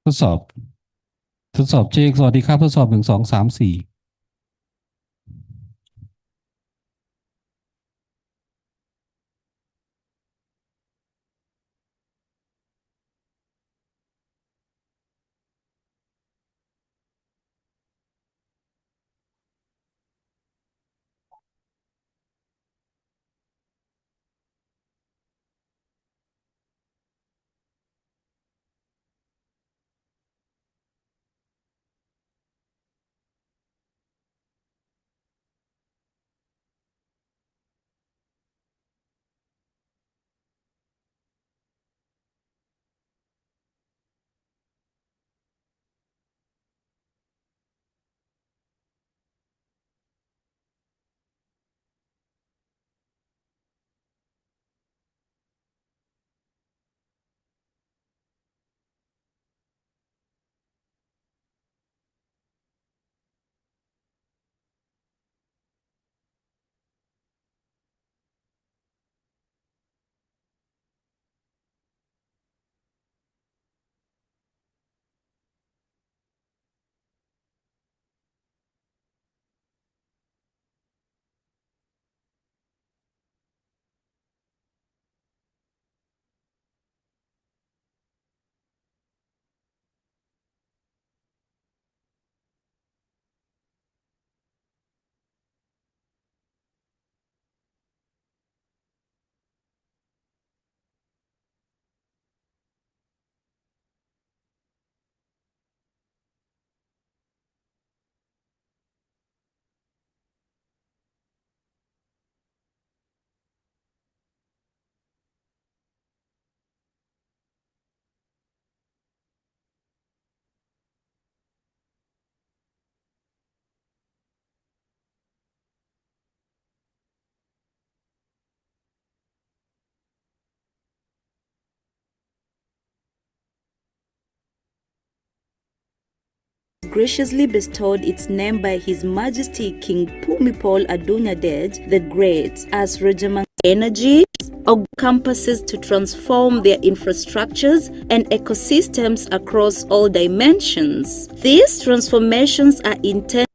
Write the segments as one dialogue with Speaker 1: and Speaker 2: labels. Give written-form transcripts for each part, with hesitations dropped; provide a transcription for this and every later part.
Speaker 1: ทดสอบทดสอบเจสวัสดีครับทดสอบ1 2 3 4graciously
Speaker 2: bestowed its name by His Majesty King Pumipol Adunadej the Great as Regiment Energy campuses to transform their infrastructures and ecosystems across all dimensions. These transformations are intended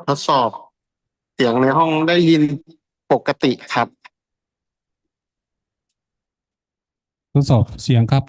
Speaker 3: ทดสอบเสียงในห้องได้ยินปกติครับ
Speaker 1: ทดสอบเสียงครับ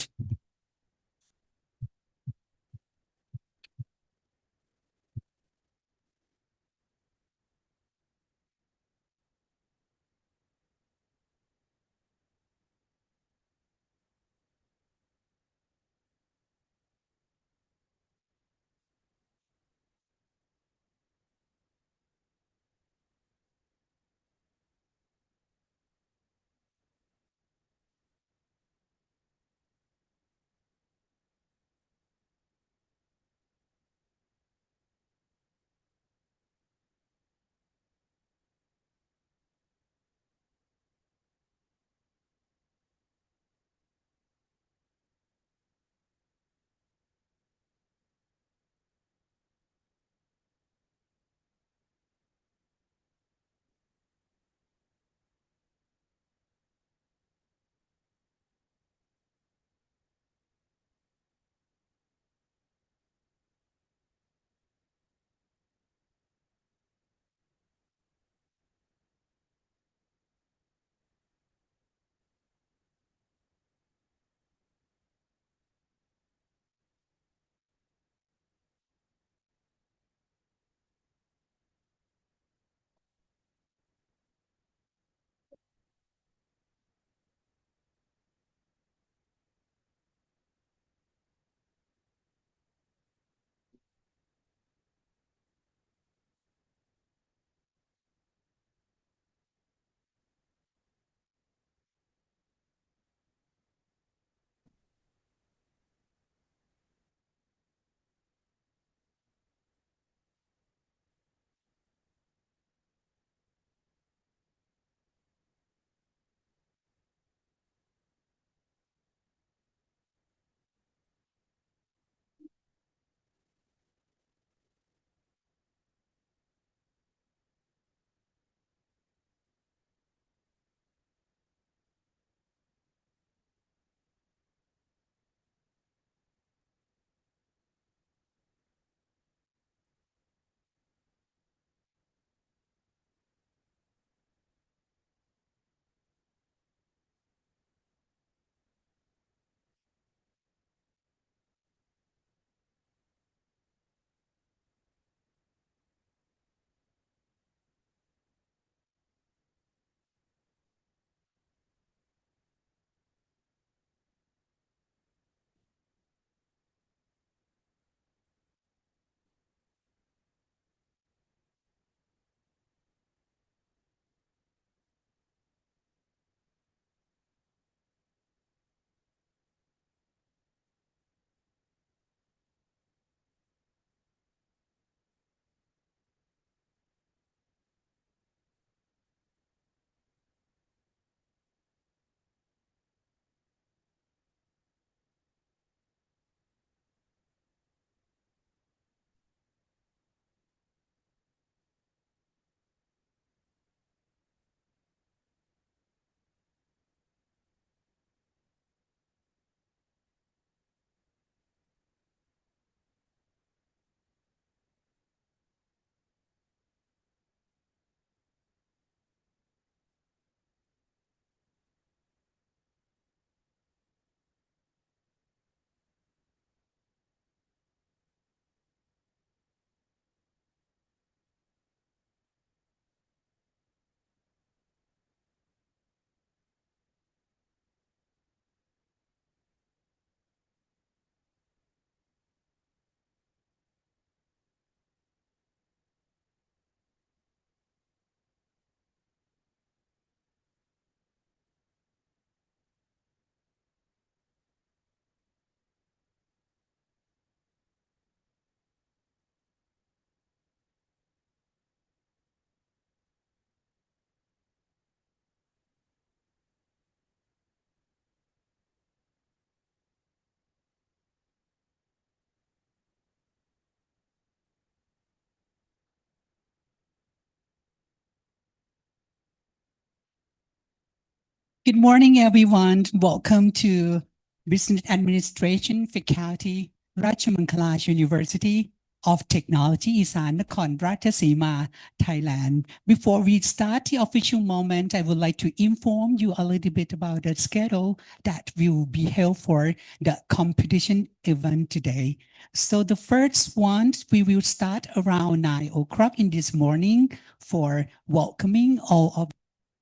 Speaker 4: Good morning, everyone. Welcome to Business Administration Faculty, Rajamangala University of Technology, Isan Nakhon Ratchasima, Thailand. Before we start the official moment, I would like to inform you a little bit about the schedule that will be held for the competition event today. So the first one, we will start around 9 o'clock in this morning for welcoming all of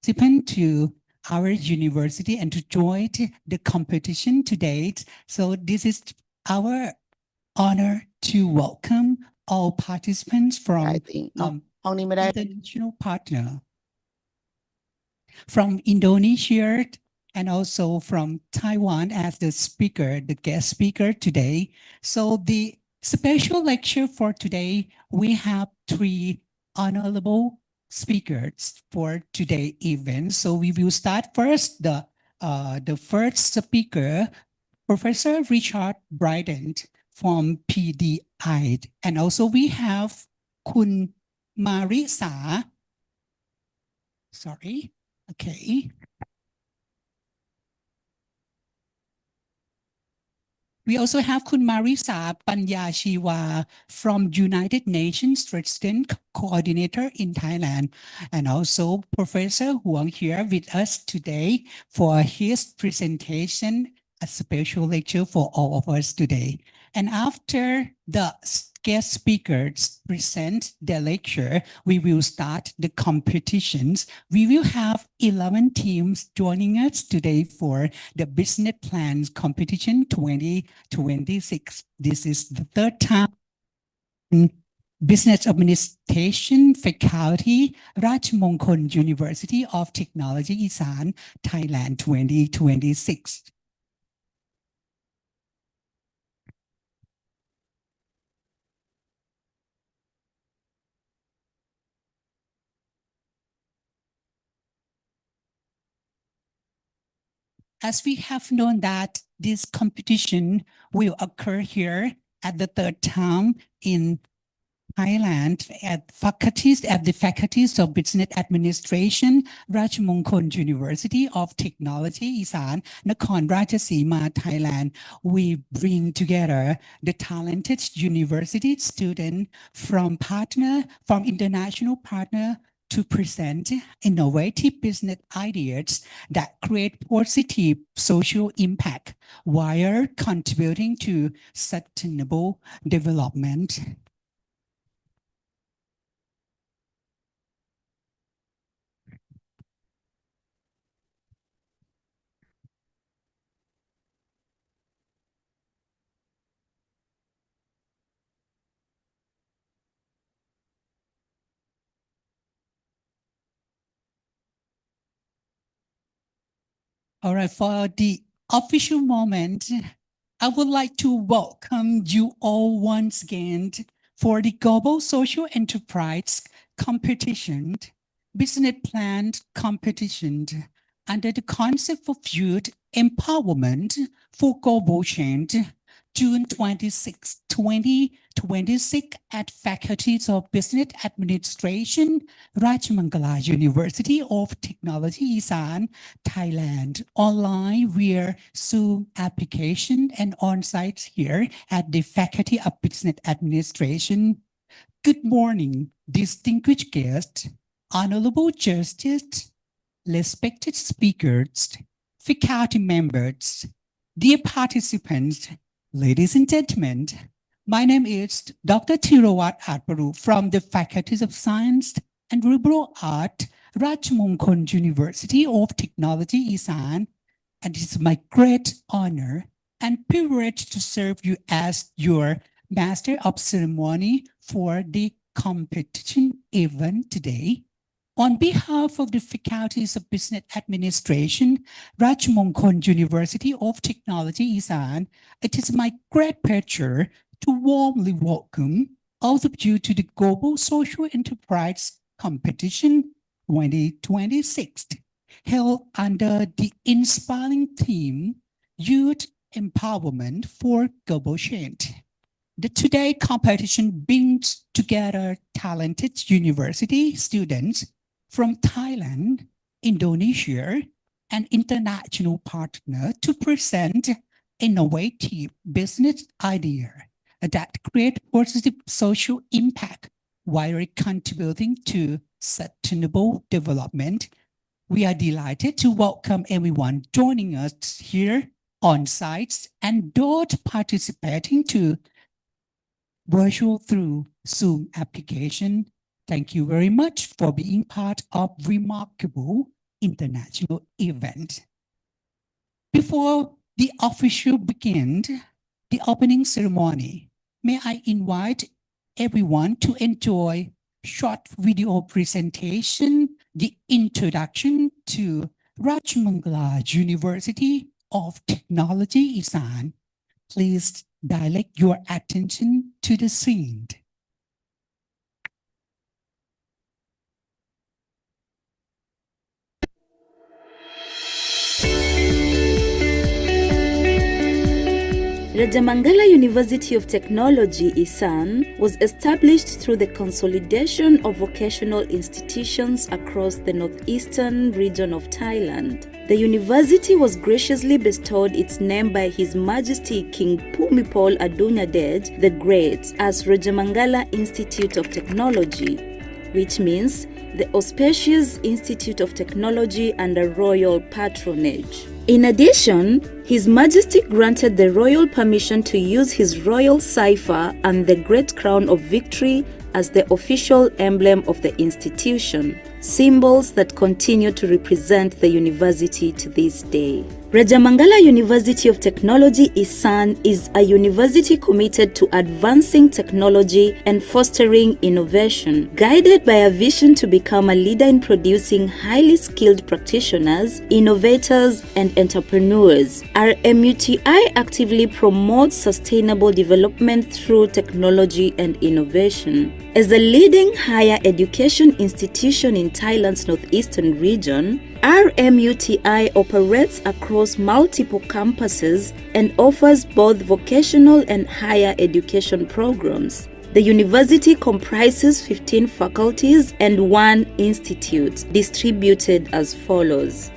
Speaker 4: participants to our university and to join the competition today. So this is our honor to welcome all participants from
Speaker 5: ห้องนี้ไม่ได้
Speaker 4: international partner from Indonesia and also from Taiwan as the speaker, the guest speaker today. So the special lecture for today, we have 3 honorable speakers for today's event. So we will start first the first speaker, Professor Richard Bryden from PDI. And also we have Kun Marisa. Sorry. Okay. We also have Kun Marisa Panyashiwa from United Nations Resident Coordinator in Thailand, and also Professor Huang here with us today for his presentation, a special lecture for all of us today. And after the guest speakers present their lecture, we will start the competitions. We will have 11 teams joining us today for the Business Plans Competition 2026. This is the third time Business Administration Faculty, Rajamangala University of Technology, Isan, Thailand 2026. As we have known that this competition will occur here at the third time in Thailand at the faculties of Business Administration, Rajamangala University of Technology, Isan, Nakhon Ratchasima, Thailand. We bring together the talented university students from international partner to present innovative business ideas that create positive social impact while contributing to sustainable development. All right, for the official moment, I would like to welcome you all once again for the Global Social Enterprise Competition, Business Plan Competition, under the concept of Youth Empowerment for Global Change, June 26, 2026 at Faculties of Business Administration, Rajamangala University of Technology, Isan, Thailand, online via Zoom application and on-site here at the Faculty of Business Administration. Good morning, distinguished guests, honorable justice, respected speakers, faculty members, dear participants, ladies and gentlemen. My name is Dr. Thirawat Atparu from the Faculties of Science and Liberal Art, Rajamangala University of Technology, Isan, and it is my great honor and privilege to serve you as your Master of Ceremony for the competition event today. On behalf of the Faculties of Business Administration, Rajamangala University of Technology, Isan, it is my great pleasure to warmly welcome all of you to the Global Social Enterprise Competition 2026, held under the inspiring theme, Youth Empowerment for Global Change. The today competition brings together talented university students from Thailand, Indonesia, an international partner to present innovative business idea that create positive social impact while contributing to sustainable development. We are delighted to welcome everyone joining us here on site and those participating to virtual through Zoom application. Thank you very much for being part of remarkable international event. Before the official begin, the opening ceremony, may I invite everyone to enjoy short video presentation, the introduction to Rajamangala University of Technology Isan. Please direct your attention to the scene.
Speaker 2: Rajamangala University of Technology, Isan, was established through the consolidation of vocational institutions across the northeastern region of Thailand. The university was graciously bestowed its name by His Majesty King Bhumibol Adulyadej the Great as Rajamangala Institute of Technology, which means the auspicious Institute of Technology under royal patronage. In addition, His Majesty granted the royal permission to use his royal cipher and the Great Crown of Victory as the official emblem of the institution, symbols that continue to represent the university to this day. Rajamangala University of Technology Isan is a university committed to advancing technology and fostering innovation, guided by a vision to become a leader in producing highly skilled practitioners, innovators, and entrepreneurs. RMUTI actively promotes sustainable development through technology and innovation. As a leading higher education institution in Thailand's northeastern region, RMUTI operates across multiple campuses and offers both vocational and higher education programs. The university comprises 15 faculties and 1 institute, distributed as follows.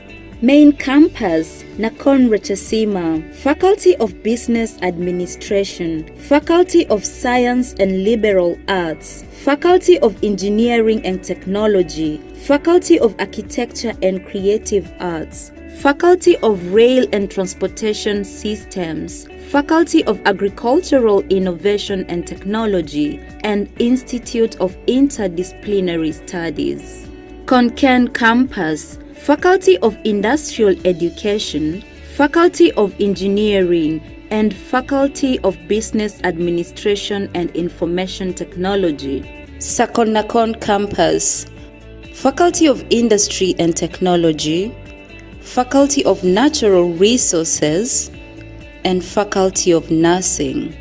Speaker 2: Main campus, Nakhon Ratchasima, Faculty of Business Administration, Faculty of Science and Liberal Arts, Faculty of Engineering and Technology, Faculty of Architecture and Creative Arts, Faculty of Rail and Transportation Systems, Faculty of Agricultural Innovation and Technology, and Institute of Interdisciplinary Studies. Konkan Campus, Faculty of Industrial Education, Faculty of Engineering, and Faculty of Business Administration and Information Technology. Sakonnakhon Campus, Faculty of Industry and Technology, Faculty of Natural Resources, and Faculty of Nursing.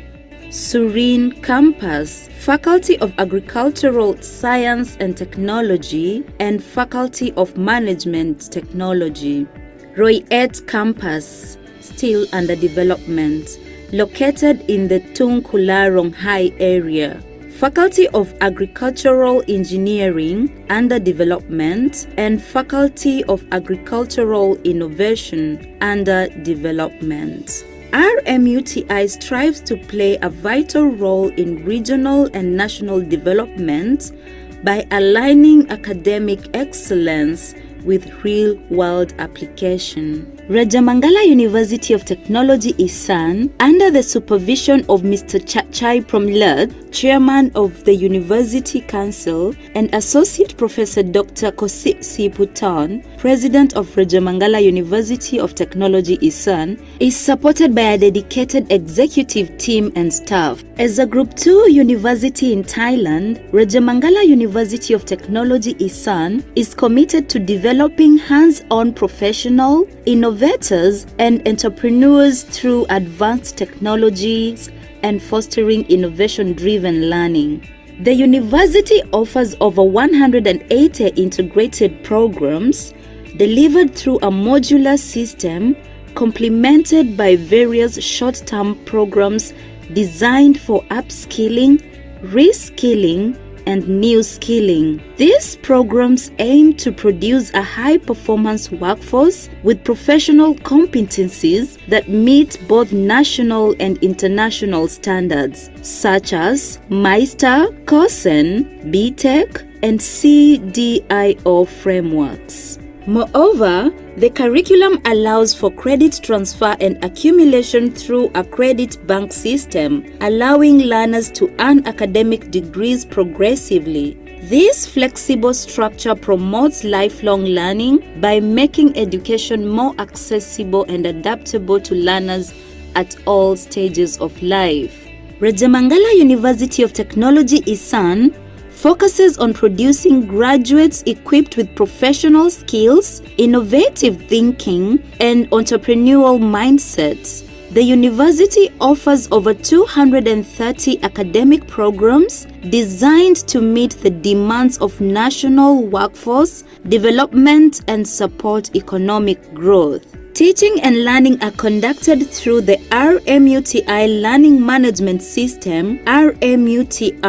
Speaker 2: Surin Campus, Faculty of Agricultural Science and Technology, and Faculty of Management Technology. Royet Campus, still under development, located in the Tung Kularong area. Faculty of Agricultural Engineering under development, and Faculty of Agricultural Innovation under development. RMUTI strives to play a vital role in regional and national development by aligning academic excellence with real-world application. Rajamangala University of Technology Isan, under the supervision of Mr. Chachai Promlad, Chairman of the University Council, and Associate Professor Dr. Kosip Siputan, President of Rajamangala University of Technology Isan, is supported by a dedicated executive team and staff. As a Group 2 university in Thailand, Rajamangala University of Technology Isan is committed to developing hands-on professional, innovators, and entrepreneurs through advanced technologies and fostering innovation-driven learning. The university offers over 180 integrated programs delivered through a modular system complemented by various short-term programs designed for upskilling, reskilling, and new skilling. These programs aim to produce a high-performance workforce with professional competencies that meet both national and international standards, such as Meister, COSEN, BTEC, and CDIO frameworks. Moreover, the curriculum allows for credit transfer and accumulation through a credit bank system, allowing learners to earn academic degrees progressively. This flexible structure promotes lifelong learning by making education more accessible and adaptable to learners at all stages of life. Rajamangala University of Technology, Isan, focuses on producing graduates equipped with professional skills, innovative thinking, and entrepreneurial mindsets. The university offers over 230 academic programs designed to meet the demands of national workforce development and support economic growth. Teaching and learning are conducted through the RMUTI Learning Management System, RMUTI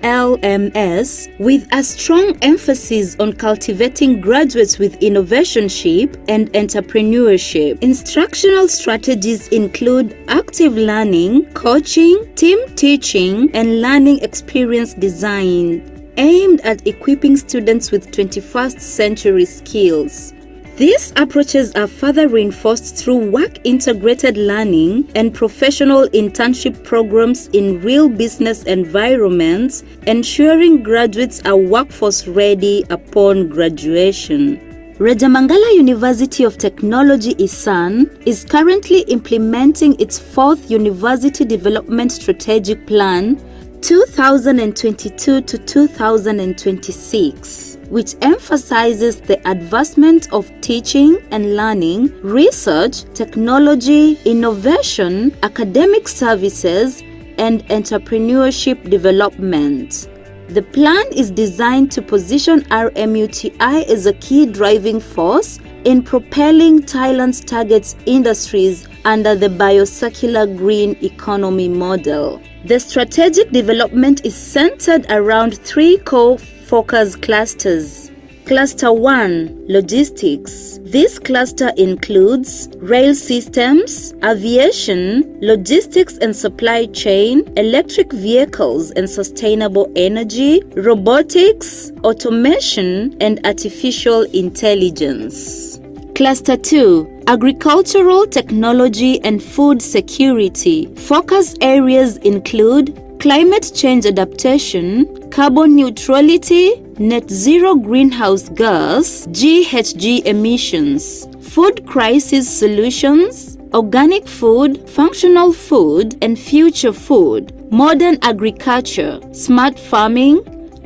Speaker 2: LMS, with a strong emphasis on cultivating graduates with innovationship and entrepreneurship. Instructional strategies include active learning, coaching, team teaching, and learning experience design, aimed at equipping students with 21st century skills. These approaches are further reinforced through work-integrated learning and professional internship programs in real business environments, ensuring graduates are workforce-ready upon graduation. Rajamangala University of Technology, Isan, is currently implementing its fourth University Development Strategic Plan 2022 to 2026. Which emphasizes the advancement of teaching and learning, research, technology, innovation, academic services, and entrepreneurship development. The plan is designed to position RMUTI as a key driving force in propelling Thailand's target industries under the biocircular green economy model. The strategic development is centered around three core focus clusters. Cluster 1, Logistics. This cluster includes rail systems, aviation, logistics and supply chain, electric vehicles and sustainable energy, robotics, automation, and artificial intelligence. Cluster 2, Agricultural Technology and Food Security. Focus areas include climate change adaptation, carbon neutrality, net zero greenhouse gas (GHG) emissions, food crisis solutions, organic food, functional food, and future food, modern agriculture, smart farming,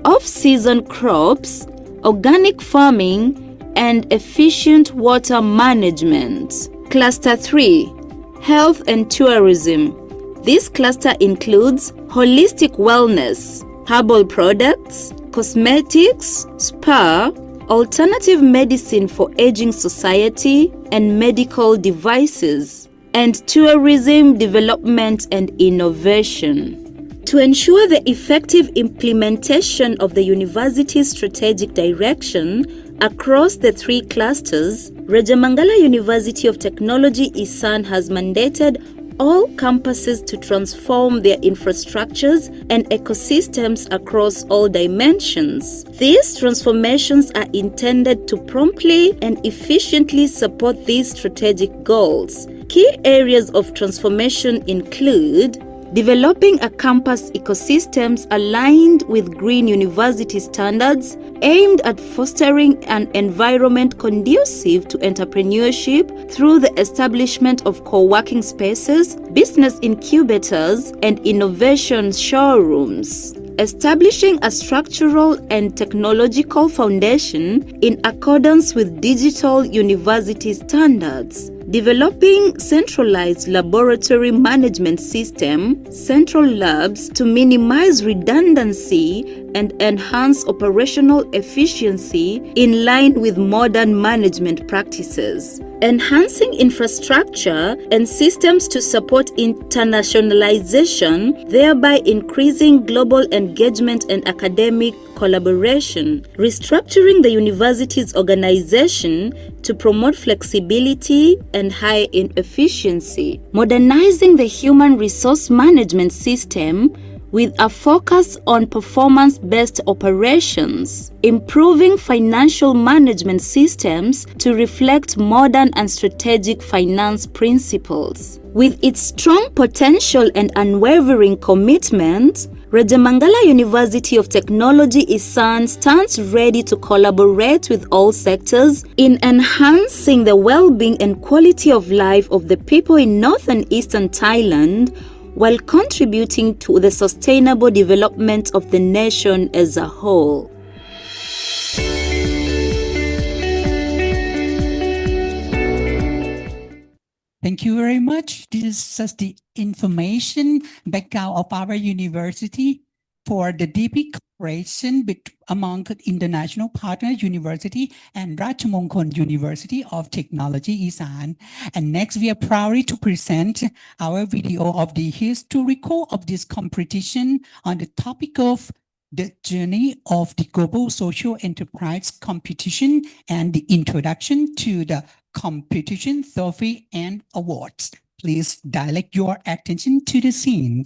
Speaker 2: off-season crops, organic farming, and efficient water management. Cluster 3, Health and Tourism. This cluster includes holistic wellness, herbal products, cosmetics, spa, alternative medicine for aging society, and medical devices, and tourism development and innovation. To ensure the effective implementation of the university's strategic direction across the three clusters, Rajamangala University of Technology, Isan, has mandated all campuses to transform their infrastructures and ecosystems across all dimensions. These transformations are intended to promptly and efficiently support these strategic goals. Key areas of transformation include developing a campus ecosystems aligned with green university standards aimed at fostering an environment conducive to entrepreneurship through the establishment of co-working spaces, business incubators, and innovation showrooms. Establishing a structural and technological foundation in accordance with digital university standards. Developing centralized laboratory management system, central labs to minimize redundancy and enhance operational efficiency in line with modern management practices. enhancing infrastructure and systems to support internationalization, thereby increasing global engagement and academic collaboration, restructuring the university's organization to promote flexibility and high efficiency, modernizing the human resource management system with a focus on performance-based operations, improving financial management systems to reflect modern and strategic finance principles. With its strong potential and unwavering commitment, Rajamangala University of Technology Isan stands ready to collaborate with all sectors in enhancing the well-being and quality of life of the people in northern eastern Thailand, while contributing to the sustainable development of the nation as a whole.
Speaker 4: Thank you very much. This is just the information background of our university for the DP cooperation among international partner university and Rajamongkol University of Technology Isan. And next, we are proud to present our video of the historical of this competition on the topic of the journey of the global social enterprise competition and the introduction to the competition trophy and awards. Please direct your attention to the scene.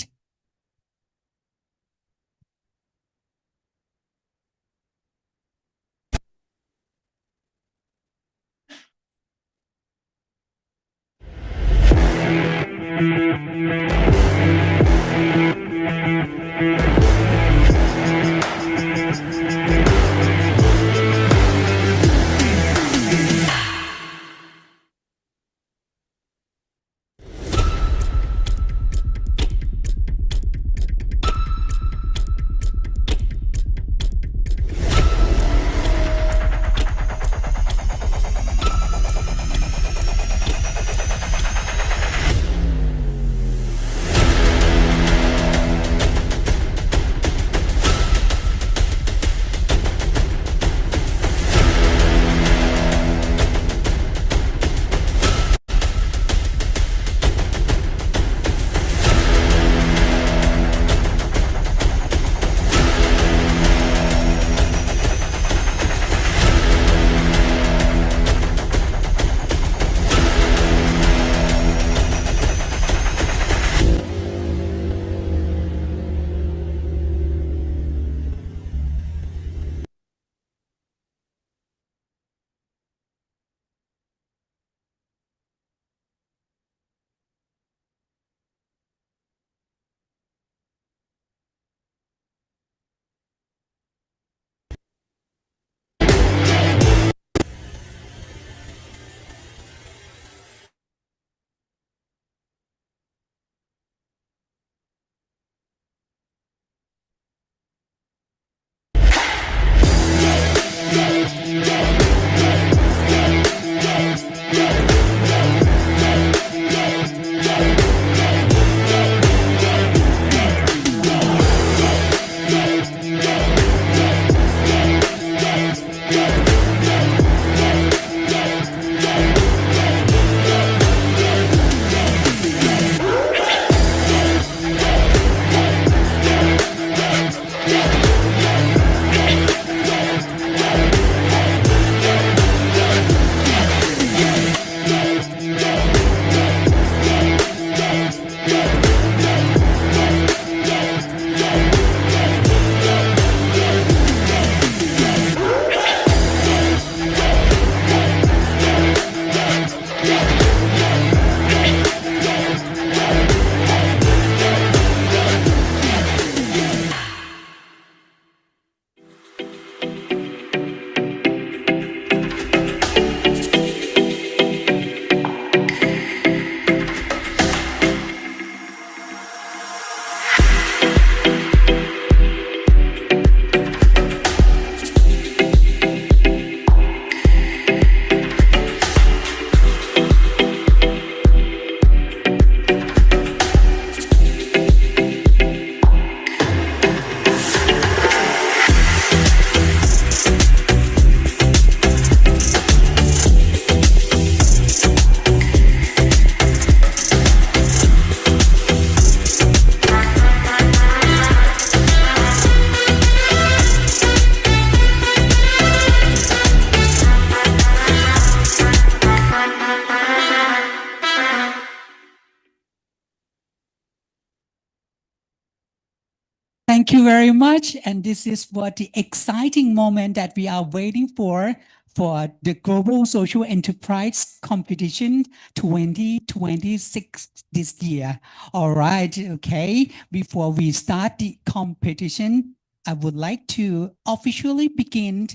Speaker 4: Thank you very much. And this is what the exciting moment that we are waiting for the Global Social Enterprise Competition 2026 this year. All right. Okay. Before we start the competition, I would like to officially begin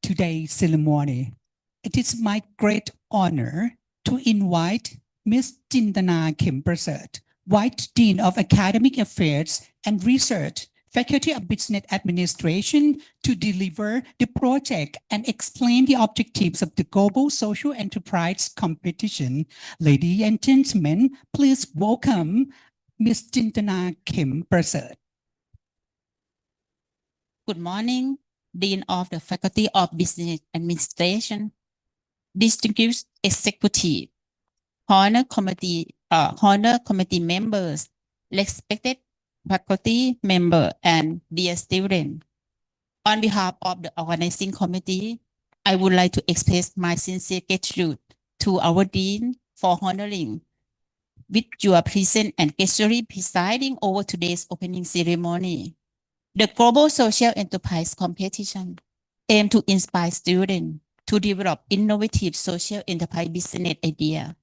Speaker 4: today's ceremony. It is my great honor to invite Ms. Jintana Kimprasert, Vice Dean of Academic Affairs and Research, Faculty of Business Administration, to deliver the project and explain the objectives of the Global Social Enterprise Competition. Ladies and gentlemen, please welcome Ms. Jintana Kimprasert.
Speaker 6: Good morning, Dean of the Faculty of Business Administration, distinguished executive, honor committee members, respected faculty member, and dear student. On behalf of the organizing committee, I would like to express my sincere gratitude to our Dean for honoring with your presence and graciously presiding over today's opening ceremony. The Global Social Enterprise Competition aims to inspire students to develop innovative social enterprise business ideas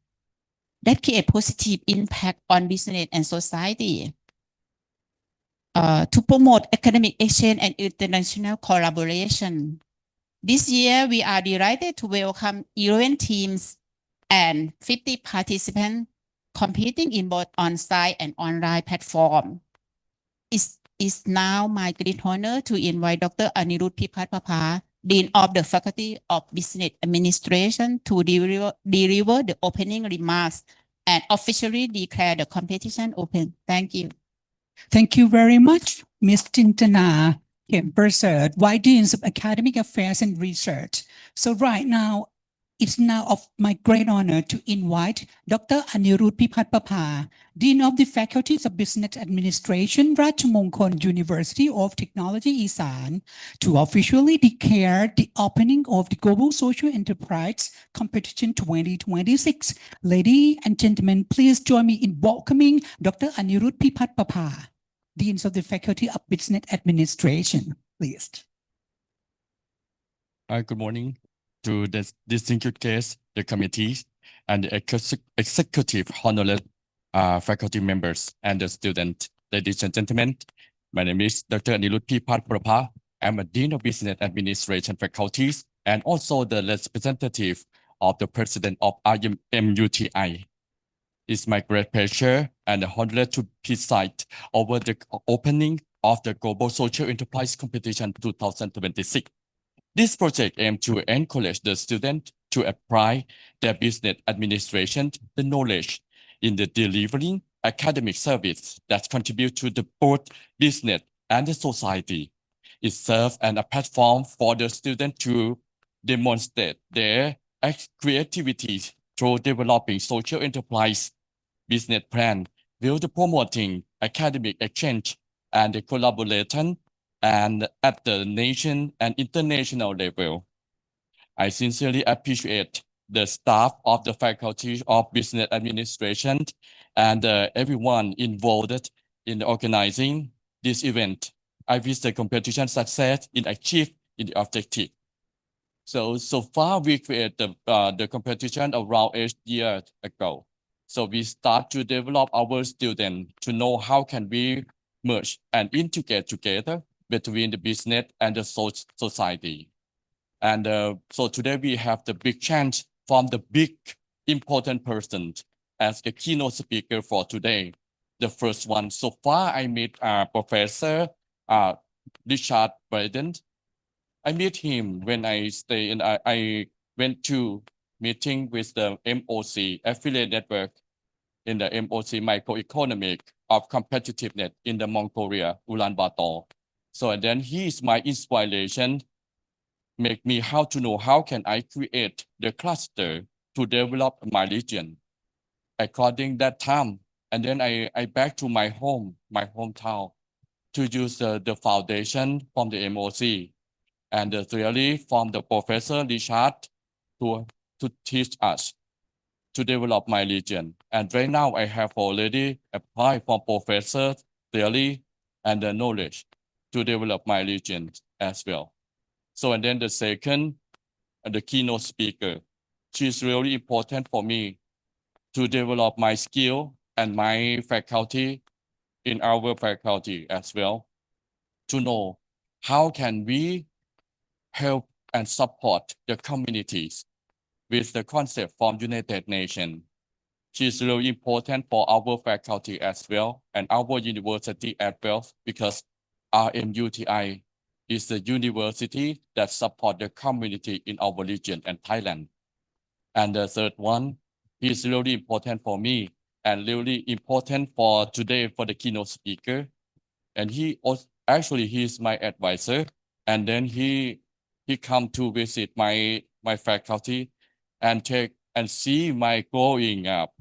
Speaker 6: that create positive impact on business and society. To promote academic exchange and international collaboration. This year, we are delighted to welcome 11 teams and 50 participants competing in both on-site and online platform. It's now my great honor to invite Dr. Anirudh Pipatpapa, Dean of the Faculty of Business Administration, to deliver the opening remarks and officially declare the competition open. Thank you.
Speaker 4: Thank you very much, Ms. Jintana Kimprasert, Vice Dean of Academic Affairs and Research. So right now, it's now of my great honor to invite Dr. Anirudh Pipatpapa, Dean of the Faculties of Business Administration, Ratchamongkol University of Technology, Isan, to officially declare the opening of the Global Social Enterprise Competition 2026. Ladies and gentlemen, please join me in welcoming Dr. Anirudh Pipatpapa, Dean of the Faculty of Business Administration. Please.
Speaker 7: Good morning to the distinguished guests, the committees, and the executive honorary faculty members and the students. Ladies and gentlemen, my name is Dr. Anirudh Pipatpapa. I'm a Dean of Business Administration faculties and also the representative of the President of RMUTI. It's my great pleasure and honor to preside over the opening of the Global Social Enterprise Competition 2026. This project aims to encourage the students to apply their business administration, the knowledge in the delivering academic service that contribute to the both business and the society. It serves as a platform for the students to demonstrate their creativity through developing social enterprise business plan, while promoting academic exchange and the collaboration and at the nation and international level. I sincerely appreciate the staff of the Faculty of Business Administration and everyone involved in organizing this event. I wish the competition success in achieve in the objective. So far we created the competition around 8 years ago. So we start to develop our students to know how can we merge and integrate together between the business and the society. And so today we have the big chance from the big important person as the keynote speaker for today. The first one, so far I meet Professor Richard Braden. I met him when I stay in, I went to meeting with the MOC affiliate network in the MOC microeconomic of competitiveness in the Mongolia, Ulaanbaatar. So and then he is my inspiration, make me how to know how can I create the cluster to develop my region. According that time, and then I back to my hometown to use the foundation from the MOC and the theory from the Professor Richard to teach us to develop my region. And right now I have already applied for professor theory and the knowledge to develop my region as well. So, and then the second, the keynote speaker, she's really important for me to develop my skill and my faculty in our faculty as well, to know how can we help and support the communities with the concept from United Nations. She's really important for our faculty as well and our university as well, because RMUTI is the university that support the community in our region and Thailand. And the third one is really important for me and really important for today for the keynote speaker. And he also, actually he's my advisor. And then he come to visit my faculty and take and see my growing up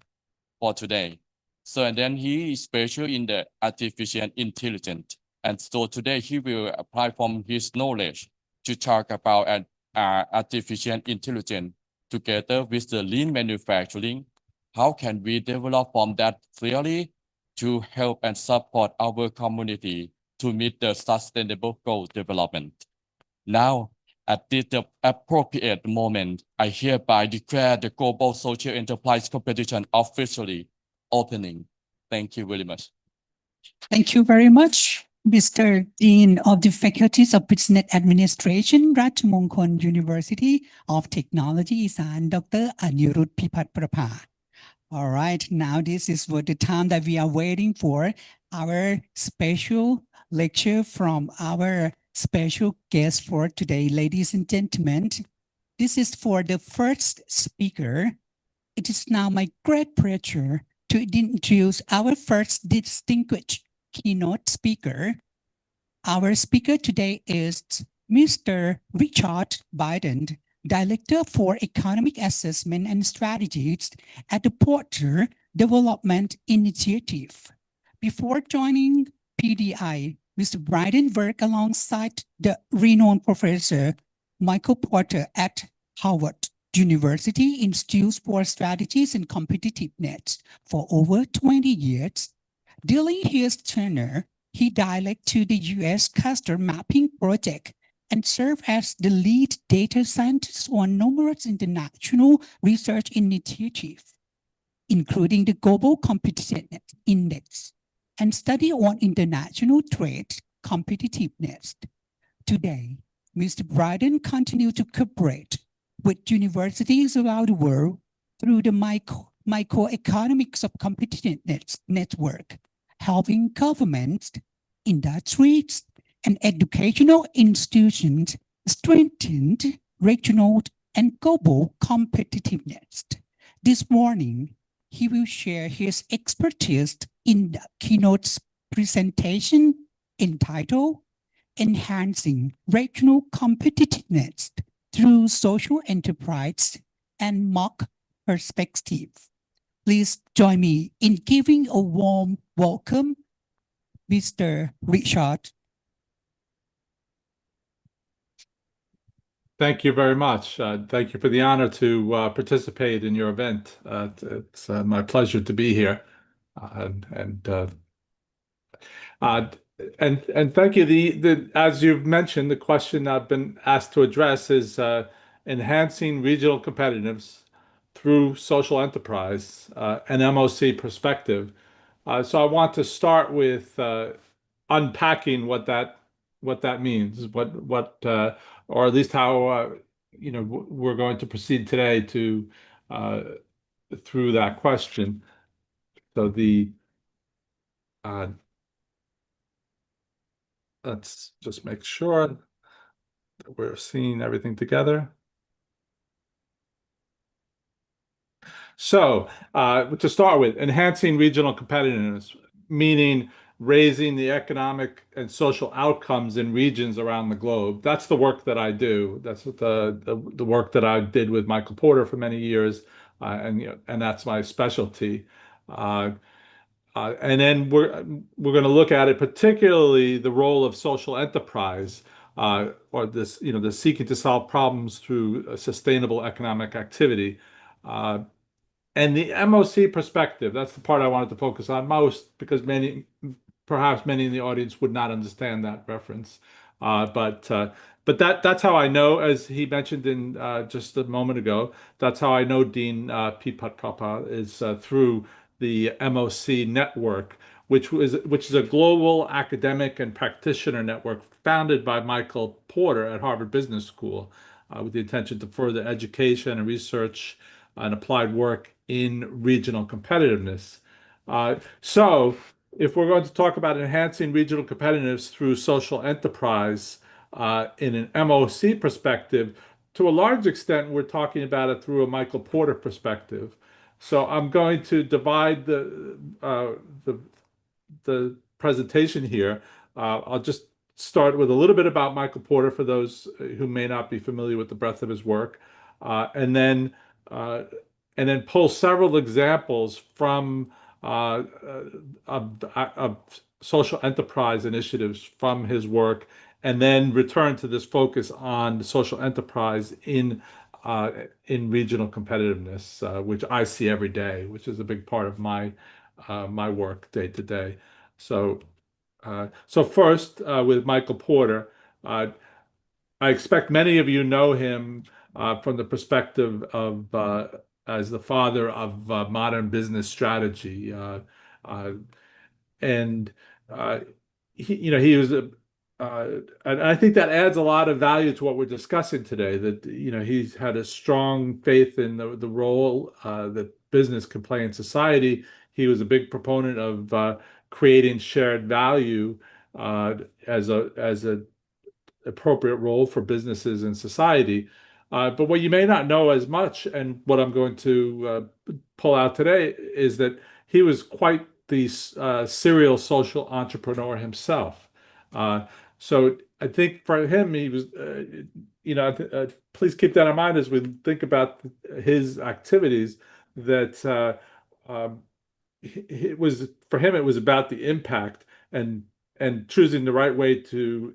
Speaker 7: for today. So, and then he is special in the artificial intelligence. And so today he will apply from his knowledge to talk about artificial intelligence together with the lean manufacturing. How can we develop from that clearly to help and support our community to meet the sustainable goal development? Now, at this appropriate moment, I hereby declare the Global Social Enterprise Competition officially opening. Thank you very much.
Speaker 4: Thank you very much, Mr. Dean of the Faculties of Business Administration, Ratchamongkol University of Technology, Isan, Dr. Anirudh Pipat Prabha. All right, now this is what the time that we are waiting for our special lecture from our special guest for today, ladies and gentlemen. This is for the first speaker. It is now my great pleasure to introduce our first distinguished keynote speaker. Our speaker today is Mr. Richard Biden, Director for Economic Assessment and Strategies at the Porter Development Initiative. Before joining PDI, Mr. Biden worked alongside the renowned Professor Michael Porter at Harvard University Institute for Strategies and Competitiveness for over 20 years. During his tenure, he directed to the U.S. Cluster Mapping Project and served as the lead data scientist on numerous international research initiatives, including the Global Competitiveness Index and study on international trade competitiveness. Today, Mr. Biden continues to cooperate with universities around the world through the Microeconomics of Competitiveness Network, helping governments, industries, and educational institutions strengthen regional and global competitiveness. This morning, he will share his expertise in the keynote presentation entitled Enhancing Regional Competitiveness through Social Enterprise and Market Perspective. Please join me in giving a warm welcome, Mr. Richard.
Speaker 8: Thank you very much. Thank you for the honor to participate in your event. It's my pleasure to be here, and thank you. As you've mentioned, the question I've been asked to address is enhancing regional competitiveness through social enterprise, an MOC perspective. So I want to start with unpacking what that means, or at least how we're going to proceed today to through that question. So let's just make sure that we're seeing everything together. So to start with, enhancing regional competitiveness, meaning raising the economic and social outcomes in regions around the globe. That's the work that I do. That's what the work that I did with Michael Porter for many years, and that's my specialty. And then we're going to look at it, particularly the role of social enterprise, or this, the seeking to solve problems through a sustainable economic activity. And the MOC perspective, that's the part I wanted to focus on most, because perhaps many in the audience would not understand that reference. But that's how I know, as he mentioned in just a moment ago, that's how I know Dean Pipat Papa is through the MOC network, which is a global academic and practitioner network founded by Michael Porter at Harvard Business School, with the intention to further education and research and applied work in regional competitiveness. So if we're going to talk about enhancing regional competitiveness through social enterprise in an MOC perspective, to a large extent, we're talking about it through a Michael Porter perspective. So I'm going to divide the presentation here. I'll just start with a little bit about Michael Porter for those who may not be familiar with the breadth of his work, and then pull several examples from of social enterprise initiatives from his work, and then return to this focus on social enterprise in regional competitiveness, which I see every day, which is a big part of my work day to day. So first, with Michael Porter, I expect many of you know him from the perspective of as the father of modern business strategy, and he was and I think that adds a lot of value to what we're discussing today. That he's had a strong faith in the role that business can play in society. He was a big proponent of creating shared value as a appropriate role for businesses in society. But what you may not know as much, and what I'm going to pull out today, is that he was quite the serial social entrepreneur himself. So I think for him, he was, please keep that in mind as we think about his activities, that it was, for him, it was about the impact and choosing the right way to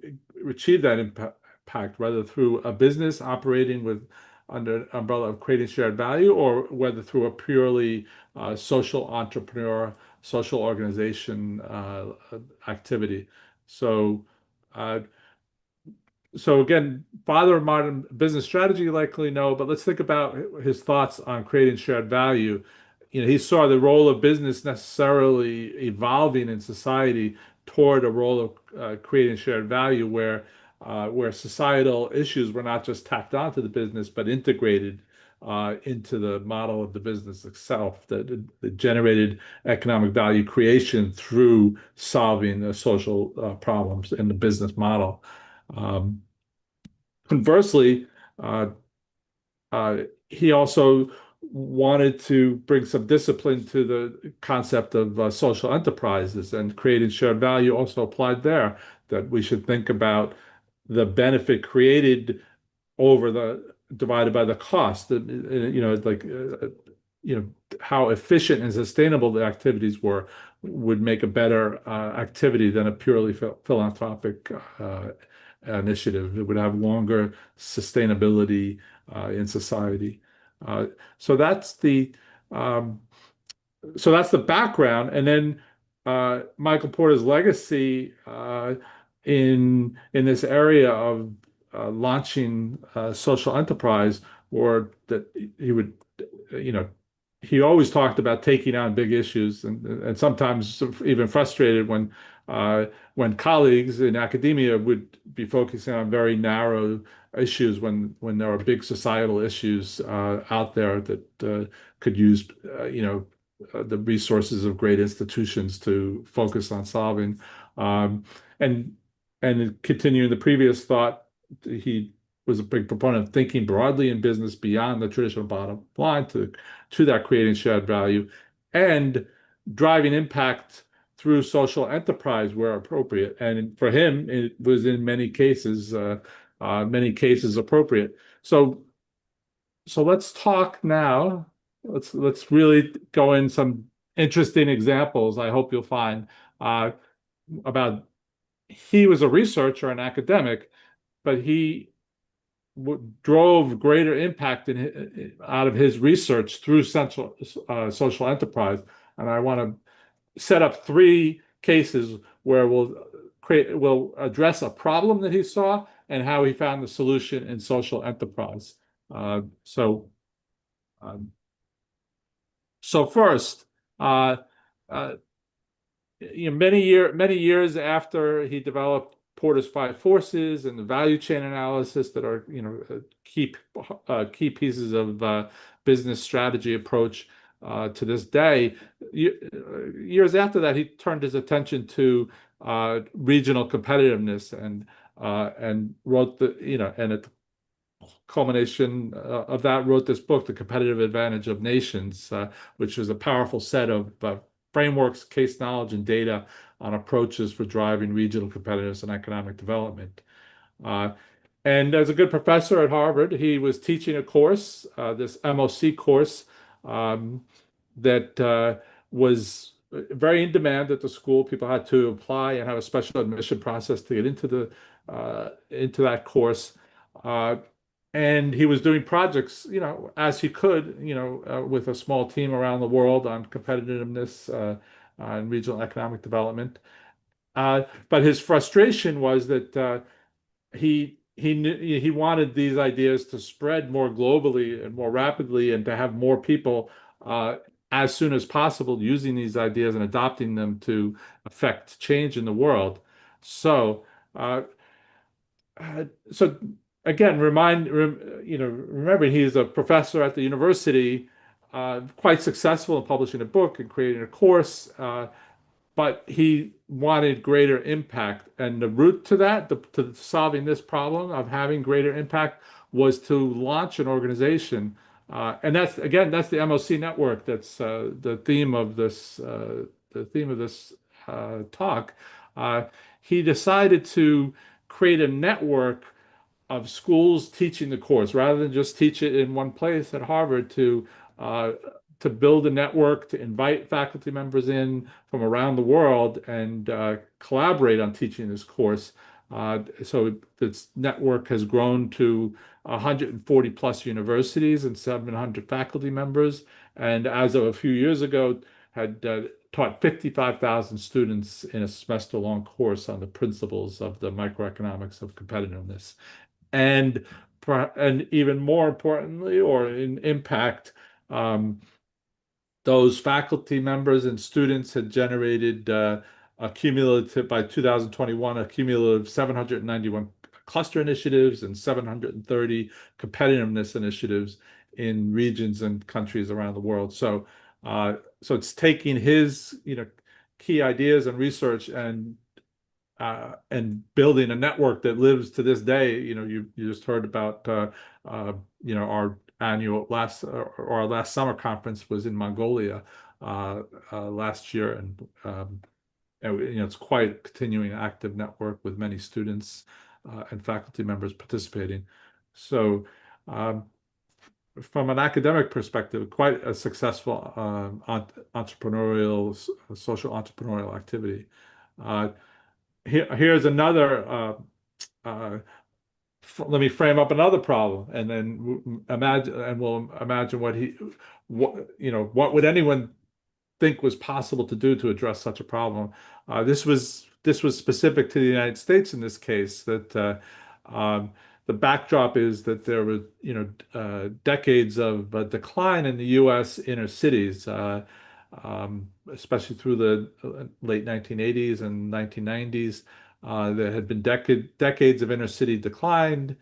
Speaker 8: achieve that impact, whether through a business operating under an umbrella of creating shared value, or whether through a purely social entrepreneur, social organization activity. So again, father of modern business strategy, you likely know, but let's think about his thoughts on creating shared value. He saw the role of business necessarily evolving in society toward a role of creating shared value, where societal issues were not just tacked onto the business, but integrated into the model of the business itself, that generated economic value creation through solving the social problems in the business model. Conversely, he also wanted to bring some discipline to the concept of social enterprises, and creating shared value also applied there, that we should think about the benefit created divided by the cost, how efficient and sustainable the activities would make a better activity than a purely philanthropic initiative. It would have longer sustainability in society. So that's the background, and then Michael Porter's legacy in this area of launching social enterprise, or that he would, he always talked about taking on big issues, and sometimes even frustrated when colleagues in academia would be focusing on very narrow issues, when there are big societal issues out there that could use the resources of great institutions to focus on solving. And continuing the previous thought, he was a big proponent of thinking broadly in business beyond the traditional bottom line to that creating shared value, and driving impact through social enterprise where appropriate. And for him, it was in many cases appropriate. So let's talk now. Let's really go in some interesting examples, I hope you'll find, about, he was a researcher and academic, but he drove greater impact out of his research through social enterprise. And I want to set up three cases where we'll address a problem that he saw and how he found the solution in social enterprise. So first, many years after he developed Porter's five forces and the value chain analysis that are key pieces of business strategy approach to this day. Years after that, he turned his attention to regional competitiveness and wrote and at the culmination of that, wrote this book, The Competitive Advantage of Nations, which is a powerful set of frameworks, case knowledge, and data on approaches for driving regional competitiveness and economic development. And as a good professor at Harvard, he was teaching a course, this MOC course, that was very in demand at the school. People had to apply and have a special admission process to get into that course. And he was doing projects, as he could, with a small team around the world on competitiveness and regional economic development. But his frustration was that he wanted these ideas to spread more globally and more rapidly, and to have more people as soon as possible using these ideas and adopting them to affect change in the world. So again, remember, he's a professor at the university, quite successful in publishing a book and creating a course, but he wanted greater impact. And the route to that, to solving this problem of having greater impact, was to launch an organization. And that's the MOC network. That's the theme of this talk. He decided to create a network of schools teaching the course, rather than just teach it in one place at Harvard, to build a network, to invite faculty members in from around the world and collaborate on teaching this course. So this network has grown to 140 plus universities and 700 faculty members, and as of a few years ago, had taught 55,000 students in a semester-long course on the principles of the microeconomics of competitiveness. And even more importantly, or in impact, those faculty members and students had generated by 2021, a cumulative 791 cluster initiatives and 730 competitiveness initiatives in regions and countries around the world. So it's taking his key ideas and research and building a network that lives to this day. You just heard about our annual our last summer conference was in Mongolia last year, and it's quite a continuing active network with many students and faculty members participating. So from an academic perspective, quite a successful social entrepreneurial activity. Here's another. Let me frame up another problem, and then we'll imagine what would anyone think was possible to do to address such a problem. This was specific to the United States in this case. That the backdrop is that there were decades of decline in the U.S. inner cities, especially through the late 1980s and 1990s. There had been decades of inner city decline,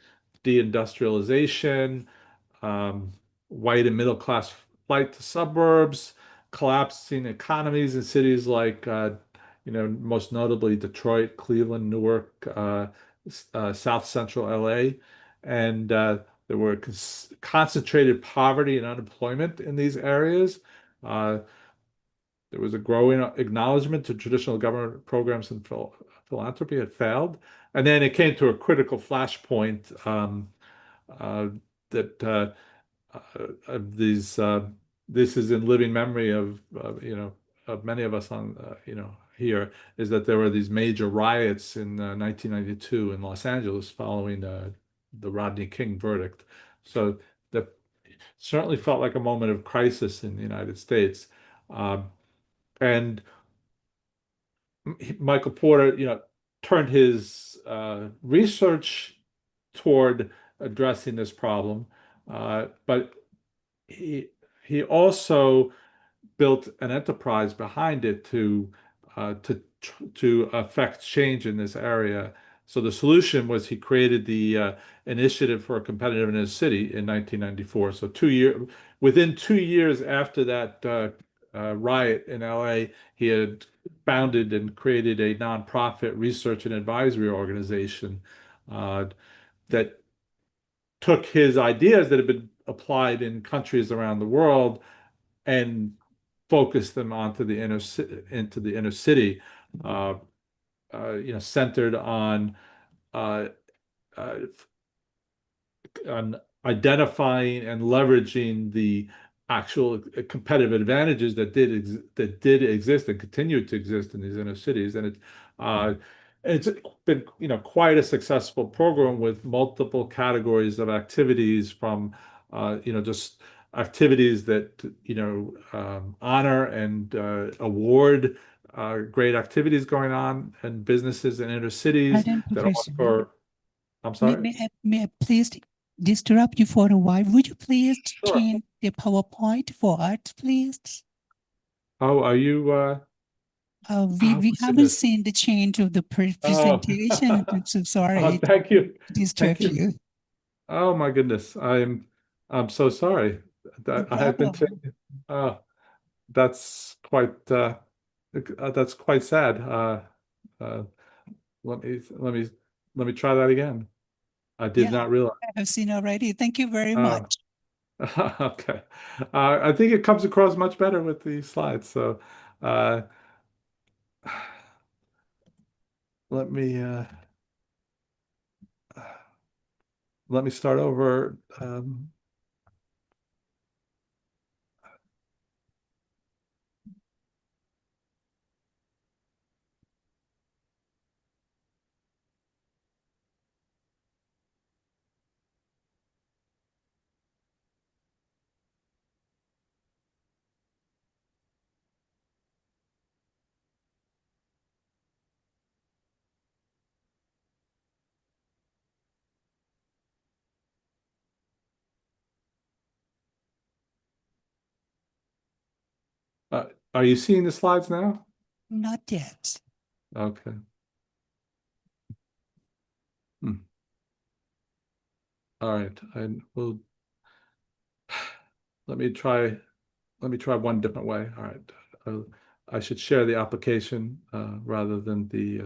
Speaker 8: deindustrialization, white and middle class flight to suburbs, collapsing economies in cities like, most notably Detroit, Cleveland, Newark, South Central LA. And there were concentrated poverty and unemployment in these areas. There was a growing acknowledgement to traditional government programs and philanthropy had failed. And then it came to a critical flashpoint that this is in living memory of many of us on here, is that there were these major riots in 1992 in Los Angeles following the Rodney King verdict. So that certainly felt like a moment of crisis in the United States. And Michael Porter, turned his research toward addressing this problem, but he also built an enterprise behind it to affect change in this area. So the solution was he created the Initiative for a Competitive Inner City in 1994. So within 2 years after that riot in LA, he had founded and created a nonprofit research and advisory organization that took his ideas that had been applied in countries around the world and focused them onto the inner city, centered on identifying and leveraging the actual competitive advantages that did exist and continue to exist in these inner cities. And it's been quite a successful program with multiple categories of activities, from just activities that honor and award great activities going on in businesses and inner cities
Speaker 4: Pardon,
Speaker 8: that
Speaker 4: Professor.
Speaker 8: offer. I'm sorry.
Speaker 4: May I please disrupt you for a while? Would you please
Speaker 8: Sure.
Speaker 4: change the PowerPoint for us, please?
Speaker 8: Oh, are you?
Speaker 4: We
Speaker 8: Oh,
Speaker 4: haven't
Speaker 8: goodness.
Speaker 4: seen the change of the presentation. I'm so
Speaker 8: Oh,
Speaker 4: sorry
Speaker 8: thank you.
Speaker 4: to disturb
Speaker 8: Thank you.
Speaker 4: you.
Speaker 8: Oh my goodness. I'm so sorry that I have been
Speaker 4: problem.
Speaker 8: saying. That's quite sad. Let me try that again. I did
Speaker 4: Yeah,
Speaker 8: not realize.
Speaker 4: I have seen already. Thank you very
Speaker 8: Oh.
Speaker 4: much.
Speaker 8: Okay. I think it comes across much better with the slides. So let me start over. Are you seeing the slides now?
Speaker 4: Not yet.
Speaker 8: Okay. All right. I will. Let me try one different way. All right. I should share the application rather than the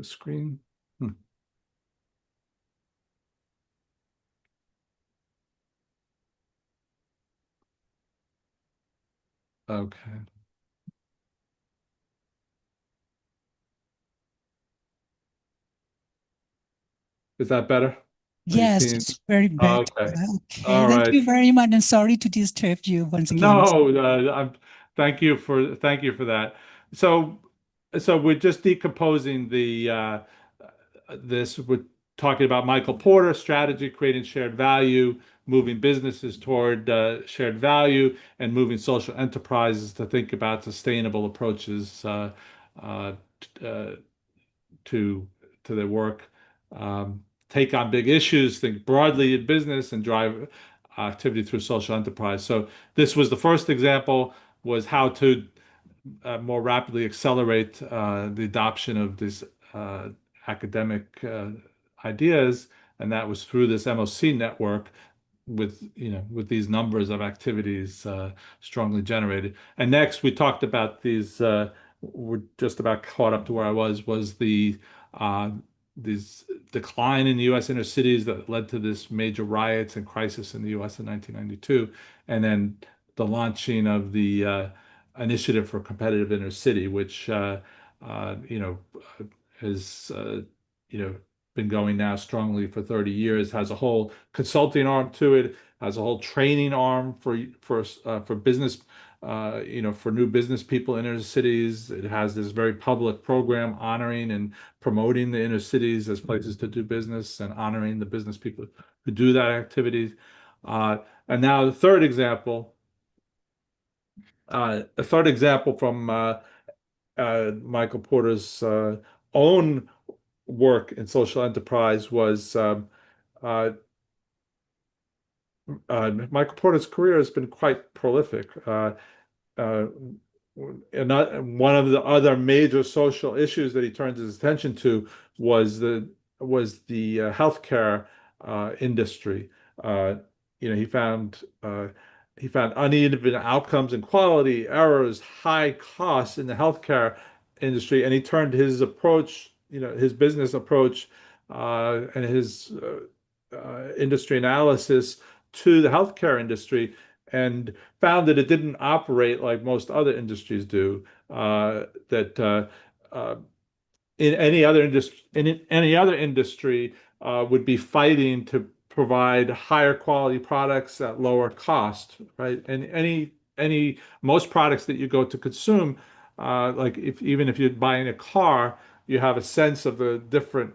Speaker 8: screen. Okay. Is that better? Are you
Speaker 4: Yes,
Speaker 8: seeing?
Speaker 4: it's very bad.
Speaker 8: Okay.
Speaker 4: Okay,
Speaker 8: All
Speaker 4: thank
Speaker 8: right.
Speaker 4: you very much, and sorry to disturb you once again.
Speaker 8: No, thank you for that. So we're just decomposing this. We're talking about Michael Porter strategy, creating shared value, moving businesses toward shared value, and moving social enterprises to think about sustainable approaches to their work. Take on big issues, think broadly in business, and drive activity through social enterprise. So this was the first example, was how to more rapidly accelerate the adoption of these academic ideas, and that was through this MOC network with these numbers of activities strongly generated. And next, we talked about these. We're just about caught up to where I was the this decline in the U.S. inner cities that led to this major riots and crisis in the U.S. in 1992, and then the launching of the Initiative for Competitive Inner City, which has been going now strongly for 30 years, has a whole consulting arm to it, has a whole training arm for business, for new business people in inner cities. It has this very public program honoring and promoting the inner cities as places to do business and honoring the business people who do that activities. And now the third example A third example from Michael Porter's own work in social enterprise was Michael Porter's career has been quite prolific. And one of the other major social issues that he turned his attention to was the healthcare industry. He found uneven outcomes and quality, errors, high costs in the healthcare industry, and he turned his approach, his business approach, and his industry analysis to the healthcare industry, and found that it didn't operate like most other industries do. That in any other industry, would be fighting to provide higher quality products at lower cost, right? And most products that you go to consume, like even if you're buying a car, you have a sense of the different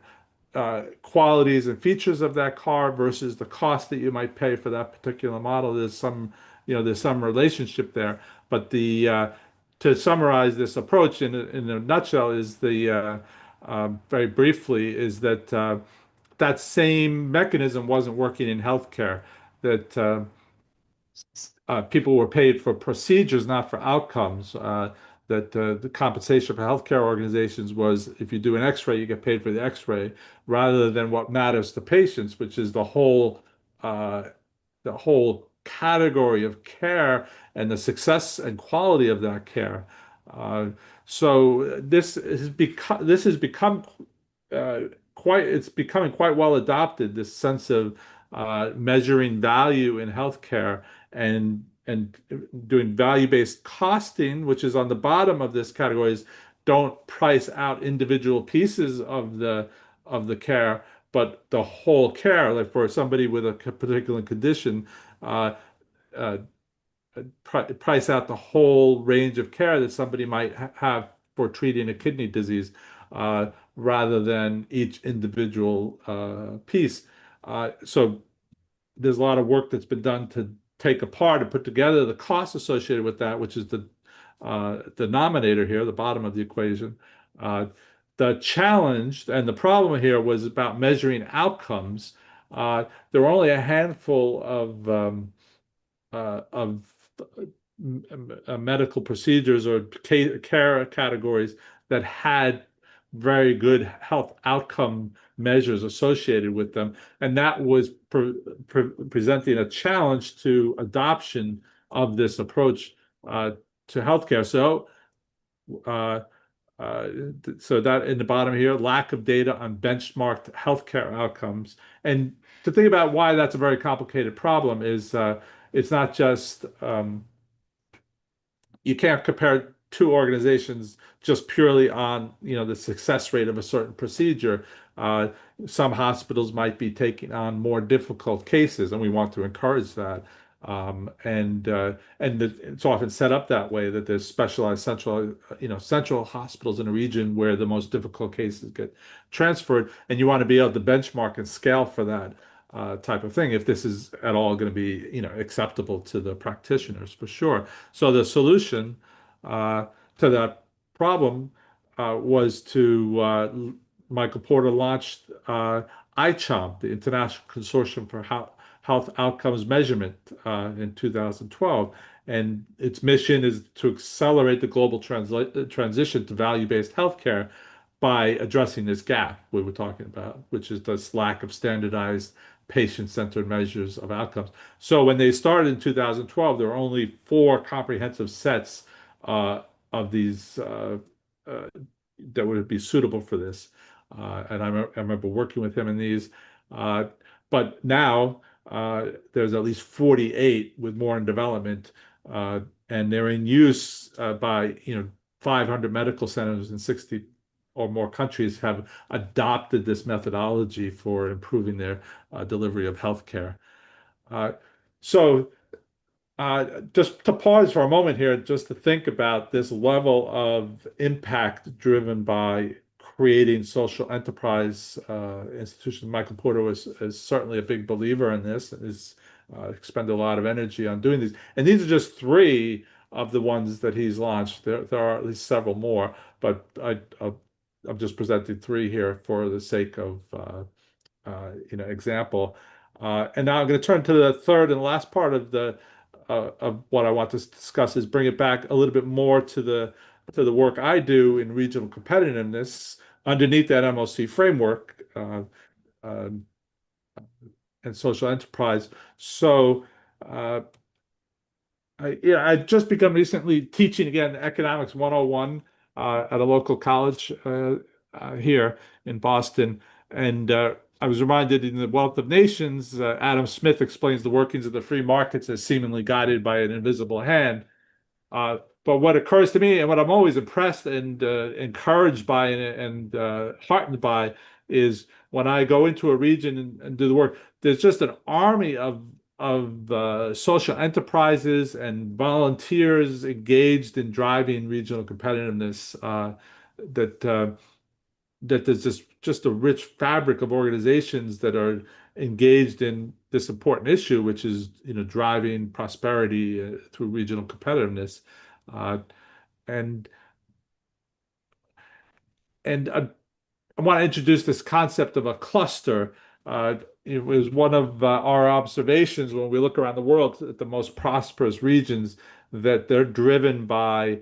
Speaker 8: qualities and features of that car versus the cost that you might pay for that particular model. There's some relationship there. But to summarize this approach in a nutshell is very briefly is that that same mechanism wasn't working in healthcare. That people were paid for procedures, not for outcomes. That the compensation for healthcare organizations was if you do an X-ray, you get paid for the X-ray, rather than what matters to patients, which is the whole category of care and the success and quality of that care. So this has become it's becoming quite well adopted, this sense of measuring value in healthcare and doing value-based costing, which is on the bottom of this category. Is don't price out individual pieces of the care, but the whole care. Like for somebody with a particular condition, price out the whole range of care that somebody might have for treating a kidney disease, rather than each individual piece. So there's a lot of work that's been done to take apart and put together the costs associated with that, which is the denominator here, the bottom of the equation. The challenge and the problem here was about measuring outcomes. There were only a handful of medical procedures or care categories that had very good health outcome measures associated with them, and that was presenting a challenge to adoption of this approach to healthcare. So that in the bottom here, lack of data on benchmarked healthcare outcomes. And to think about why that's a very complicated problem is it's not just you can't compare two organizations just purely on the success rate of a certain procedure. Some hospitals might be taking on more difficult cases, and we want to encourage that. It's often set up that way, that there's specialized central hospitals in a region where the most difficult cases get transferred, and you want to be able to benchmark and scale for that type of thing if this is at all going to be acceptable to the practitioners, for sure. So the solution to that problem was to Michael Porter launched ICHOM, the International Consortium for Health Outcomes Measurement, in 2012. And its mission is to accelerate the global transition to value-based healthcare by addressing this gap we were talking about, which is this lack of standardized patient-centered measures of outcomes. So when they started in 2012, there were only 4 comprehensive sets of these that would be suitable for this. And I remember working with him in these. But now there's at least 48 with more in development, and they're in use by 500 medical centers in 60 or more countries have adopted this methodology for improving their delivery of healthcare. So just to pause for a moment here, just to think about this level of impact driven by creating social enterprise institutions. Michael Porter is certainly a big believer in this, and has expended a lot of energy on doing these. And these are just 3 of the ones that he's launched. There are at least several more, but I'm just presenting three here for the sake of example. And now I'm going to turn to the third and last part of what I want to discuss is bring it back a little bit more to the work I do in regional competitiveness underneath that MOC framework and social enterprise. So I've just begun recently teaching again Economics 101 at a local college here in Boston. And I was reminded in The Wealth of Nations, Adam Smith explains the workings of the free markets as seemingly guided by an invisible hand. But what occurs to me and what I'm always impressed and encouraged by and heartened by is when I go into a region and do the work, there's just an army of social enterprises and volunteers engaged in driving regional competitiveness that there's just a rich fabric of organizations that are engaged in this important issue, which is driving prosperity through regional competitiveness, and I want to introduce this concept of a cluster. It was one of our observations when we look around the world at the most prosperous regions that they're driven by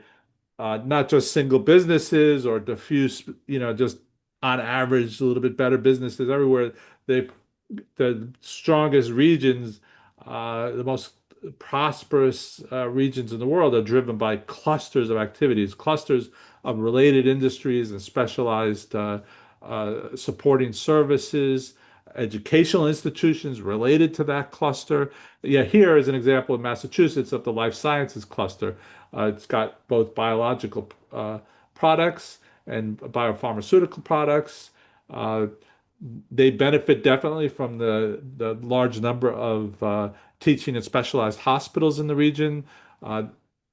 Speaker 8: not just single businesses or diffuse, just on average a little bit better businesses everywhere. The strongest regions, the most prosperous regions in the world are driven by clusters of activities, clusters of related industries and specialized supporting services, educational institutions related to that cluster. Yeah, here is an example in Massachusetts of the life sciences cluster. It's got both biological products and biopharmaceutical products. They benefit definitely from the large number of teaching and specialized hospitals in the region.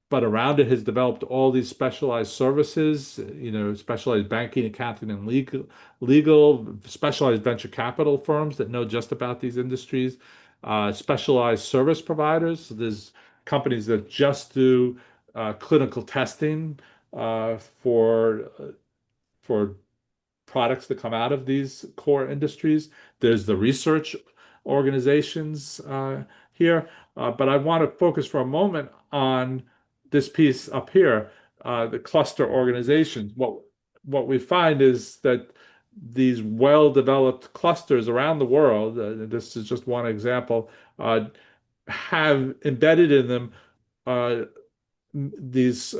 Speaker 8: But around it has developed all these specialized services, specialized banking, accounting, and legal, specialized venture capital firms that know just about these industries, specialized service providers. So there's companies that just do clinical testing for products that come out of these core industries. There's the research organizations here, but I want to focus for a moment on this piece up here, the cluster organizations. What we find is that these well-developed clusters around the world, this is just one example, have embedded in them these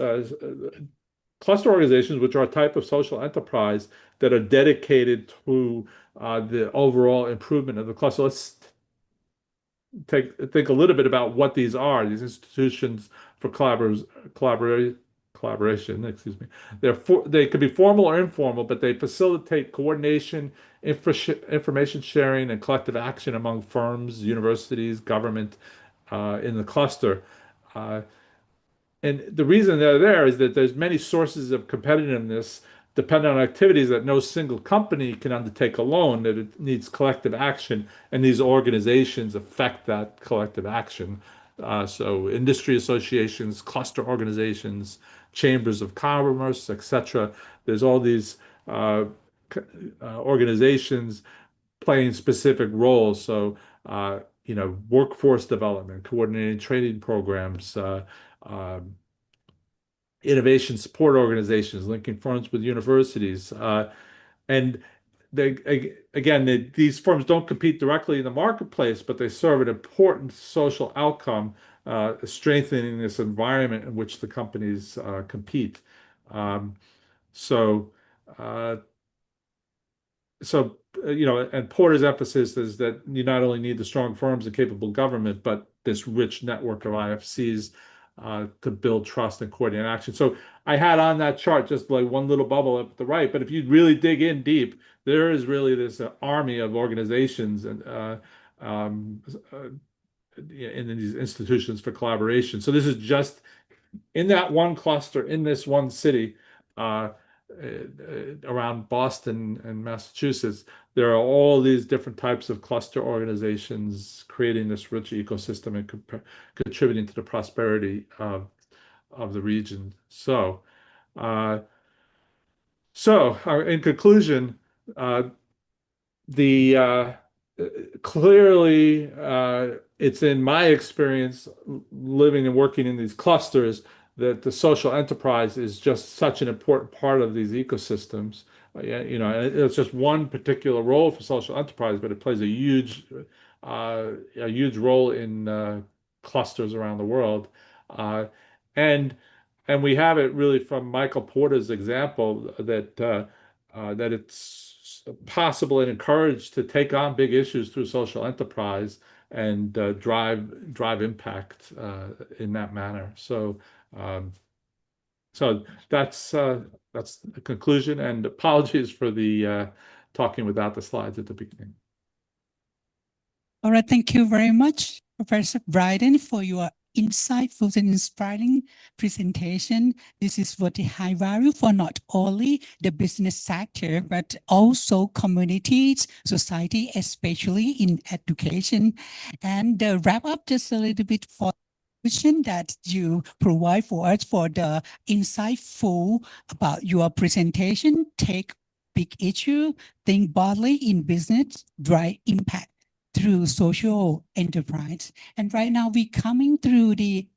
Speaker 8: cluster organizations, which are a type of social enterprise that are dedicated to the overall improvement of the cluster. Let's think a little bit about what these are. These institutions for collaboration. Excuse me. They could be formal or informal, but they facilitate coordination, information sharing, and collective action among firms, universities, government in the cluster. And the reason they're there is that there's many sources of competitiveness dependent on activities that no single company can undertake alone, that it needs collective action, and these organizations affect that collective action. So industry associations, cluster organizations, chambers of commerce, etc. There's all these organizations playing specific roles. So, workforce development, coordinating training programs, innovation support organizations, linking firms with universities. And these firms don't compete directly in the marketplace, but they serve an important social outcome, strengthening this environment in which the companies compete. And Porter's emphasis is that you not only need the strong firms and capable government, but this rich network of IFCs to build trust and coordinate action. So I had on that chart just like one little bubble up at the right, but if you really dig in deep, there is really this army of organizations and in these institutions for collaboration. So this is just in that one cluster, in this one city, around Boston and Massachusetts, there are all these different types of cluster organizations creating this rich ecosystem and contributing to the prosperity of the region. So, in conclusion, clearly, it's in my experience living and working in these clusters that the social enterprise is just such an important part of these ecosystems. You know, it's just one particular role for social enterprise, but it plays a huge role in clusters around the world. And we have it really from Michael Porter's example that it's possible and encouraged to take on big issues through social enterprise and drive impact in that manner. So that's the conclusion. And apologies for the talking without the slides at the beginning.
Speaker 4: All right, thank you very much, Professor Bryden, for your insightful and inspiring presentation. This is very high value for not only the business sector, but also communities, society, especially in education. And wrap up just a little bit for that you provide for us for the insightful about your presentation. Take big issue, think broadly in business, drive impact through social enterprise. And right now we're coming through the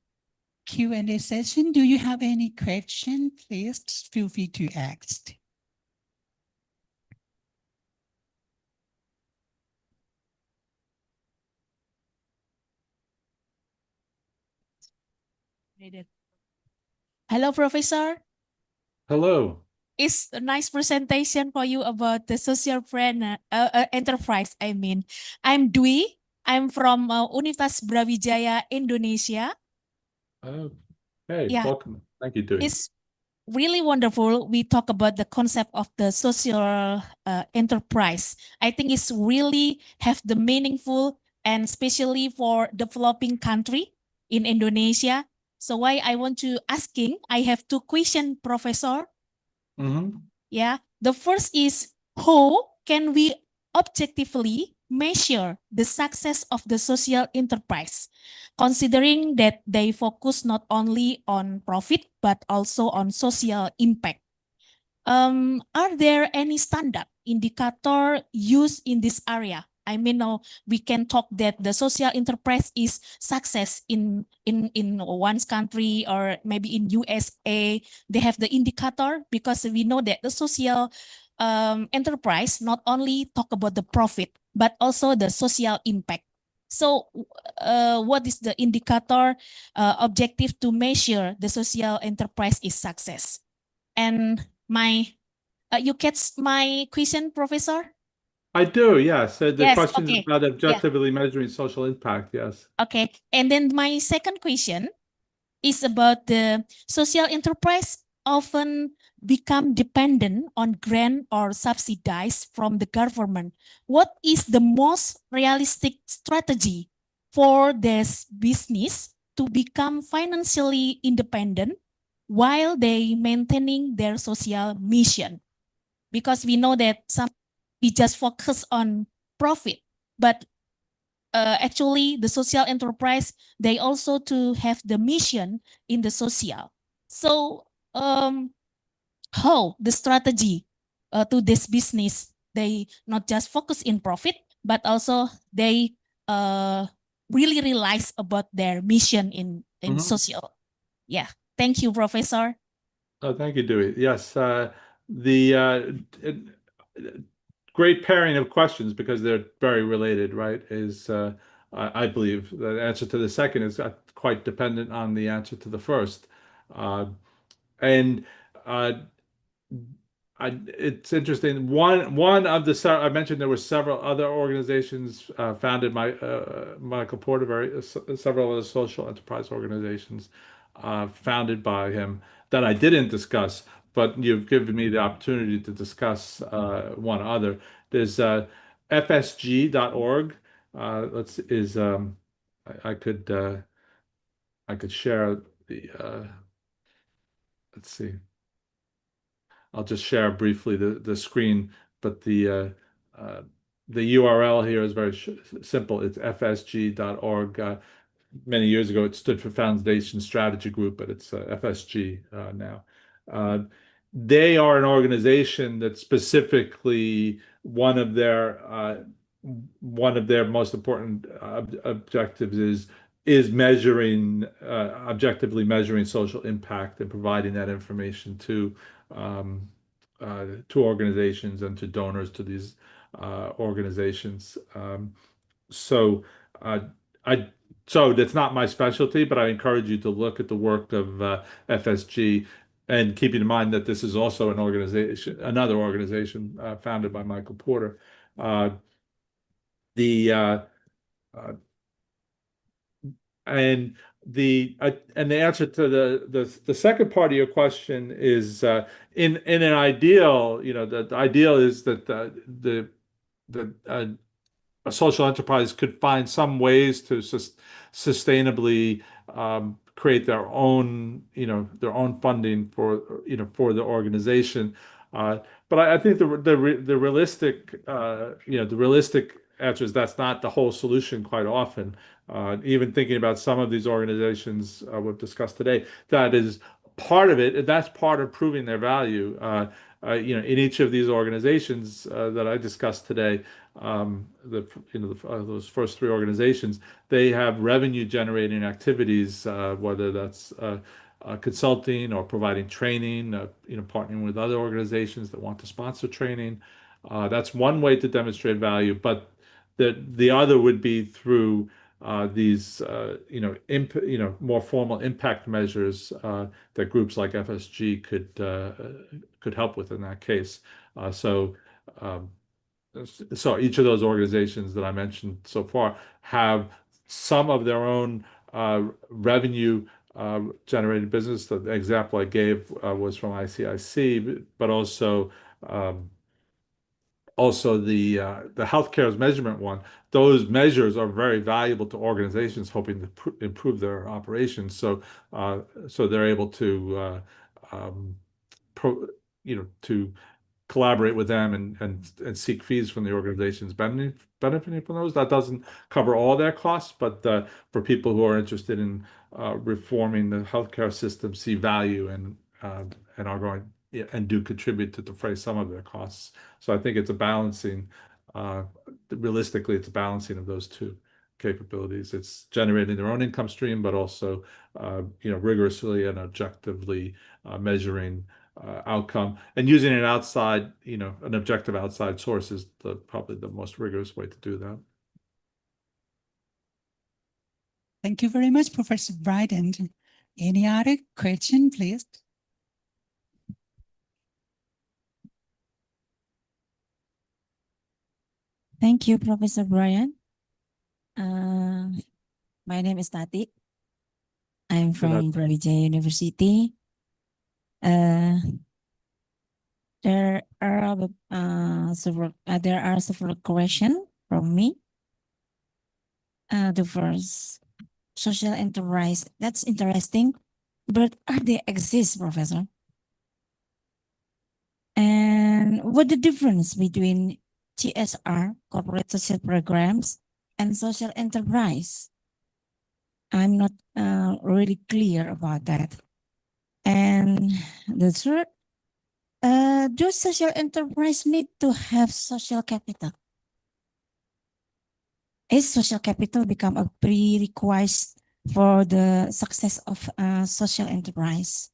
Speaker 4: Q&A session. Do you have any question? Please feel free to ask.
Speaker 9: Hello, Professor.
Speaker 8: Hello.
Speaker 9: It's a nice presentation for you about the social brand enterprise. I mean, I'm Dwi. I'm from Universitas Brawijaya, Indonesia.
Speaker 8: Hey,
Speaker 9: Yeah.
Speaker 8: welcome. Thank you, Dewey.
Speaker 9: It's really wonderful. We talk about the concept of the social enterprise. I think it's really have the meaningful and especially for developing country in Indonesia. So why I want to asking, I have two questions, Professor. Yeah, the first is how can we objectively measure the success of the social enterprise, considering that they focus not only on profit but also on social impact? Are there any standard indicator used in this area? I mean, we can talk that the social enterprise is success in one's country or maybe in USA. They have the indicator because we know that the social enterprise not only talk about the profit but also the social impact. So, what is the indicator objective to measure the social enterprise is success? And you catch my question, Professor?
Speaker 8: I do, yes. The
Speaker 9: Yes,
Speaker 8: question is
Speaker 9: okay.
Speaker 8: about objectively measuring social impact, yes.
Speaker 9: Okay, and then my second question is about the social enterprise often become dependent on grant or subsidized from the government. What is the most realistic strategy for this business to become financially independent while they maintaining their social mission? Because we know that we just focus on profit, but actually the social enterprise, they also to have the mission in the social. So how the strategy to this business, they not just focus in profit, but also they really realize about their mission in social. Yeah, thank you, Professor.
Speaker 8: Oh, thank you, Dewey. Yes, great pairing of questions because they're very related, right? I believe the answer to the second is quite dependent on the answer to the first. It's interesting. One of the I mentioned there were several other organizations founded by Michael Porter, several other social enterprise organizations founded by him that I didn't discuss, but you've given me the opportunity to discuss one other. There's FSG.org. I could share the let's see. I'll just share briefly the screen, but the URL here is very simple. It's fsg.org. many years ago, it stood for Foundation Strategy Group, but it's FSG now. They are an organization that specifically one of their most important objectives is measuring objectively measuring social impact and providing that information to organizations and to donors to these organizations. So that's not my specialty, but I encourage you to look at the work of FSG, and keeping in mind that this is also another organization founded by Michael Porter. And the answer to the second part of your question is in an ideal, the ideal is that a social enterprise could find some ways to sustainably create their own funding for the organization. But I think the realistic the realistic answer is that's not the whole solution quite often. Even thinking about some of these organizations we've discussed today, that is part of it. That's part of proving their value. In each of these organizations that I discussed today, those first three organizations, they have revenue generating activities, whether that's consulting or providing training, partnering with other organizations that want to sponsor training. That's one way to demonstrate value, but the other would be through these more formal impact measures that groups like FSG could help with in that case. So each of those organizations that I mentioned so far have some of their own revenue generated business. The example I gave was from ICIC, but also the healthcare measurement one. Those measures are very valuable to organizations hoping to improve their operations. So they're able to to collaborate with them and seek fees from the organizations benefiting from those. That doesn't cover all their costs, but for people who are interested in reforming the healthcare system, see value and are going and do contribute to defray some of their costs. So I think it's a balancing. Realistically, it's a balancing of those two capabilities. It's generating their own income stream, but also rigorously and objectively measuring outcome, and using an outside, an objective outside source is probably the most rigorous way to do that.
Speaker 4: Thank you very much, Professor Bryden. Any other question, please?
Speaker 10: Thank you, Professor Brian. My name is Tati. I'm from Brawijaya University. There are several questions from me. The first, social enterprise. That's interesting, but are they exist, Professor? And what the difference between CSR, corporate social programs, and social enterprise? I'm not really clear about that. And the third, do social enterprise need to have social capital? Is social capital become a prerequisite for the success of social enterprise?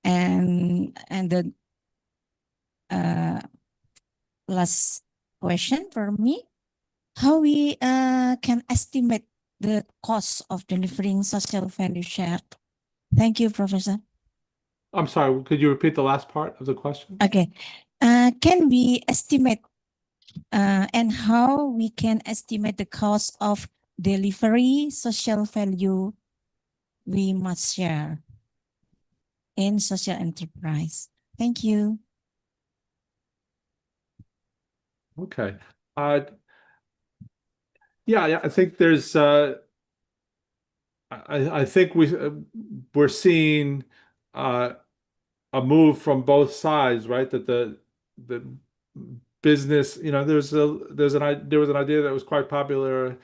Speaker 10: And the last question for me, how we can estimate the cost of delivering social value share? Thank you, Professor.
Speaker 8: I'm sorry, could you repeat the last part of the question?
Speaker 10: Okay. Can we estimate and how we can estimate the cost of delivery social value we must share in social enterprise? Thank you.
Speaker 8: Okay. Yeah, I think there's I think we're seeing a move from both sides, right? That the business, there was an idea that was quite popular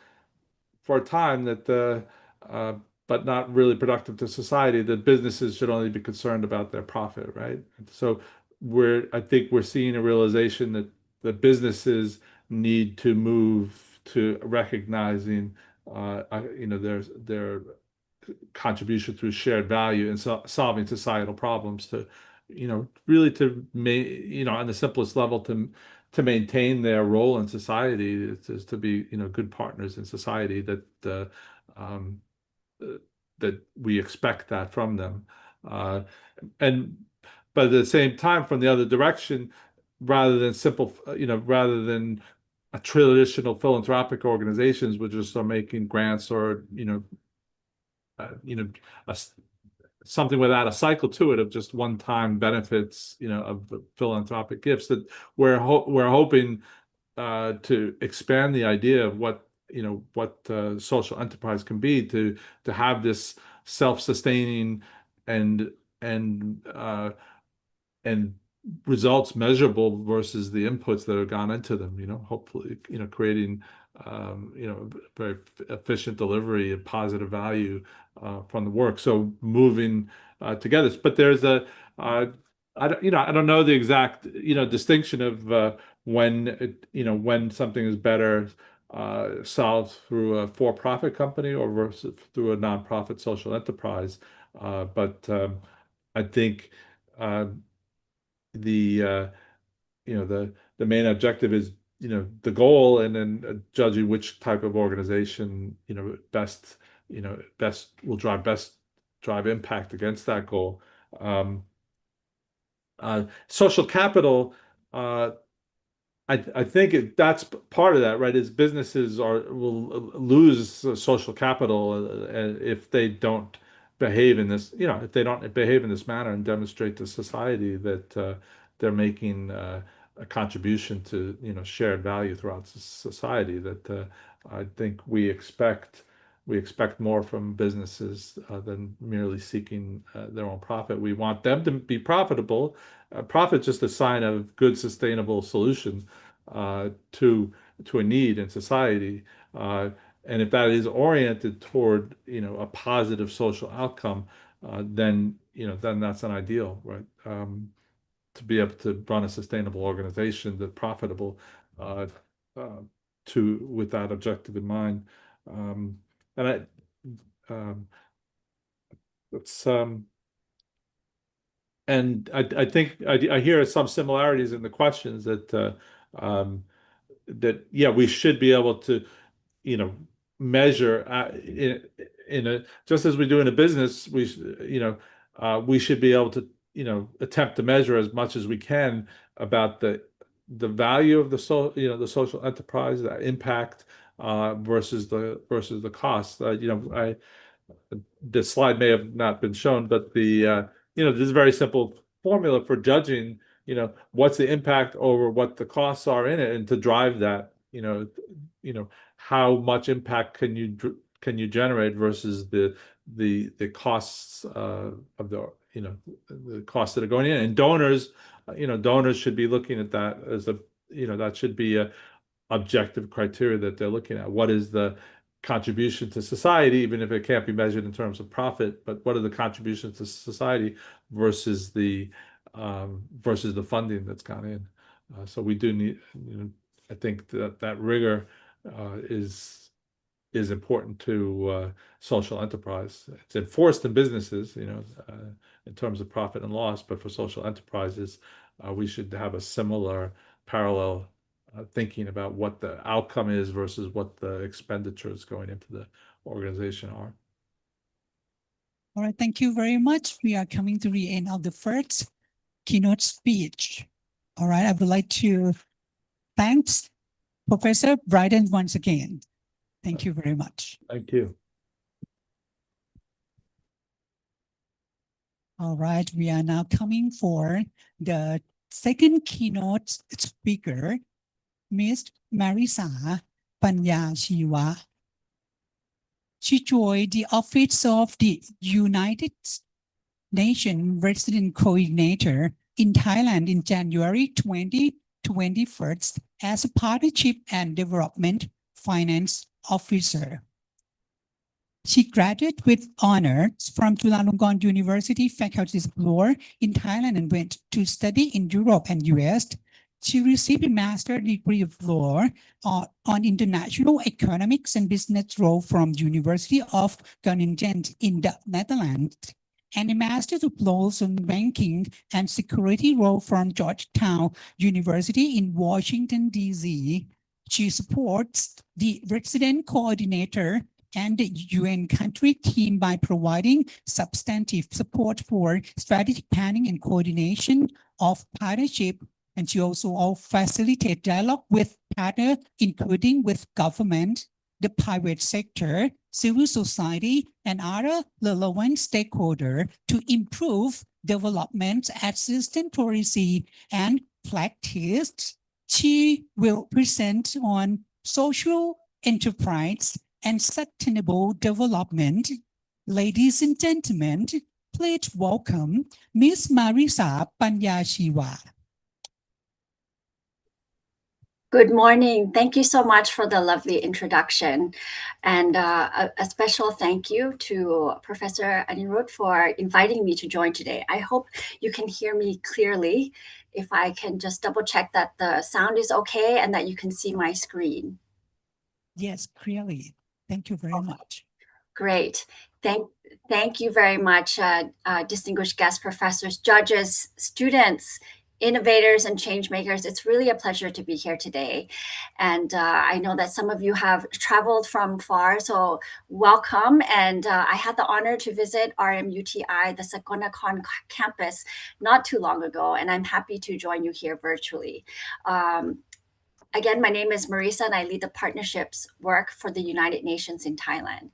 Speaker 8: for a time that but not really productive to society, that businesses should only be concerned about their profit, right? So I think we're seeing a realization that the businesses need to move to recognizing, their contribution through shared value and solving societal problems to, really on the simplest level to maintain their role in society is to be, good partners in society that we expect that from them. But at the same time, from the other direction, rather than a traditional philanthropic organizations which just are making grants or, something without a cycle to it of just one-time benefits, of the philanthropic gifts, that we're hoping to expand the idea of what social enterprise can be, to have this self-sustaining and results measurable versus the inputs that have gone into them, hopefully, creating very efficient delivery and positive value from the work. So moving together, but there's I don't know the exact distinction of when something is better solved through a for-profit company or versus through a nonprofit social enterprise. But I think the main objective is the goal, and then judging which type of organization best will drive impact against that goal. Social capital, I think that's part of that, right? Is businesses will lose social capital if they don't behave in this, if they don't behave in this manner and demonstrate to society that they're making a contribution to shared value throughout society. That I think we expect more from businesses than merely seeking their own profit. We want them to be profitable. Profit's just a sign of good, sustainable solution to a need in society. And if that is oriented toward a positive social outcome, then that's an ideal, right? To be able to run a sustainable organization that's profitable, with that objective in mind. And I think I hear some similarities in the questions that we should be able to measure in a, just as we do in a business, we should be able to attempt to measure as much as we can about the value of the social enterprise, the impact versus the cost. This slide may have not been shown, but there's a very simple formula for judging what's the impact over what the costs are in it, and to drive that how much impact can you generate versus the costs of the costs that are going in. And donors should be looking at that as that should be a objective criteria that they're looking at. What is the contribution to society, even if it can't be measured in terms of profit, but what are the contributions to society versus the funding that's gone in. So we do need, I think that rigor is important to social enterprise. It's enforced in businesses, in terms of profit and loss, but for social enterprises, we should have a similar parallel thinking about what the outcome is versus what the expenditures going into the organization are.
Speaker 4: All right, thank you very much. We are coming to the end of the first keynote speech. All right, I would like to thank Professor Bryden once again. Thank you very much.
Speaker 8: Thank you.
Speaker 4: All right, we are now coming for the second keynote speaker, Ms. Marisa Panya Shiva. She joined the Office of the United Nations Resident Coordinator in Thailand in January 2021 as a Partnership and Development Finance Officer. She graduated with honors from Chulalongkorn University Faculty of Law in Thailand and went to study in Europe and US. She received a master's degree of law on international economics and business law from University of Groningen in the Netherlands, and a master's of laws on banking and security law from Georgetown University in Washington, D.C. She supports the resident coordinator and the UN country team by providing substantive support for strategic planning and coordination of partnership. And she also facilitates dialogue with partners, including with government, the private sector, civil society, and other relevant stakeholders to improve development assistance policy and practice. She will present on social enterprise and sustainable development. Ladies and gentlemen, please welcome Ms. Marisa Panyashiva.
Speaker 11: Good morning. Thank you so much for the lovely introduction. And a special thank you to Professor Anirudh for inviting me to join today. I hope you can hear me clearly. If I can just double check that the sound is okay and that you can see my screen.
Speaker 4: Yes, clearly. Thank you very much.
Speaker 11: Great. Thank you very much, distinguished guests, professors, judges, students, innovators, and change makers. It's really a pleasure to be here today. And I know that some of you have traveled from far, so welcome. And I had the honor to visit RMUTI, the Sakonnakhon campus, not too long ago, and I'm happy to join you here virtually. Again, my name is Marisa, and I lead the partnerships work for the United Nations in Thailand.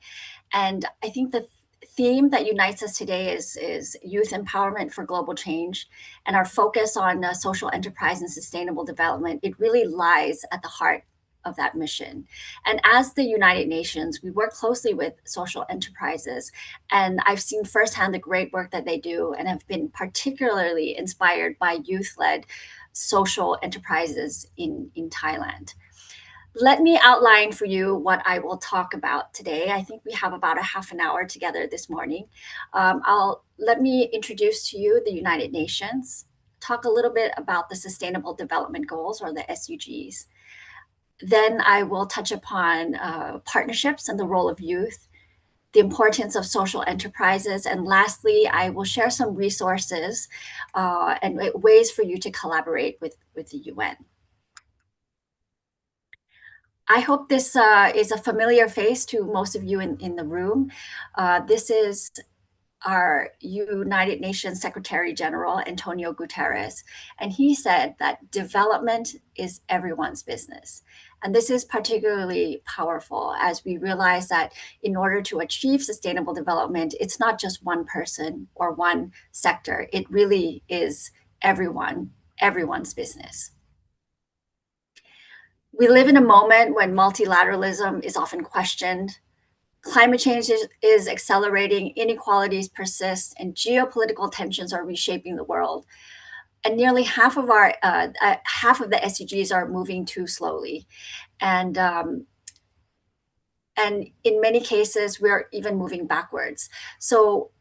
Speaker 11: And I think the theme that unites us today is youth empowerment for global change, and our focus on social enterprise and sustainable development. It really lies at the heart of that mission. And as the United Nations, we work closely with social enterprises, and I've seen firsthand the great work that they do and have been particularly inspired by youth-led social enterprises in Thailand. Let me outline for you what I will talk about today. I think we have about a half an hour together this morning. Let me introduce to you the United Nations, talk a little bit about the Sustainable Development Goals, or the SDGs. Then I will touch upon partnerships and the role of youth, the importance of social enterprises, and lastly, I will share some resources and ways for you to collaborate with the UN. I hope this is a familiar face to most of you in the room. This is our United Nations Secretary General, Antonio Guterres, and he said that development is everyone's business. And this is particularly powerful as we realize that in order to achieve sustainable development, it's not just one person or one sector. It really is everyone's business. We live in a moment when multilateralism is often questioned. Climate change is accelerating, inequalities persist, and geopolitical tensions are reshaping the world. And nearly half of the SDGs are moving too slowly. And in many cases, we're even moving backwards. So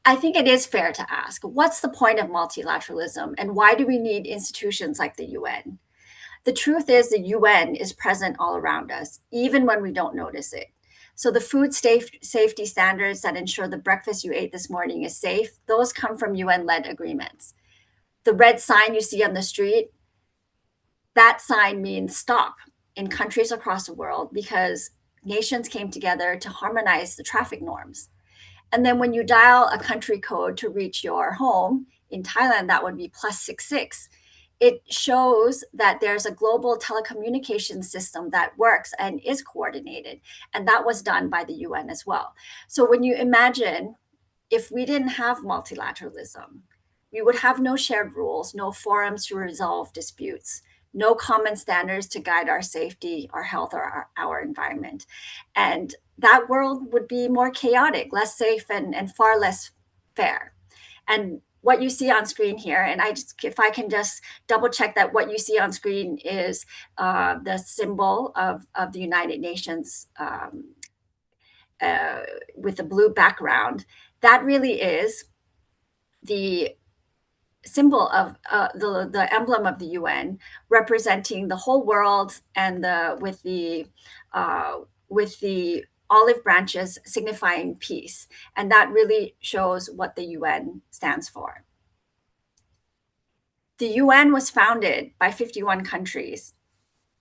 Speaker 11: I think it is fair to ask, what's the point of multilateralism, and why do we need institutions like the UN? The truth is the UN is present all around us, even when we don't notice it. So the food safety standards that ensure the breakfast you ate this morning is safe, those come from UN-led agreements. The red sign you see on the street, that sign means stop in countries across the world because nations came together to harmonize the traffic norms. And then when you dial a country code to reach your home, in Thailand, that would be +66. It shows that there's a global telecommunications system that works and is coordinated. And that was done by the UN as well. So when you imagine if we didn't have multilateralism, we would have no shared rules, no forums to resolve disputes, no common standards to guide our safety, our health, or our environment. And that world would be more chaotic, less safe, and far less fair. And what you see on screen here, and if I can just double check that what you see on screen is the symbol of the United Nations with the blue background, that really is the symbol of the emblem of the UN, representing the whole world, and with the olive branches signifying peace. And that really shows what the UN stands for. The UN was founded by 51 countries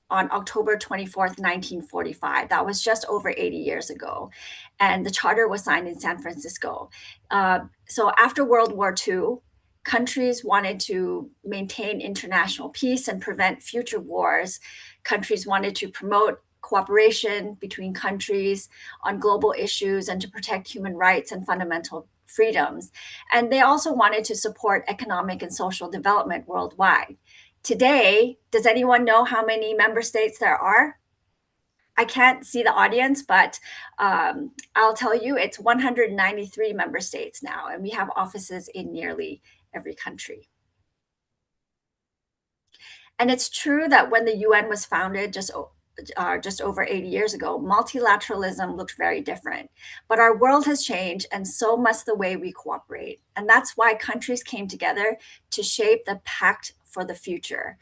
Speaker 11: on October 24th, 1945. That was just over 80 years ago. And the charter was signed in San Francisco. So after World War II, countries wanted to maintain international peace and prevent future wars. Countries wanted to promote cooperation between countries on global issues and to protect human rights and fundamental freedoms. And they also wanted to support economic and social development worldwide. Today, does anyone know how many member states there are? I can't see the audience, but I'll tell you, it's 193 member states now, and we have offices in nearly every country. And it's true that when the UN was founded just over 80 years ago, multilateralism looked very different. But our world has changed, and so must the way we cooperate. And that's why countries came together to shape the Pact for the Future,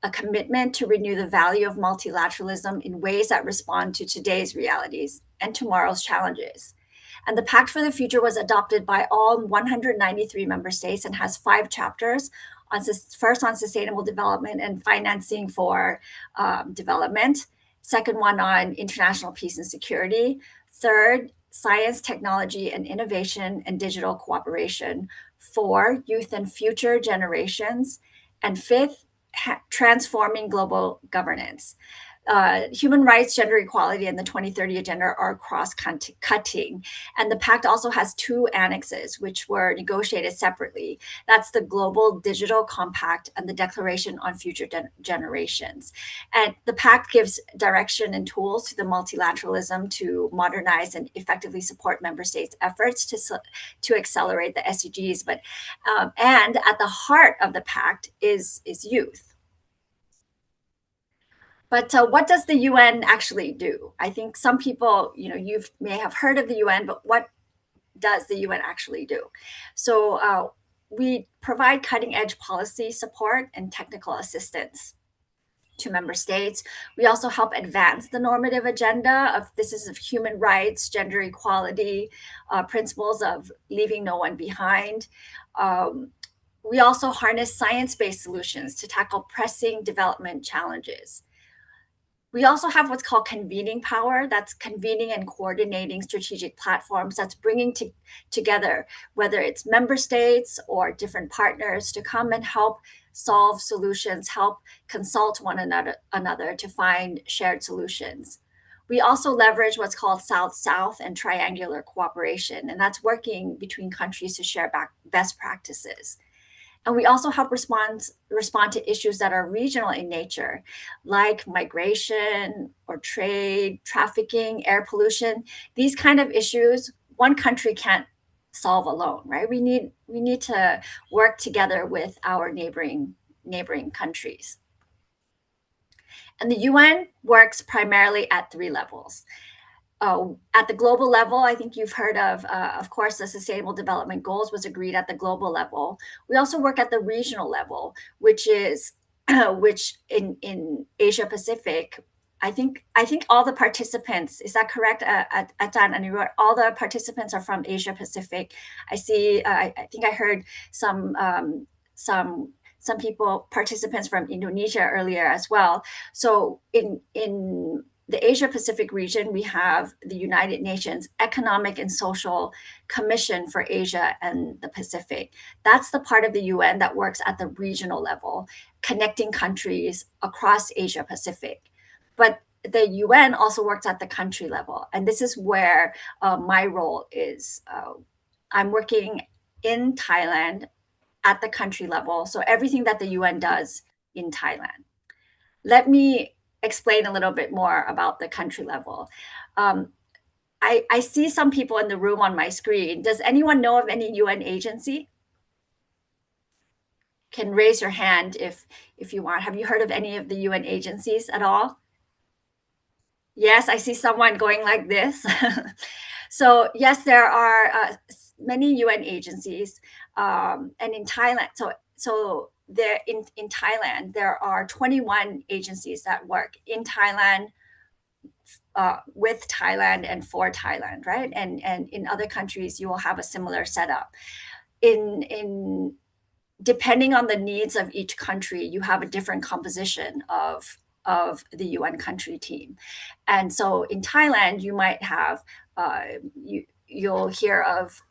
Speaker 11: a commitment to renew the value of multilateralism in ways that respond to today's realities and tomorrow's challenges. And the Pact for the Future was adopted by all 193 member states and has 5 chapters. First on sustainable development and financing for development. Second one on international peace and security. Third, science, technology, and innovation and digital cooperation. 4, youth and future generations. And 5th, transforming global governance. Human rights, gender equality, and the 2030 agenda are cross-cutting. And the pact also has 2 annexes, which were negotiated separately. That's the Global Digital Compact and the Declaration on Future Generations. And the pact gives direction and tools to the multilateralism to modernize and effectively support member states' efforts to accelerate the SDGs. But and at the heart of the pact is youth. But what does the UN actually do? I think some people, you may have heard of the UN, but what does the UN actually do? So we provide cutting edge policy support and technical assistance to member states. We also help advance the normative agenda of human rights, gender equality, principles of leaving no one behind. We also harness science-based solutions to tackle pressing development challenges. We also have what's called convening power. That's convening and coordinating strategic platforms. That's bringing together, whether it's member states or different partners, to come and help solve solutions, help consult one another to find shared solutions. We also leverage what's called South-South and triangular cooperation, and that's working between countries to share best practices. And we also help respond to issues that are regional in nature, like migration or trade, trafficking, air pollution. These kind of issues, one country can't solve alone, right? We need to work together with our neighboring countries. And the UN works primarily at 3 levels. At the global level, I think you've heard of course, the Sustainable Development Goals was agreed at the global level. We also work at the regional level, which in Asia Pacific, I think all the participants, is that correct, Atan and Anirudh? All the participants are from Asia Pacific. I see. I think I heard some participants from Indonesia earlier as well. So in the Asia Pacific region, we have the United Nations Economic and Social Commission for Asia and the Pacific. That's the part of the UN that works at the regional level, connecting countries across Asia Pacific. But the UN also works at the country level. And this is where my role is. I'm working in Thailand at the country level. So everything that the UN does in Thailand. Let me explain a little bit more about the country level. I see some people in the room on my screen. Does anyone know of any UN agency? Can raise your hand if you want. Have you heard of any of the UN agencies at all? Yes, I see someone going like this. So yes, there are many UN agencies, and in Thailand, so there in Thailand there are 21 agencies that work in Thailand, with Thailand and for Thailand, right? And in other countries, you will have a similar setup. In depending on the needs of each country, you have a different composition of the UN country team. And so in Thailand, you might have you'll hear of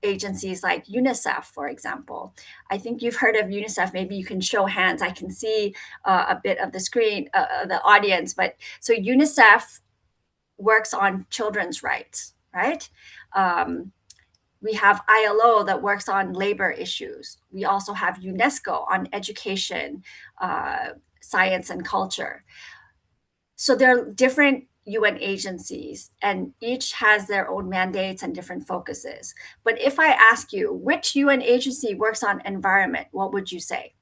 Speaker 11: agencies like UNICEF, for example. I think you've heard of UNICEF. Maybe you can show hands. I can see a bit of the screen, the audience. But so UNICEF works on children's rights, right? We have ILO that works on labor issues. We also have UNESCO on education, science, and culture. So there are different UN agencies, and each has their own mandates and different focuses. But if I ask you, which UN agency works on environment, what would you say?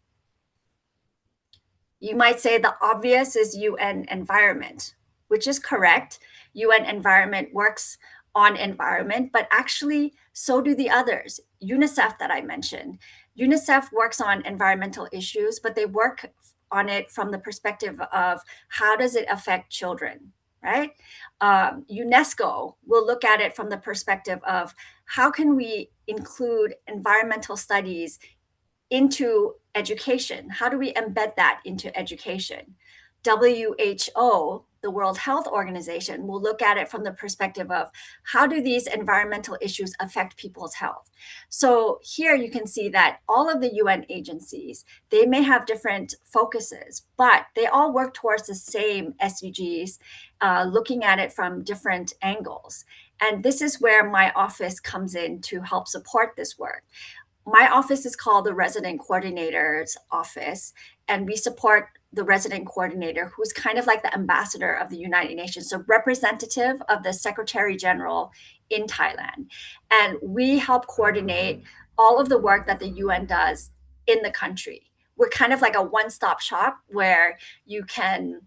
Speaker 11: You might say the obvious is UN Environment, which is correct. UN Environment works on environment, but actually so do the others. UNICEF that I mentioned. UNICEF works on environmental issues, but they work on it from the perspective of how does it affect children, right? UNESCO will look at it from the perspective of how can we include environmental studies into education? How do we embed that into education? WHO, the World Health Organization, will look at it from the perspective of how do these environmental issues affect people's health? So here you can see that all of the UN agencies, they may have different focuses, but they all work towards the same SDGs, looking at it from different angles. And this is where my office comes in to help support this work. My office is called the Resident Coordinator's Office, and we support the resident coordinator, who's kind of like the ambassador of the United Nations, so representative of the Secretary General in Thailand. And we help coordinate all of the work that the UN does in the country. We're kind of like a one-stop shop where you can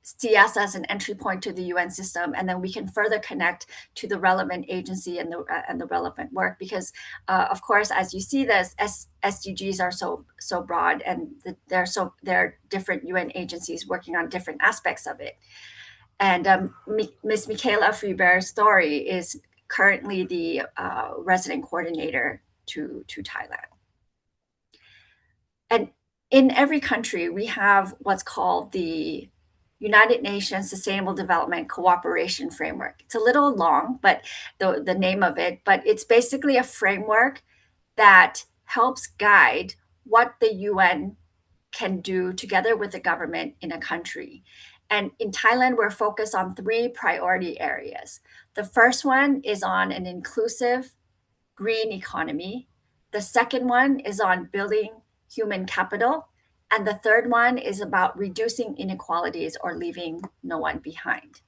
Speaker 11: see us as an entry point to the UN system, and then we can further connect to the relevant agency and the relevant work. Because, of course, as you see, this SDGs are so broad, and there are different UN agencies working on different aspects of it. And Ms. Michaela Freeberg-Story is currently the resident coordinator to Thailand. And in every country, we have what's called the United Nations Sustainable Development Cooperation Framework. It's a little long, but the name of it, but it's basically a framework that helps guide what the UN can do together with the government in a country. And in Thailand, we're focused on 3 priority areas. The first one is on an inclusive green economy. The second one is on building human capital. And the third one is about reducing inequalities or leaving no one behind.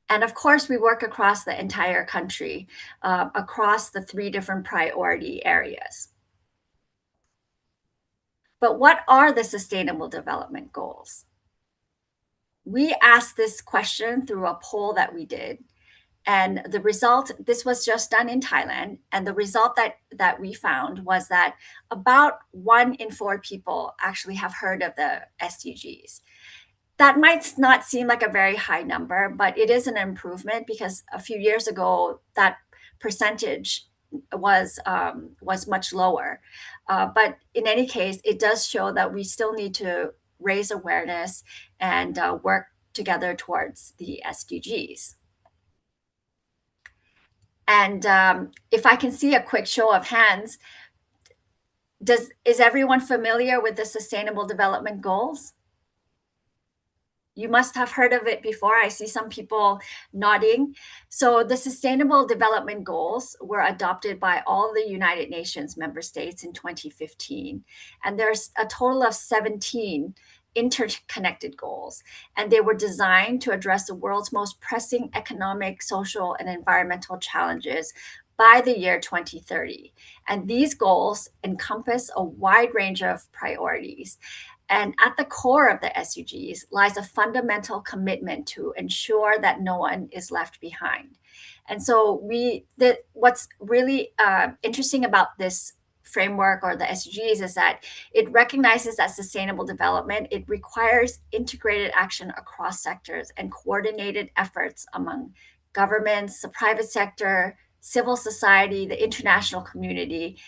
Speaker 11: And of course, we work across the entire country, across the 3 different priority areas. But what are the Sustainable Development Goals? We asked this question through a poll that we did. And the result, this was just done in Thailand, and the result that we found was that about 1 in 4 people actually have heard of the SDGs. That might not seem like a very high number, but it is an improvement, because a few years ago, that percentage was much lower. But in any case, it does show that we still need to raise awareness and work together towards the SDGs. And if I can see a quick show of hands, is everyone familiar with the Sustainable Development Goals? You must have heard of it before. I see some people nodding. So the Sustainable Development Goals were adopted by all the United Nations member states in 2015. And there's a total of 17 interconnected goals, and they were designed to address the world's most pressing economic, social, and environmental challenges by the year 2030. And these goals encompass a wide range of priorities. And at the core of the SDGs lies a fundamental commitment to ensure that no one is left behind. And so what's really interesting about this framework or the SDGs is that it recognizes that sustainable development, it requires integrated action across sectors and coordinated efforts among governments, the private sector, civil society, the international community.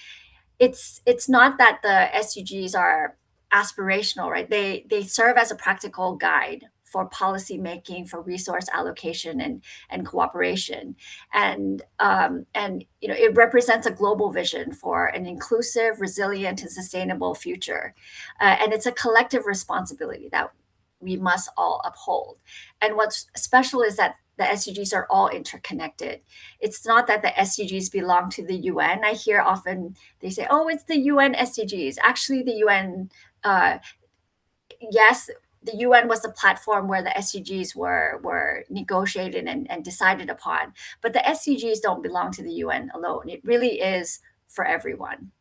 Speaker 11: It's not that the SDGs are aspirational, right? They serve as a practical guide for policy making, for resource allocation and cooperation. And it represents a global vision for an inclusive, resilient, and sustainable future. And it's a collective responsibility that we must all uphold. And what's special is that the SDGs are all interconnected. It's not that the SDGs belong to the UN. I hear often they say, oh, it's the UN SDGs. Actually, the UN, yes, the UN was the platform where the SDGs were negotiated and decided upon. But the SDGs don't belong to the UN alone. It really is for everyone.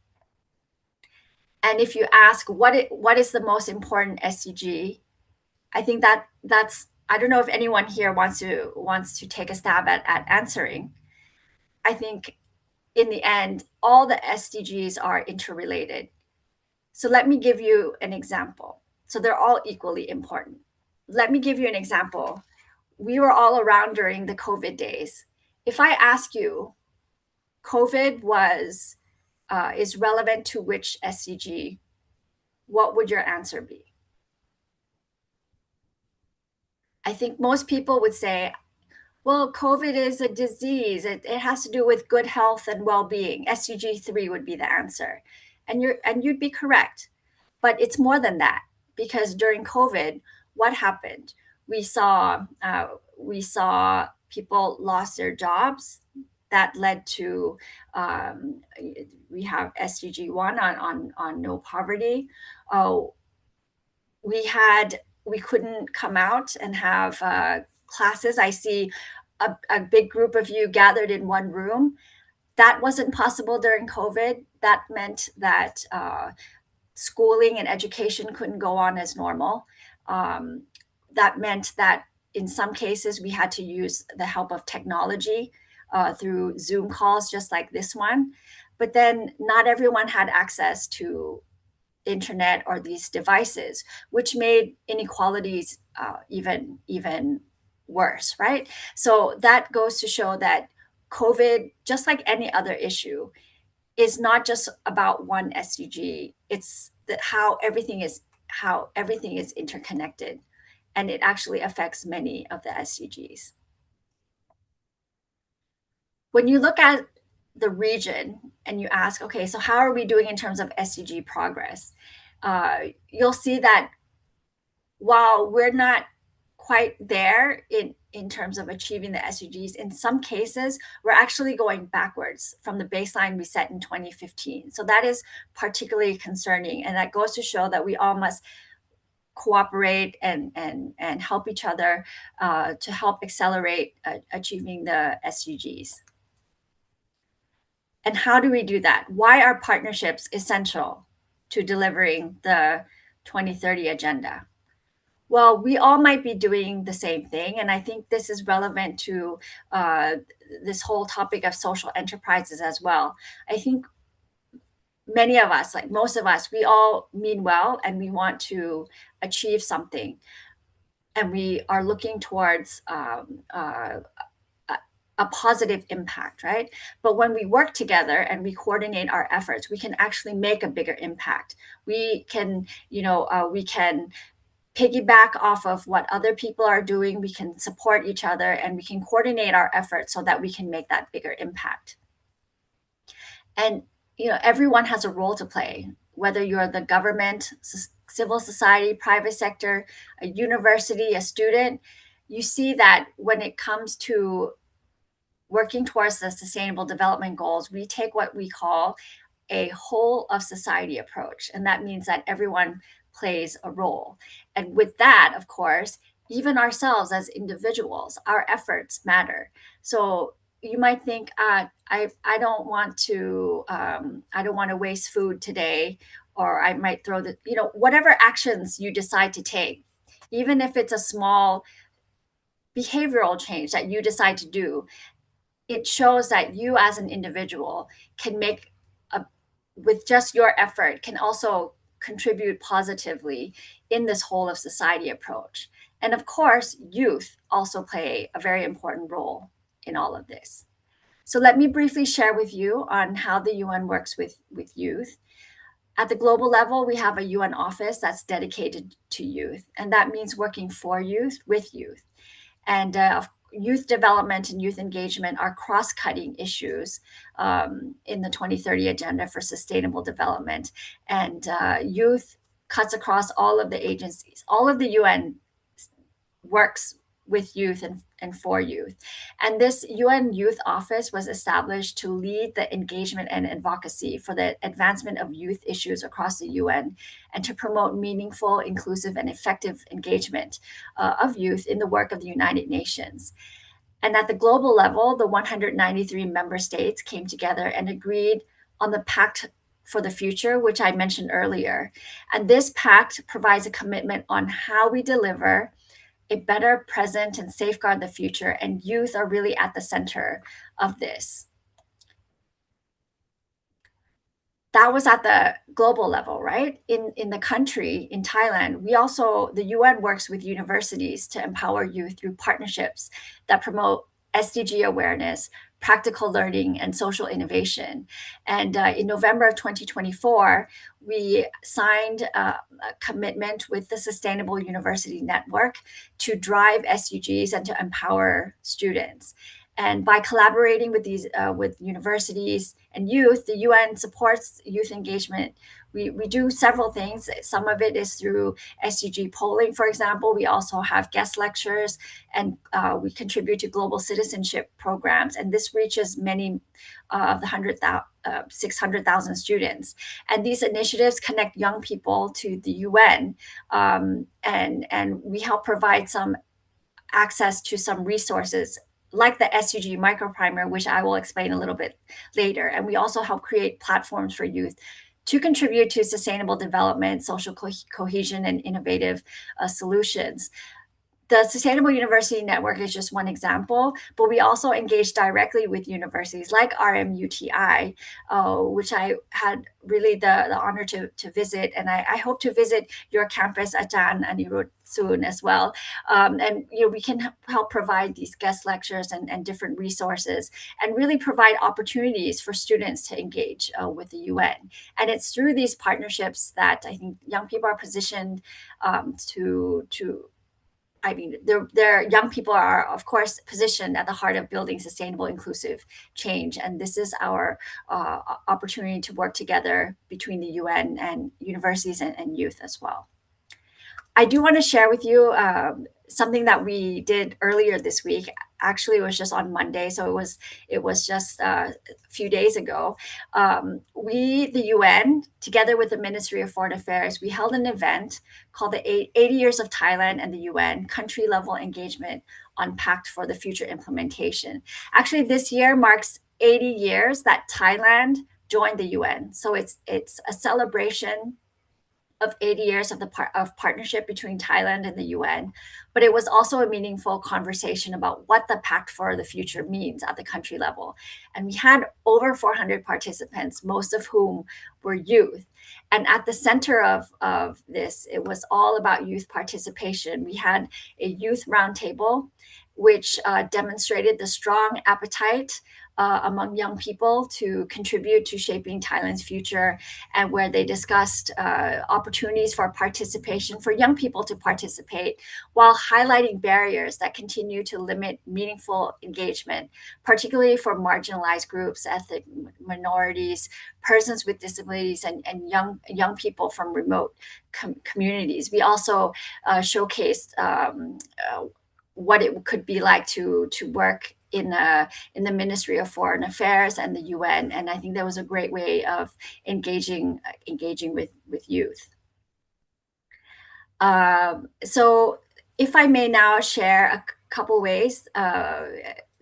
Speaker 11: And if you ask what is the most important SDG, I think that's, I don't know if anyone here wants to take a stab at answering. I think in the end, all the SDGs are interrelated. So let me give you an example. So they're all equally important. Let me give you an example. We were all around during the COVID days. If I ask you, COVID is relevant to which SDG, what would your answer be? I think most people would say, well, COVID is a disease. It has to do with good health and well-being. SDG 3 would be the answer. And you'd be correct. But it's more than that, because during COVID, what happened? We saw people lost their jobs. That led to we have SDG 1 on no poverty. We couldn't come out and have classes. I see a big group of you gathered in one room. That wasn't possible during COVID. That meant that schooling and education couldn't go on as normal. That meant that in some cases we had to use the help of technology through Zoom calls, just like this one. But then not everyone had access to internet or these devices, which made inequalities even worse, right? So that goes to show that COVID, just like any other issue, is not just about one SDG. It's how everything is interconnected, and it actually affects many of the SDGs. When you look at the region and you ask, okay, so how are we doing in terms of SDG progress? You'll see that while we're not quite there in terms of achieving the SDGs, in some cases, we're actually going backwards from the baseline we set in 2015. So that is particularly concerning. And that goes to show that we all must cooperate and help each other to help accelerate achieving the SDGs. And how do we do that? Why are partnerships essential to delivering the 2030 agenda? Well, we all might be doing the same thing. And I think this is relevant to this whole topic of social enterprises as well. I think many of us, like most of us, we all mean well and we want to achieve something. And we are looking towards a positive impact, right? But when we work together and we coordinate our efforts, we can actually make a bigger impact. We can, we can piggyback off of what other people are doing. We can support each other and we can coordinate our efforts so that we can make that bigger impact. And, everyone has a role to play, whether you're the government, civil society, private sector, a university, a student. You see that when it comes to working towards the sustainable development goals, we take what we call a whole of society approach. And that means that everyone plays a role. And with that, of course, even ourselves as individuals, our efforts matter. So you might think, I don't want to waste food today, or I might throw the, whatever actions you decide to take, even if it's a small behavioral change that you decide to do, it shows that you as an individual can make with just your effort, can also contribute positively in this whole of society approach. And of course, youth also play a very important role in all of this. So let me briefly share with you on how the UN works with youth. At the global level, we have a UN office that's dedicated to youth, and that means working for youth, with youth. And youth development and youth engagement are cross-cutting issues in the 2030 Agenda for Sustainable Development. And youth cuts across all of the agencies. All of the UN works with youth and for youth. And this UN Youth Office was established to lead the engagement and advocacy for the advancement of youth issues across the UN and to promote meaningful, inclusive, and effective engagement of youth in the work of the United Nations. And at the global level, the 193 member states came together and agreed on the Pact for the Future, which I mentioned earlier. And this pact provides a commitment on how we deliver a better present and safeguard the future, and youth are really at the center of this. That was at the global level, right? In the country, in Thailand, the UN works with universities to empower youth through partnerships that promote SDG awareness, practical learning, and social innovation. And in November of 2024, we signed a commitment with the Sustainable University Network to drive SDGs and to empower students. And by collaborating with these with universities and youth, the UN supports youth engagement. We do several things. Some of it is through SDG polling, for example. We also have guest lectures, and we contribute to global citizenship programs. And this reaches many of the 600,000 students. And these initiatives connect young people to the UN, and we help provide some access to some resources like the SDG microprimer, which I will explain a little bit later. And we also help create platforms for youth to contribute to sustainable development, social cohesion, and innovative solutions. The Sustainable University Network is just one example, but we also engage directly with universities like RMUTI, which I had really the honor to visit, and I hope to visit your campus, Ajahn Anirudh, soon as well. And we can help provide these guest lectures and different resources, and really provide opportunities for students to engage with the UN. And it's through these partnerships that I think young people are positioned their young people are, of course, positioned at the heart of building sustainable, inclusive change. And this is our opportunity to work together between the UN and universities and youth as well. I do want to share with you something that we did earlier this week. Actually, it was just on Monday, so it was just a few days ago. The UN, together with the Ministry of Foreign Affairs, we held an event called the 80 Years of Thailand and the UN Country Level Engagement on Pact for the Future Implementation. Actually, this year marks 80 years that Thailand joined the UN. So it's a celebration of 80 years of partnership between Thailand and the UN, but it was also a meaningful conversation about what the Pact for the Future means at the country level. And we had over 400 participants, most of whom were youth. And at the center of this, it was all about youth participation. We had a youth roundtable, which demonstrated the strong appetite among young people to contribute to shaping Thailand's future, and where they discussed opportunities for participation, for young people to participate, while highlighting barriers that continue to limit meaningful engagement, particularly for marginalized groups, ethnic minorities, persons with disabilities, and young people from remote communities. We also showcased what it could be like to work in the Ministry of Foreign Affairs and the UN, and I think that was a great way of engaging with youth. So, if I may now share a couple ways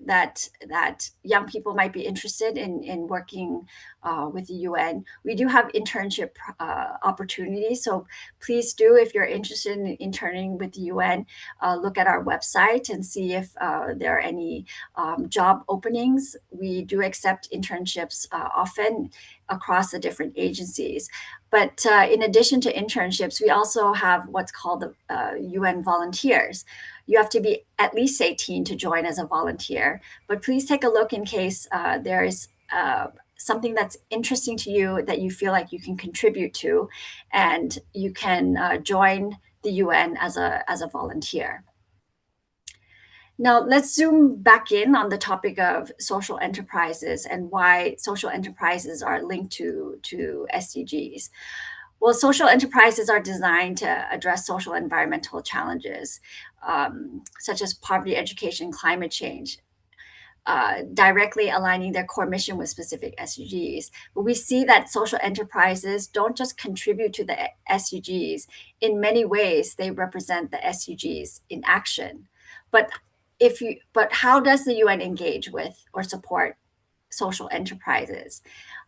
Speaker 11: that young people might be interested in working with the UN, we do have internship opportunities. So please do, if you're interested in interning with the UN, look at our website and see if there are any job openings. We do accept internships often across the different agencies. But in addition to internships, we also have what's called the UN volunteers. You have to be at least 18 to join as a volunteer, but please take a look in case there is something that's interesting to you that you feel like you can contribute to, and you can join the UN as a volunteer. Now, let's zoom back in on the topic of social enterprises and why social enterprises are linked to SDGs. Well, social enterprises are designed to address social and environmental challenges, such as poverty, education, climate change, directly aligning their core mission with specific SDGs. But we see that social enterprises don't just contribute to the SDGs. In many ways, they represent the SDGs in action. But how does the UN engage with or support social enterprises?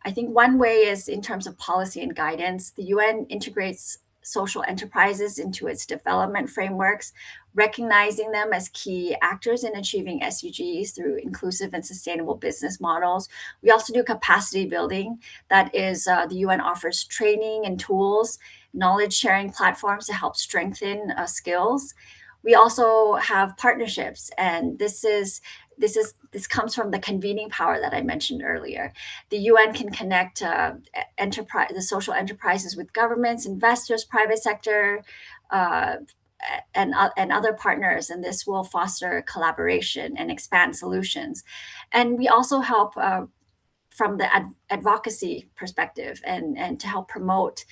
Speaker 11: I think one way is in terms of policy and guidance. The UN integrates social enterprises into its development frameworks, recognizing them as key actors in achieving SDGs through inclusive and sustainable business models. We also do capacity building. That is, the UN offers training and tools, knowledge sharing platforms to help strengthen skills. We also have partnerships, and this comes from the convening power that I mentioned earlier. The UN can connect the social enterprises with governments, investors, private sector, and other partners, and this will foster collaboration and expand solutions. And we also help from the advocacy perspective and to help promote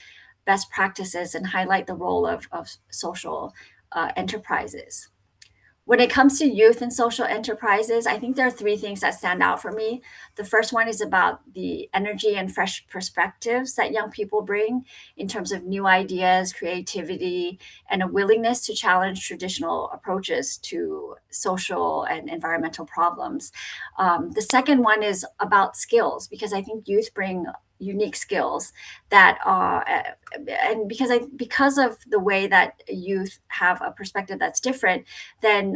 Speaker 11: best practices and highlight the role of social enterprises. When it comes to youth and social enterprises, I think there are three things that stand out for me. The first one is about the energy and fresh perspectives that young people bring in terms of new ideas, creativity, and a willingness to challenge traditional approaches to social and environmental problems. The second one is about skills, because I think youth bring unique skills that are, and because of the way that youth have a perspective that's different, then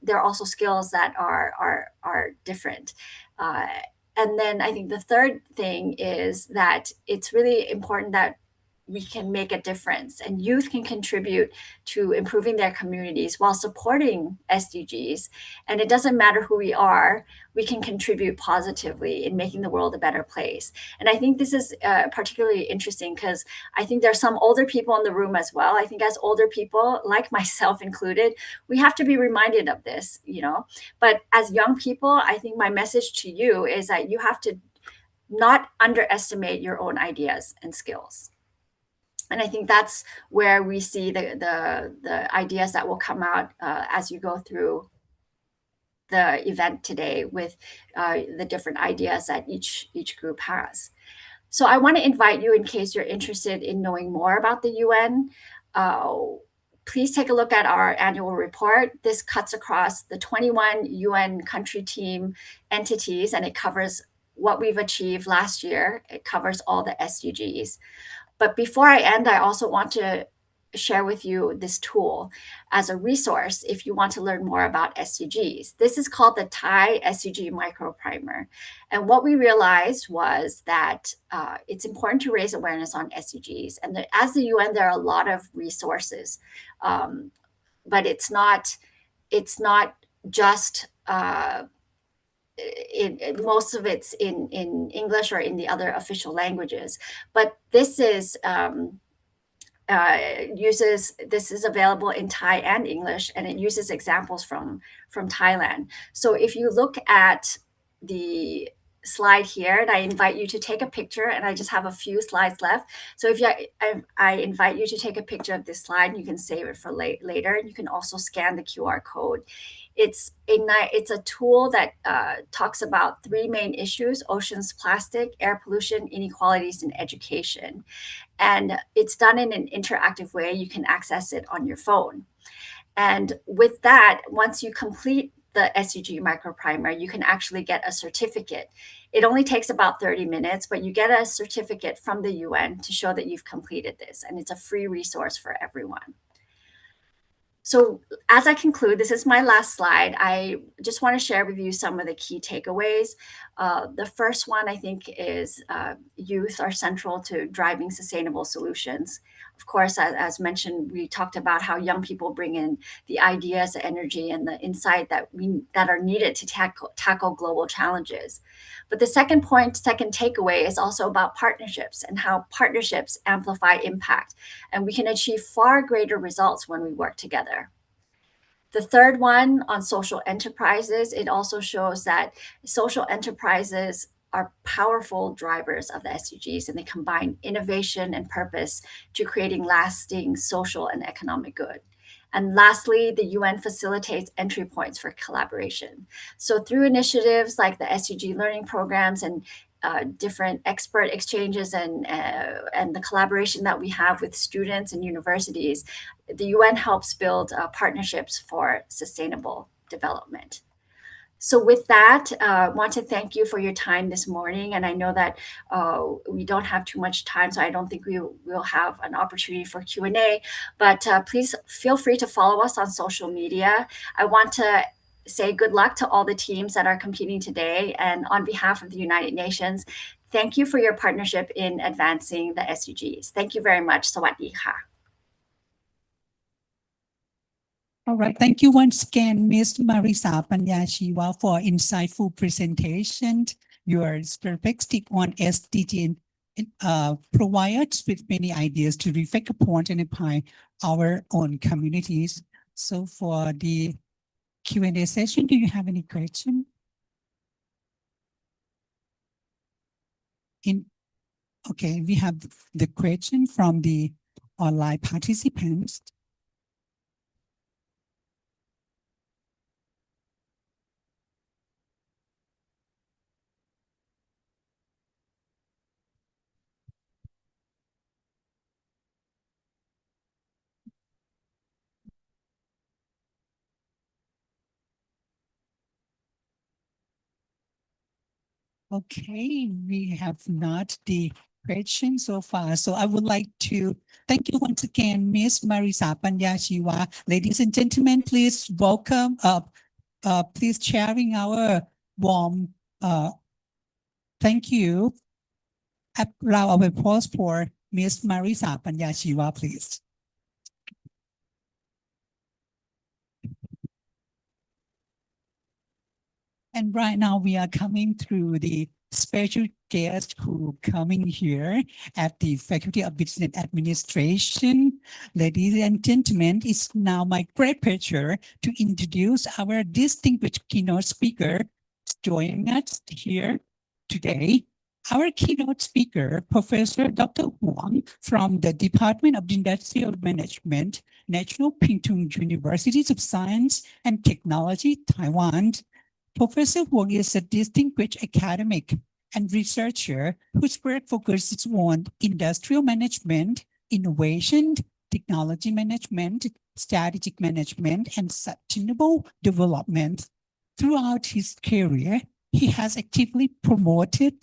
Speaker 11: there are also skills that are different. And then I think the third thing is that it's really important that we can make a difference, and youth can contribute to improving their communities while supporting SDGs. And it doesn't matter who we are, we can contribute positively in making the world a better place. And I think this is particularly interesting because I think there are some older people in the room as well. I think as older people, like myself included, we have to be reminded of this, But as young people, I think my message to you is that you have to not underestimate your own ideas and skills. And I think that's where we see the ideas that will come out as you go through the event today with the different ideas that each group has. So I want to invite you, in case you're interested in knowing more about the UN, please take a look at our annual report. This cuts across the 21 UN country team entities, and it covers what we've achieved last year. It covers all the SDGs. But before I end, I also want to share with you this tool as a resource if you want to learn more about SDGs. This is called the Thai SDG Micro Primer. And what we realized was that it's important to raise awareness on SDGs. And as the UN, there are a lot of resources, but it's not just most of it's in English or in the other official languages. But this is available in Thai and English, and it uses examples from Thailand. So if you look at the slide here, and I invite you to take a picture, and I just have a few slides left. So I invite you to take a picture of this slide, and you can save it for later. You can also scan the QR code. It's a tool that talks about three main issues: oceans, plastic, air pollution, inequalities, and education. And it's done in an interactive way. You can access it on your phone. And with that, once you complete the SUG microprimer, you can actually get a certificate. It only takes about 30 minutes, but you get a certificate from the UN to show that you've completed this, and it's a free resource for everyone. So as I conclude, this is my last slide. I just want to share with you some of the key takeaways. The first one, I think, is youth are central to driving sustainable solutions. Of course, as mentioned, we talked about how young people bring in the ideas, the energy, and the insight that are needed to tackle global challenges. But the second takeaway is also about partnerships and how partnerships amplify impact, and we can achieve far greater results when we work together. The third one on social enterprises, it also shows that social enterprises are powerful drivers of the SDGs, and they combine innovation and purpose to creating lasting social and economic good. And lastly, the UN facilitates entry points for collaboration. So through initiatives like the SDG learning programs and different expert exchanges and the collaboration that we have with students and universities, the UN helps build partnerships for sustainable development. So with that, I want to thank you for your time this morning. And I know that we don't have too much time, so I don't think we will have an opportunity for Q&A, but please feel free to follow us on social media. I want to say good luck to all the teams that are competing today. And on behalf of the United Nations, thank you for your partnership in advancing the SDGs. Thank you very much. สวัสดีค่ะ
Speaker 4: All right, thank you once again, Ms. Marisa Panyashiwa, for insightful presentation. Your perspective on SDG provides with many ideas to reflect upon and apply our own communities. So for the Q&A session, do you have any question? Okay, we have the question from the online participants. Okay, we have not the question so far. So I would like to thank you once again, Ms. Marisa Panyashiwa. Ladies and gentlemen, please welcome, please sharing our warm, thank you. Round of applause for Ms. Marisa Panyashiwa, please. And right now we are coming through the special guest who coming here at the Faculty of Business Administration. Ladies and gentlemen, it's now my great pleasure to introduce our distinguished keynote speaker joining us here today. Our keynote speaker, Professor Dr. Huang from the Department of Industrial Management, National Pingtung University of Science and Technology, Taiwan. Professor Huang is a distinguished academic and researcher whose work focuses on industrial management, innovation, technology management, strategic management, and sustainable development. Throughout his career, he has actively promoted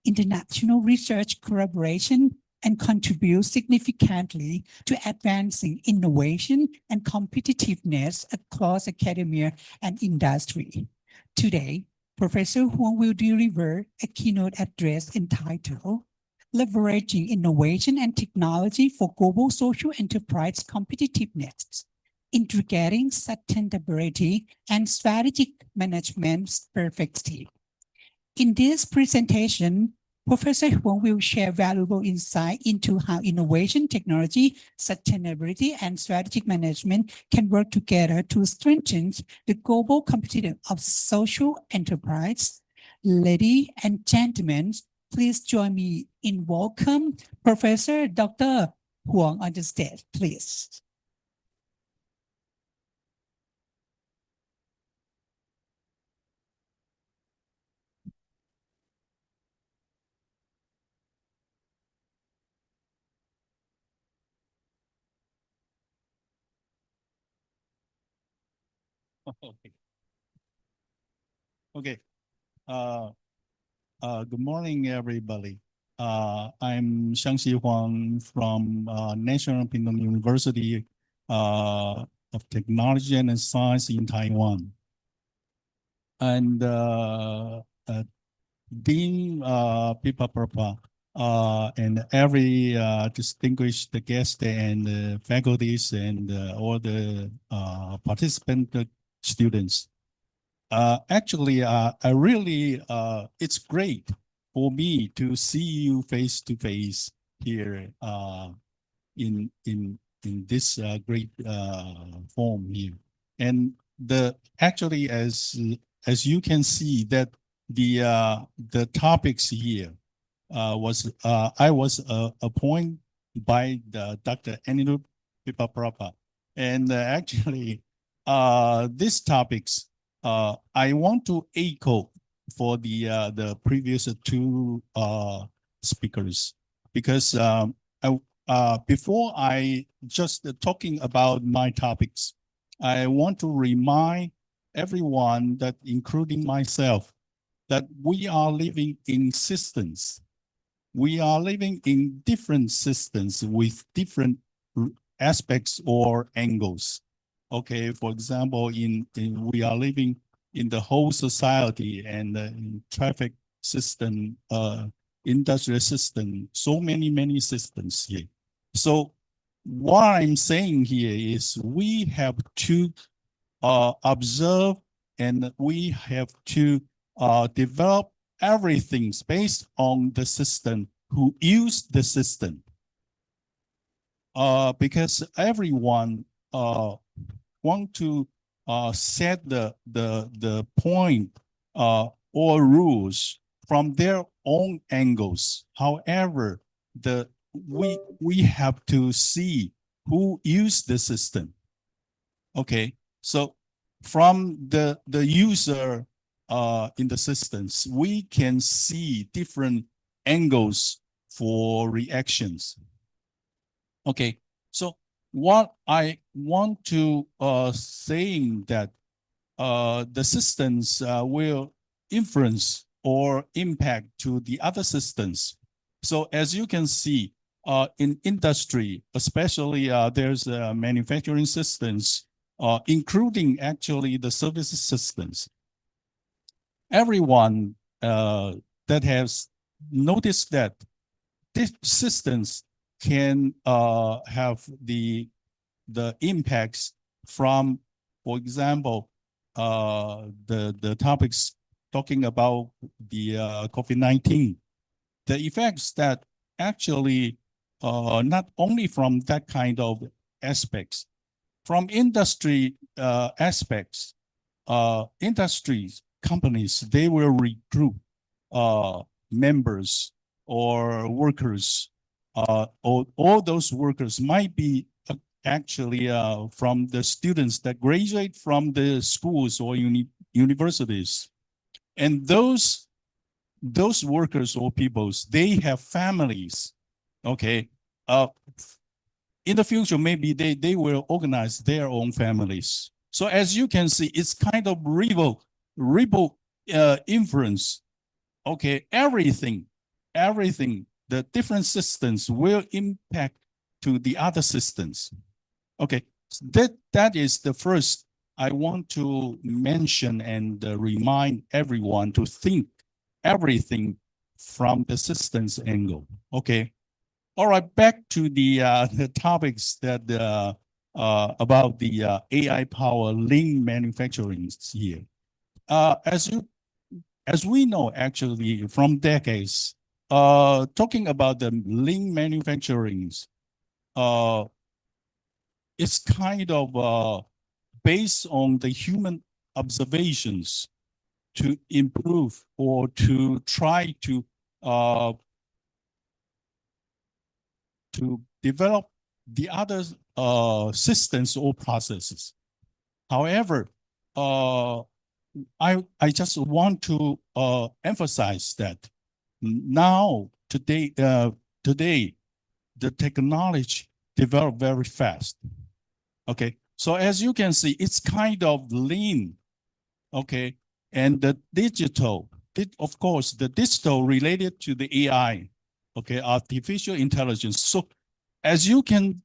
Speaker 4: international research collaboration and contributes significantly to advancing innovation and competitiveness across academia and industry. Today, Professor Huang will deliver a keynote address entitled Leveraging Innovation and Technology for Global Social Enterprise Competitiveness, Integrating Sustainability and Strategic Management Perspective. In this presentation, Professor Huang will share valuable insight into how innovation, technology, sustainability, and strategic management can work together to strengthen the global competitiveness of social enterprise. Ladies and gentlemen, please join me in welcome Professor Dr. Huang on the stage, please.
Speaker 12: Okay. Good morning, everybody. I'm Xiangxi Huang from National Pindong University of Technology and Science in Taiwan. And Dean Pipa Papa and every distinguished guest and faculties and all the participant students. Actually, I really, it's great for me to see you face to face here in this great form here. And actually, as you can see, that the topics here was I was appointed by Dr. Anilu Pipaprapa, and actually these topics I want to echo for the previous two speakers, because before I just talking about my topics, I want to remind everyone that, including myself, that we are living in systems. We are living in different systems with different aspects or angles. Okay, for example, we are living in the whole society and in traffic system, industrial system, so many systems here. So what I'm saying here is we have to observe, and we have to develop everything based on the system, who use the system. Because everyone want to set the point or rules from their own angles. However, we have to see who use the system. Okay, so from the user in the systems, we can see different angles for reactions. Okay, so what I want to saying that the systems will influence or impact to the other systems. So as you can see, in industry, especially there's manufacturing systems, including actually the service systems. Everyone that has noticed that these systems can have the impacts from, for example, the topics talking about the COVID-19, the effects that actually not only from that kind of aspects, from industry aspects, industries, companies, they will recruit members or workers. All those workers might be actually from the students that graduate from the schools or universities. And those workers or peoples, they have families. Okay. In the future, maybe they will organize their own families. So as you can see, it's kind of ripple influence. Okay, everything, the different systems will impact to the other systems. Okay, so that is the first I want to mention and remind everyone to think everything from the systems angle. Okay, all right, back to the topics that about the AI power lean manufacturing here. As we know, actually, from decades, talking about the lean manufacturing, it's kind of based on the human observations to improve or to try to develop the other systems or processes. However, I just want to emphasize that now today the technology developed very fast. Okay, so as you can see, it's kind of lean. Okay, and the digital, of course, the digital related to the AI, okay, artificial intelligence. So as you can,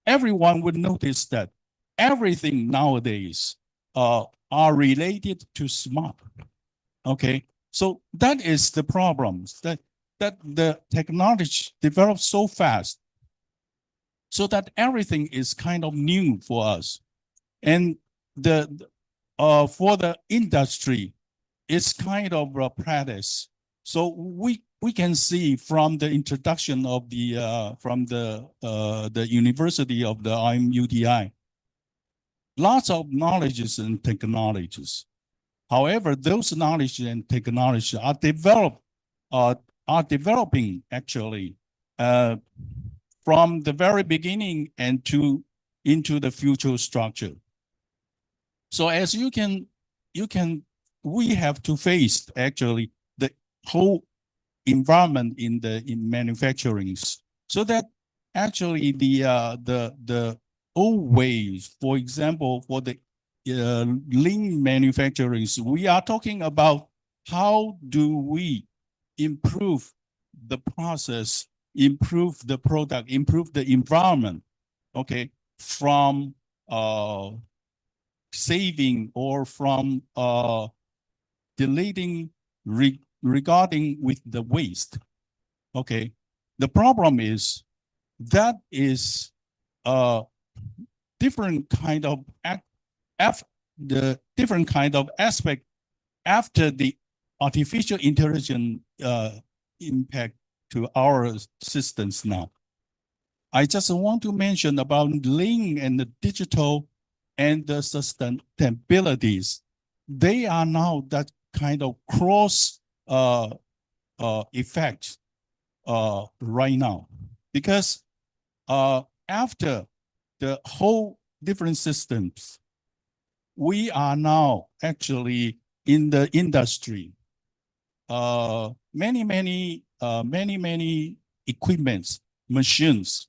Speaker 12: everyone would notice that everything nowadays are related to smart, okay? So that is the problems, that the technology develops so fast, so that everything is kind of new for us. And for the industry, it's kind of a practice. So we can see from the introduction of the from the University of the RMUTI, lots of knowledges and technologies. However, those knowledge and technology are developing actually from the very beginning and into the future structure. So as we have to face actually the whole environment in manufacturing, so that actually the old ways, for example, for the lean manufacturing, we are talking about how do we improve the process, improve the product, improve the environment, okay, from saving or from deleting regarding with the waste. Okay, the problem is that is different kind of different kind of aspect after the artificial intelligence impact to our systems now. I just want to mention about lean and the digital and the sustainabilities. They are now that kind of cross effect right now, because after the whole different systems, we are now actually in the industry. Many equipments, machines,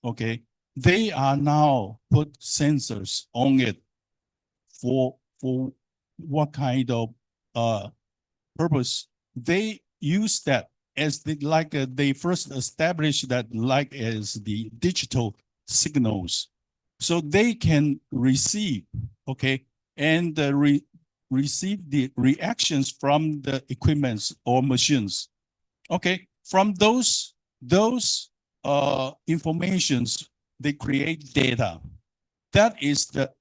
Speaker 12: okay, they are now put sensors on it for what kind of purpose. They use that as they first established that like as the digital signals, so they can receive, okay, and receive the reactions from the equipments or machines, okay. From those informations, they create data. That is the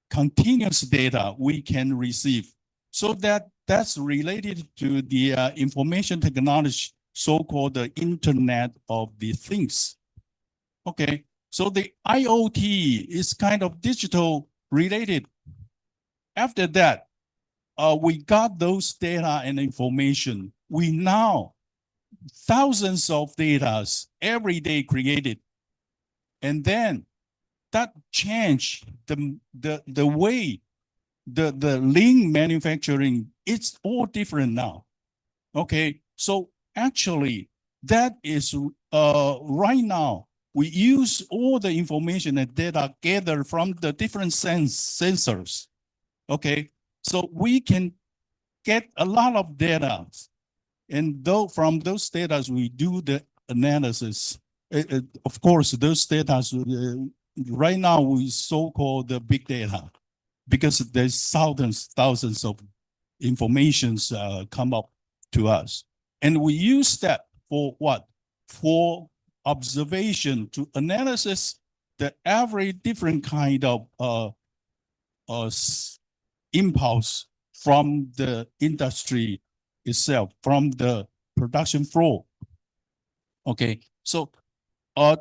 Speaker 12: continuous data we can receive. So that's related to the information technology, so-called the Internet of the Things. Okay, so the IoT is kind of digital related. After that, we got those data and information. We now thousands of data every day created, and then that changed the way the lean manufacturing. It's all different now. Okay, so actually that is right now we use all the information and data gathered from the different sensors. Okay, so we can get a lot of data, and from those data we do the analysis. Of course, those data right now we so-called the big data, because there's thousands of informations come up to us, and we use that for what? For observation, to analysis the every different kind of impulse from the industry itself, from the production floor. Okay, so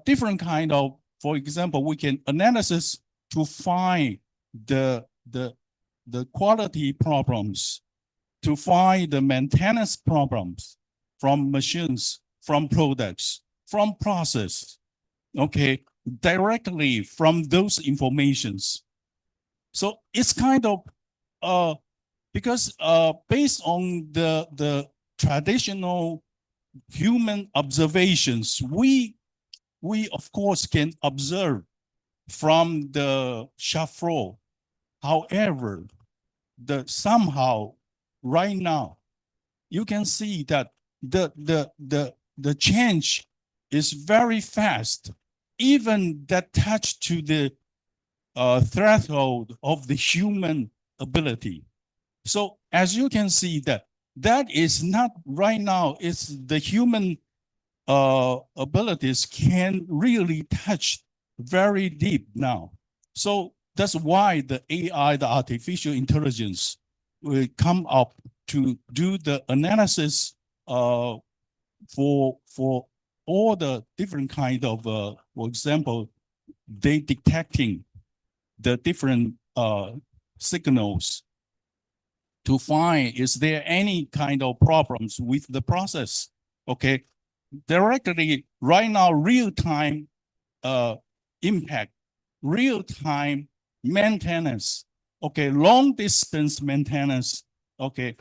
Speaker 12: different kind of, for example, we can analysis to find the quality problems, to find the maintenance problems from machines, from products, from process, okay, directly from those informations. So it's kind of because based on the traditional human observations, we of course can observe from the shop floor. However, somehow right now, you can see that the change is very fast, even that touch to the threshold of the human ability. So as you can see that is not right now, it's the human abilities can really touch very deep now. So that's why the AI, the artificial intelligence, will come up to do the analysis for all the different kind of, for example, they detecting the different signals to find is there any kind of problems with the process. Okay, directly right now, real-time impact, real-time maintenance, okay, long distance maintenance, okay,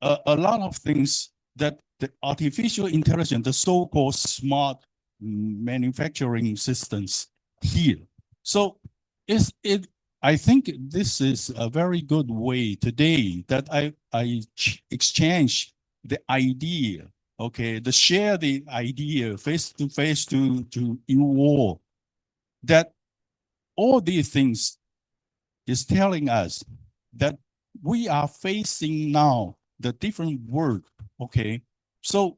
Speaker 12: a lot of things that the artificial intelligence, the so-called smart manufacturing systems here. So I think this is a very good way today that I exchange the idea, okay, to share the idea face to face to you all, that all these things is telling us that we are facing now the different world, okay? So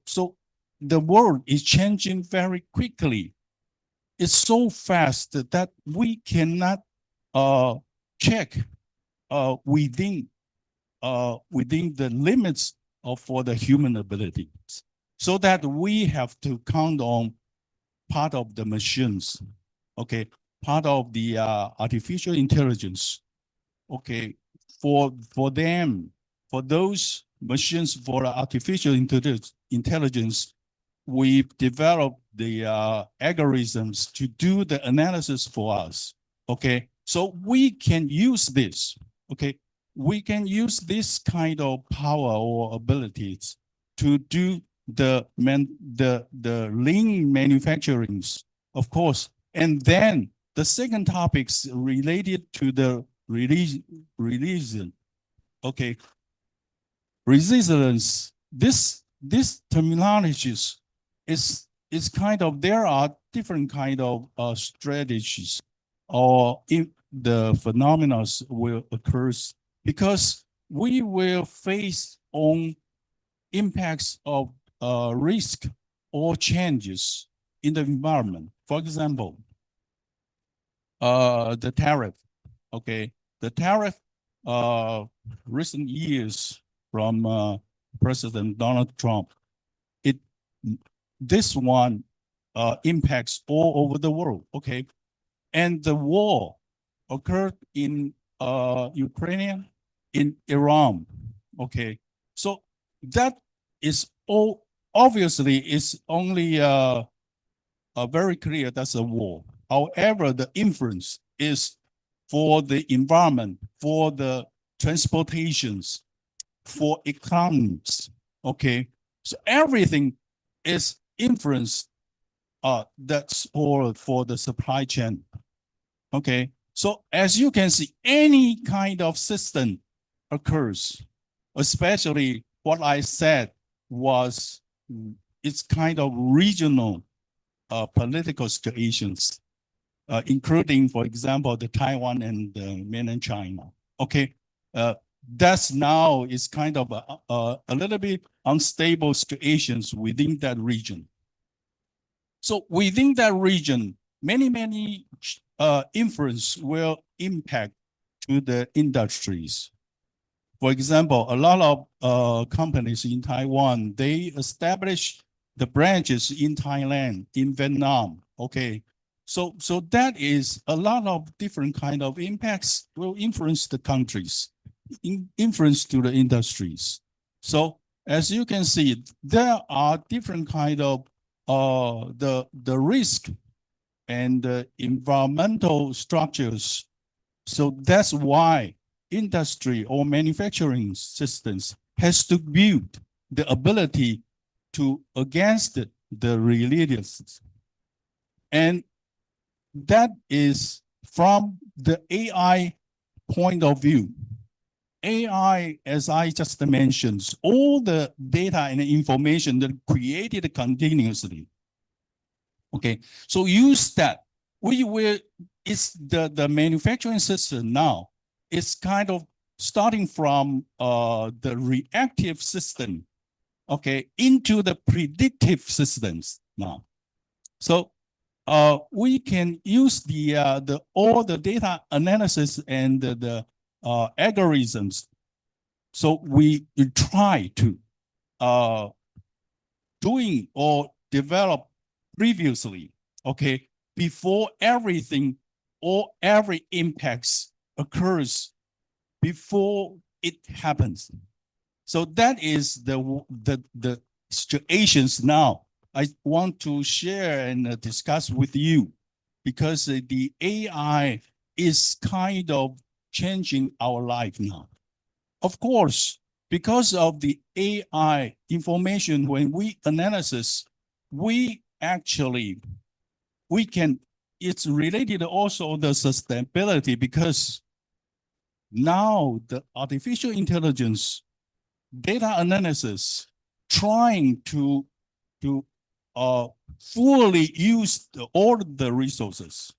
Speaker 12: the world is changing very quickly. It's so fast that we cannot check within the limits of for the human abilities. So that we have to count on part of the machines, okay, part of the artificial intelligence, okay, for them, for those machines, for artificial intelligence, we've developed the algorithms to do the analysis for us, okay? So we can use this, okay? We can use this kind of power or abilities to do the lean manufacturings, of course. And then the second topics related to the religion, okay? Resilience, this terminologies is kind of, there are different kind of strategies or if the phenomena will occur, because we will face on impacts of risk or changes in the environment. For example, the tariff, okay? The tariff recent years from President Donald Trump, this one impacts all over the world, okay? And the war occurred in Ukraine, in Iran, okay? So that is all, obviously it's only very clear that's a war. However, the influence is for the environment, for the transportations, for economies, okay? So everything is influenced, that's all for the supply chain, okay? So as you can see, any kind of system occurs, especially what I said was, it's kind of regional political situations, including, for example, the Taiwan and mainland China, okay? That's now is kind of a little bit unstable situations within that region. So within that region, many influence will impact to the industries. For example, a lot of companies in Taiwan, they establish the branches in Thailand, in Vietnam, okay? So that is a lot of different kind of impacts will influence the countries, influence to the industries. So as you can see, there are different kind of the risk and the environmental structures. So that's why industry or manufacturing systems has to build the ability to against the resilience. And that is from the AI point of view. AI, as I just mentioned, all the data and information that created continuously. Okay, so use that. It's the manufacturing system now. It's kind of starting from the reactive system, okay, into the predictive systems now. So we can use all the data analysis and the algorithms. So we try to doing or develop previously, okay, before everything or every impacts occurs, before it happens. So that is the situations now I want to share and discuss with you, because the AI is kind of changing our life now. Of course, because of the AI information, when we analysis, it's related also the sustainability, because now the artificial intelligence data analysis trying to fully use all the resources,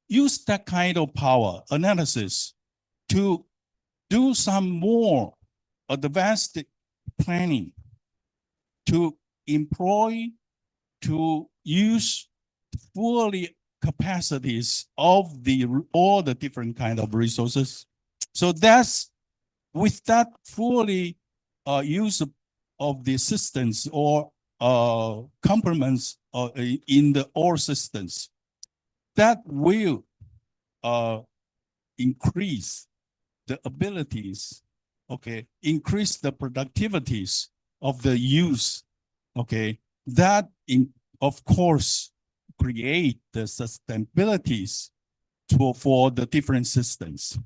Speaker 12: use that kind of power analysis to do some more advanced planning, to employ, to use fully capacities of all the different kind of resources. So that's with that fully use of the systems or complements in the all systems, that will increase the abilities, okay, increase the productivities of the use, okay, that of course create the sustainabilities for the different systems,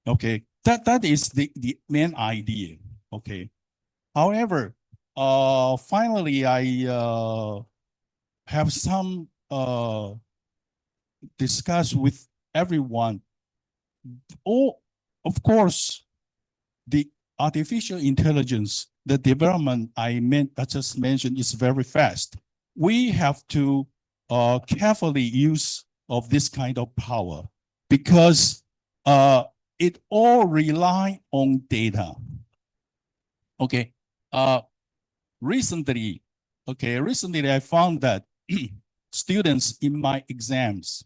Speaker 12: okay. That is the main idea, okay. However, finally, I have some discuss with everyone. Of course, the artificial intelligence, the development I just mentioned is very fast. We have to carefully use of this kind of power, because it all rely on data. Okay. Recently I found that students in my exams,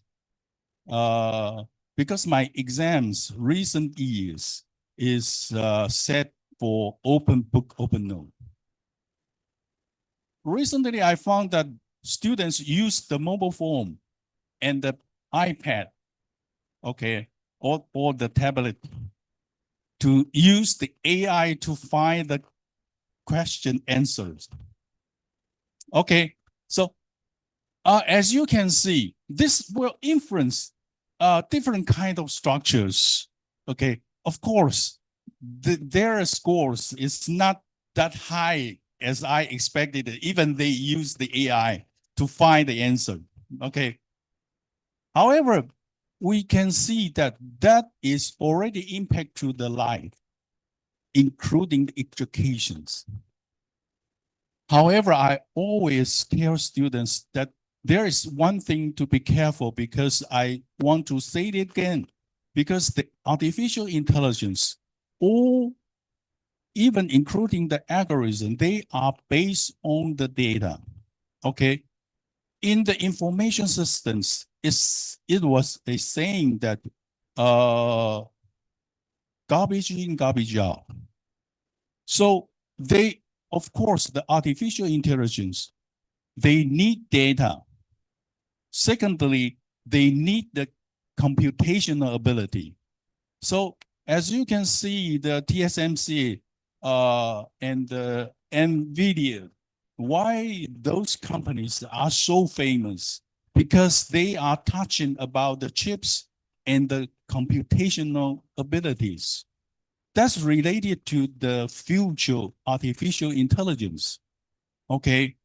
Speaker 12: because my exams recent years is set for open book, open note. Recently, I found that students use the mobile phone and the iPad, okay, or the tablet to use the AI to find the question answers. Okay, so as you can see, this will influence different kind of structures. Okay, of course, their scores is not that high as I expected. Even they use the AI to find the answer. Okay. However, we can see that is already impact to the life, including the educations. However, I always tell students that there is one thing to be careful, because I want to say it again, because the artificial intelligence, or even including the algorithm, they are based on the data. Okay. In the information systems, it was a saying that garbage in, garbage out. So of course, the artificial intelligence, they need data. Secondly, they need the computational ability. So as you can see, the TSMC and the NVIDIA, why those companies are so famous? Because they are touching about the chips and the computational abilities. That's related to the future artificial intelligence. Okay.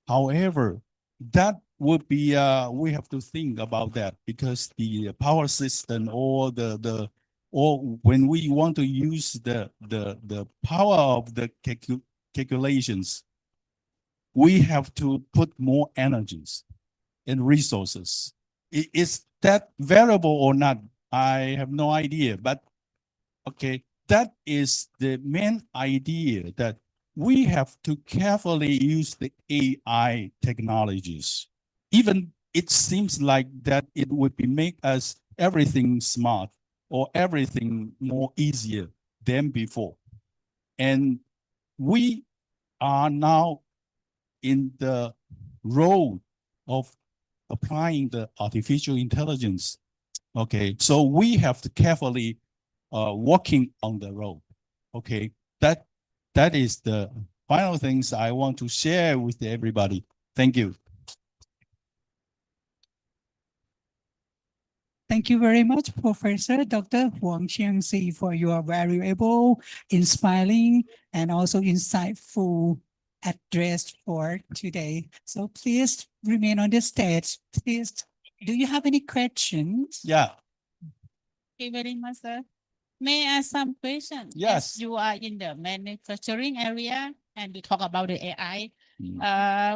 Speaker 12: However, that would be, we have to think about that, because the power system or the or when we want to use the power of the calculations, we have to put more energies and resources. Is that variable or not? I have no idea, but okay, that is the main idea, that we have to carefully use the AI technologies. Even it seems like that it would be make us everything smart or everything more easier than before. And we are now in the road of applying the artificial intelligence. Okay, so we have to carefully walking on the road. Okay, that is the final things I want to share with everybody. Thank you.
Speaker 4: Thank you very much, Professor Dr. Huang Qiangxi, for your valuable, inspiring, and also insightful address for today. So please remain on the stage. Please, do you have any questions?
Speaker 12: Yeah.
Speaker 6: Thank you very much, sir. May I ask some questions?
Speaker 12: Yes.
Speaker 6: As you are in the manufacturing area and you talk about the AI.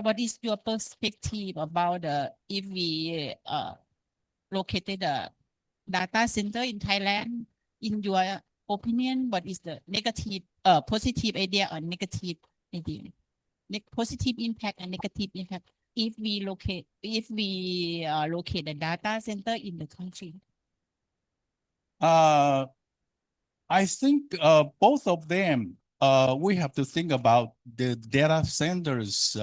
Speaker 6: What is your perspective about if we located a data center in Thailand? In your opinion, what is the negative, positive idea or negative idea? Positive impact and negative impact if we locate a data center in the country?
Speaker 12: I think both of them, we have to think about the data centers.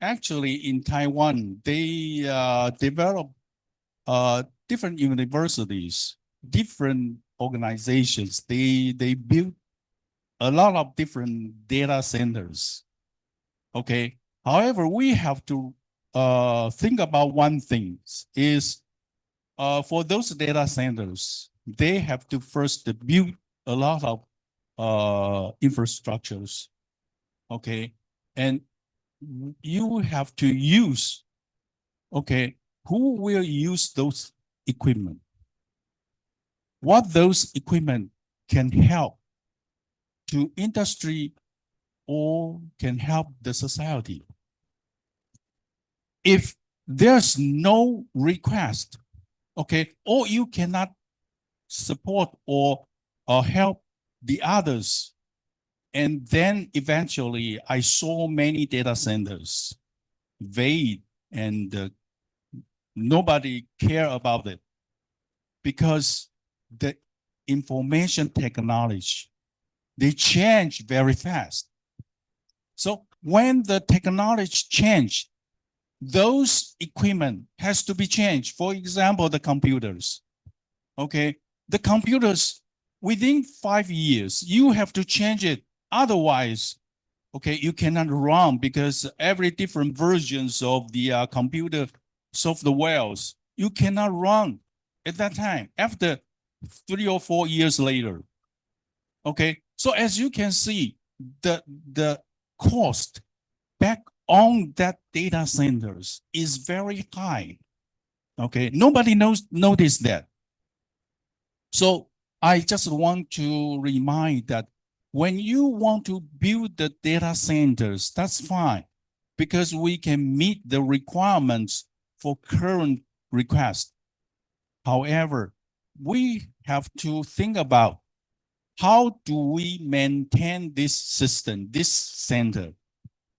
Speaker 12: Actually, in Taiwan, they develop different universities, different organizations. They build a lot of different data centers. Okay. However, we have to think about one thing is for those data centers, they have to first build a lot of infrastructures. Okay. And you have to use, okay, who will use those equipment? What those equipment can help to industry or can help the society? If there's no request, okay, or you cannot support or help the others, and then eventually I saw many data centers vague and nobody care about it because the information technology, they change very fast. So when the technology change, those equipment has to be changed. For example, the computers. Okay, the computers within 5 years, you have to change it. Otherwise, okay, you cannot run because every different versions of the computer softwares, you cannot run at that time after 3 or 4 years later. Okay, so as you can see, the cost back on that data centers is very high. Okay, nobody noticed that. So I just want to remind that when you want to build the data centers, that's fine because we can meet the requirements for current request. However, we have to think about how do we maintain this system, this center?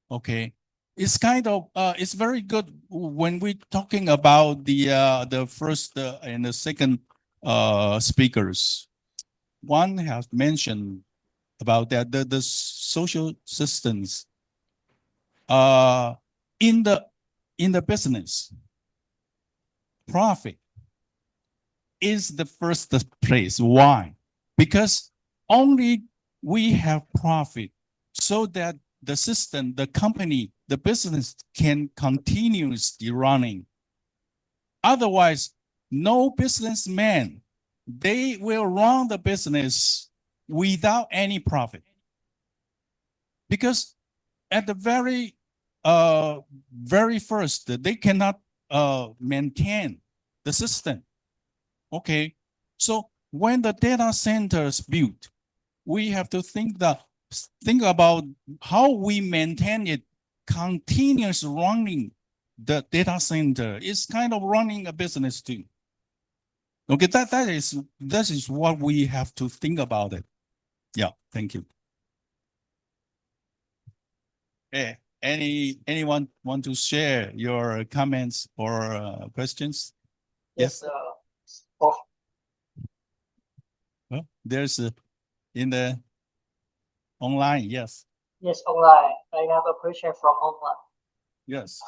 Speaker 12: Okay, it's kind of it's very good when we're talking about the first and the second speakers. One has mentioned about that the social systems in the business, profit is the first place. Why? Because only we have profit so that the system, the company, the business can continuously running. Otherwise, no businessman, they will run the business without any profit. Because at the very first, they cannot maintain the system. Okay, so when the data center is built, we have to think about how we maintain it continuous running. The data center is kind of running a business too. Okay, that is what we have to think about it. Yeah, thank you. Okay, anyone want to share your comments or questions? Yes. Well, there's in the online, yes.
Speaker 13: Yes, online. I have a question from online.
Speaker 12: Yes.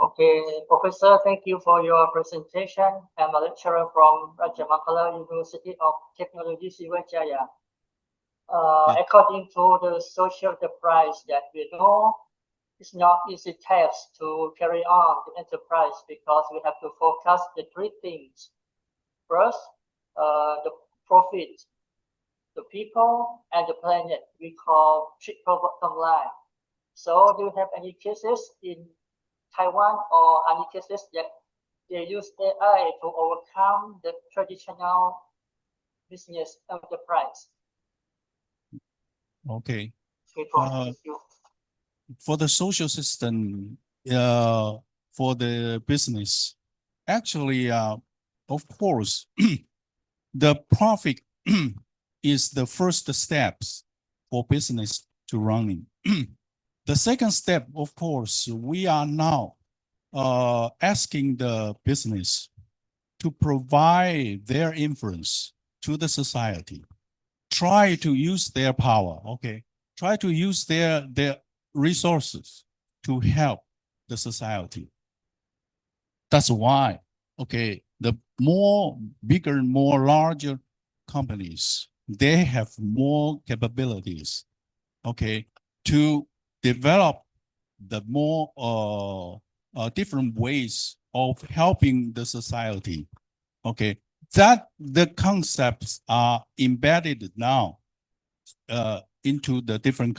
Speaker 13: Okay, Professor, thank you for your presentation. I'm a lecturer from Rajamangala University of Technology, Sriwijaya. According to the social enterprise that we know, it's not easy task to carry on the enterprise because we have to focus the three things. First, the profit, the people, and the planet. We call triple bottom line. So do you have any cases in Taiwan or any cases that they use AI to overcome the traditional business enterprise?
Speaker 12: Okay.
Speaker 13: Thank you.
Speaker 12: For the social system, for the business, actually, of course, the profit is the first steps for business to running. The second step, of course, we are now asking the business to provide their influence to the society. Try to use their power, okay? Try to use their resources to help the society. That's why, okay, the bigger, more larger companies, they have more capabilities, okay, to develop the more different ways of helping the society, okay, that the concepts are embedded now into the different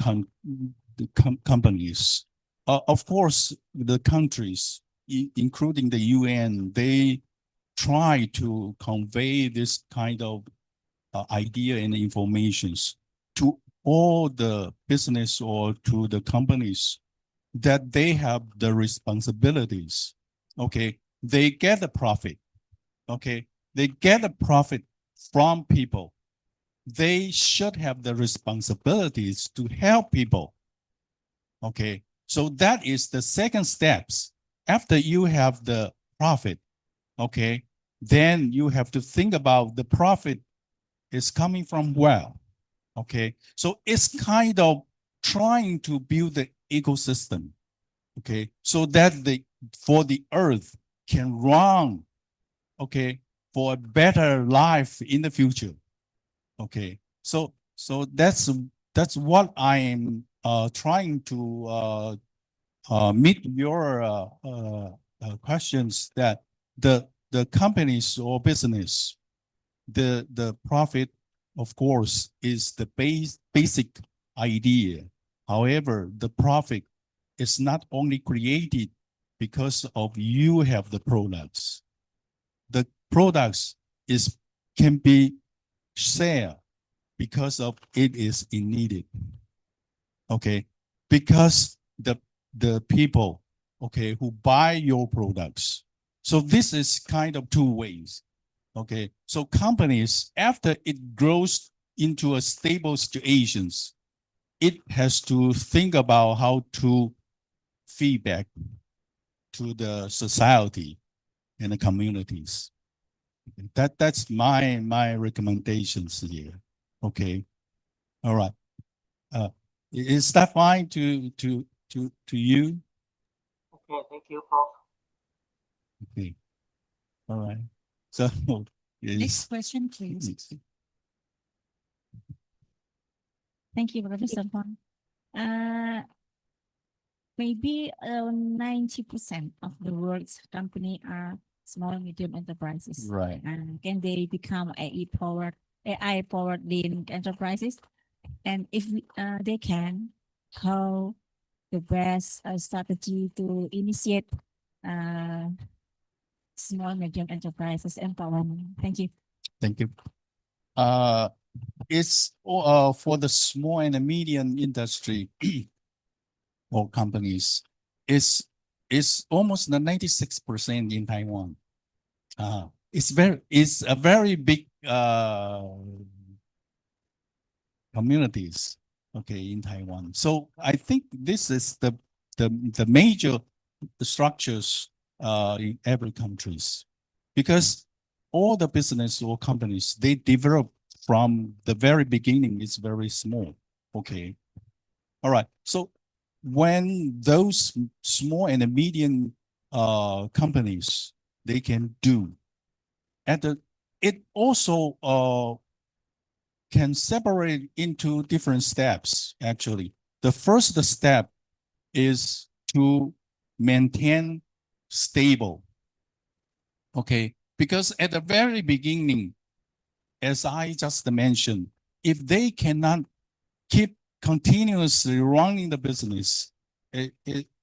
Speaker 12: companies. Of course, the countries, including the UN, they try to convey this kind of idea and informations to all the business or to the companies that they have the responsibilities. Okay, they get the profit. Okay, they get the profit from people. They should have the responsibilities to help people. Okay, so that is the second steps. After you have the profit, okay, then you have to think about the profit is coming from where. Okay, so it's kind of trying to build the ecosystem, okay, so that for the earth can run, okay, for a better life in the future. Okay, so that's what I am trying to meet your questions, that the companies or business, the profit, of course, is the basic idea. However, the profit is not only created because of you have the products. The products can be shared because of it is needed. Okay, because the people, okay, who buy your products. So this is kind of two ways. Okay, so companies, after it grows into a stable situations, it has to think about how to feedback to the society and the communities. That's my recommendations here. Okay, all right. Is that fine to you?
Speaker 13: Okay, thank you, Prof.
Speaker 12: Okay, all right. So
Speaker 6: Next question, please.
Speaker 10: Thank you, Professor Fong. Maybe 90% of the world's company are small and medium enterprises.
Speaker 12: Right.
Speaker 10: And can they become AI-powered lean enterprises? And if they can, how the best strategy to initiate small medium enterprises empowerment? Thank you.
Speaker 12: Thank you. it's for the small and medium industry or companies. It's almost the 96% in Taiwan. It's a very big communities, okay, in Taiwan. So I think this is the major structures in every countries, because all the business or companies, they develop from the very beginning is very small. Okay. All right. So when those small and medium companies, they can do, and it also can separate into different steps. Actually, the first step is to maintain stable. Okay, because at the very beginning, as I just mentioned, if they cannot keep continuously running the business,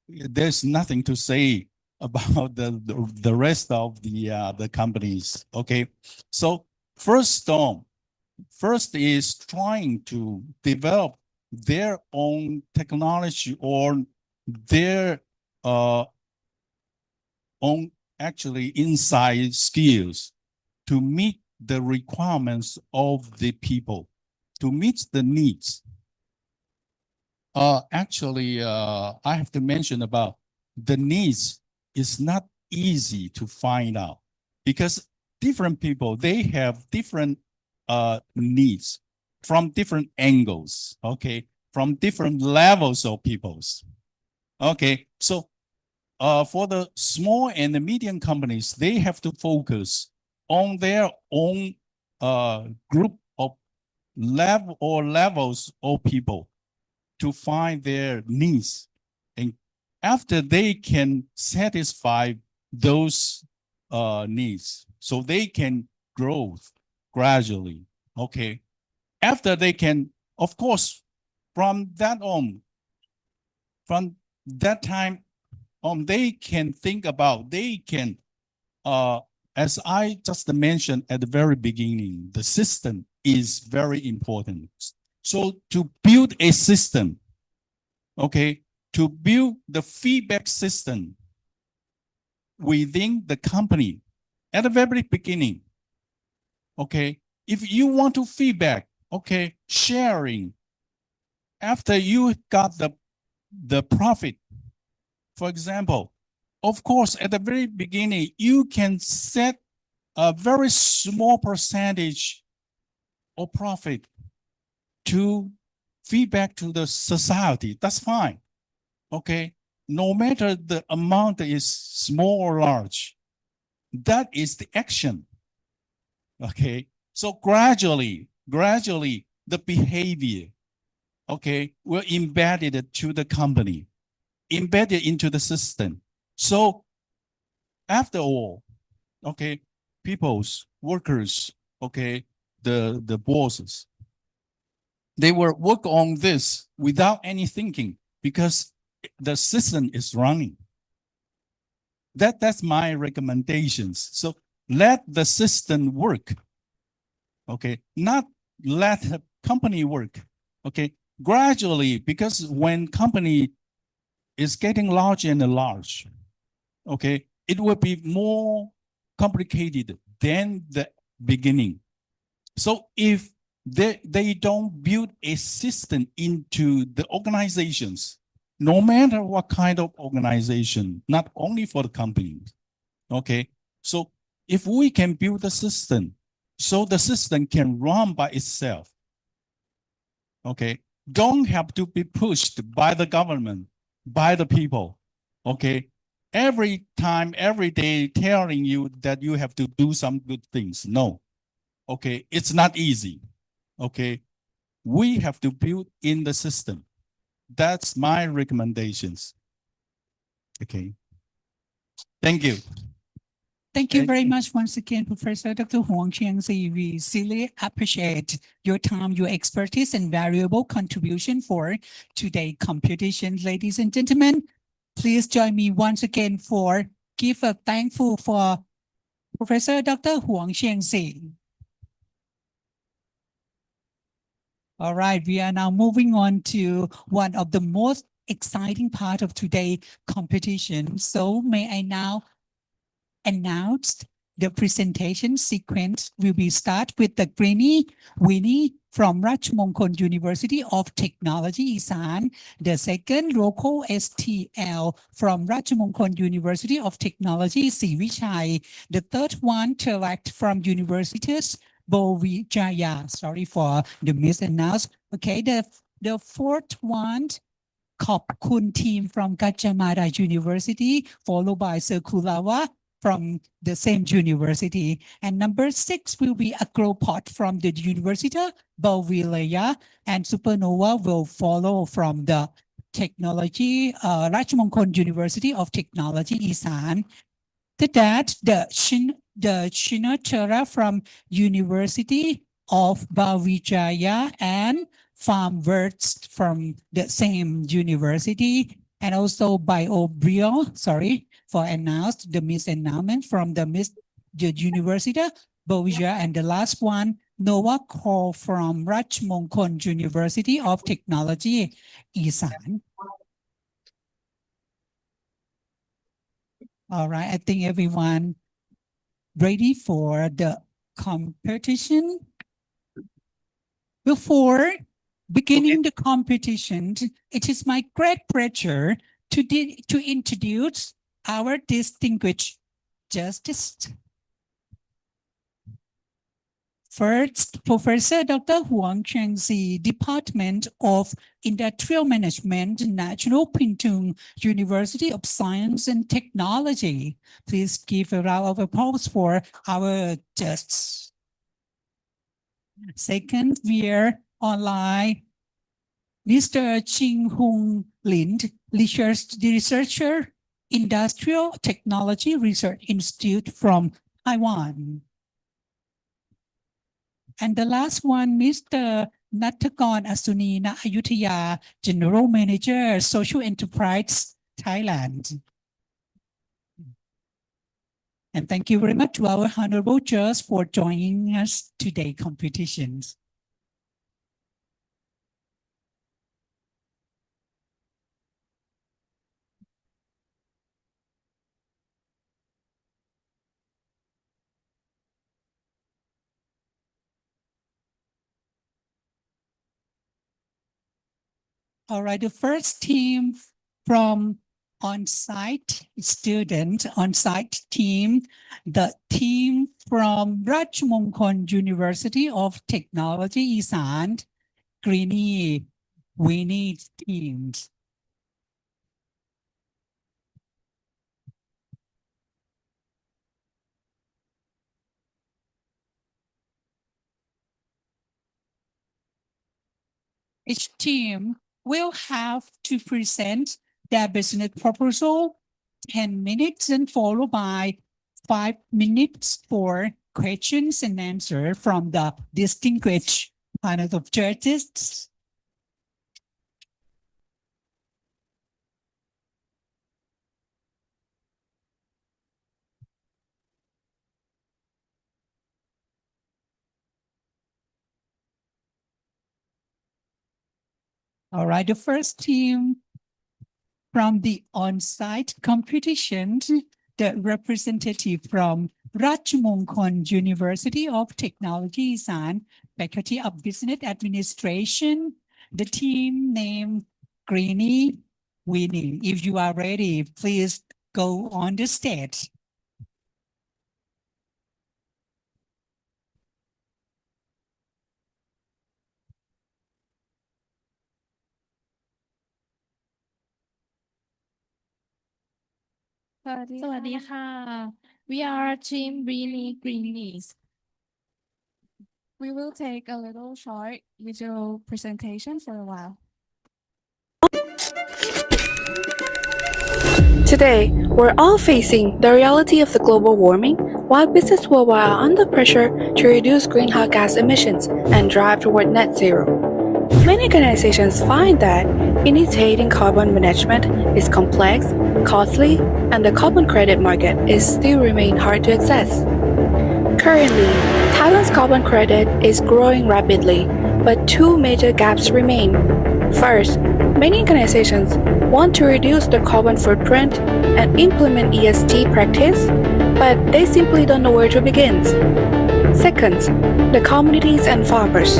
Speaker 12: there's nothing to say about the rest of the companies. Okay, so first is trying to develop their own technology or their own actually inside skills to meet the requirements of the people, to meet the needs. Actually, I have to mention about the needs is not easy to find out, because different people, they have different needs from different angles, okay, from different levels of peoples. Okay, so for the small and the medium companies, they have to focus on their own group of levels of people to find their needs. And after they can satisfy those needs, so they can grow gradually. Okay. After they can, of course, from that time on, they can think about, they can, as I just mentioned at the very beginning, the system is very important. So to build a system, okay, to build the feedback system within the company at the very beginning, okay, if you want to feedback, okay, sharing, after you got the profit, for example, of course, at the very beginning, you can set a very small percentage of profit to feedback to the society. That's fine. Okay. No matter the amount is small or large, that is the action. Okay. So gradually, the behavior, okay, will embedded to the company, embedded into the system. So after all, okay, people's workers, okay, the bosses, they will work on this without any thinking, because the system is running. That's my recommendations. So let the system work. Okay, not let the company work. Okay, gradually, because when company is getting larger and large, okay, it will be more complicated than the beginning. So if they don't build a system into the organizations, no matter what kind of organization, not only for the company, okay? So if we can build a system, so the system can run by itself, okay? Don't have to be pushed by the government, by the people, okay? Every time, every day telling you that you have to do some good things. No, okay, it's not easy, okay? We have to build in the system. That's my recommendations. Okay. Thank you.
Speaker 4: Thank you very much once again, Professor Dr. Huang Qiangzi. We sincerely appreciate your time, your expertise, and valuable contribution for today's competition. Ladies and gentlemen, please join me once again for give a thankful for Professor Dr. Huang Qiangzi. All right, we are now moving on to one of the most exciting part of today's competition. So may I now announce the presentation sequence. We will start with the Greenie Winnie from Rajmongkol University of Technology, Isan. The second, local STL from Rajmongkol University of Technology, Sivichai. The third one, Terlect from Universities Bovijaya. Sorry for the misannounced. Okay, the fourth one, ขอบคุณ team from Gajah Mada University, followed by Circulava from the same university. And number 6 will be Agropod from the University Balvilaya, and Supernova will follow from the Technology, Rajmongkol University of Technology, Isan. To that, the Shinatara from University of Balvijaya and Farmworks from the same university, and also BioBrio, sorry for announced the misannouncement from the University of Balvijaya, and the last one, Nova Call from Rajmongkol University of Technology, Isan. All right, I think everyone ready for the competition. Before beginning the competition, it is my great pleasure to introduce our distinguished judges. First, Professor Dr. Huang Chengzi, Department of Industrial Management, National Pintung University of Science and Technology. Please give a round of applause for our judges. Second, we are online, Mr. Ching Hung Lind, researcher, Industrial Technology Research Institute from Taiwan. And the last one, Mr. Nattakorn Asuni Na Ayutthaya, General Manager, Social Enterprise, Thailand. And thank you very much to our honorable judges for joining us today competitions. All right, the first team from on-site team, the team from Rajmongkol University of Technology, Isan, Greenie Winnie teams. Each team will have to present their business proposal 10 minutes and followed by 5 minutes for questions and answers from the distinguished panel of judges. All right, the first team from the on-site competition, the representative from Rajmongkol University of Technology, Isan, Faculty of Business Administration, the team named Greenie Winnie. If you are ready, please go on the stage.
Speaker 9: We are Team Greenies. We will take a little short visual presentation for a while.
Speaker 14: Today, we're all facing the reality of the global warming, while businesses worldwide are under pressure to reduce greenhouse gas emissions and drive toward net zero. Many organizations find that initiating carbon management is complex, costly, and the carbon credit market is still remain hard to access. Currently, Thailand's carbon credit is growing rapidly, but two major gaps remain. First, many organizations want to reduce the carbon footprint and implement ESG practice, but they simply don't know where to begin. Second, the communities and farmers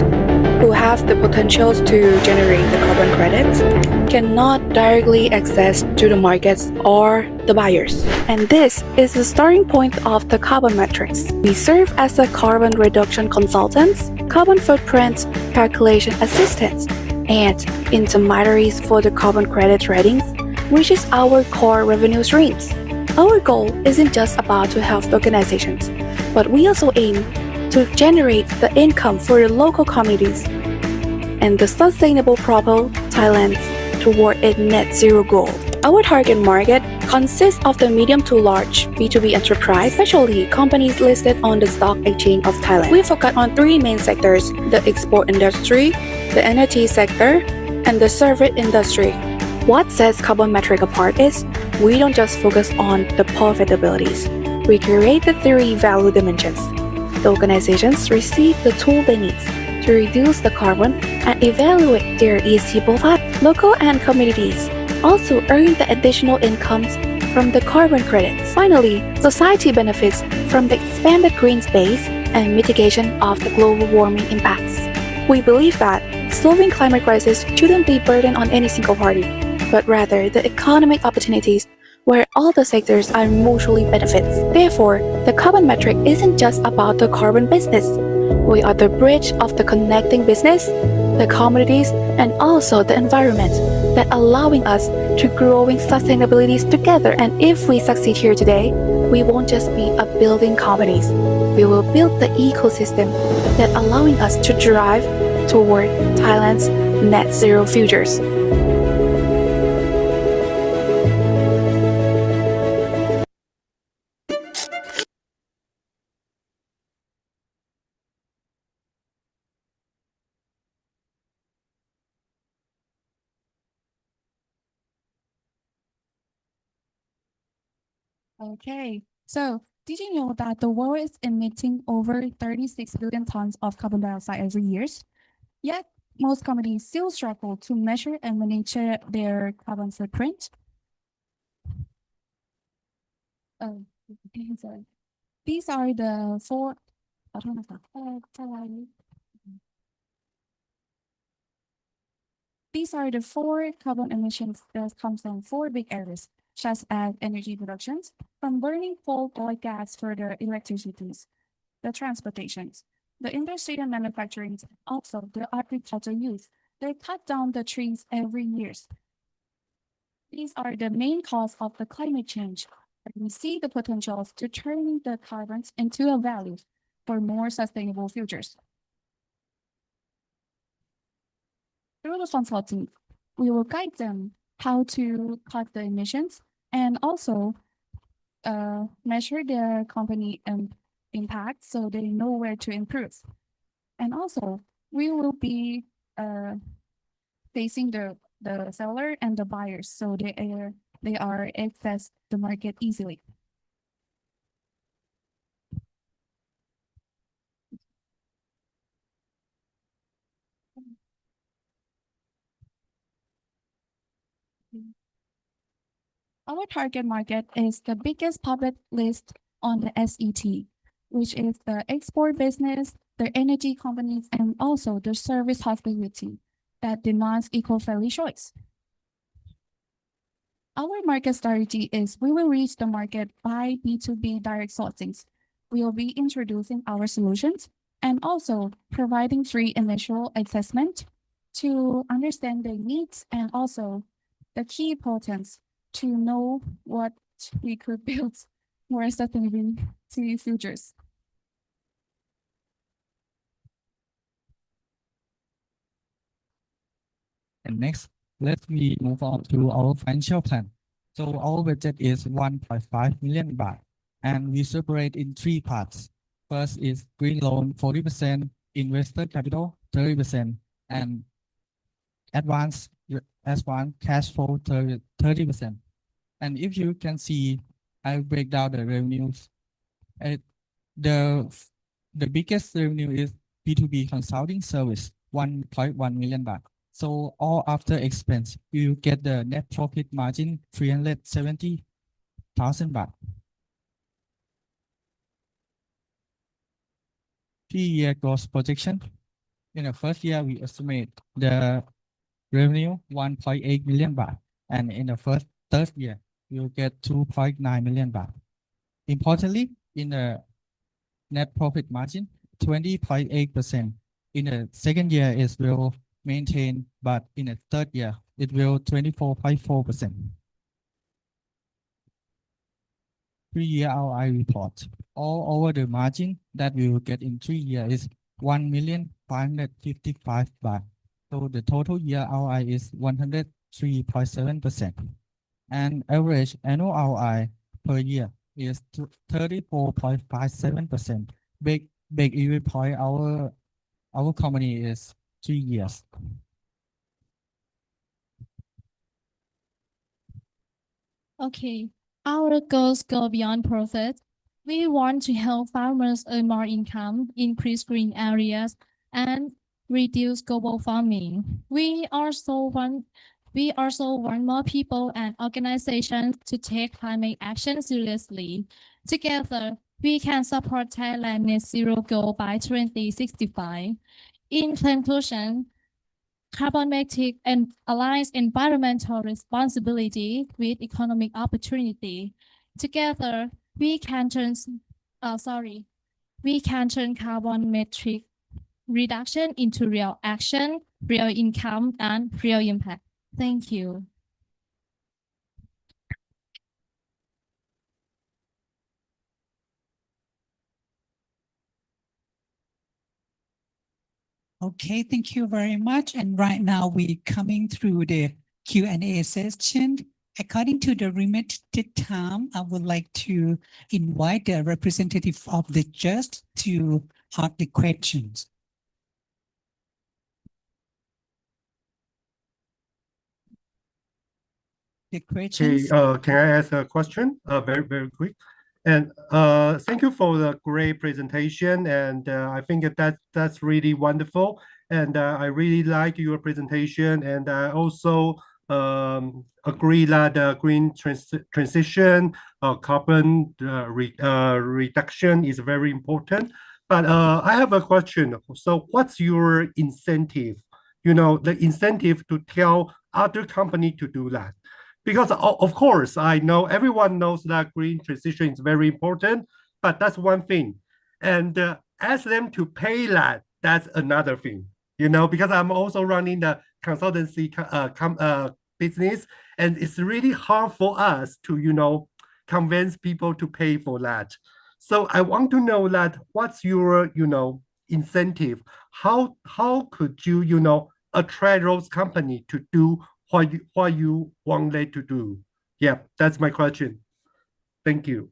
Speaker 14: who have the potentials to generate the carbon credits cannot directly access to the markets or the buyers. And this is the starting point of the carbon metrics. We serve as a carbon reduction consultants, carbon footprint calculation assistants, and intermediaries for the carbon credit ratings, which is our core revenue streams. Our goal isn't just about to help the organizations, but we also aim to generate the income for the local communities and the sustainable propel Thailand toward its net zero goal. Our target market consists of the medium to large B2B enterprise, especially companies listed on the stock exchange of Thailand. We focus on three main sectors: the export industry, the energy sector, and the service industry. What sets Carbon Metric apart is we don't just focus on the profitabilities. We create the three value dimensions. The organizations receive the tool they need to reduce the carbon and evaluate their ESG profile. Local and communities also earn the additional incomes from the carbon credits. Finally, society benefits from the expanded green space and mitigation of the global warming impacts. We believe that solving climate crisis shouldn't be burdened on any single party, but rather the economic opportunities where all the sectors are mutually benefits. Therefore, the carbon metric isn't just about the carbon business. We are the bridge of the connecting business, the communities, and also the environment that allowing us to growing sustainabilities together. And if we succeed here today, we won't just be a building companies. We will build the ecosystem that allowing us to drive toward Thailand's net zero futures.
Speaker 15: Okay, so did you know that the world is emitting over 36 billion tons of carbon dioxide every year? Yet, most companies still struggle to measure and monitor their carbon footprint. Sorry. These are the four. These are the four carbon emissions that come from four big areas, such as energy productions, from burning coal oil gas for the electricities, the transportations, the industry and manufacturing, also the agriculture use. They cut down the trees every year. These are the main cause of the climate change. And we see the potentials to turning the carbons into a value for more sustainable futures. Through the consulting, we will guide them how to cut the emissions and also measure their company impact so they know where to improve. And also, we will be facing the seller and the buyers so they are access the market easily. Our target market is the biggest public list on the SET, which is the export business, the energy companies, and also the service hospitality that demands eco-friendly choice. Our market strategy is we will reach the market by B2B direct sourcing. We will be introducing our solutions and also providing free initial assessment to understand their needs and also the key importance to know what we could build more sustainability futures.
Speaker 1: And next, let me move on to our financial plan. So our budget is 1.5 million baht, and we separate in three parts. First is green loan 40%, investor capital 30%, and advance cash flow 30%. And if you can see, I break down the revenues. The biggest revenue is B2B consulting service, 1.1 million baht. So all after expense, you get the net profit margin 370,000 baht. 3-year growth projection. In the first year, we estimate the revenue 1.8 million baht, and in the third year, you get 2.9 million baht. Importantly, in the net profit margin, 20.8%. In the second year, it will maintain, but in the third year, it will 24.4%. 3-year ROI report. All over the margin that we will get in 3 years is 1,555 baht. So the total year ROI is 103.7%. And average annual ROI per year is 34.57%. Break even point our company is 3 years.
Speaker 15: Okay, our goals go beyond profit. We want to help farmers earn more income, increase green areas, and reduce global farming. We also want more people and organizations to take climate action seriously. Together, we can support Thailand net zero goal by 2065. In conclusion, Carbon-Matic and aligns environmental responsibility with economic opportunity. Together, we can turn carbon-metric reduction into real action, real income, and real impact. Thank you.
Speaker 4: Okay, thank you very much. And right now we're coming through the Q&A session. According to the limited time, I would like to invite the representative of the judge to ask the questions. The questions.
Speaker 16: Can I ask a question? Very quick. And thank you for the great presentation. And I think that's really wonderful. And I really like your presentation. And I also agree that the green transition, carbon reduction is very important. But I have a question. So what's your incentive? You know, the incentive to tell other companies to do that? Because of course, I know everyone knows that green transition is very important, but that's one thing. And ask them to pay that, that's another thing. You know, because I'm also running the consultancy business, and it's really hard for us to, you know, convince people to pay for that. So I want to know that what's your, you know, incentive? How could you, you know, attract those companies to do what you want them to do? Yeah, that's my question. Thank you.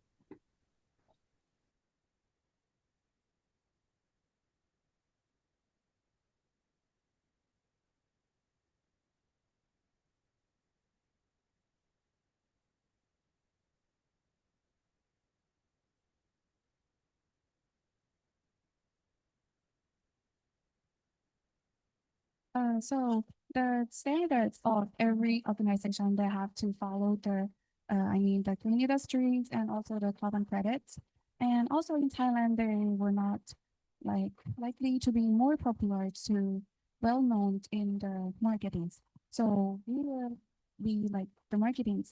Speaker 15: So the standards of every organization, they have to follow the, the green industries and also the carbon credits. And also in Thailand, they were not likely to be more popular to well known in the marketing. So we will be like the marketing.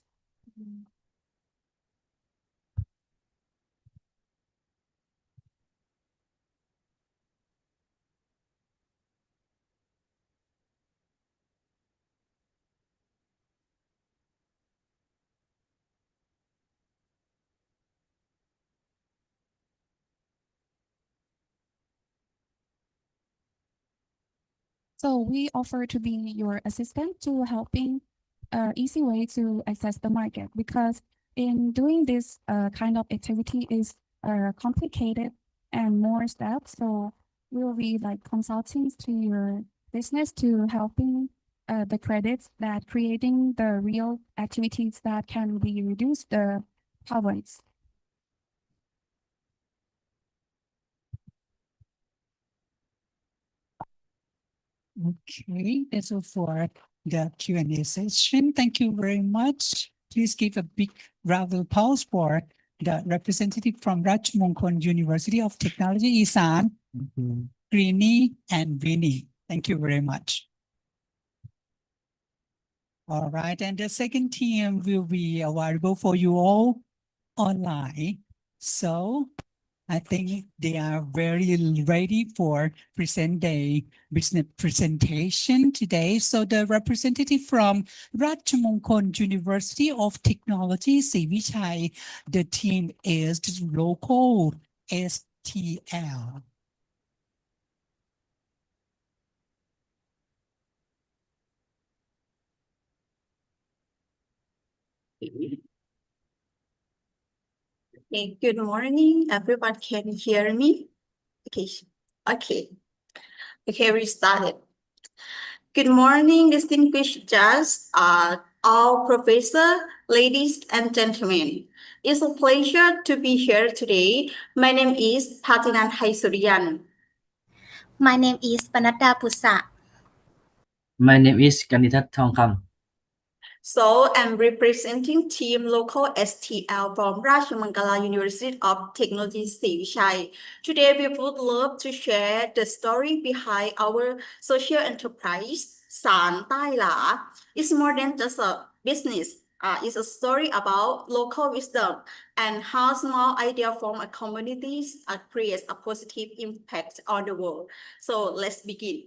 Speaker 15: So we offer to be your assistant to helping easy way to access the market, because in doing this kind of activity is complicated and more steps. So we will be like consulting to your business to helping the credits that creating the real activities that can be reduce the carbons.
Speaker 4: Okay, that's all for the Q&A session. Thank you very much. Please give a big round of applause for the representative from Rajmongkol University of Technology, Isan, Greenie, and Vinny. Thank you very much. All right, and the second team will be available for you all online. So I think they are very ready for present day business presentation today. So the representative from Rajmongkol University of Technology, Sivichai, the team is local STL.
Speaker 17: Okay, good morning. Everyone can hear me? Okay. Okay, we started. Good morning, distinguished guests, all professors, ladies and gentlemen. It's a pleasure to be here today. My name is Patinan Haisurian.
Speaker 18: My name is Panada Pusa.
Speaker 19: My name is Kanitat Thongkam.
Speaker 17: So I'm representing team local STL from Rajamangala University of Technology, Sivichai. Today we would love to share the story behind our social enterprise, San Tai La. It's more than just a business. It's a story about local wisdom and how small ideas from a community creates a positive impact on the world. So let's begin.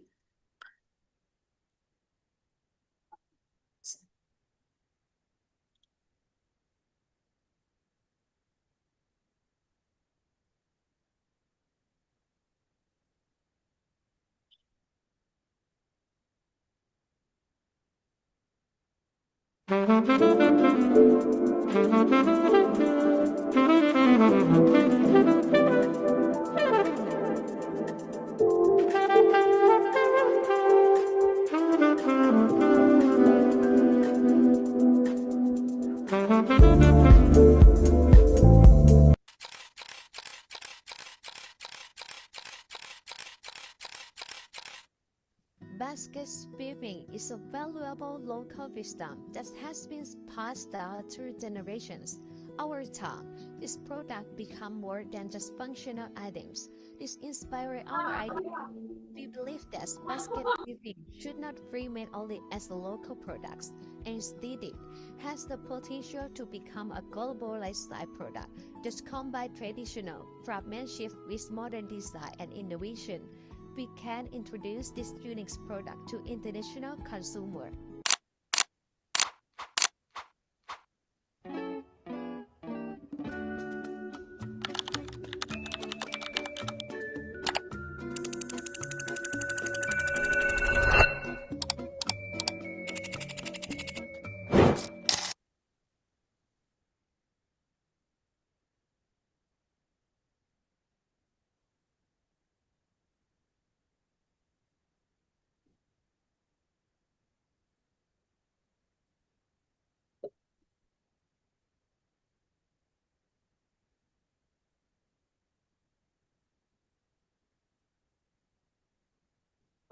Speaker 20: Basket weaving is a valuable local wisdom that has been passed down through generations. Over time, this product become more than just functional items. This inspired our idea. We believe that basket weaving should not remain only as a local product, and instead it has the potential to become a global lifestyle product that combines traditional craftsmanship with modern design and innovation. We can introduce this unique product to international consumers.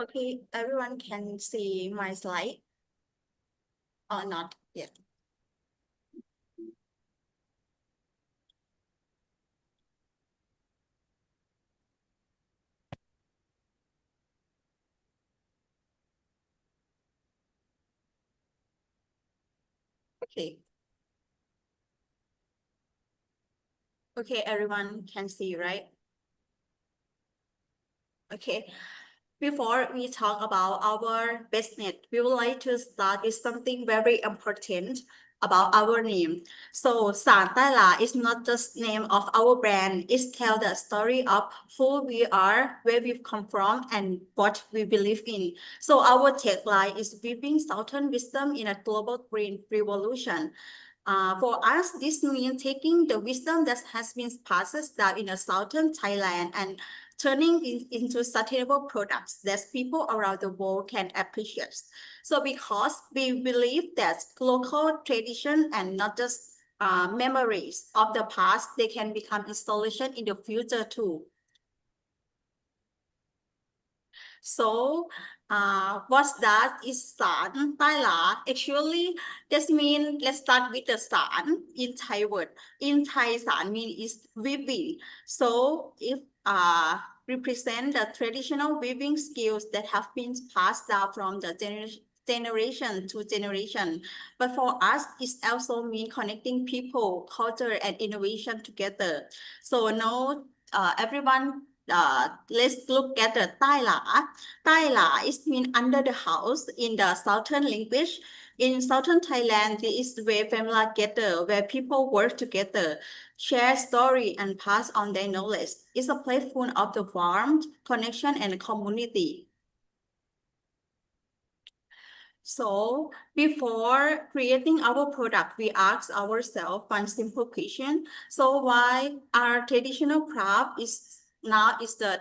Speaker 17: Okay, everyone can see my slide or not yet. Okay. Okay, everyone can see, right? Okay. Before we talk about our business, we would like to start with something very important about our name. So San Tai La is not just name of our brand, it tells the story of who we are, where we've come from, and what we believe in. So our tagline is weaving Southern wisdom in a global green revolution. For us, this means taking the wisdom that has been passed down in a southern Thailand and turning it into sustainable products that people around the world can appreciate. So because we believe that local tradition and not just memories of the past, they can become a solution in the future too. So what's that is San Tai La. Actually, this means, let's start with the San in Thai word. In Thai, San means is weaving. So if represent the traditional weaving skills that have been passed down from the generation to generation. But for us, it also means connecting people, culture, and innovation together. So now everyone, let's look at the Tai La. Tai La is mean under the house in the southern language. In southern Thailand, this is where family gather, where people work together, share story, and pass on their knowledge. It's a place full of the warmth, connection, and community. So before creating our product, we ask ourselves one simple question. So why our traditional craft is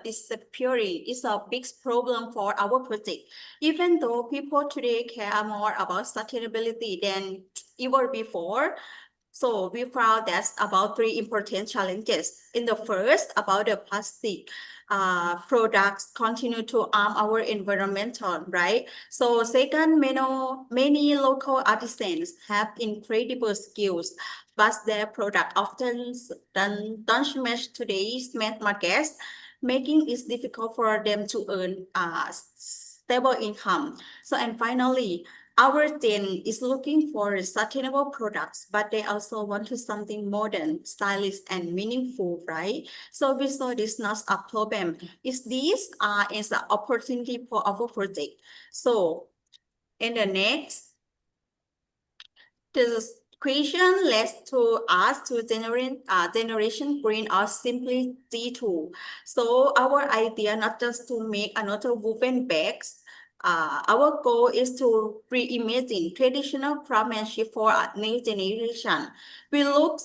Speaker 17: disappearing? It's a big problem for our project. Even though people today care more about sustainability than ever before, so we found that's about 3 important challenges. In the first, about the plastic products continue to harm our environmental, right? So second, many local artisans have incredible skills, but their product often don't match today's markets, making it difficult for them to earn stable income. So, and finally, our team is looking for sustainable products, but they also want to something modern, stylish, and meaningful, right? So we saw this not a problem. Is this is an opportunity for our project. So in the next, this question lets to us to generation green or simply D2. So our idea not just to make another woven bags. Our goal is to reimagine traditional craftsmanship for a new generation. We look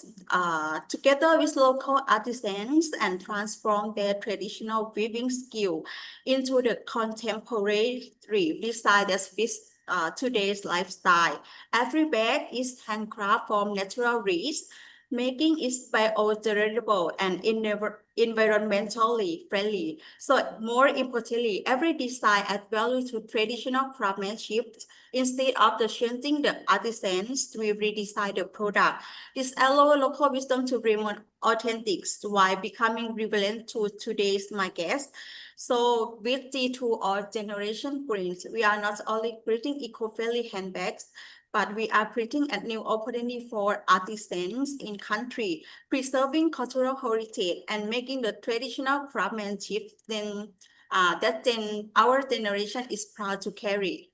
Speaker 17: together with local artisans and transform their traditional weaving skill into the contemporary design that fits today's lifestyle. Every bag is handcrafted from natural reeds, making it biodegradable and environmentally friendly. So more importantly, every design adds value to traditional craftsmanship. Instead of changing the artisans, we redesign the product. This allows local wisdom to remain authentic while becoming relevant to today's markets. So with G2 or Generation Greens, we are not only creating eco-friendly handbags, but we are creating a new opportunity for artisans in country, preserving cultural heritage and making the traditional craftsmanship that our generation is proud to carry.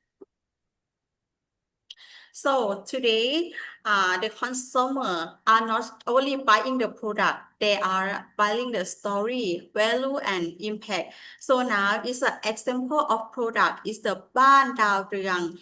Speaker 17: So today, the consumer are not only buying the product, they are buying the story, value, and impact. So now is an example of product is the Ban Dao Ryang,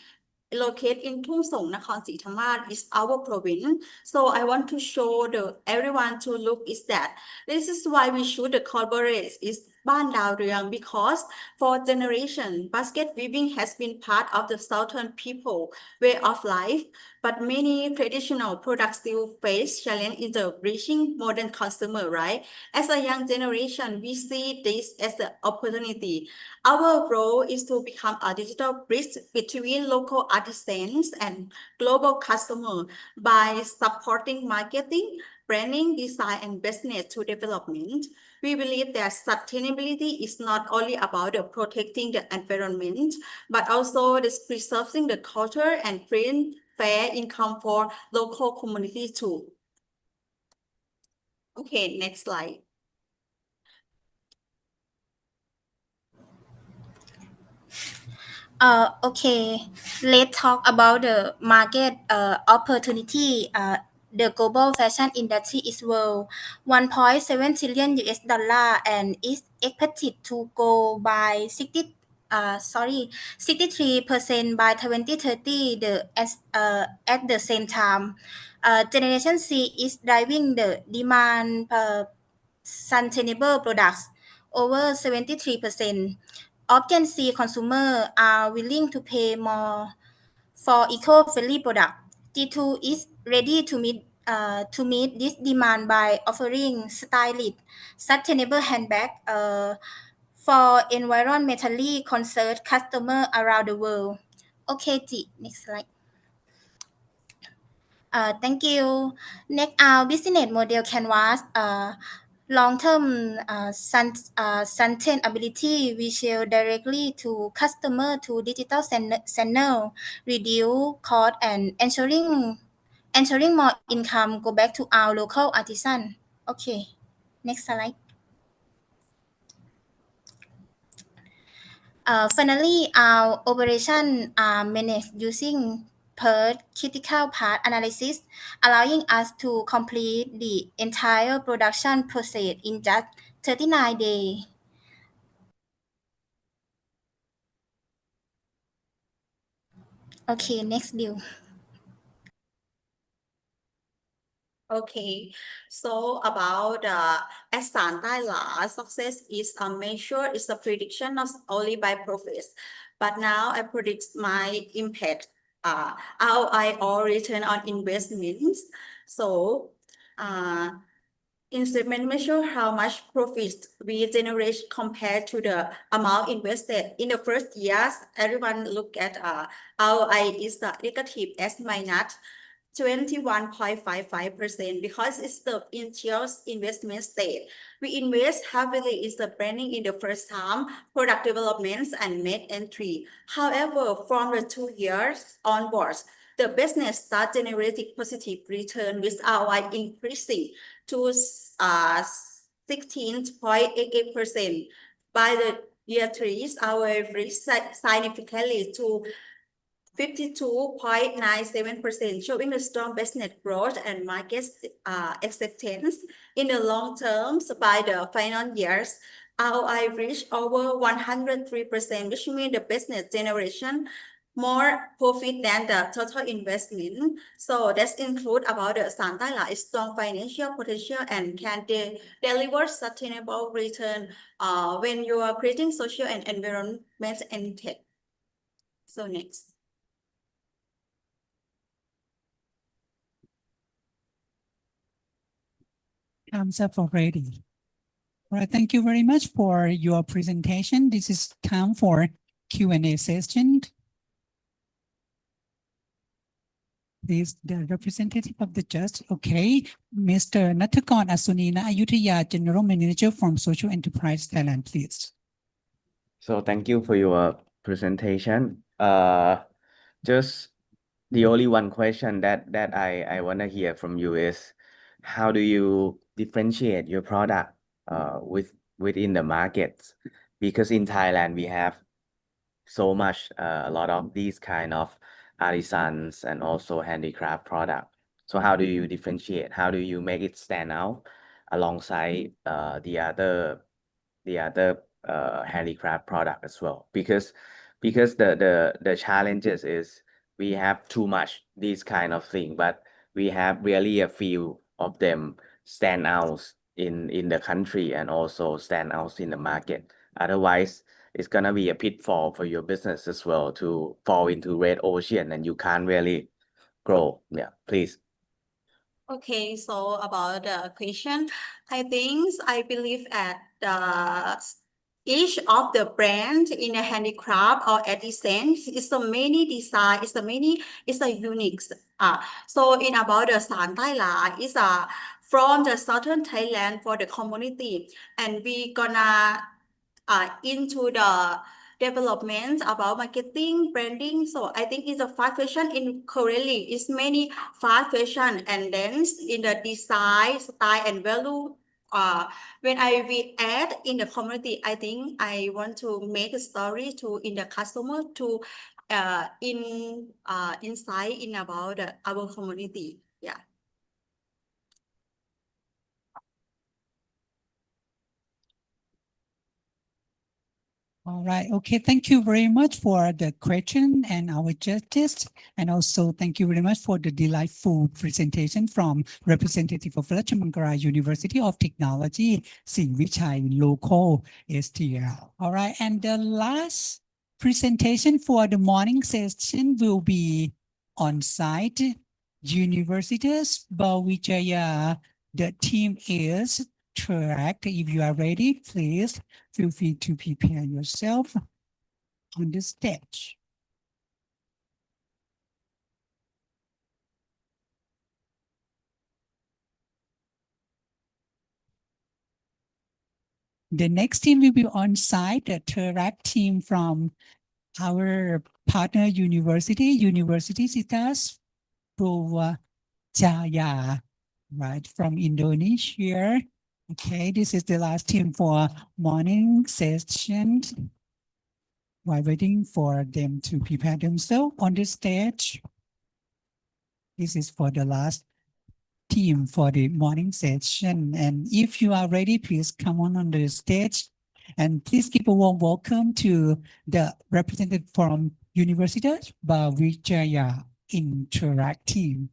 Speaker 17: located in Thung Song, Nakhon Si Thammarat, is our province. So I want to show everyone to look is that this is why we should collaborate is Ban Dao Ryang, because for generation, basket weaving has been part of the southern people way of life, but many traditional products still face challenge in the reaching modern consumer, right? As a young generation, we see this as an opportunity. Our role is to become a digital bridge between local artisans and global customers by supporting marketing, branding, design, and business to development. We believe that sustainability is not only about protecting the environment, but also preserving the culture and creating fair income for local communities too. Okay, next slide.
Speaker 18: Okay, let's talk about the market opportunity. The global fashion industry is worth $1.7 trillion and is expected to grow by 63% by 2030. At the same time, Generation C is driving the demand for sustainable products over 73%. Often see consumers are willing to pay more for eco-friendly products. T2 is ready to meet this demand by offering stylish, sustainable handbags for environmentally concerned customers around the world. Okay, Ji, next slide. Thank you. Next, our business model canvas. Long-term sustainability, we sell directly to customer to digital channel, reduce cost and ensuring more income go back to our local artisan. Okay, next slide. Finally, our operation are managed using per critical path analysis, allowing us to complete the entire production process in just 39 days. Okay, next deal.
Speaker 17: Okay, so about at Santala, success is a measure, is a prediction not only by profits, but now I predict my impact, ROI or return on investments. So, investment measure how much profits we generate compared to the amount invested. In the first years, everyone look at ROI is the negative S minus 21.55% because it's the initial investment stage. We invest heavily in the branding in the first time, product developments, and make entry. However, from the 2 years onwards, the business start generating positive return with ROI increasing to 16.88%. By the year 3, our average significantly to 52.97%, showing the strong business growth and market acceptance. In the long term, by the final years, ROI reached over 103%, which means the business generation more profit than the total investment. So that's include about the Santala strong financial potential and can deliver sustainable return when you are creating social and environment and tech. So next.
Speaker 4: Thumbs up already. All right, thank you very much for your presentation. This is time for Q&A session. Please, the representative of the judge. Okay, Mr. Nattakon Asunina Ayutthaya, General Manager from Social Enterprise Thailand, please.
Speaker 21: So thank you for your presentation. Just the only one question that I want to hear from you is, how do you differentiate your product within the markets? Because in Thailand we have so much a lot of these kind of artisans and also handicraft product. So how do you differentiate? How do you make it stand out alongside the other handicraft product as well? Because the challenges is we have too much these kind of thing, but we have really a few of them stand out in the country and also stand out in the market. Otherwise, it's gonna be a pitfall for your business as well to fall into red ocean and you can't really grow. Yeah, please.
Speaker 17: Okay, so about the question, I believe at each of the brand in a handicraft or artisan is a many design, is a unique. So in about the Santala is from the southern Thailand for the community, and we gonna into the development about marketing, branding. So I think it's a fast fashion in Korea. It's many fast fashion, and then in the design, style, and value. When we add in the community, I think I want to make a story to in the customer to insight in about our community. Yeah.
Speaker 4: All right. Okay. Thank you very much for the question and our judges. And also thank you very much for the delightful presentation from representative of Ratchamangala University of Technology, Singvichai local STL. All right. And the last presentation for the morning session will be on-site Universitas Bawijaya. The team is interact. If you are ready, please feel free to prepare yourself on the stage. The next team will be on site, the Interact team from our partner university, Universitas Jaya, right, from Indonesia. Okay, this is the last team for morning session. While waiting for them to prepare themselves on the stage, this is for the last team for the morning session. And if you are ready, please come on the stage. And please give a warm welcome to the representative from Universitas Brawijaya Interact team.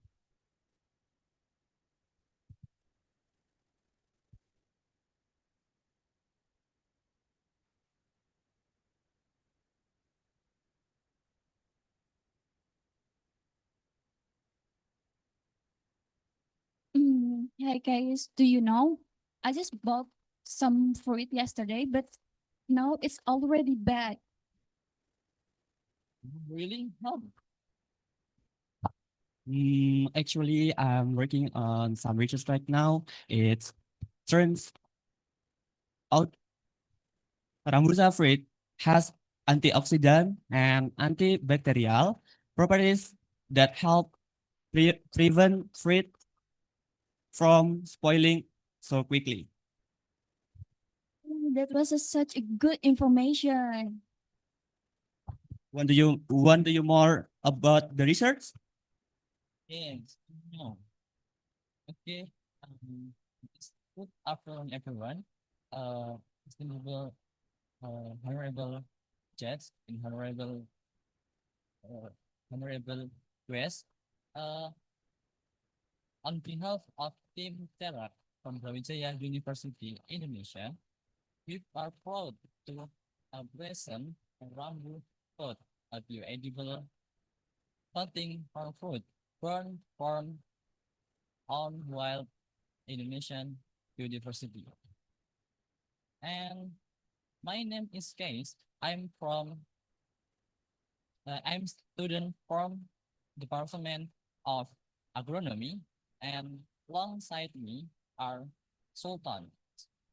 Speaker 15: Hey guys, do you know? I just bought some fruit yesterday, but now it's already bad.
Speaker 3: Really? No. Actually, I'm working on some research right now. It turns out rambutan fruit has antioxidant and antibacterial properties that help prevent fruit from spoiling so quickly.
Speaker 15: That was such a good information.
Speaker 3: Want do you more about the research?
Speaker 1: Yes, no. Okay. It's good afternoon, everyone. Distinguished, honorable judge and honorable guest. On behalf of Team Tera from Brawijaya University, Indonesia, we are proud to present Rambu Food, a bioedible hunting farm food grown from on wild Indonesian University. And my name is Case. I'm student from Department of Agronomy, and alongside me are Sultan,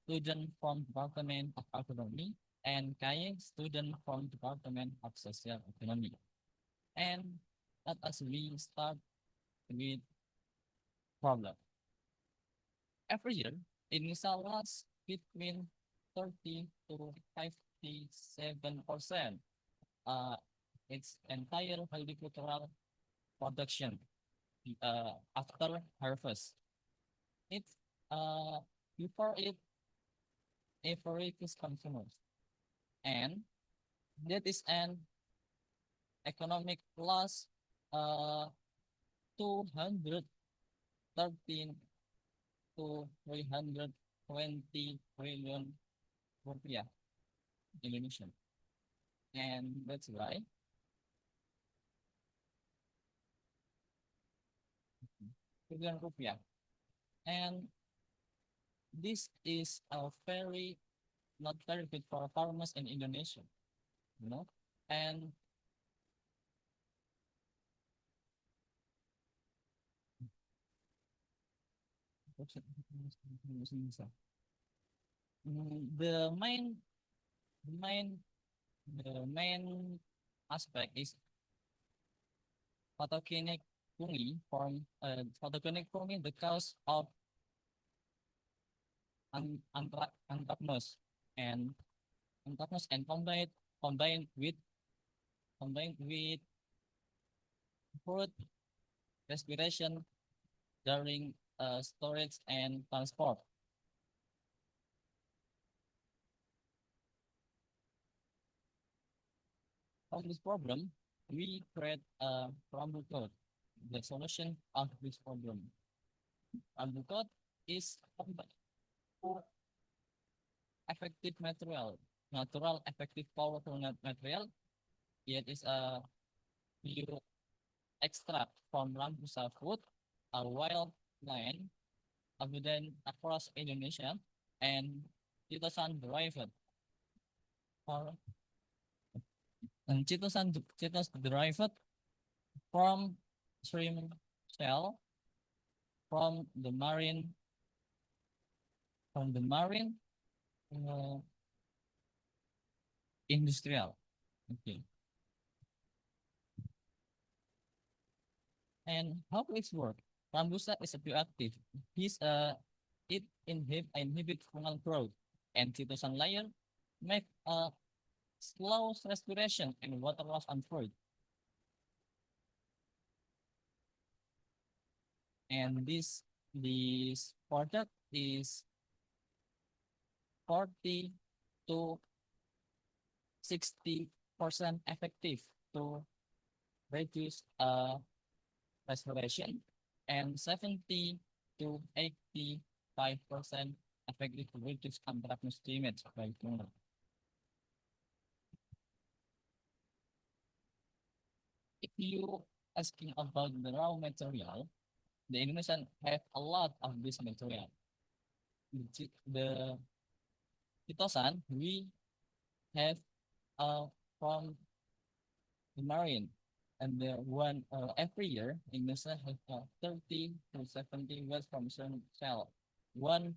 Speaker 1: student from Department of Agronomy, and Kaye, student from Department of Social Economy. And let us start with problem. Every year, Indonesia lost between 30 to 57% its entire agricultural production after harvest. It's before it reaches consumers, and that is an economic loss 213 to 320 trillion rupiah Indonesian. And that's why trillion rupiah. And this is a not very good for farmers in Indonesia, you know. And the main aspect is pathogenic fungi the cause of anthracnose and combined with food respiration during storage and transport. From this problem, we create a Rambu code, the solution of this problem. Rambu code is effective material, natural, effective, powerful material. It is a pure extract from rambutan fruit, a wild plant abundant across Indonesia,
Speaker 5: and chitosan derived or and chitosan derived from shrimp shell from the marine uh, industrial. Okay. And how it work? Rambusa is a bioactive. It inhibits fungal growth, and chitosan layer make a slow respiration and water loss on fruit. And this product is 40 to 60% effective to reduce respiration and 70 to 85% effective to reduce anthracnose damage by fungal. If you asking about the raw material, the Indonesian have a lot of this material. The chitosan we have from the marine, and the one every year Indonesia has 30 to 70 wells from shell, 1.09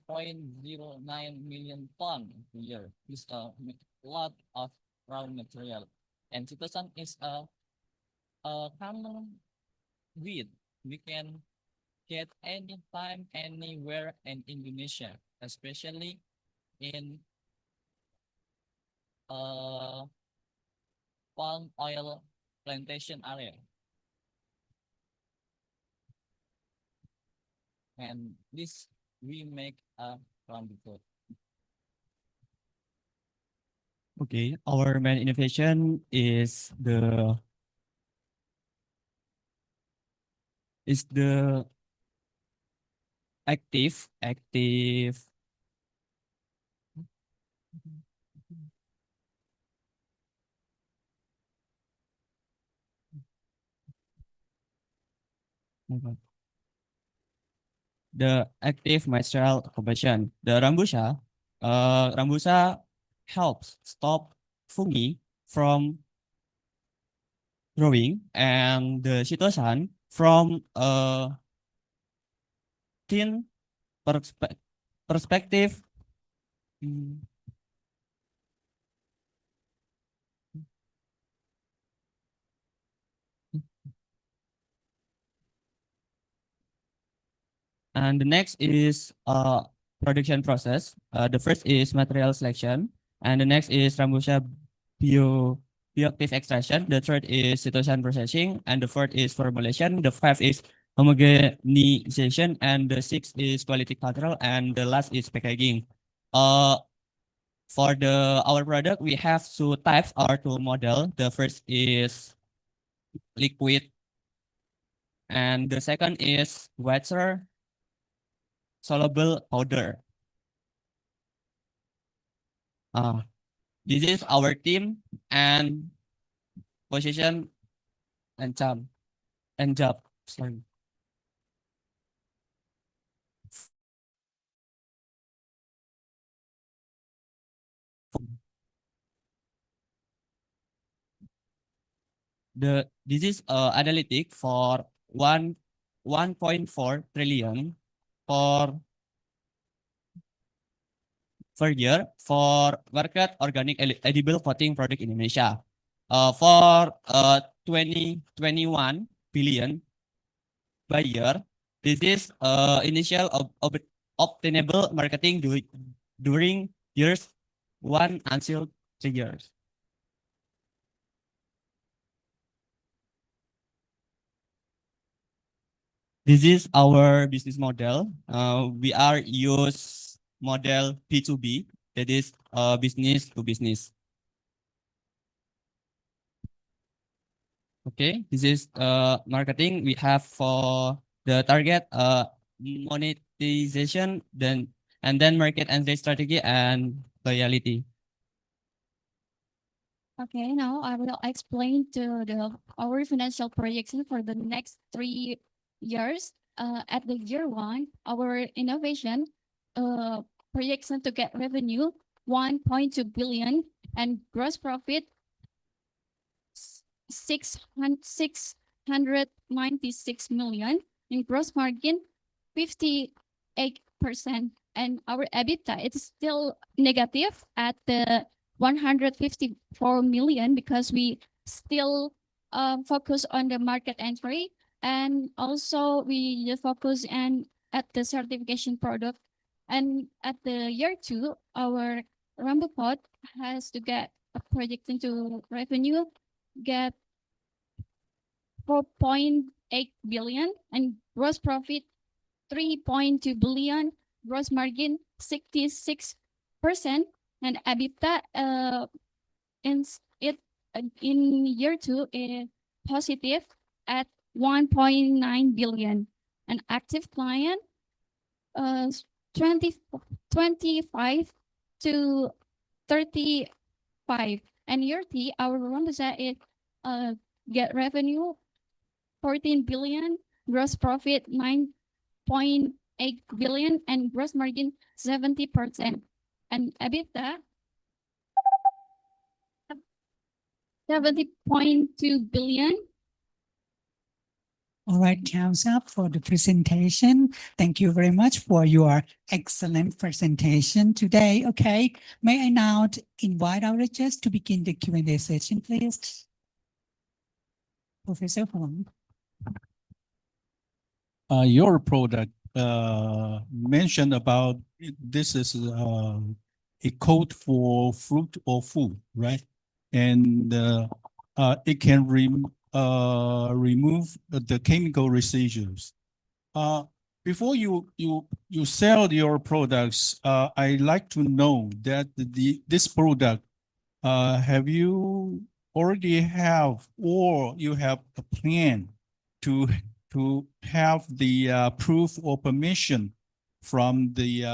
Speaker 5: million ton a year. This a lot of raw material, and chitosan is a common weed we can get anytime, anywhere in Indonesia, especially in palm oil plantation area. And this we make a rambutan.
Speaker 3: Okay, our main innovation is the active the active material combustion. The rambusa helps stop fungi from growing, and the chitosan from a thin perspective. And the next is production process. The first is material selection, and the next is rambusa bioactive extraction. The third is chitosan processing, and the fourth is formulation. The fifth is homogenization, and the sixth is quality control, and the last is packaging. For our product, we have two types or two model. The first is liquid, and the second is water soluble powder. This is our team and position and job. Sorry. This is analytic for 1.4 trillion per year for market organic edible coating product in Indonesia. For 2021 billion by year. This is initial obtainable marketing during years 1 until 3 years. This is our business model. We are use model B2B, that is business to business. Okay, this is marketing. We have for the target monetization, and then market entry strategy and loyalty.
Speaker 15: Okay, now I will explain our financial projection for the next 3 years. At the year one, our innovation projection to get revenue 1.2 billion and gross profit 696 million and gross margin 58%. And our EBITDA is still negative at the 154 million because we still focus on the market entry, and also we just focus at the certification product. And at the year 2, our Rambo Pod has to get a project into revenue, get 4.8 billion and gross profit 3.2 billion, gross margin 66%, and EBITDA in year 2 is positive at 1.9 billion. An active client 25 to 35. And year 3, our Rambuza is get revenue 14 billion, gross profit 9.8 billion, and gross margin 70%. And EBITDA 70.2 billion.
Speaker 4: All right, thumbs up for the presentation. Thank you very much for your excellent presentation today. Okay, may I now invite our judges to begin the Q&A session, please? Professor Huang.
Speaker 12: Your product mentioned about this is a code for fruit or food, right? And it can remove the chemical residues. Before you sell your products, I like to know that this product have you already have, or you have a plan to have the proof or permission from the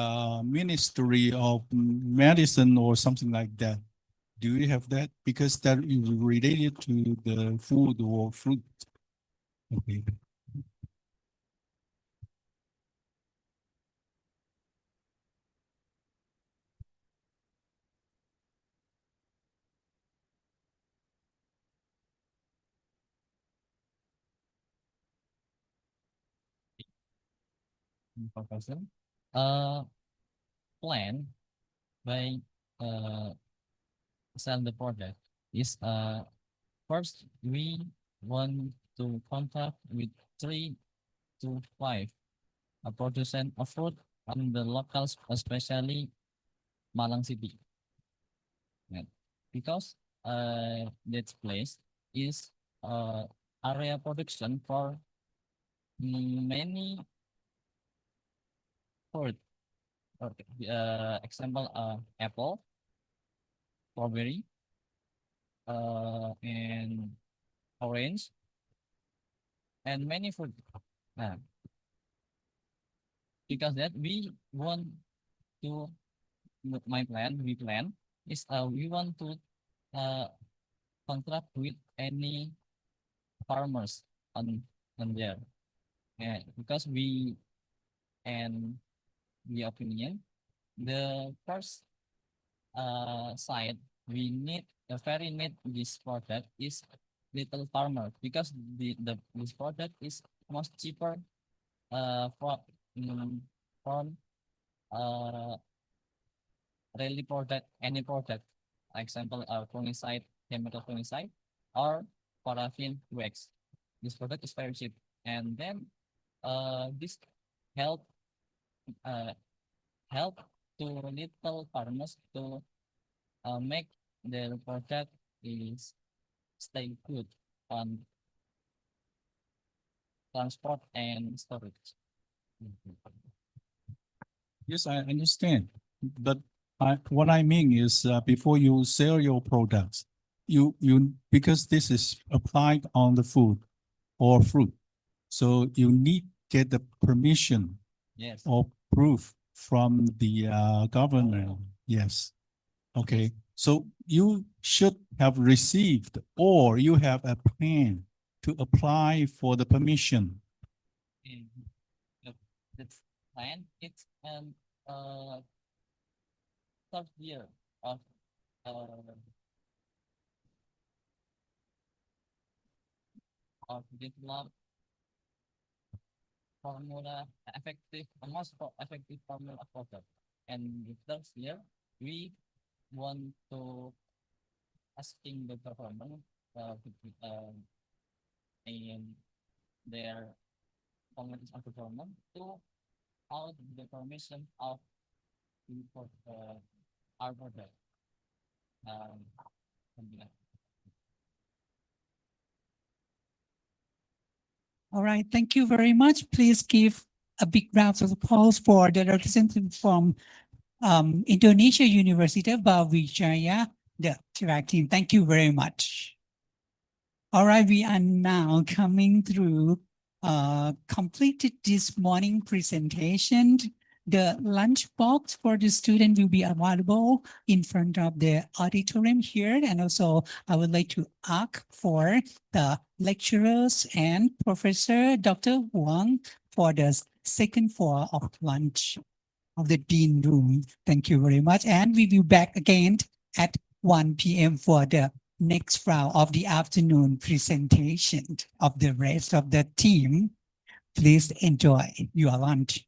Speaker 12: Ministry of Medicine or something like that? Do you have that? Because that is related to the food or fruit. Okay.
Speaker 5: Professor, plan by sell the product is first we want to contact with 3 to 5 producers of fruit on the locals, especially Malang City. Yeah. Because that place is area production for many fruit. Example apple, strawberry, and orange, and many fruit. Because that we want to we plan is we want to contract with any farmers on there. Because we and the opinion, the first side we need very need this product is little farmer, because this product is most cheaper from really product, any product, example fungicide, chemical fungicide, or paraffin wax. This product is very cheap, and then this help to little farmers to make their product is stay good on transport and storage.
Speaker 12: Yes, I understand. But what I mean is before you sell your products, you because this is applied on the food or fruit, so you need get the permission or proof from the government. Yes. Okay. So you should have received, or you have a plan to apply for the permission.
Speaker 5: The plan it's third year of develop formula effective, most effective formula product. And the third year, we want to asking the government and their committees of the government to out the permission of import our product. Something like that.
Speaker 4: All right, thank you very much. Please give a big round of applause for the representative from Indonesia University, Bawijaya, the track team. Thank you very much. All right, we are now coming through, completed this morning presentation. The lunchbox for the student will be available in front of the auditorium here. And also I would like to ask for the lecturers and Professor Dr. Wang for the second floor of lunch of the Dean Room. Thank you very much. And we will be back again at 1 p.m. for the next round of the afternoon presentation of the rest of the team. Please enjoy your lunch.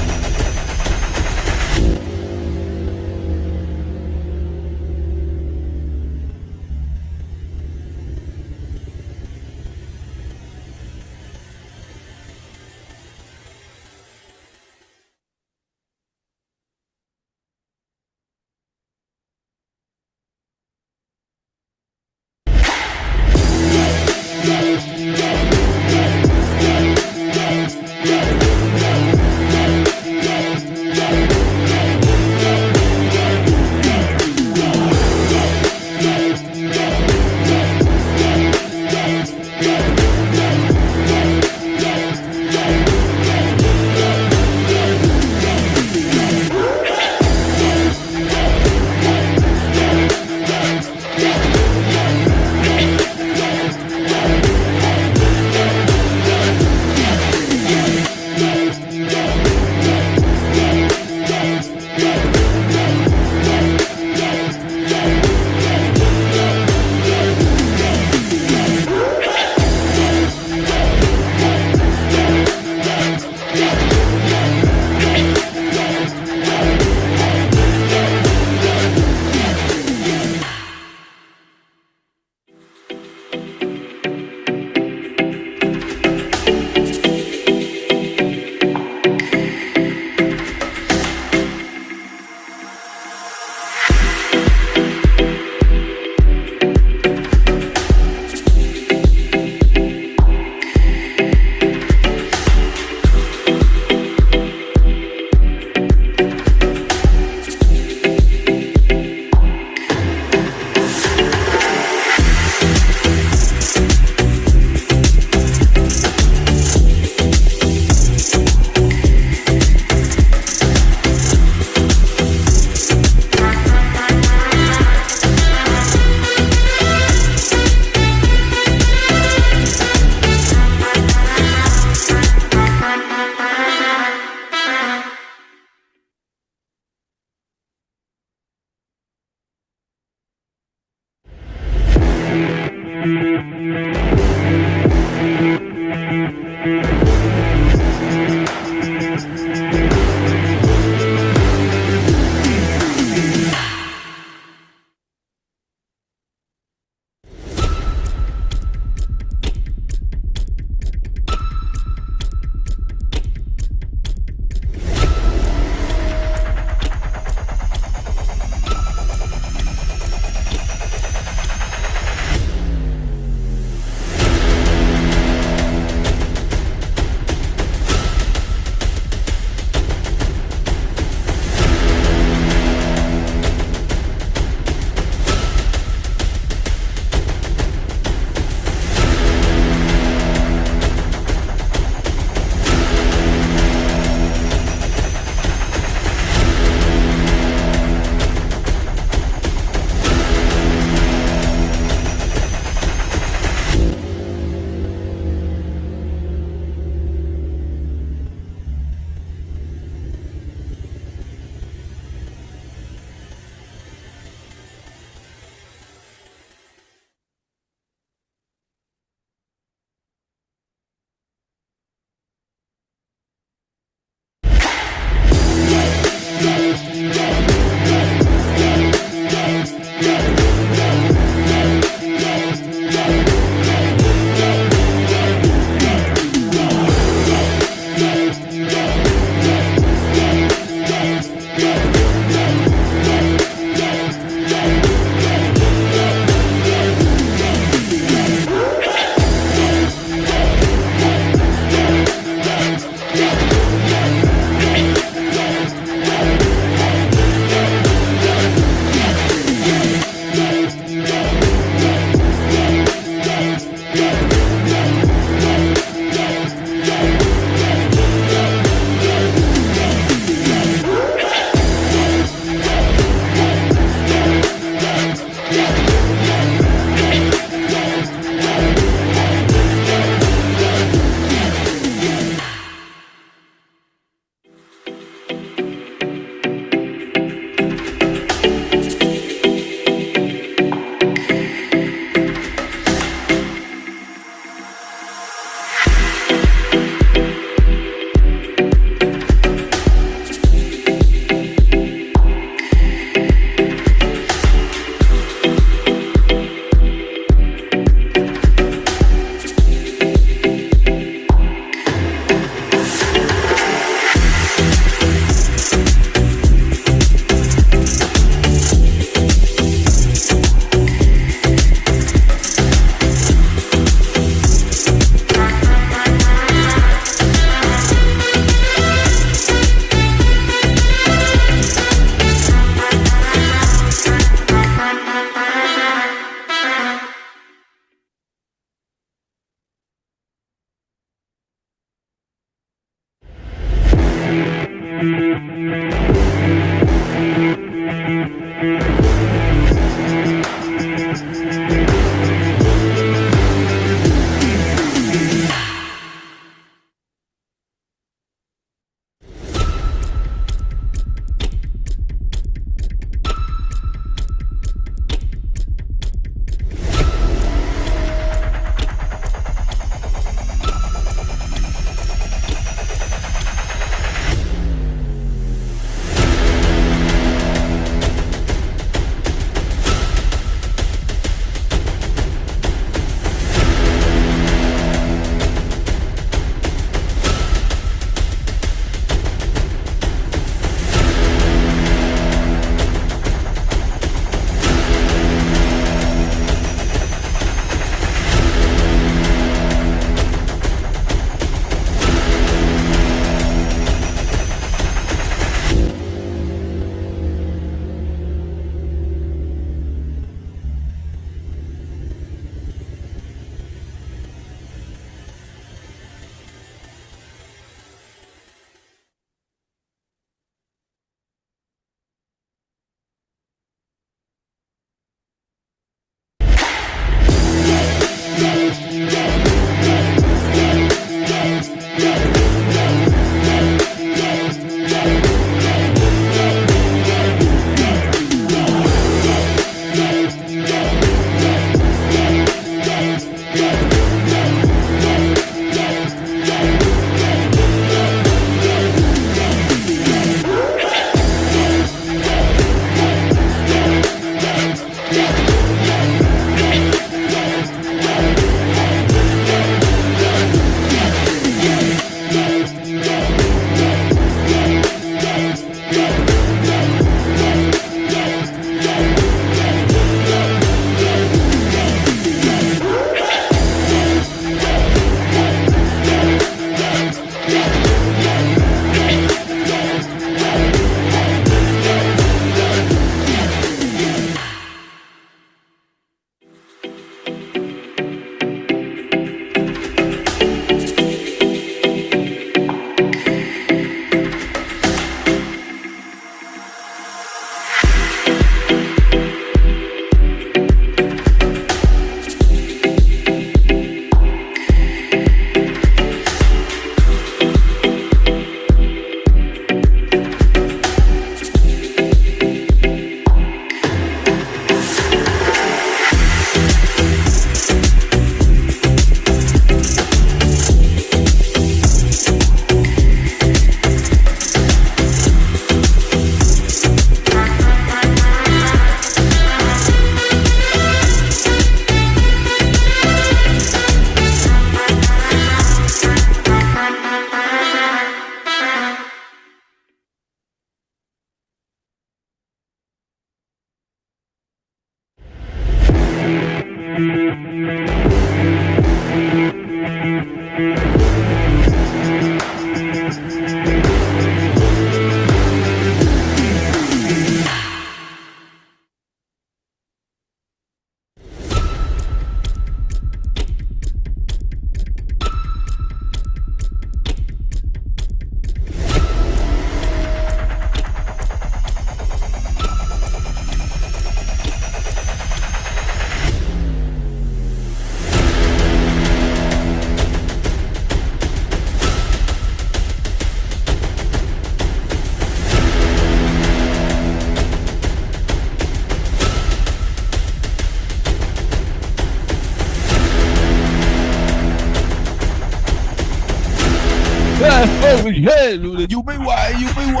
Speaker 2: อยู่ไม่ไหวอยู่ไม่ไหว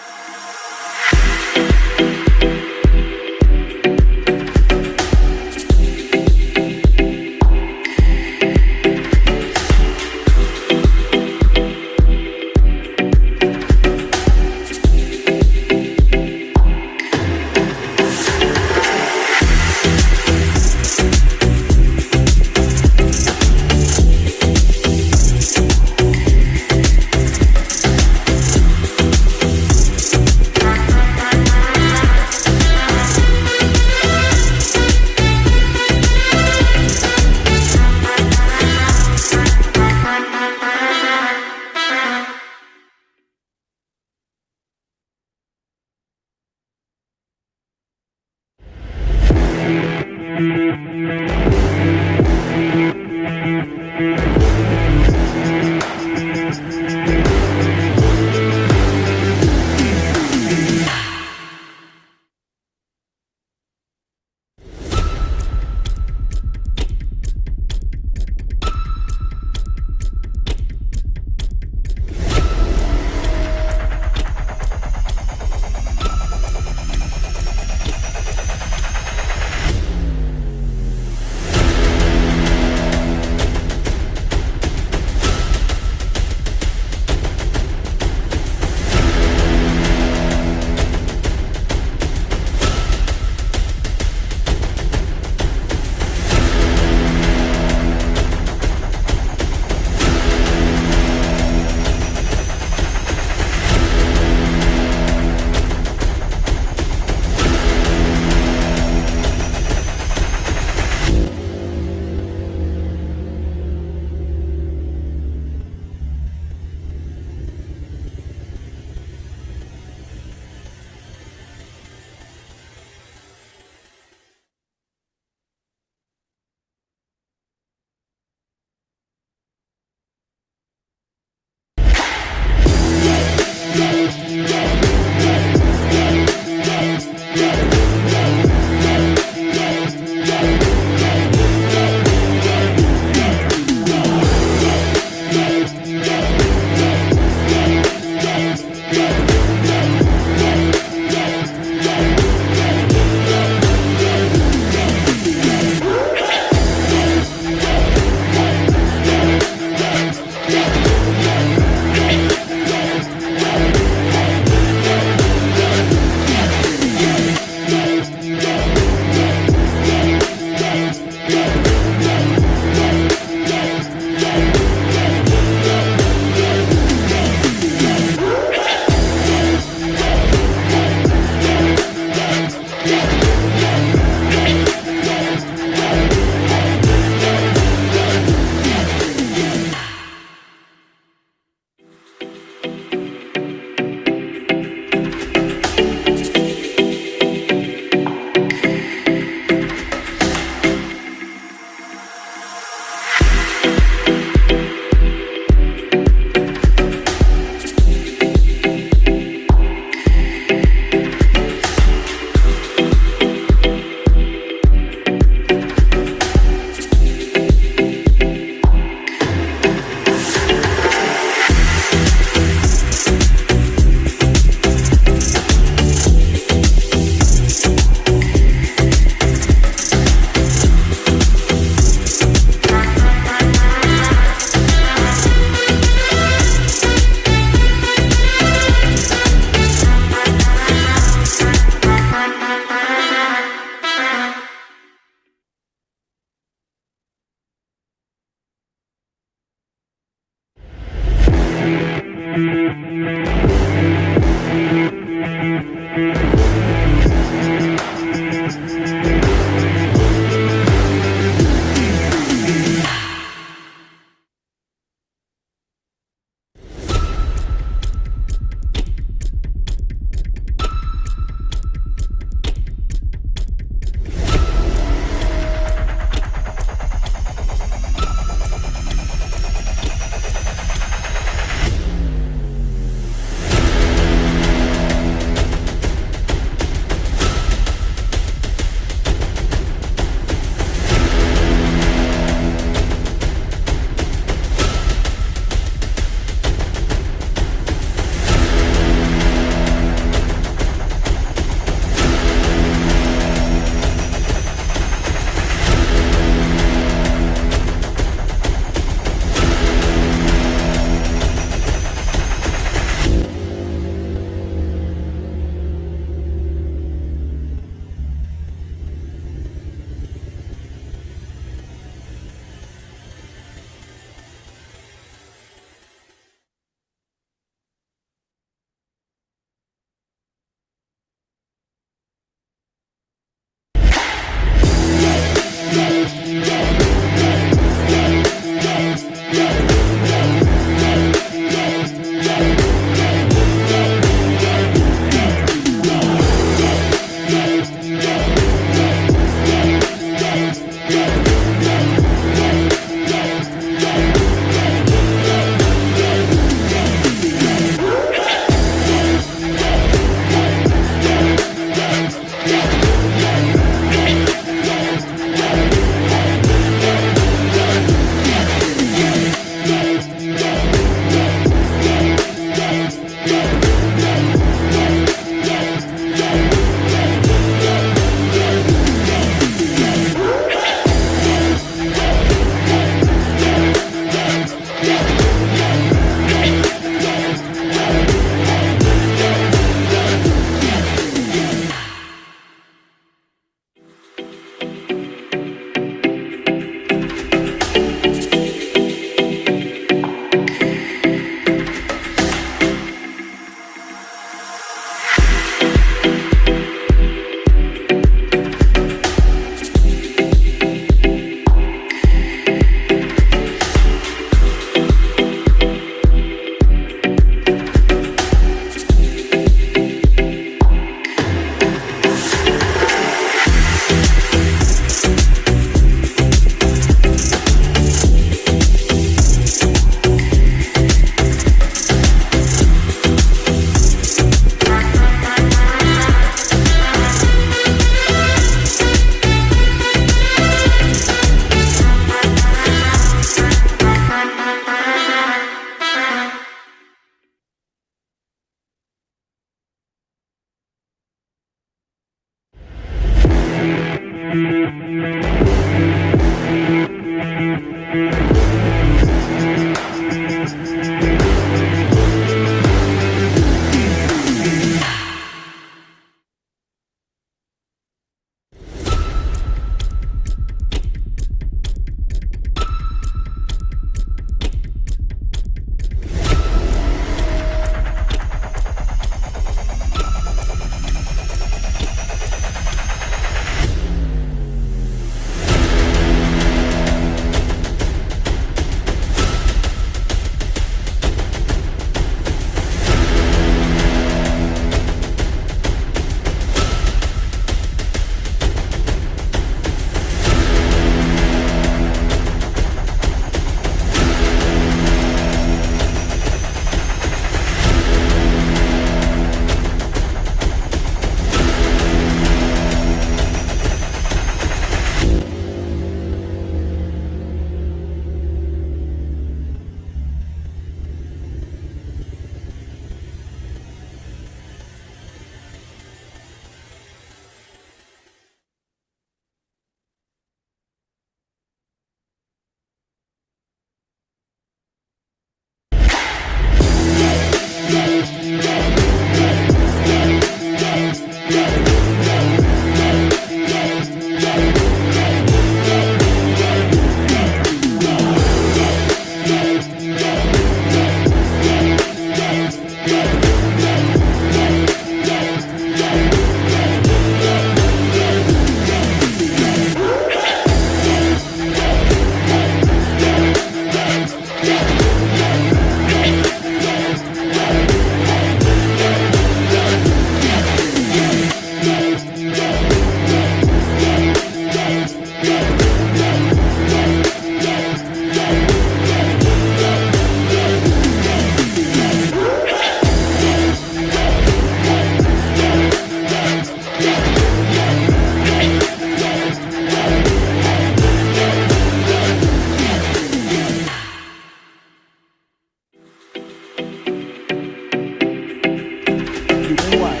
Speaker 2: มั่ว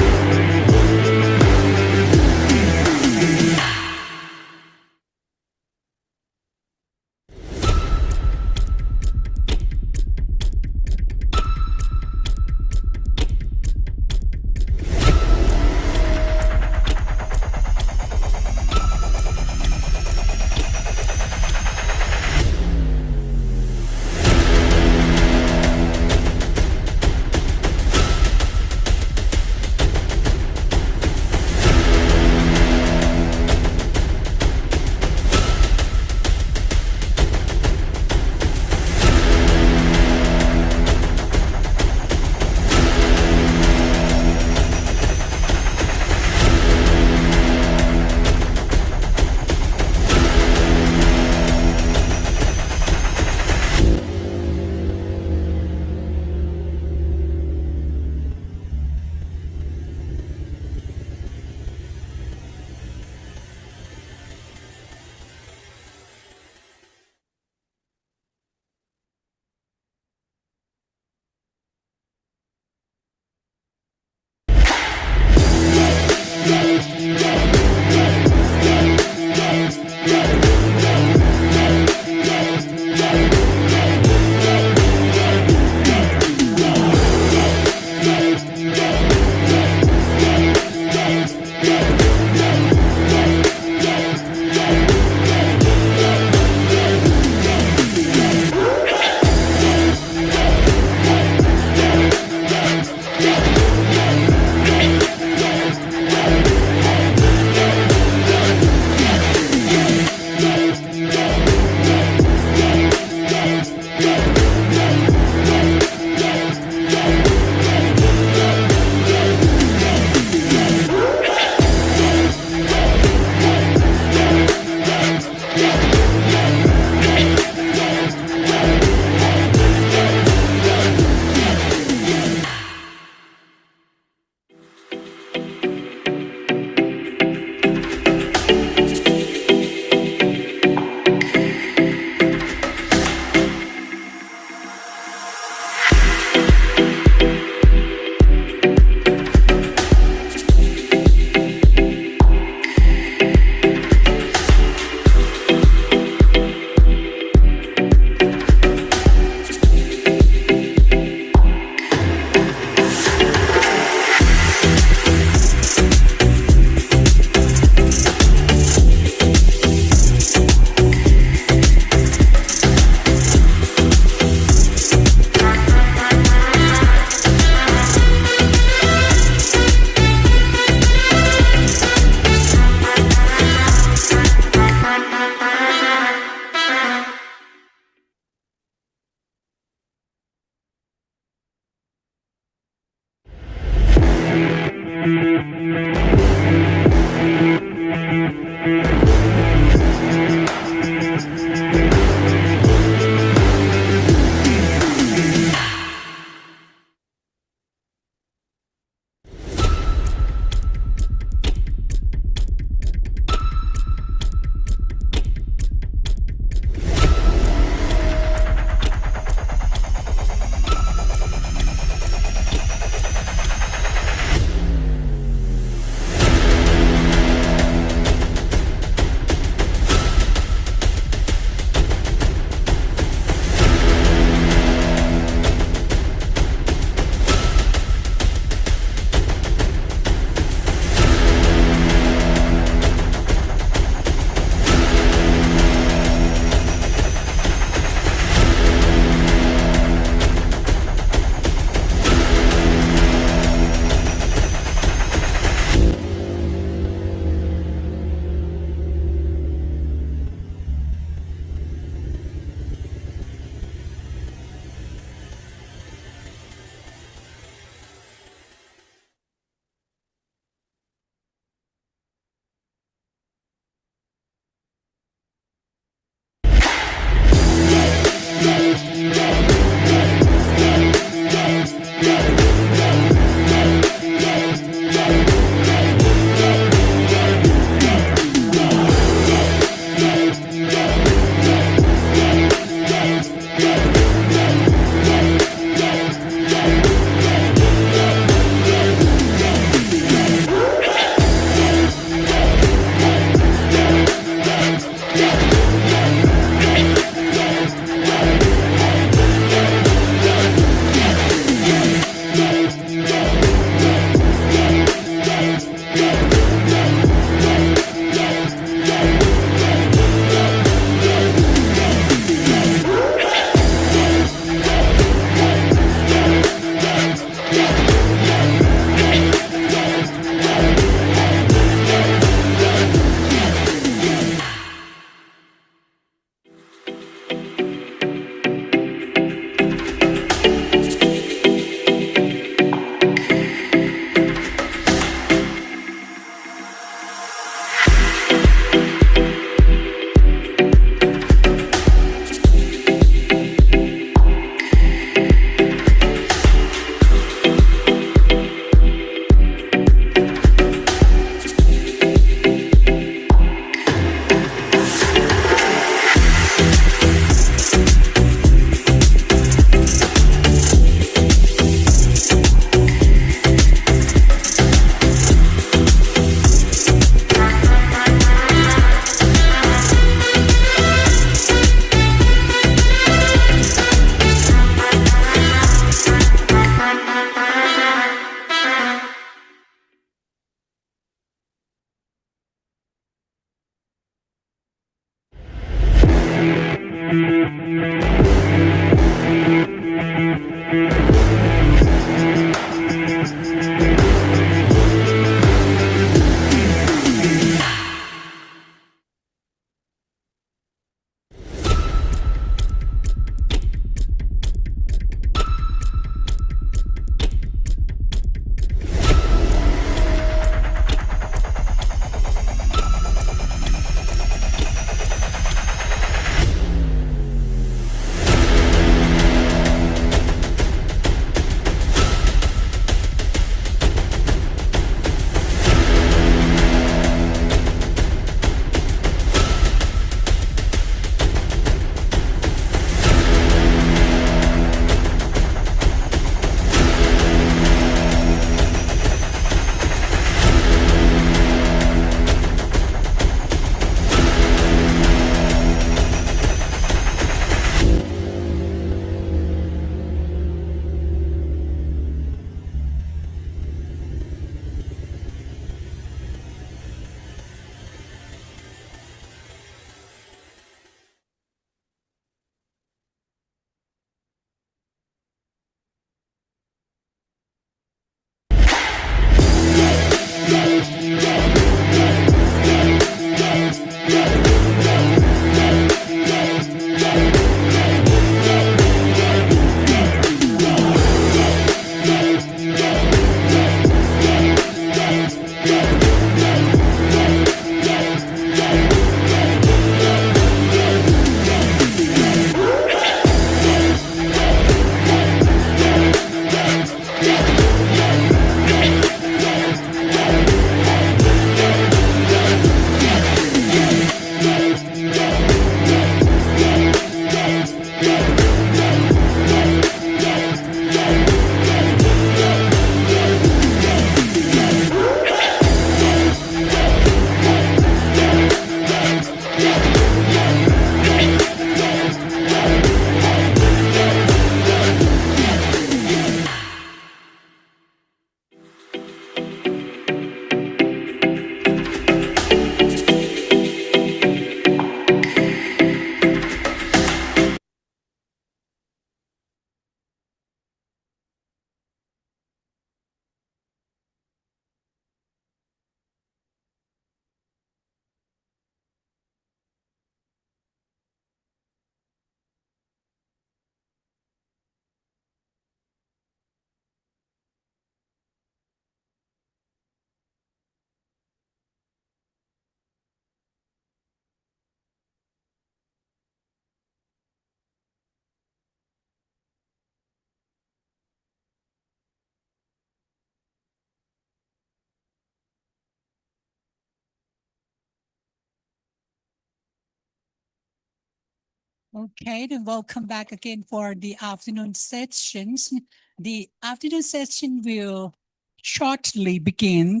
Speaker 4: Okay, then welcome back again for the afternoon sessions. The afternoon session will shortly begin.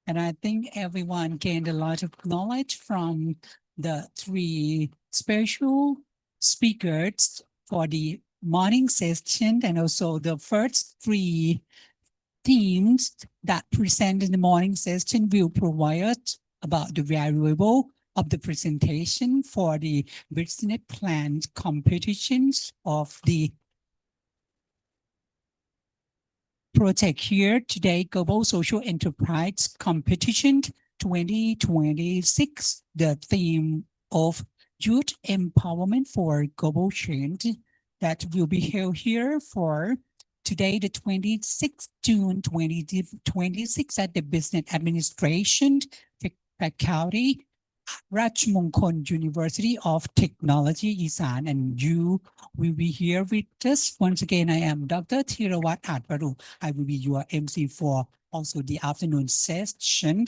Speaker 4: And I think everyone gained a lot of knowledge from the three special speakers for the morning session, and also the first three themes that present in the morning session will provide about the variable of the presentation for the business plan competitions of the project here today, Global Social Enterprise Competition 2026, the theme of Youth Empowerment for Global Change that will be held here for today, the 26th June 2026 at the Business Administration Faculty, Rajmongkol University of Technology, Isan, and you will be here with us. Once again, I am Dr. Thirawat Atparu. I will be your MC for also the afternoon session.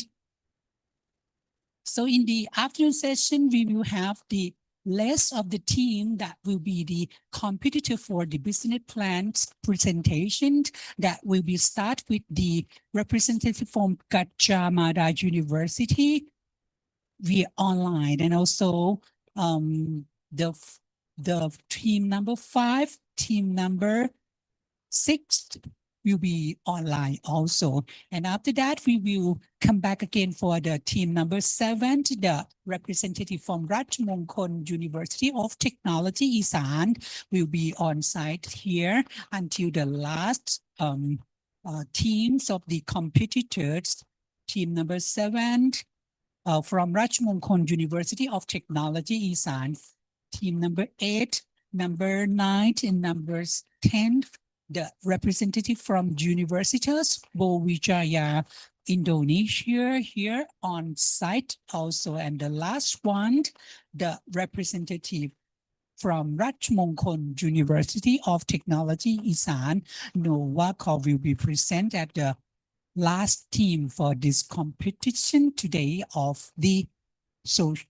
Speaker 4: So in the afternoon session, we will have the list of the team that will be the competitor for the business plans presentation that will be start with the representative from Gajah Mada University via online, and also the team number 5, team number 6, will be online also. And after that, we will come back again for the team number 7, the representative from Rajmongkol University of Technology, Isan, will be on site here until the last teams of the competitors. Team number 7 from Rajmongkol University of Technology, Isan. Team number 8, number 9, and number 10, the representative from Universitas Brawijaya, Indonesia, here on site also. And the last one, the representative from Rajmongkol University of Technology, Isan, Novakov, will be present at the last team for this competition today of the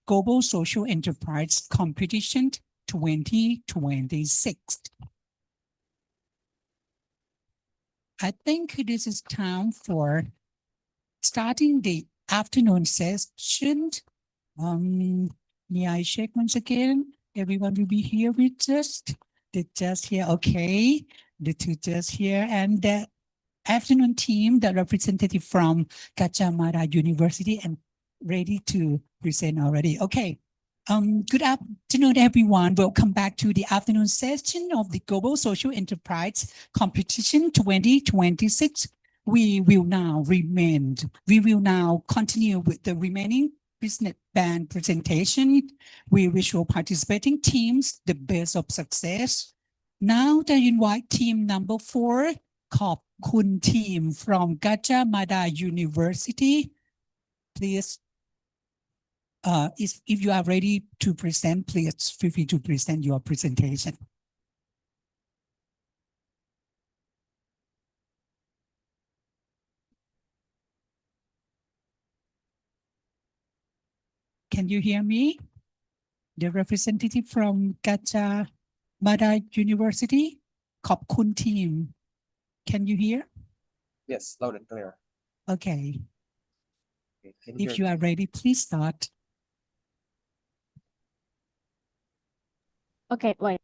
Speaker 4: Global Social Enterprise Competition 2026. I think this is time for starting the afternoon session. May I check once again? Everyone will be here with us. The just here, okay. The two just here, and the afternoon team, the representative from Gajah Mada University, and ready to present already. Okay. Good afternoon, everyone. Welcome back to the afternoon session of the Global Social Enterprise Competition 2026. We will now continue with the remaining business band presentation. We wish all participating teams the best of success. Now I invite team number 4, Khop Kun team from Gajah Mada University. Please, if you are ready to present, please feel free to present your presentation. Can you hear me? The representative from Gajah Mada University, Khop Kun team. Can you hear?
Speaker 2: Yes, loud and clear.
Speaker 4: Okay.
Speaker 2: Can
Speaker 4: If you are ready, please start.
Speaker 22: Okay, wait.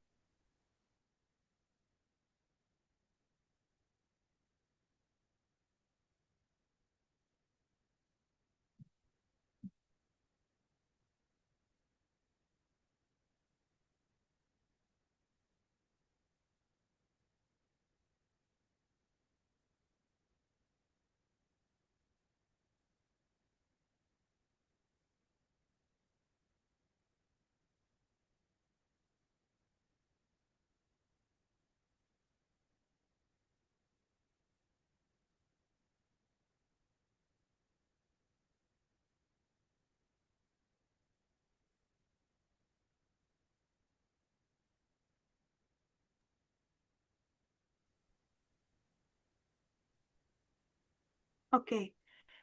Speaker 23: Okay.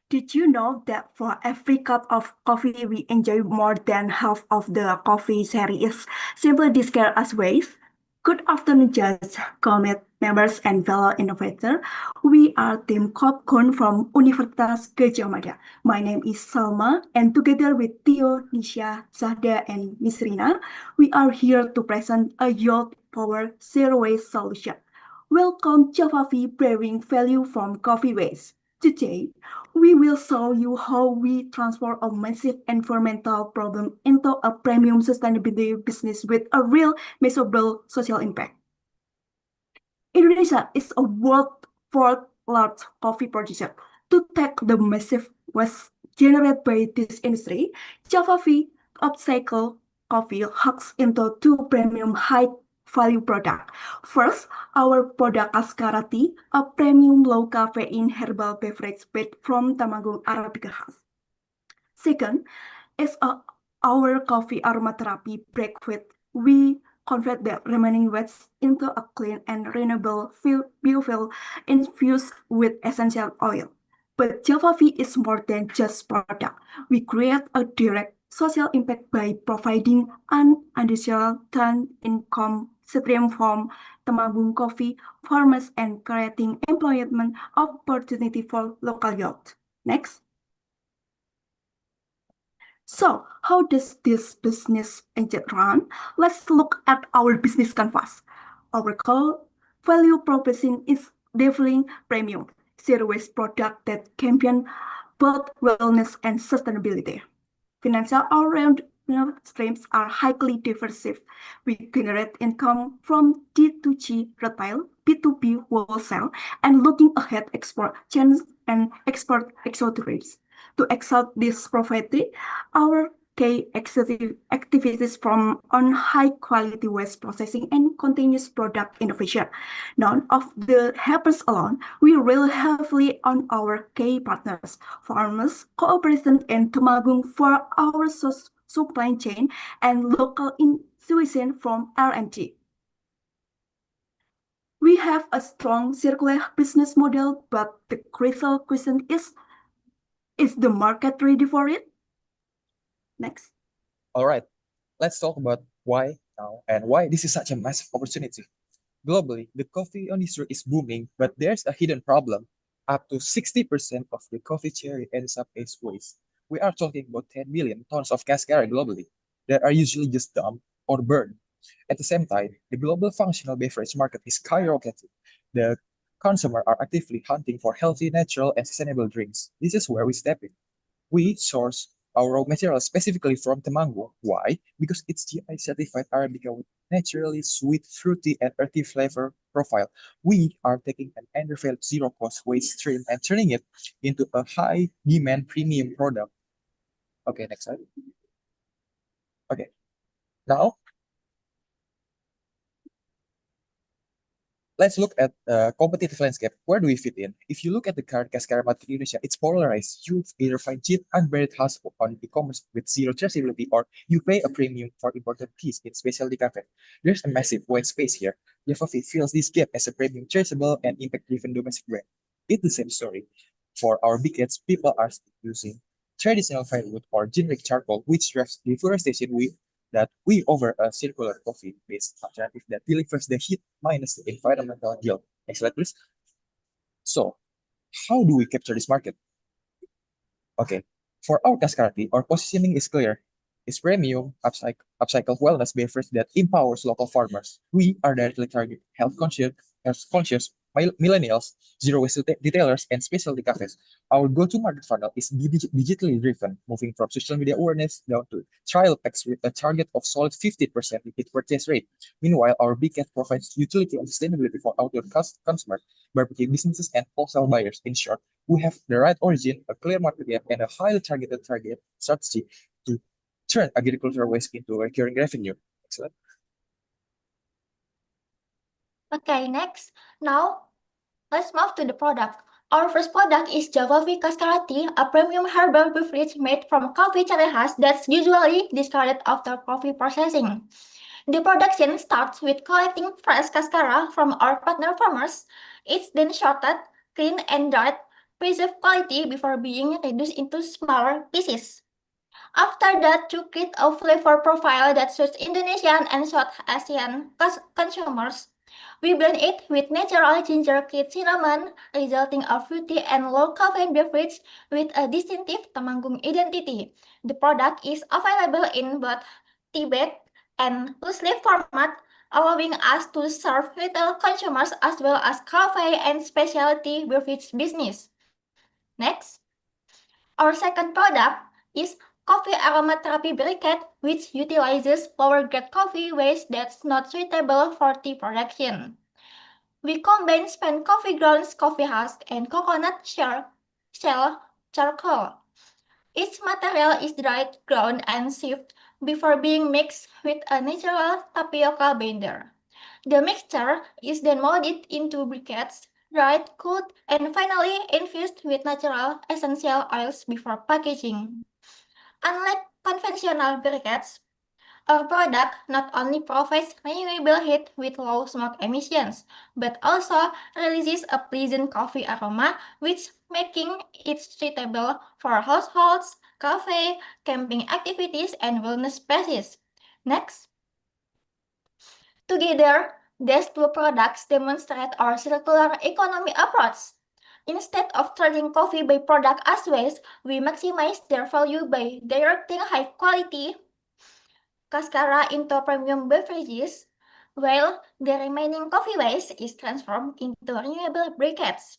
Speaker 23: Did you know that for every cup of coffee we enjoy, more than half of the coffee series is simply discarded as waste? Good afternoon, judges, committee members, and fellow innovators. We are Team Khop Kun from Universitas Gajah Mada. My name is Salma, and together with Theo, Nisha, Zahda, and Miss Rina, we are here to present a youth power zero waste solution. Welcome Java V Brewing Value from Coffee Waste. Today, we will show you how we transform a massive environmental problem into a premium sustainability business with a real measurable social impact. Indonesia is a world's fourth largest coffee producer. To tackle the massive waste generated by this industry, Java V upcycle coffee hacks into 2 premium high-value products. First, our product Ascara Tea, a premium low caffeine herbal beverage made from Temanggung Arabica House. Second is our coffee aromatherapy breakfast. We convert the remaining waste into a clean and renewable biofuel infused with essential oil. But Java V is more than just product. We create a direct social impact by providing an additional 10 income stream from Temanggung coffee farmers and creating employment opportunity for local youth. Next. So, how does this business engine run? Let's look at our business canvas. Our core value proposition is delivering premium, zero-waste products that champion both wellness and sustainability. Financial revenue streams are highly diverse. We generate income from D2G retail, B2B wholesale, and looking ahead export channels and export accessories. To excel this profitability, our key activities from on high quality waste processing and continuous product innovation. None of the happens alone. We rely heavily on our key partners, farmers, cooperation, and Temanggung for our supply chain and local intuition from R&D. We have a strong circular business model, but the crucial question is the market ready for it? Next.
Speaker 2: All right, let's talk about why now and why this is such a massive opportunity. Globally, the coffee industry is booming, but there's a hidden problem. Up to 60% of the coffee cherry ends up as waste. We are talking about 10 million tons of cascara globally that are usually just dumped or burned. At the same time, the global functional beverage market is skyrocketing. The consumers are actively hunting for healthy, natural, and sustainable drinks. This is where we step in. We source our raw materials specifically from Temanggung. Why? Because it's GI certified Arabica with naturally sweet, fruity, and earthy flavor profile. We are taking an undervalued zero-cost waste stream and turning it into a high-demand premium product. Okay, next slide. Okay, now let's look at competitive landscape. Where do we fit in? If you look at the current cascara market in Indonesia, it's polarized. You either find cheap, unbranded husk on e-commerce with zero traceability, or you pay a premium for imported teas in specialty cafe. There's a massive white space here. Javafi fills this gap as a premium, traceable, and impact-driven domestic brand. It's the same story. For our decades, people are still using traditional firewood or generic charcoal, which drives deforestation that we over a circular coffee-based alternative that delivers the heat minus the environmental yield. Next slide, please. So, how do we capture this market? Okay, for our cascara tea, our positioning is clear. It's premium, upcycled wellness beverage that empowers local farmers. We are directly targeting health-conscious millennials, zero-waste retailers, and specialty cafes. Our go-to market funnel is digitally driven, moving from social media awareness down to trial packs with a target of solid 50% repeat purchase rate. Meanwhile, our big cat provides utility and sustainability for outdoor customers, barbecue businesses, and wholesale buyers. In short, we have the right origin, a clear market gap, and a highly targeted target strategy to turn agricultural waste into recurring revenue. Excellent.
Speaker 7: Okay, next. Now, let's move to the product. Our first product is Javafi Cascara Tea, a premium herbal beverage made from coffee cherry husk that's usually discarded after coffee processing. The production starts with collecting fresh cascara from our partner farmers. It's then sorted, cleaned, and dried, preserved quality before being reduced into smaller pieces. After that, to create a flavor profile that suits Indonesian and South Asian consumers, we blend it with natural ginger kit cinnamon, resulting a fruity and low caffeine beverage with a distinctive Temanggung identity. The product is available in both tea bag and loose leaf format, allowing us to serve retail consumers as well as cafe and specialty beverage business. Next, our second product is coffee aromatherapy briquette, which utilizes lower grade coffee waste that's not suitable for tea production. We combine spent coffee grounds, coffee husk, and coconut shell charcoal. Each material is dried, ground, and sieved before being mixed with a natural tapioca binder. The mixture is then molded into briquettes, dried, cooled, and finally infused with natural essential oils before packaging. Unlike conventional briquettes, our product not only provides renewable heat with low smoke emissions, but also releases a pleasant coffee aroma, which making it suitable for households, cafe, camping activities, and wellness spaces. Next. Together, these two products demonstrate our circular economy approach. Instead of charging coffee by product as waste, we maximize their value by directing high-quality cascara into premium beverages, while the remaining coffee waste is transformed into renewable briquettes.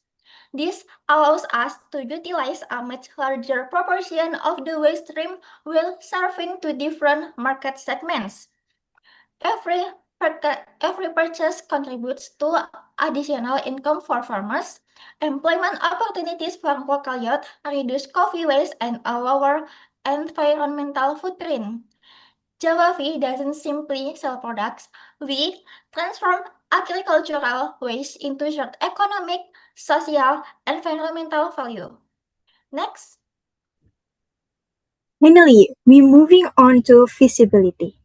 Speaker 7: This allows us to utilize a much larger proportion of the waste stream while serving to different market segments. Every purchase contributes to additional income for farmers, employment opportunities for local youth, reduced coffee waste, and a lower environmental footprint. Java V doesn't simply sell products, we transform agricultural waste into shared economic, social, and environmental value. Next.
Speaker 8: Finally, we're moving on to feasibility.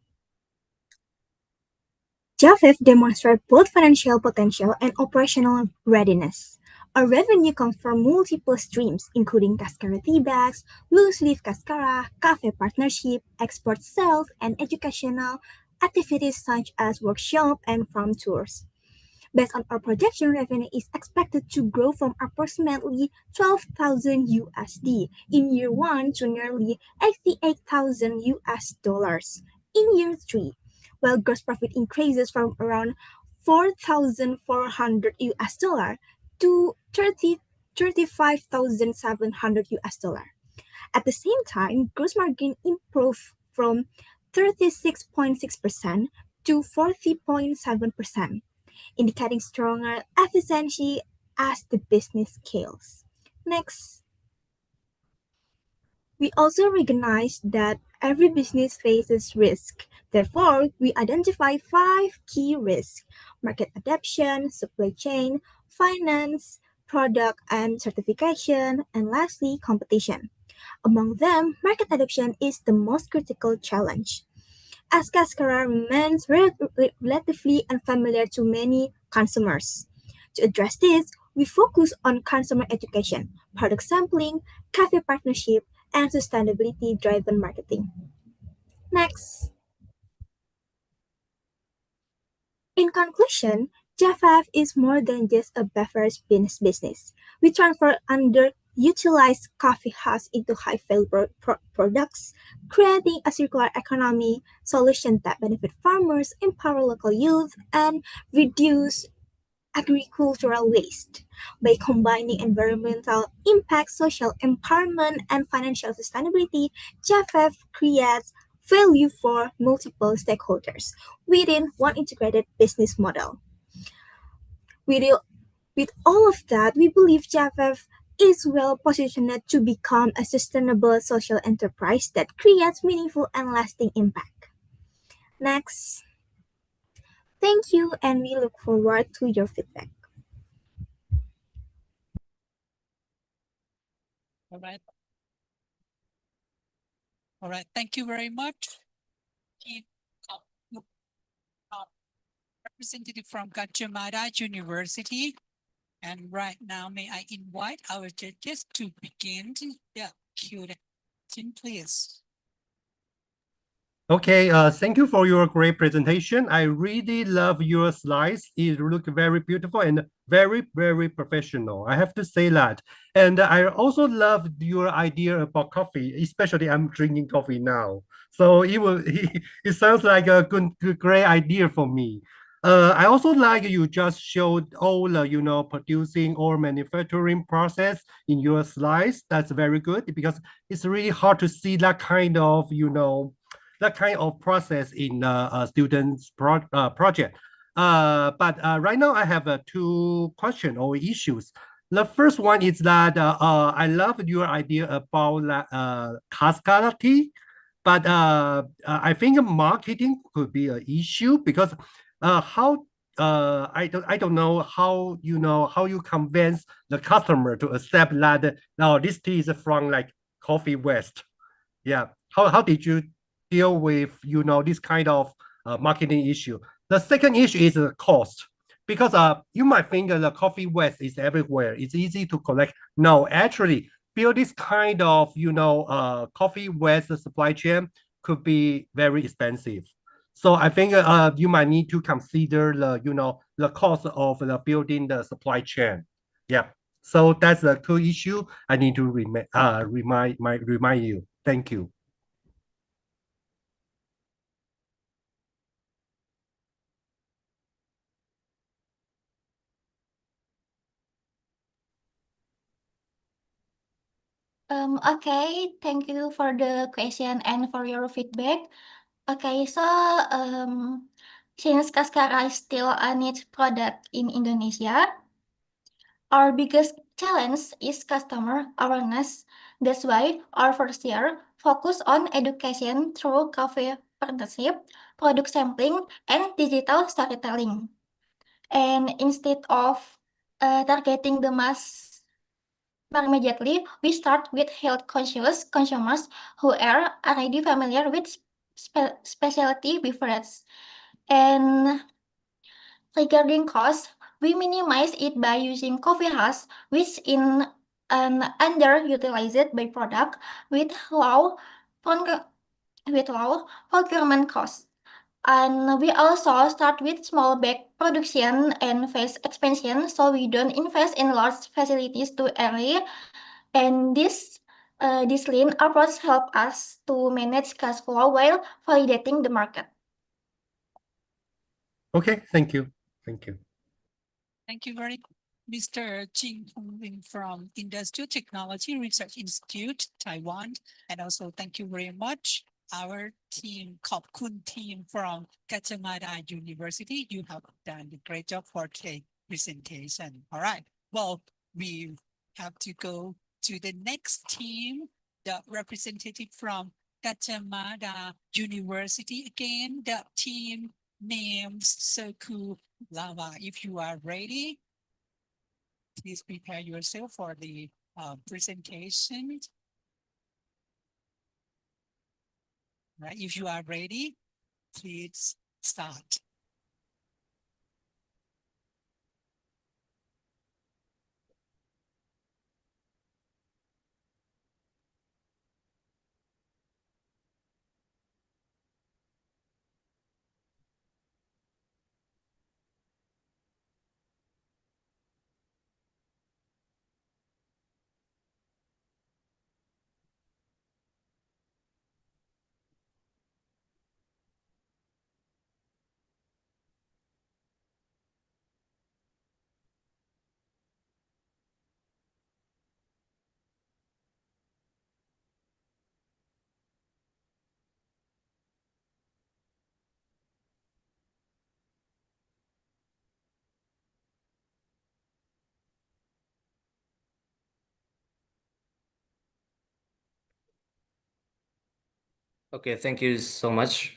Speaker 8: JAFEF demonstrates both financial potential and operational readiness. Our revenue comes from multiple streams, including Cascara tea bags, loose leaf Cascara, cafe partnership, export sales, and educational activities such as workshop and farm tours. Based on our projection, revenue is expected to grow from approximately 12,000 USD in year 1 to nearly 88,000 US dollars in year 3, while gross profit increases from around 4,400 US dollar to 35,700 US dollar. At the same time, gross margin improved from 36.6% to 40.7%, indicating stronger efficiency as the business scales. Next. We also recognize that every business faces risk. Therefore, we identify 5 key risks: market adoption, supply chain, finance, product and certification, and lastly, competition. Among them, market adoption is the most critical challenge, as Cascara remains relatively unfamiliar to many consumers. To address this, we focus on consumer education, product sampling, cafe partnership, and sustainability-driven marketing. Next. In conclusion, JFF is more than just a beverage business. We transfer underutilized coffee husk into high-value products, creating a circular economy solution that benefit farmers, empower local youth, and reduce agricultural waste. By combining environmental impact, social empowerment, and financial sustainability, JFF creates value for multiple stakeholders within one integrated business model. With all of that, we believe JFF is well positioned to become a sustainable social enterprise that creates meaningful and lasting impact. Next. Thank you, and we look forward to your feedback.
Speaker 4: All right. All right. Thank you very much. Representative from Gajah Mada University. And right now, may I invite our judges to begin the Q&A, please.
Speaker 16: Okay, thank you for your great presentation. I really love your slides. It look very beautiful and very, very professional. I have to say that. And I also love your idea about coffee, especially I'm drinking coffee now. So it sounds like a great idea for me. I also like you just showed all the, producing or manufacturing process in your slides. That's very good because it's really hard to see that kind of, that kind of process in a student's project. But right now I have 2 questions or issues. The first one is that I love your idea about Cascara tea, but I think marketing could be an issue because I don't know how how you convince the customer to accept that this tea is from like coffee waste. Yeah, how did you deal with this kind of marketing issue? The second issue is the cost, because you might think the coffee waste is everywhere, it's easy to collect. No, actually build this kind of coffee waste supply chain could be very expensive. So I think you might need to consider the cost of the building the supply chain. Yeah, so that's the 2 issue I need to remind you. Thank you.
Speaker 7: Okay, thank you for the question and for your feedback. Okay, so since Cascara is still a niche product in Indonesia, our biggest challenge is customer awareness. That's why our first year focus on education through cafe partnership, product sampling, and digital storytelling. And instead of targeting the mass immediately, we start with health conscious consumers who are already familiar with specialty beverages. And regarding cost, we minimize it by using coffee house, which in an underutilized byproduct with low procurement costs. And we also start with small batch production and phase expansion, so we don't invest in large facilities too early. And this lean approach help us to manage cash flow while validating the market.
Speaker 16: Okay, thank you. Thank you.
Speaker 4: Thank you very much, Mr. Jing Hongling from Industrial Technology Research Institute, Taiwan. And also thank you very much, our team, Kopkun team from Gajah Mada University. You have done a great job for today's presentation. All right. Well, we have to go to the next team, the representative from Gajah Mada University. Again, the team names Soku Lava. If you are ready, please prepare yourself for the presentation. Right, if you are ready, please start.
Speaker 11: Okay, thank you so much.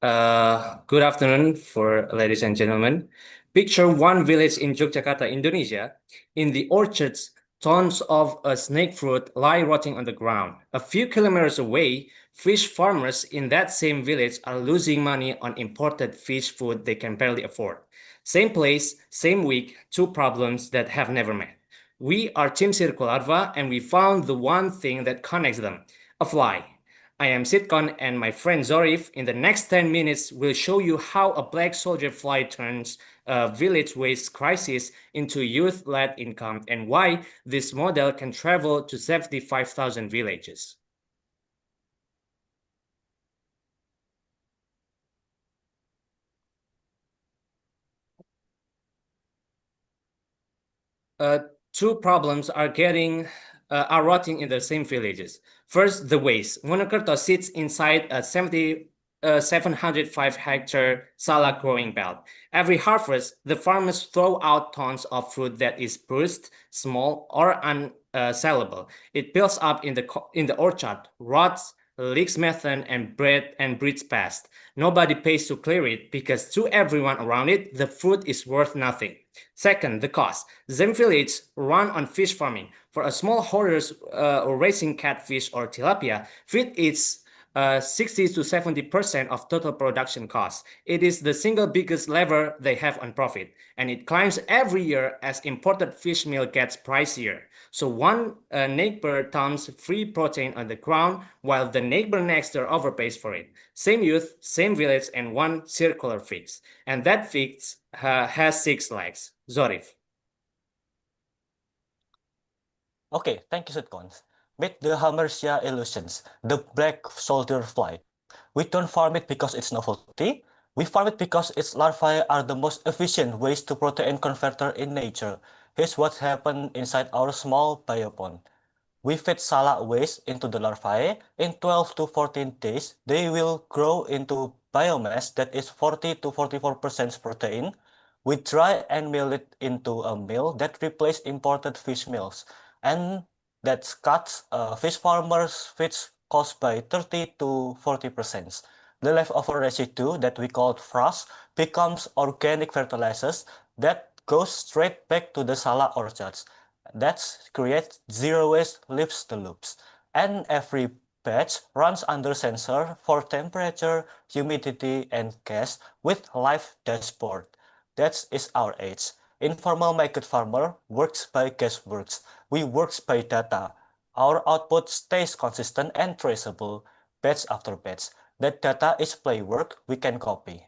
Speaker 11: Good afternoon for ladies and gentlemen. Picture one village in Yogyakarta, Indonesia. In the orchards, tons of snake fruit lie rotting on the ground. A few kilometers away, fish farmers in that same village are losing money on imported fish food they can barely afford. Same place, same week, two problems that have never met. We are Team Circularva and we found the one thing that connects them, a fly. I am Sitcon and my friend Zorif in the next 10 minutes will show you how a black soldier fly turns a village waste crisis into youth-led income and why this model can travel to 75,000 villages. Two problems are rotting in the same villages. First, the waste. Wonokerto sits inside a 705-hectare salak growing belt. Every harvest, the farmers throw out tons of fruit that is bruised, small, or unsellable. It builds up in the orchard, rots, leaks methane, and breeds pests. Nobody pays to clear it because to everyone around it, the fruit is worth nothing. Second, the cost. Some villages run on fish farming. For a small hoarders raising catfish or tilapia, feed is 60 to 70% of total production costs. It is the single biggest lever they have on profit, and it climbs every year as imported fish meal gets pricier. So one neighbor dumps free protein on the ground while the neighbor next door overpays for it. Same youth, same village, and one circular fix. And that fix has 6 legs. Zorif.
Speaker 5: Okay, thank you, Sitcons. Meet the Hamersia illusions, the black soldier fly. We don't farm it because it's novelty. We farm it because its larvae are the most efficient ways to protein converter in nature. Here's what happened inside our small biopond. We feed salak waste into the larvae. In 12 to 14 days, they will grow into biomass that is 40 to 44% protein. We dry and mill it into a mill that replaces imported fish meals, and that cuts fish farmers' feed cost by 30 to 40%. The leftover residue that we call frost becomes organic fertilizers that goes straight back to the salak orchards. That creates zero waste, leaves the loops. And every batch runs under sensor for temperature, humidity, and gas with live dashboard. That is our age. Informal market farmer works by guessworks. We works by data. Our output stays consistent and traceable, batch after batch. That data is playwork we can copy.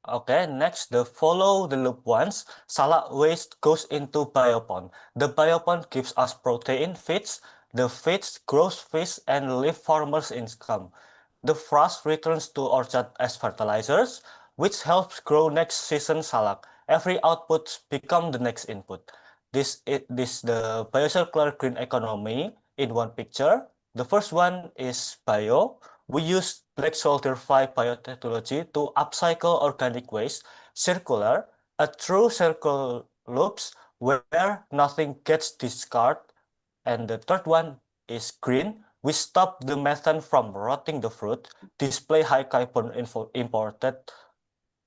Speaker 5: Okay, next, the follow the loop ones. Salak waste goes into biopond. The biopond gives us protein feeds. The feeds grows fish and leave farmers' income. The frost returns to orchard as fertilizers, which helps grow next season salak. Every output become the next input. This the biocircular green economy in one picture. The first one is bio. We use black soldier fly biotechnology to upcycle organic waste, circular, a true circle loops where nothing gets discarded. And the third one is green. We stop the methane from rotting the fruit, display high carbon imported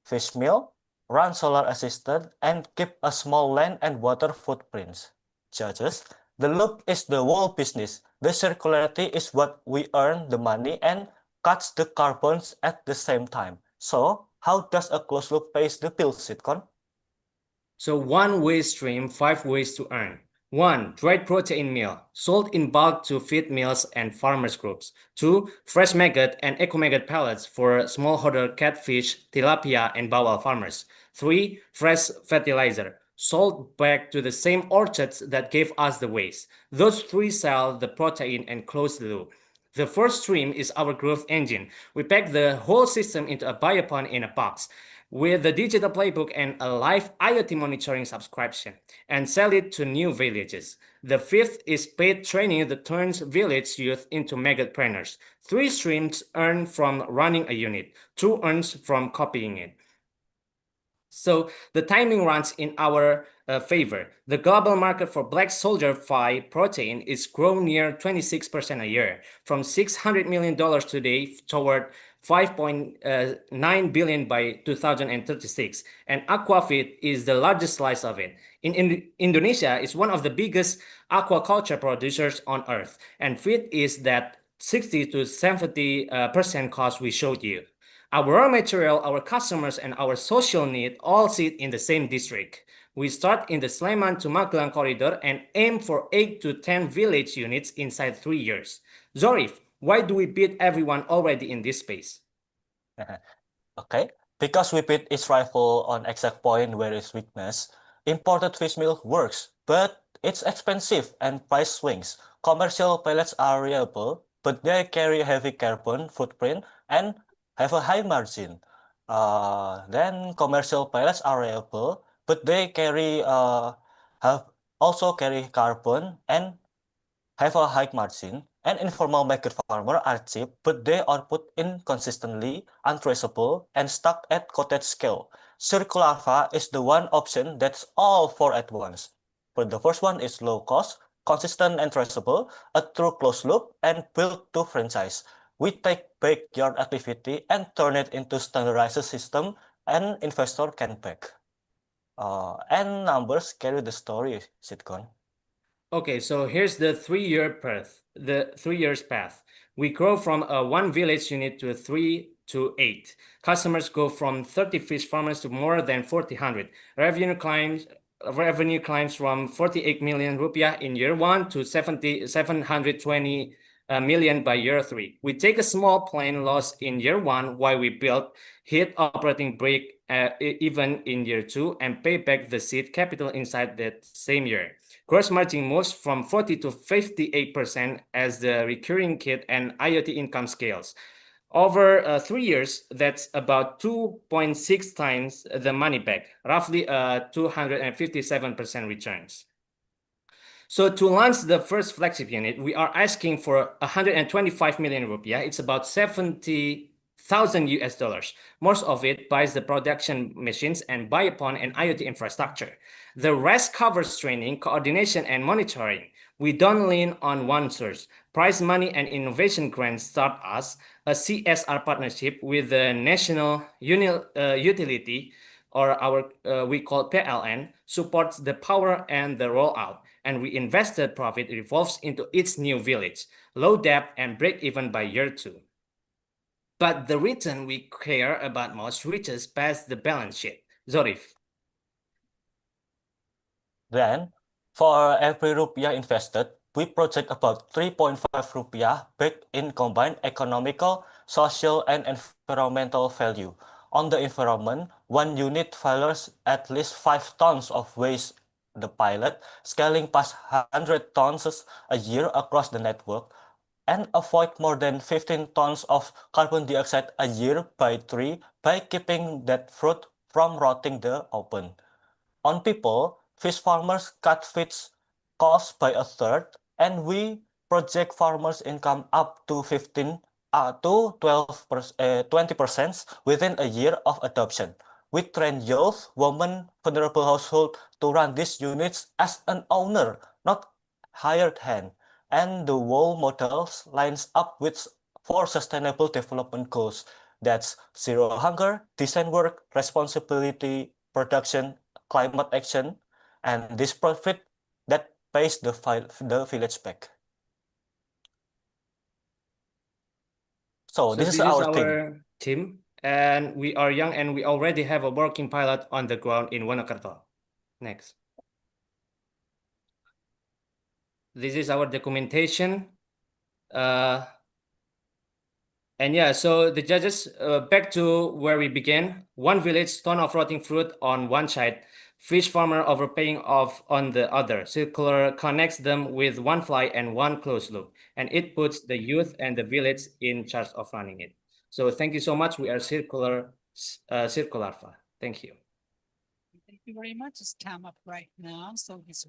Speaker 5: fish meal, run solar assisted, and keep a small land and water footprints. Judges, the loop is the whole business. The circularity is what we earn the money and cuts the carbons at the same time. So, how does a closed loop pay the bills, Sitcon?
Speaker 11: So one waste stream, 5 ways to earn. 1. Dried protein meal, sold in bulk to feed mills and farmers groups. 2. Fresh maggot and eco-maggot pellets for smallholder catfish, tilapia, and bawal farmers. 3. Fresh fertilizer, sold back to the same orchards that gave us the waste. Those 3 sell the protein and close the loop. The first stream is our growth engine. We pack the whole system into a biopond in a box with the digital playbook and a live IoT monitoring subscription, and sell it to new villages. The 5th is paid training that turns village youth into magotpreneurs. 3 streams earn from running a unit, 2 earns from copying it. So the timing runs in our favor. The global market for black soldier fly protein is growing near 26% a year, from $600 million today toward 5.9 billion by 2036, and aquafeed is the largest slice of it. Indonesia is one of the biggest aquaculture producers on earth, and feed is that 60 to 70% cost we showed you. Our raw material, our customers, and our social need all sit in the same district. We start in the Sleman to Magelang corridor and aim for 8 to 10 village units inside 3 years. Zorif, why do we beat everyone already in this space?
Speaker 5: Okay, because we beat its rival on exact point where its weakness. Imported fish meal works, but it's expensive and price swings. Commercial pellets are reliable, but they carry a heavy carbon footprint and have a high margin. Then commercial pellets are reliable, but they also carry carbon and have a high margin. And informal market farmers are cheap, but they output inconsistently, untraceable, and stuck at cottage scale. Circular alpha is the one option that's all 4 at once. But the first one is low cost, consistent and traceable, a true closed loop, and built to franchise. We take backyard activity and turn it into standardized system, and investor can back. And numbers carry the story, Sitcon.
Speaker 11: Okay, so here's the 3-year path. The 3 years path. We grow from a 1 village unit to 3 to 8. Customers go from 30 fish farmers to more than 400. Revenue climbs from 48 million rupiah in year 1 to 720 million by year 3. We take a small plane loss in year 1 while we build, hit operating break even in year 2, and pay back the seed capital inside that same year. Gross margin moves from 40 to 58% as the recurring kit and IoT income scales. Over 3 years, that's about 2.6 times the money back, roughly 257% returns. So to launch the first flagship unit, we are asking for 125 million rupiah. It's about 70,000 US dollars. Most of it buys the production machines and buy upon an IoT infrastructure. The rest covers training, coordination, and monitoring. We don't lean on one source. Prize money and innovation grants start us a CSR partnership with the National Utility, or our we call PLN, supports the power and the rollout, and reinvested profit revolves into its new village, low debt and break even by year 2. But the return we care about most reaches past the balance sheet. Zorif.
Speaker 6: Then, for every rupiah invested, we project about 3.5 rupiah back in combined economical, social, and environmental value. On the environment, one unit fires at least 5 tons of waste. The pilot, scaling past 100 tons a year across the network, and avoid more than 15 tons of carbon dioxide a year by tree by keeping that fruit from rotting the open. On people, fish farmers cut feed costs by a third, and we project farmers' income up to 15 to 20% within a year of adoption. We train youth, women, vulnerable households to run these units as an owner, not hired hand, and the whole model lines up with 4 sustainable development goals. That's zero hunger, decent work, responsibility, production, climate action, and this profit that pays the village back. So this is our
Speaker 11: team, and we are young, and we already have a working pilot on the ground in Wonokerto. Next. This is our documentation. And yeah, so the judges, back to where we began. One village, ton of rotting fruit on one side, fish farmer overpaying off on the other. Circular connects them with one fly and one closed loop, and it puts the youth and the village in charge of running it. So thank you so much. We are Circular Alpha. Thank you.
Speaker 4: Thank you very much. It's time up right now. So this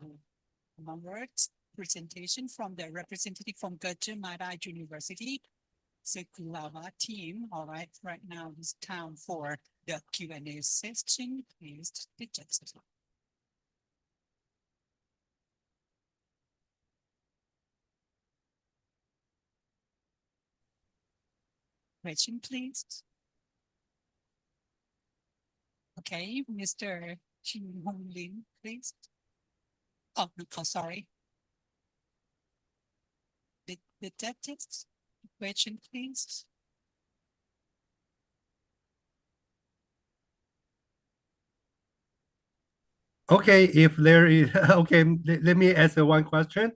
Speaker 4: words presentation from the representative from Gajah Mada University. Circular team. All right now it's time for the Q&A session. Please, the judges. Question, please. Okay, Mr. Chin Hong Lin, please. Oh, no, sorry. The judges. Question, please.
Speaker 16: Okay, if there is, okay, let me ask one question.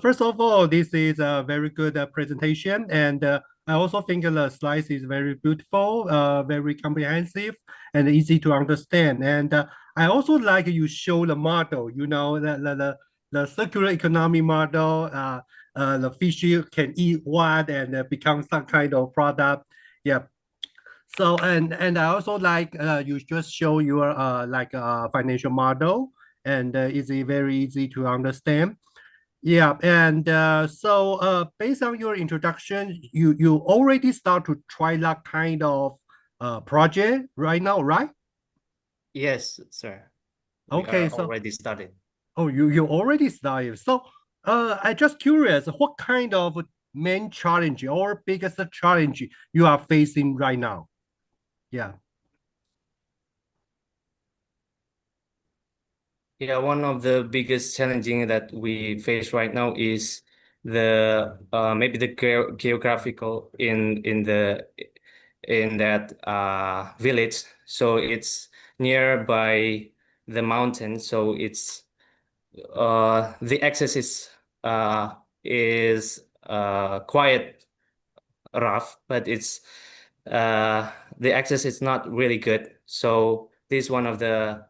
Speaker 16: First of all, this is a very good presentation, and I also think the slides is very beautiful, very comprehensive, and easy to understand. And I also like you show the model, you know, the circular economy model, the fish can eat what and become some kind of product. Yeah. So and I also like you just show your like financial model, and it's very easy to understand. Yeah, and so based on your introduction, you already start to try that kind of project right now, right?
Speaker 11: Yes, sir.
Speaker 16: Okay,
Speaker 11: we
Speaker 16: so
Speaker 11: already started.
Speaker 16: Oh, you already started. So I just curious, what kind of main challenge or biggest challenge you are facing right now? Yeah.
Speaker 11: Yeah, one of the biggest challenging that we face right now is the maybe the geographical in that village. So it's nearby the mountain, so it's the access is quite rough, but it's the access is not really good. So this is one of the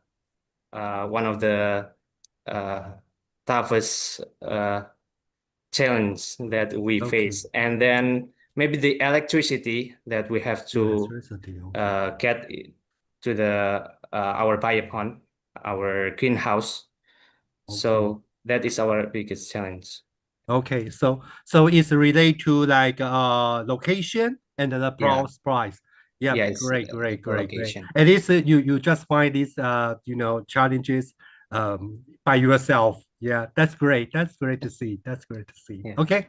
Speaker 11: toughest challenge that we face. And then maybe the electricity that we have to get to the our biopond, our greenhouse. So that is our biggest challenge.
Speaker 16: Okay, so it's related to like location and the price. Yeah,
Speaker 11: Yes,
Speaker 16: great.
Speaker 11: location.
Speaker 16: At least you just find these challenges by yourself. Yeah, that's great. That's great to see.
Speaker 11: Yeah.
Speaker 16: Okay.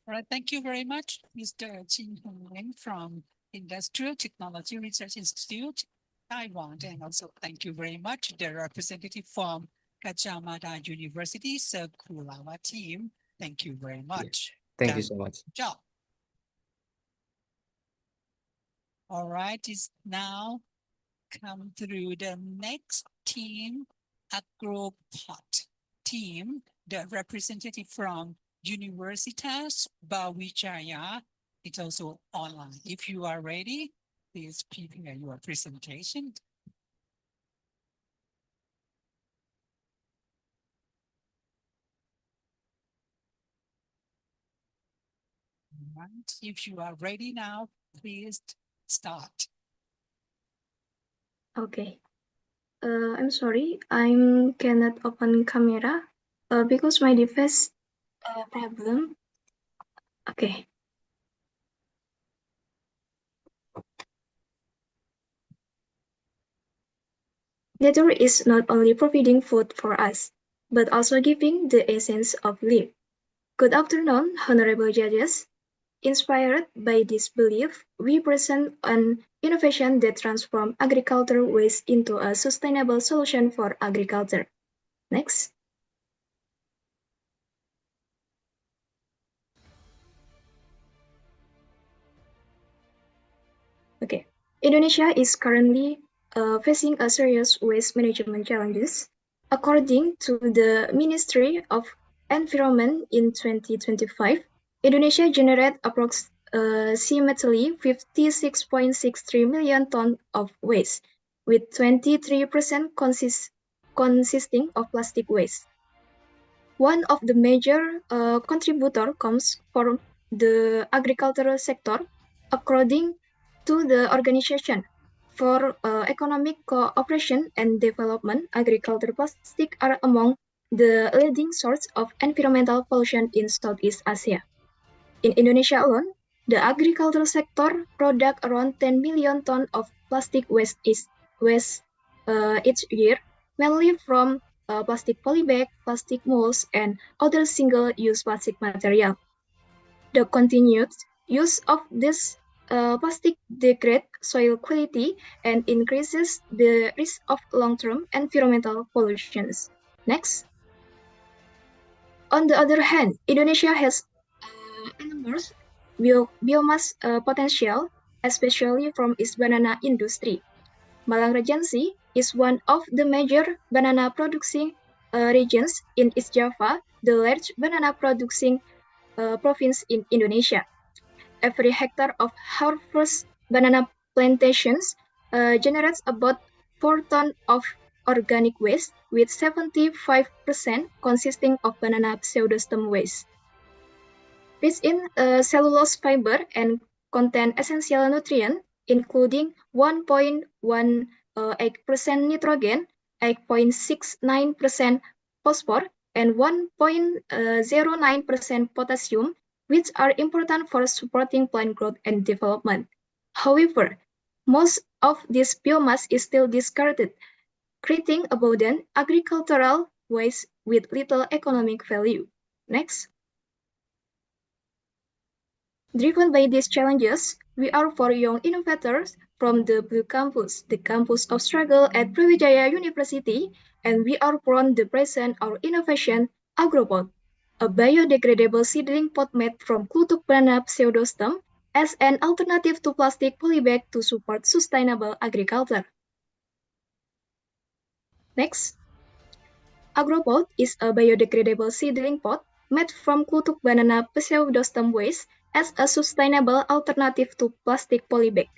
Speaker 4: All right, thank you very much, Mr. Jin Hong Wen from Industrial Technology Research Institute, Taiwan, and also thank you very much, the representative from Gajah Mada University, Sekulawa team. Thank you very much.
Speaker 11: Thank you so much.
Speaker 4: Good job. All right, it's now come through the next team, AgroPot team, the representative from Universitas Brawijaya. It's also online. If you are ready, please prepare your presentation. And if you are ready now, please start.
Speaker 10: Okay. I'm sorry, I cannot open camera because my device problem. Okay. Nature is not only providing food for us, but also giving the essence of life. Good afternoon, honorable judges. Inspired by this belief, we present an innovation that transforms agricultural waste into a sustainable solution for agriculture. Next. Okay. Indonesia is currently facing a serious waste management challenges. According to the Ministry of Environment in 2025, Indonesia generated approximately 56.63 million tons of waste, with 23% consisting of plastic waste. One of the major contributors comes from the agricultural sector, according to the Organization for Economic Cooperation and Development. Agricultural plastics are among the leading source of environmental pollution in Southeast Asia. In Indonesia alone, the agricultural sector produces around 10 million tons of plastic waste each year, mainly from plastic polybag, plastic molds, and other single-use plastic material. The continued use of this plastic degrades soil quality and increases the risk of long-term environmental pollutions. Next. On the other hand, Indonesia has enormous biomass potential, especially from its banana industry. Malang Regency is one of the major banana producing regions in East Java, the largest banana producing province in Indonesia. Every hectare of harvest banana plantations generates about 4 tons of organic waste, with 75% consisting of banana pseudostem waste. Rich in cellulose fiber and contain essential nutrients, including 1.18% nitrogen, 8.69% phosphorus, and 1.09% potassium, which are important for supporting plant growth and development. However, most of this biomass is still discarded, creating abundant agricultural waste with little economic value. Next. Driven by these challenges, we are 4 young innovators from the Blue Campus, the campus of struggle at Brawijaya University, and we are proud to present our innovation, AgroPot, a biodegradable seedling pot made from klutuk banana pseudostem as an alternative to plastic polybag to support sustainable agriculture. Next. AgroPot is a biodegradable seedling pot made from klutuk banana pseudostem waste as a sustainable alternative to plastic polybag.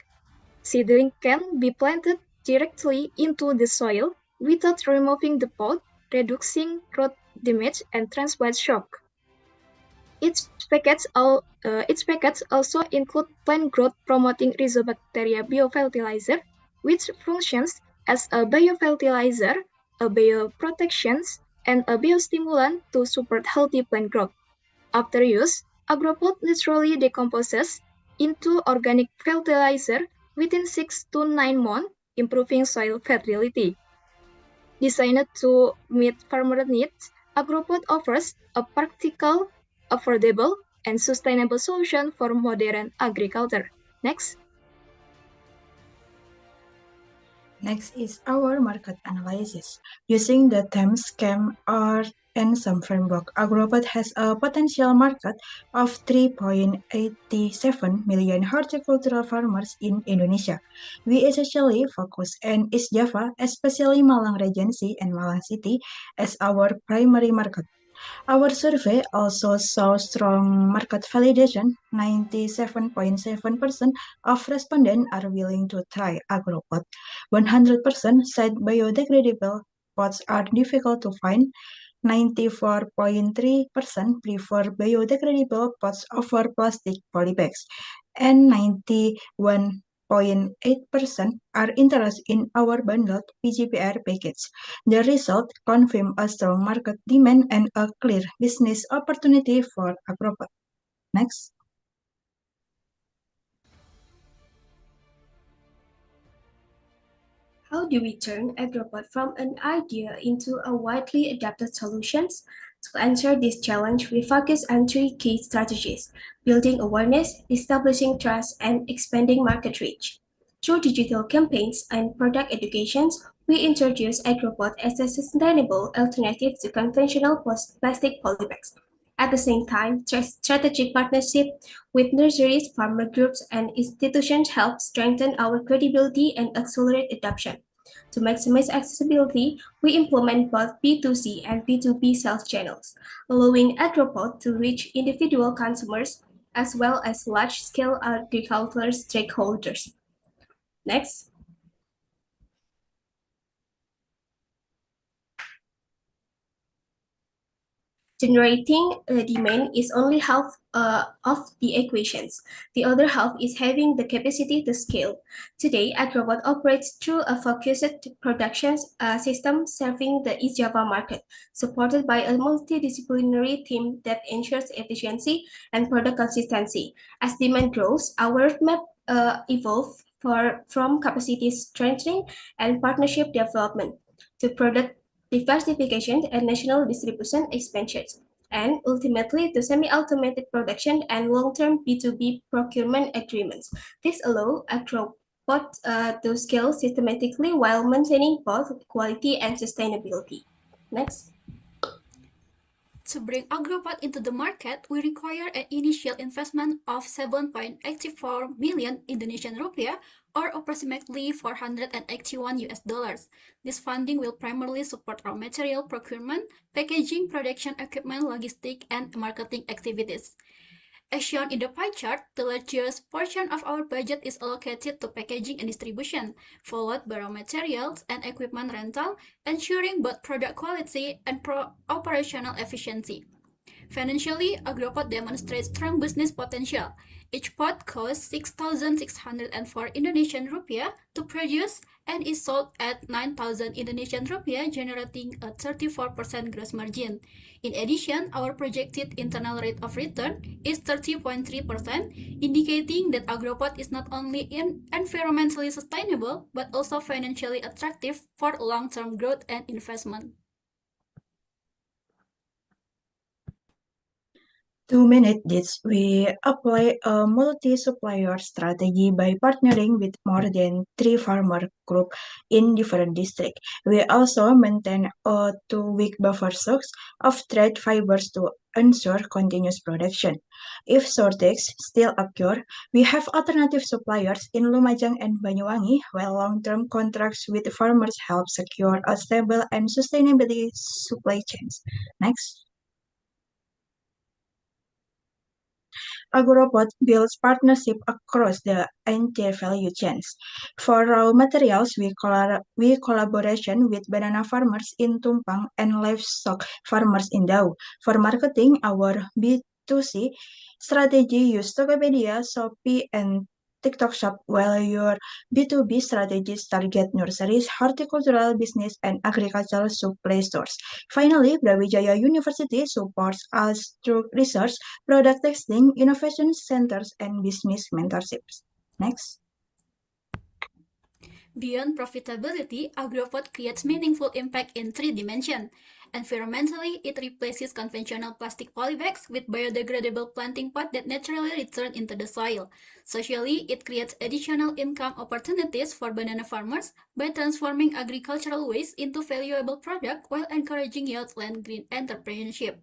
Speaker 10: Seedling can be planted directly into the soil without removing the pot, reducing root damage and transplant shock. Its packets also include plant growth promoting rhizobacteria biofertilizer, which functions as a biofertilizer, a bioprotection, and a biostimulant to support healthy plant growth. After use, agropod naturally decomposes into organic fertilizer within 6 to 9 months, improving soil fertility. Designed to meet farmer needs, agropod offers a practical, affordable, and sustainable solution for modern agriculture. Next.
Speaker 8: Next is our market analysis. Using the terms scam and some framework, agropod has a potential market of 3.87 million horticultural farmers in Indonesia. We essentially focus on East Java, especially Malang Regency and Malang City, as our primary market. Our survey also saw strong market validation. 97.7% of respondents are willing to try agropod. 100% said biodegradable pots are difficult to find. 94.3% prefer biodegradable pots over plastic polybags, and 91.8% are interested in our bundled PGPR package. The result confirms a strong market demand and a clear business opportunity for agropod. Next.
Speaker 9: How do we turn agropod from an idea into a widely adapted solution? To answer this challenge, we focus on three key strategies: building awareness, establishing trust, and expanding market reach. Through digital campaigns and product educations, we introduce agropod as a sustainable alternative to conventional plastic polybags. At the same time, strategic partnership with nurseries, farmer groups, and institutions help strengthen our credibility and accelerate adoption. To maximize accessibility, we implement both B2C and B2B sales channels, allowing agropod to reach individual consumers as well as large-scale agricultural stakeholders. Next. Generating demand is only half of the equations. The other half is having the capacity to scale. Today, agropod operates through a focused production system serving the East Java market, supported by a multidisciplinary team that ensures efficiency and product consistency. As demand grows, our roadmap evolves from capacity strengthening and partnership development to product diversification and national distribution expansions, and ultimately to semi-automated production and long-term B2B procurement agreements. This allows agropod to scale systematically while maintaining both quality and sustainability. Next.
Speaker 13: To bring agropod into the market, we require an initial investment of 7.84 million Indonesian rupiah, or approximately $481. This funding will primarily support raw material procurement, packaging, production equipment, logistics, and marketing activities. As shown in the pie chart, the largest portion of our budget is allocated to packaging and distribution, followed by raw materials and equipment rental, ensuring both product quality and operational efficiency. Financially, agropod demonstrates strong business potential. Each pot costs 6,604 Indonesian rupiah to produce and is sold at 9,000 Indonesian rupiah, generating a 34% gross margin. In addition, our projected internal rate of return is 30.3%, indicating that agropod is not only environmentally sustainable but also financially attractive for long-term growth and investment.
Speaker 8: To manage this, we apply a multi-supplier strategy by partnering with more than 3 farmer groups in different districts. We also maintain a 2-week buffer stocks of trade fibers to ensure continuous production. If shortages still occur, we have alternative suppliers in Lumajang and Banyuwangi, while long-term contracts with farmers help secure a stable and sustainable supply chains. Next. Agropod builds partnership across the entire value chains. For raw materials, we collaboration with banana farmers in Tumpang and livestock farmers in Dau. For marketing, our
Speaker 17: B2C strategy, use Tokopedia, Shopee, and TikTok Shop, while your B2B strategies target nurseries, horticultural business, and agricultural supply stores. Finally, Brawijaya University supports us through research, product testing, innovation centers, and business mentorships. Next.
Speaker 13: Beyond profitability, AgroPod creates meaningful impact in three dimensions. Environmentally, it replaces conventional plastic polybags with biodegradable planting pot that naturally return into the soil. Socially, it creates additional income opportunities for banana farmers by transforming agricultural waste into valuable product while encouraging youth and green entrepreneurship.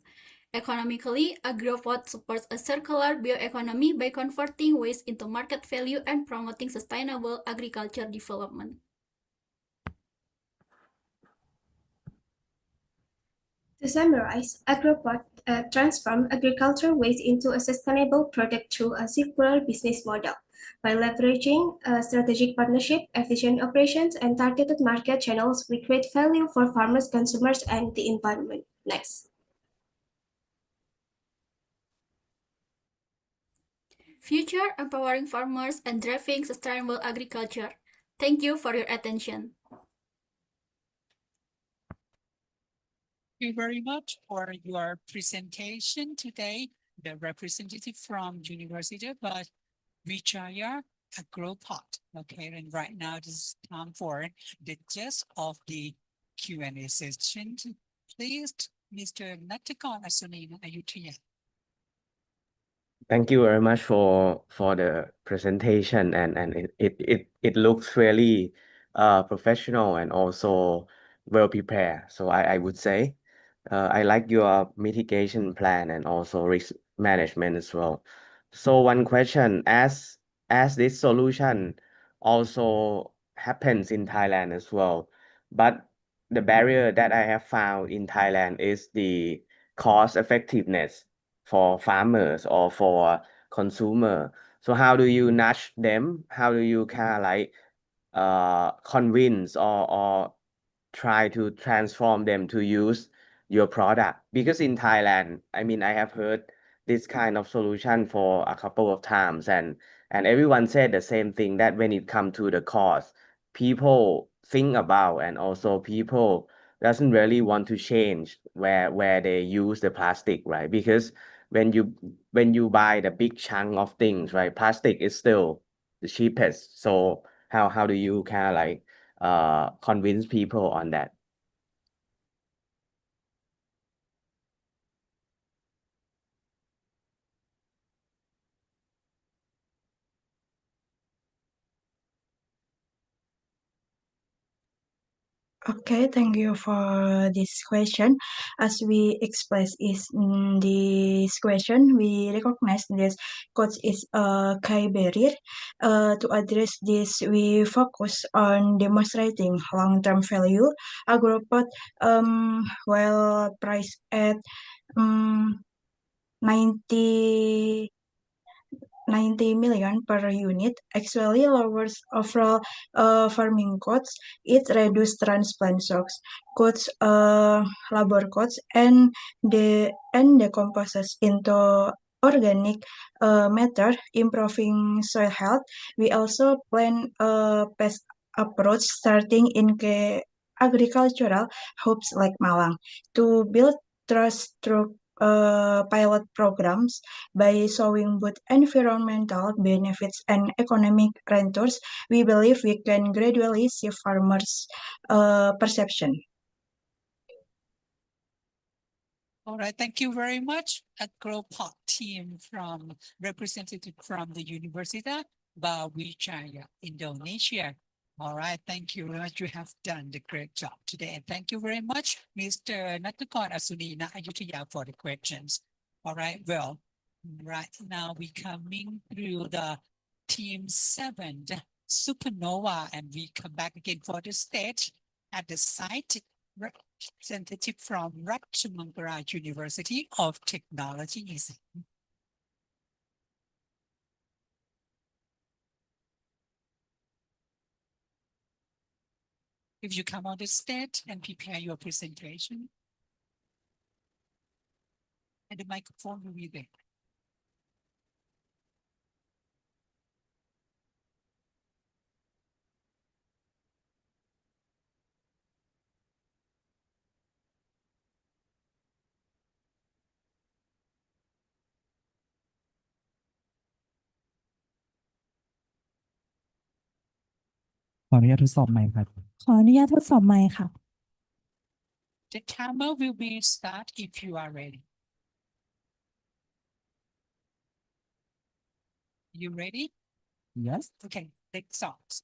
Speaker 13: Economically, AgroPod supports a circular bioeconomy by converting waste into market value and promoting sustainable agriculture development.
Speaker 9: To summarize, AgroPod transforms agricultural waste into a sustainable product through a circular business model. By leveraging strategic partnership, efficient operations, and targeted market channels, we create value for farmers, consumers, and the environment. Next.
Speaker 13: Future empowering farmers and driving sustainable agriculture. Thank you for your attention.
Speaker 4: Thank you very much for your presentation today. The representative from University of Wijaya AgroPod. Okay, and right now this is time for the gist of the Q&A session. Please, Mr. Natakon Asunina Ayutthaya.
Speaker 21: Thank you very much for the presentation, and it looks really professional and also well prepared. So I would say I like your mitigation plan and also risk management as well. So one question, as this solution also happens in Thailand as well, but the barrier that I have found in Thailand is the cost effectiveness for farmers or for consumer. So how do you nudge them? How do you kind of like convince or try to transform them to use your product? Because in Thailand, I mean, I have heard this kind of solution for a couple of times, and everyone said the same thing, that when it comes to the cost, people think about, and also people doesn't really want to change where they use the plastic, right? Because when you buy the big chunk of things, right, plastic is still the cheapest. So how do you kind of like convince people on that?
Speaker 17: Okay, thank you for this question. As we expressed in this question, we recognize this cost is a key barrier. To address this, we focus on demonstrating long-term value. AgroPod, while priced at 90 million per unit, actually lowers overall farming costs. It reduces transplant costs, labor costs, and decomposes into organic matter, improving soil health. We also plan a pest approach starting in agricultural hubs like Malang to build trust through pilot programs. By showing both environmental benefits and economic renters, we believe we can gradually shift farmers' perception.
Speaker 4: All right, thank you very much. AgroPod team representative from the University of Brawijaya, Indonesia. All right, thank you very much. You have done the great job today. And thank you very much, Mr. Natakon Asunina Ayutthaya, for the questions. All right, well, right now we coming through the team 7, the Supernova, and we come back again for the stage at the site. Representative from Ratchamakara University of Technology. If you come on the stage and prepare your presentation, and the microphone will be there.
Speaker 1: ออนุญาตทดสอบใหม่ครับ
Speaker 14: ขออนุญาตทดสอบไมค์ค่ะ
Speaker 4: The timer will be start if you are ready. You ready?
Speaker 1: Yes.
Speaker 4: Okay, take songs.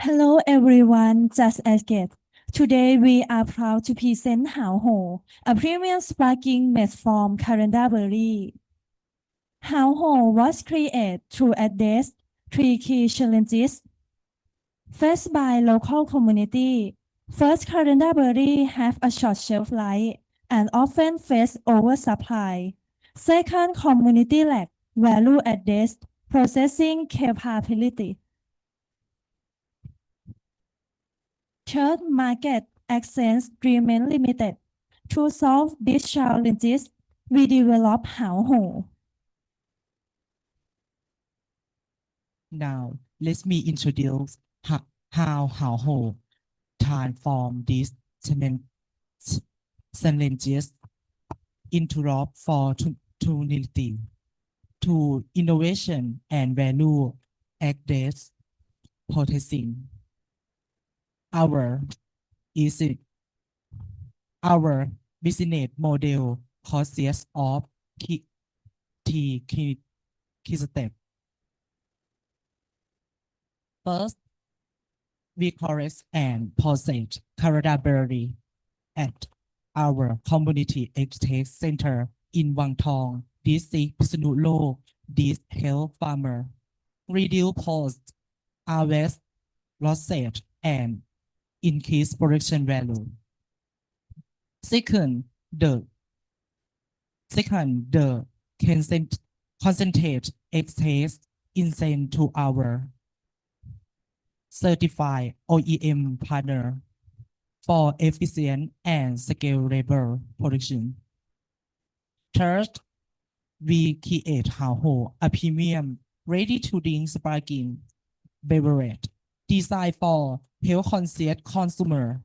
Speaker 14: Hello everyone, just as guest. Today we are proud to present Hao Ho, a premium sparkling made from coriander berry. Hao Ho was created to address three key challenges faced by local community. First, coriander berry have a short shelf life and often face oversupply. Second, community lack value-added processing capability. Third, market access remain limited. To solve these challenges, we develop Hao Ho.
Speaker 1: Now, let me introduce how Hao Ho transform these challenges into opportunity to innovation and value added processing. Our business model consists of key steps. First, we collect and process coriander berry at our community exchange center in Wang Thong, district Pisanu Lok. This help farmer reduce cost, harvest losses, and increase production value. Second, the concentrate exchange insane to our certified OEM partner for efficient and scalable production. Third, we create Hao Ho, a premium ready-to-drink sparkling beverage designed for health-conscious consumer.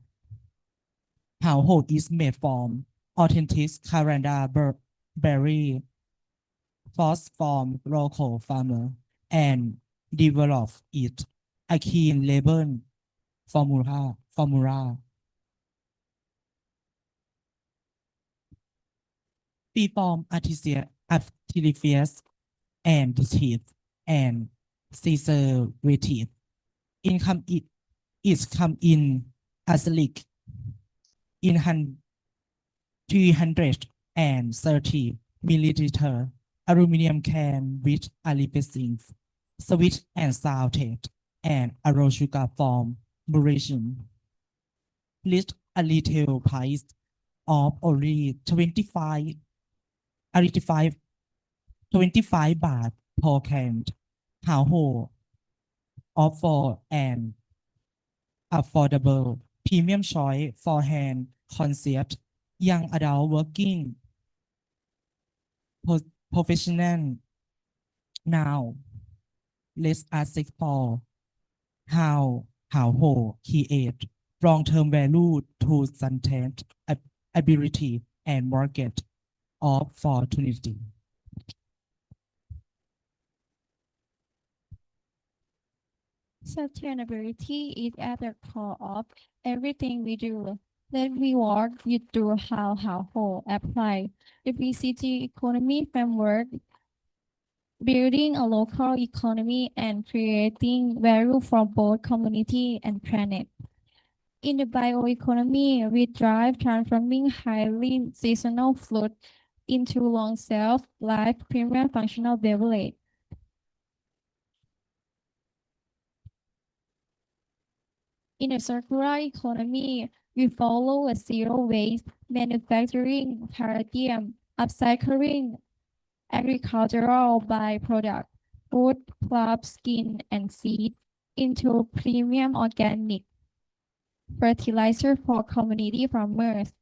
Speaker 1: Hao Ho is made from authentic coriander berry sourced from local farmer and develop it a clean label formula. We form artificial and teeth and preservative. It come in acrylic in 330 milliliter aluminum can with alipecin, sweet and sour taste, and arrow sugar formulation. List a retail price of only 25 baht per can. Hao Ho offer an affordable premium choice for hand concept young adult working professional. Now, let's ask for how Hao Ho create long-term value to sustain ability and market opportunity.
Speaker 15: Sustainability is at the core of everything we do. Let me walk you through how Hao Ho apply the BCG economy framework, building a local economy and creating value for both community and planet. In the bioeconomy, we drive transforming highly seasonal fruit into long shelf-life premium functional beverage. In a circular economy, we follow a zero-waste manufacturing paradigm, upcycling agricultural byproduct, wood, pulp, skin, and seed into premium organic fertilizer for community farmers.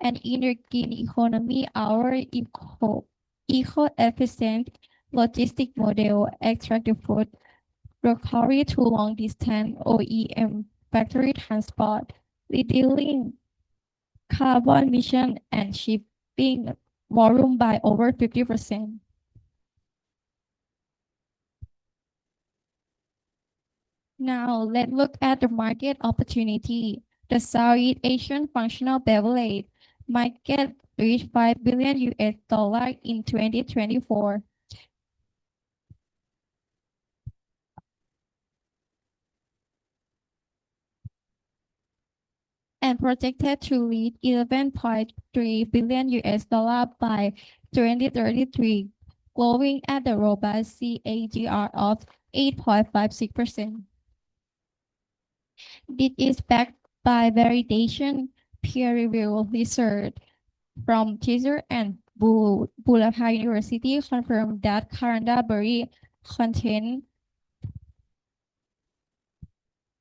Speaker 15: And in the green economy, our eco-efficient logistic model extract the food locally to long-distance OEM factory transport, reducing carbon emission and shipping volume by over 50%.
Speaker 19: Now, let's look at the market opportunity. The Southeast Asian functional beverage market reached $5 billion in 2024. And projected to reach $11.3 billion by 2033, growing at a robust CAGR of 8.56%. This is backed by validation, peer-reviewed research from Teaser and Boulanger University confirmed that cranberry contain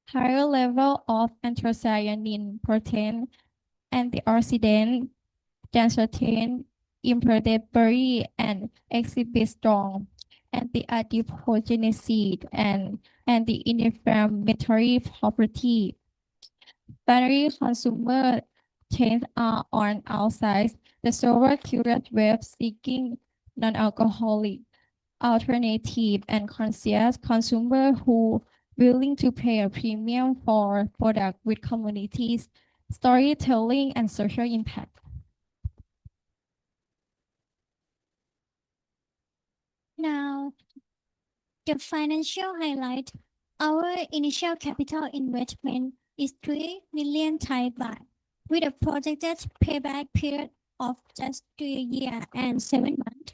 Speaker 19: higher level of anthocyanin protein, antioxidant, than certain imported berry and exhibit strong anti-adipogenesis and anti-inflammatory property. Battery consumer chains are on outside the sober curious web seeking non-alcoholic alternative and conscious consumer who willing to pay a premium for product with communities, storytelling, and social impact.
Speaker 20: Now, the financial highlight. Our initial capital investment is 3 million Thai baht, with a projected payback period of just 3 years and 7 months.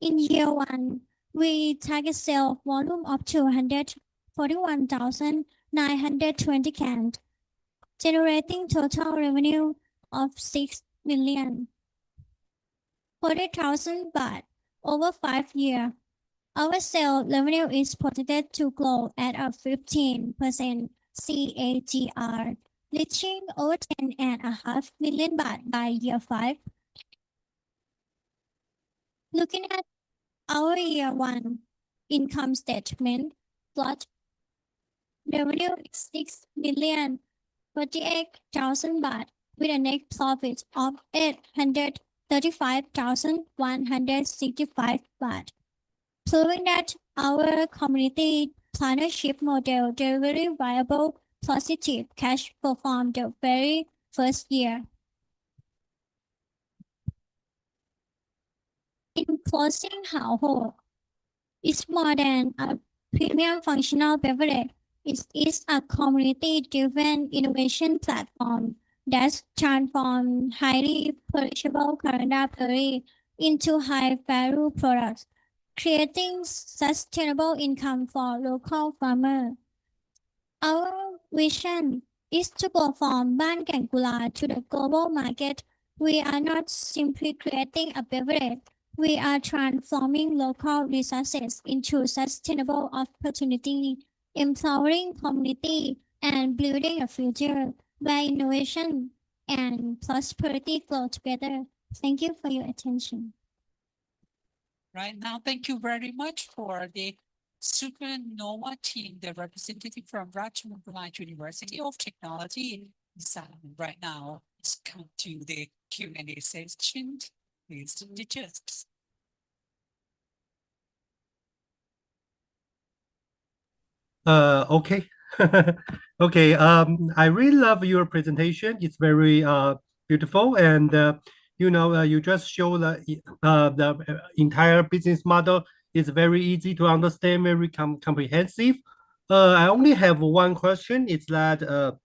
Speaker 20: In year 1, we target sales volume of 241,920 cans, generating total revenue of 6 million 40,000 baht over 5 years. Our sales revenue is projected to grow at a 15% CAGR, reaching over 10.5 million baht by year 5. Looking at our year 1 income statement plot, revenue is 6 million 48,000 baht with a net profit of 835,165 baht, proving that our community partnership model delivery viable positive cash flow from the very first year. In closing, household is more than a premium functional beverage. It is a community-driven innovation platform that transforms highly perishable cranberry into high-value products, creating sustainable income for local farmers. Our vision is to go from Ban Gangula to the global market. We are not simply creating a beverage. We are transforming local resources into sustainable opportunity, empowering community, and building a future where innovation and prosperity grow together. Thank you for your attention.
Speaker 4: Right now, thank you very much for the Supernova team, the representative from Rajmundry University of Technology in Busan. Right now, let's come to the Q&A session. Please digest.
Speaker 16: Okay. Okay. I really love your presentation. It's very beautiful, and you just show the entire business model is very easy to understand, very comprehensive. I only have one question. It's that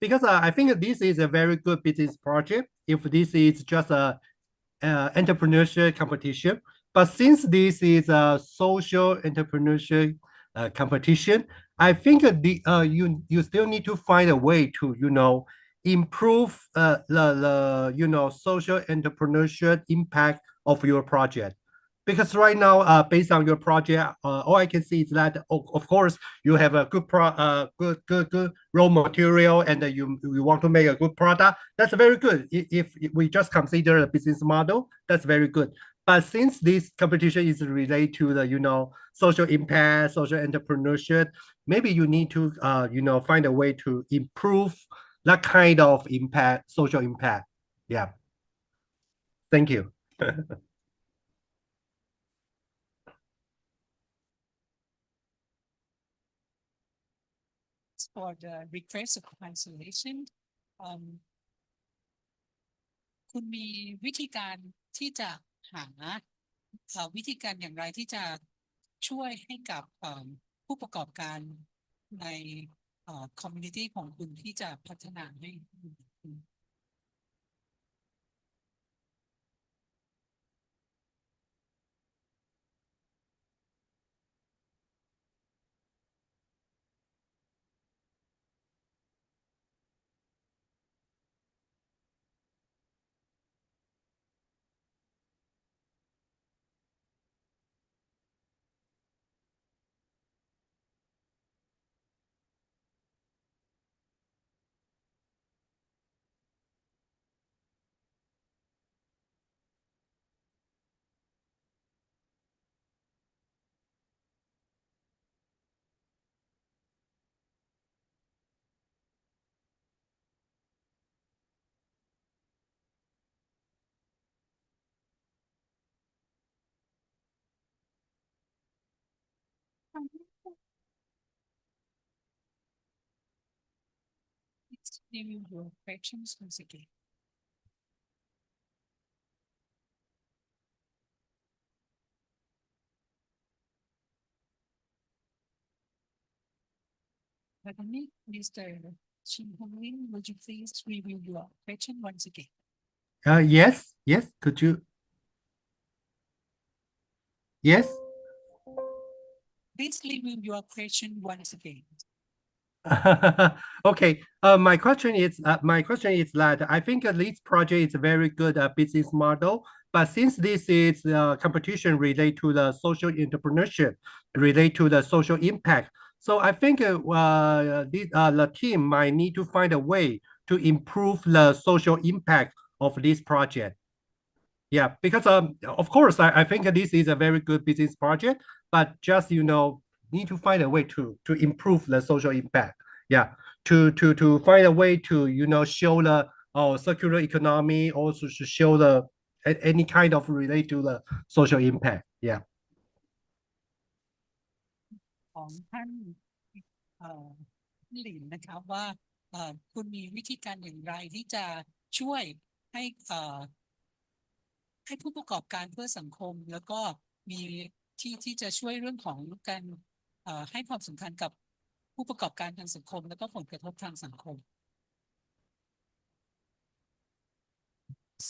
Speaker 16: because I think this is a very good business project. If this is just a entrepreneurship competition, but since this is a social entrepreneurship competition, I think you still need to find a way to improve the social entrepreneurship impact of your project. Because right now, based on your project, all I can see is that of course you have a good good raw material, and you want to make a good product. That's very good. If we just consider the business model, that's very good. But since this competition is related to the social impact, social entrepreneurship, maybe you need to find a way to improve that kind of impact, social impact. Yeah. Thank you.
Speaker 4: for the request of cancellation คุณมีวิธีการที่จะหาวิธีการอย่างไรที่จะช่วยให้กับผู้ประกอบการในcommunity ของคุณที่จะพัฒนาให้ Please review your questions once again. Pardon me, Mr. Shin Hong-Lin, would you please review your question once again?
Speaker 16: Yes, could you? Yes.
Speaker 4: Please review your question once again.
Speaker 16: Okay. My question is that I think this project is a very good business model, but since this is competition related to the social entrepreneurship, related to the social impact, so I think the team might need to find a way to improve the social impact of this project. Yeah, because of course I think this is a very good business project, but just need to find a way to improve the social impact. Yeah, to find a way to show the circular economy, also to show the any kind of relate to the social impact. Yeah.
Speaker 4: ของท่านหลินนะครับว่าคุณมีวิธีการอย่างไรที่จะช่วยให้ผู้ประกอบการเพื่อสังคมแล้วก็มีที่จะช่วยเรื่องของการให้ความสำคัญกับผู้ประกอบการทางสังคมแล้วก็ผลกระทบทางสังคม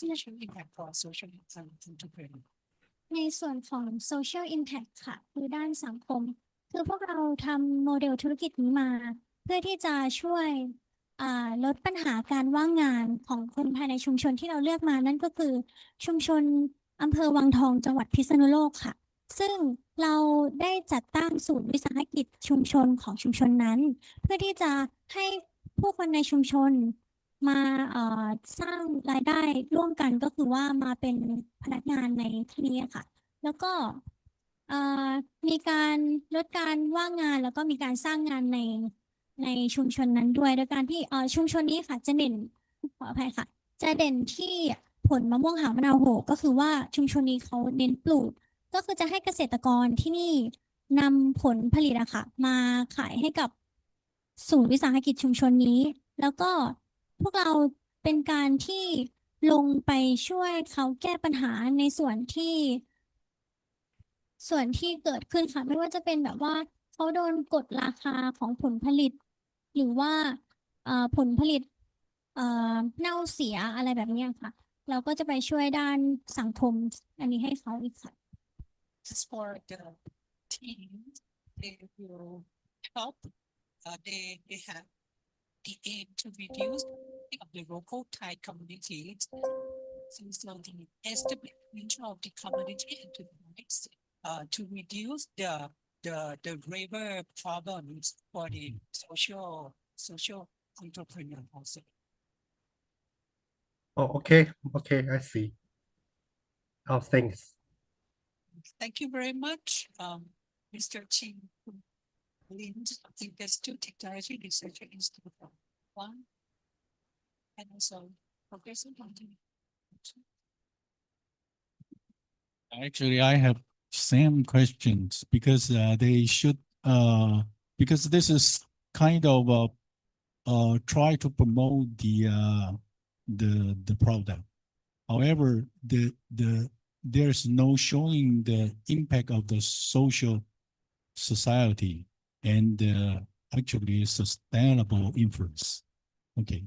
Speaker 4: Social impact for social entrepreneur
Speaker 20: ในส่วนของ social impact ค่ะคือด้านสังคมคือพวกเราทำโมเดลธุรกิจนี้มาเพื่อที่จะช่วยลดปัญหาการว่างงานของคนภายในชุมชนที่เราเลือกมานั่นก็คือชุมชนอำเภอวังทองจังหวัดพิษณุโลกค่ะซึ่งเราได้จัดตั้งศูนย์วิสาหกิจชุมชนของชุมชนนั้นเพื่อที่จะให้ผู้คนในชุมชนมาสร้างรายได้ร่วมกันก็คือว่ามาเป็นพนักงานในที่นี้ค่ะแล้วก็มีการลดการว่างงานแล้วก็มีการสร้างงานในชุมชนนั้นด้วยโดยการที่ชุมชนนี้ค่ะจะเด่นขออภัยค่ะจะเด่นที่ผลมะม่วงหาวมะนาวโหก็คือว่าชุมชนนี้เขาเน้นปลูกก็คือจะให้เกษตรกรที่นี่นำผลผลิตอะค่ะมาขายให้กับศูนย์วิสาหกิจชุมชนนี้แล้วก็พวกเราเป็นการที่ลงไปช่วยเขาแก้ปัญหาในส่วนที่เกิดขึ้นค่ะไม่ว่าจะเป็นแบบว่าเขาโดนกดราคาของผลผลิตหรือว่าผลผลิตเน่าเสียอะไรแบบนี้ค่ะเราก็จะไปช่วยด้านสังคมอันนี้ให้เขาอีกค่ะ
Speaker 4: As for the team they will help they have the aim to reduce the local Thai communities since the establishment of the community enterprise to reduce the labor problems for the social entrepreneur also.
Speaker 16: Oh, okay, I see. Oh, thanks.
Speaker 4: Thank you very much, Mr. Chin Lind of the Institute Technology Research Institute of One, and also Professor Martin.
Speaker 12: Actually, I have same questions because they should because this is kind of try to promote the product. However, there's no showing the impact of the social society and actually sustainable influence. Okay.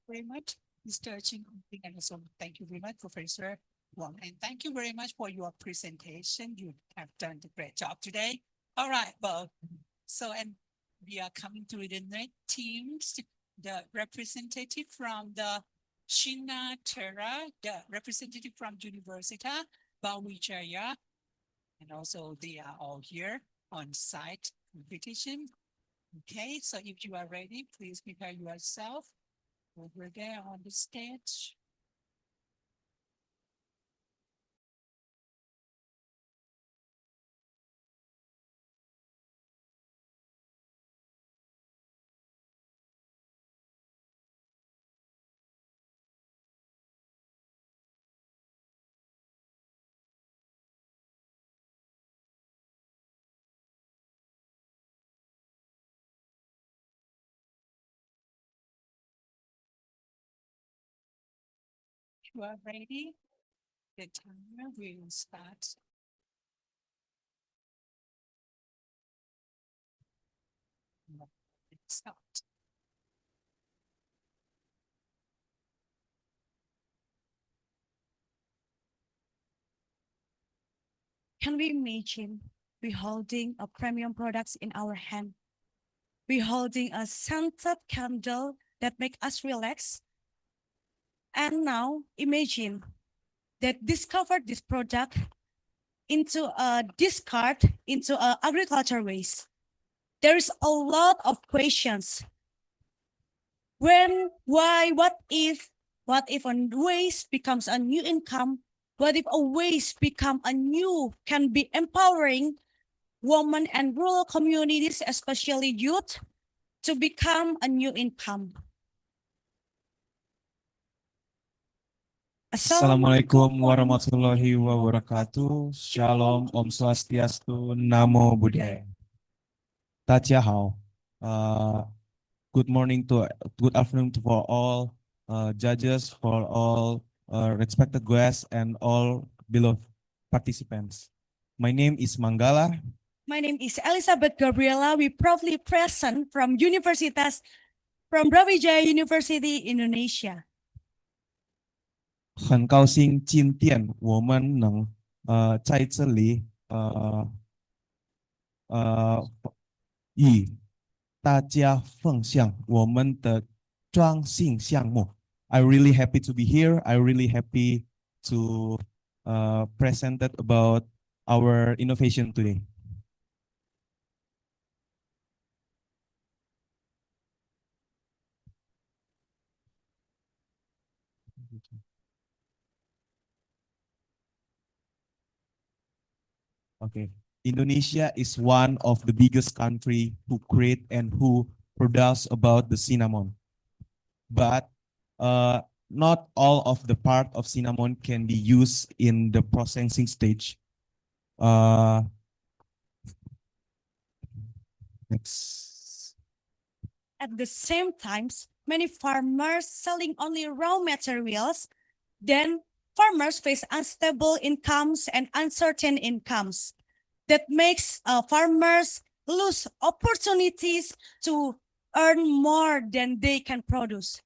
Speaker 4: Very much, Mr. Chin, and also thank you very much, Professor Wang, and thank you very much for your presentation. You have done a great job today. All right, well, and we are coming to the next teams, the representative from the Shina Terra, the representative from Universitas Brawijaya, and also they are all here on site competition. Okay, so if you are ready, please prepare yourself over there on the stage. You are ready? The timer will start. Let's start.
Speaker 3: Can we imagine we holding a premium products in our hand? We holding a scented candle that make us relax. And now imagine that discovered this product into a discard into a agriculture waste. There is a lot of questions. When, why, what if a waste becomes a new income? What if a waste become a new, can be empowering women and rural communities, especially youth, to become a new income?
Speaker 1: Assalamualaikum warahmatullahi wabarakatuh. Shalom, Om Swastiastu, Namo Buddhaya. 大家好. Good morning good afternoon for all judges, for all respected guests, and all beloved participants. My name is Manggala.
Speaker 3: My name is Elizabeth Gabriela. We proudly present from Brawijaya University, Indonesia.
Speaker 1: 很高兴今天我们能在这里与大家分享我们的创新项目。I'm really happy to be here. I'm really happy to present about our innovation today. Okay. Indonesia is one of the biggest country who create and who produce about the cinnamon. But not all of the part of cinnamon can be used in the processing stage. Next.
Speaker 3: At the same time, many farmers selling only raw materials, then farmers face unstable incomes and uncertain incomes. That makes farmers lose opportunities to earn more than they can produce.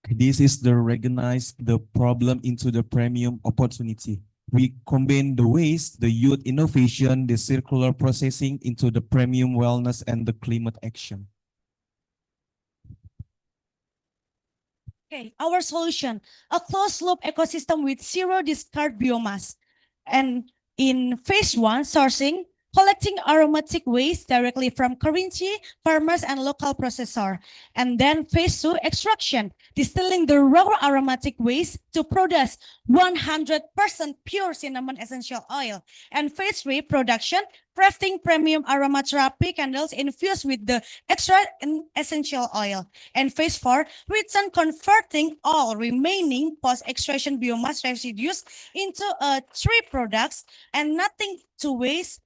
Speaker 1: This is the recognize the problem into the premium opportunity. We combine the waste, the youth innovation, the circular processing into the premium wellness and the climate action.
Speaker 3: Okay, our solution, a closed loop ecosystem with zero discard biomass. And in phase 1, sourcing, collecting aromatic waste directly from Kerinci, farmers and local processor. And then phase 2, extraction, distilling the raw aromatic waste to produce 100% pure cinnamon essential oil. And phase 3, production, crafting premium aromatherapy candles infused with the extra essential oil. And phase 4, return converting all remaining post-extraction biomass residues into 3 products and nothing to waste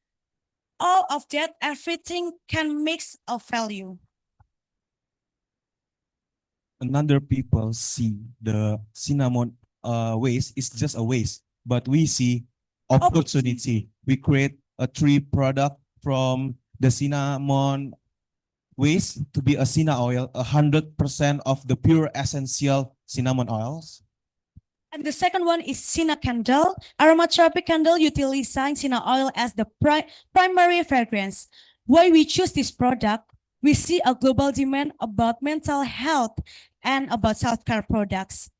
Speaker 3: all of that, everything can mix a value.
Speaker 1: Another people see the cinnamon waste is just a waste, but we see opportunity. We create a tree product from the cinnamon waste to be a cinnamon oil, 100% of the pure essential cinnamon oils.
Speaker 3: And the second one is cinnamon candle. Aromatherapy candle utilizing cinnamon oil as the primary fragrance. Why we choose this product? We see a global demand about mental health and about self-care products.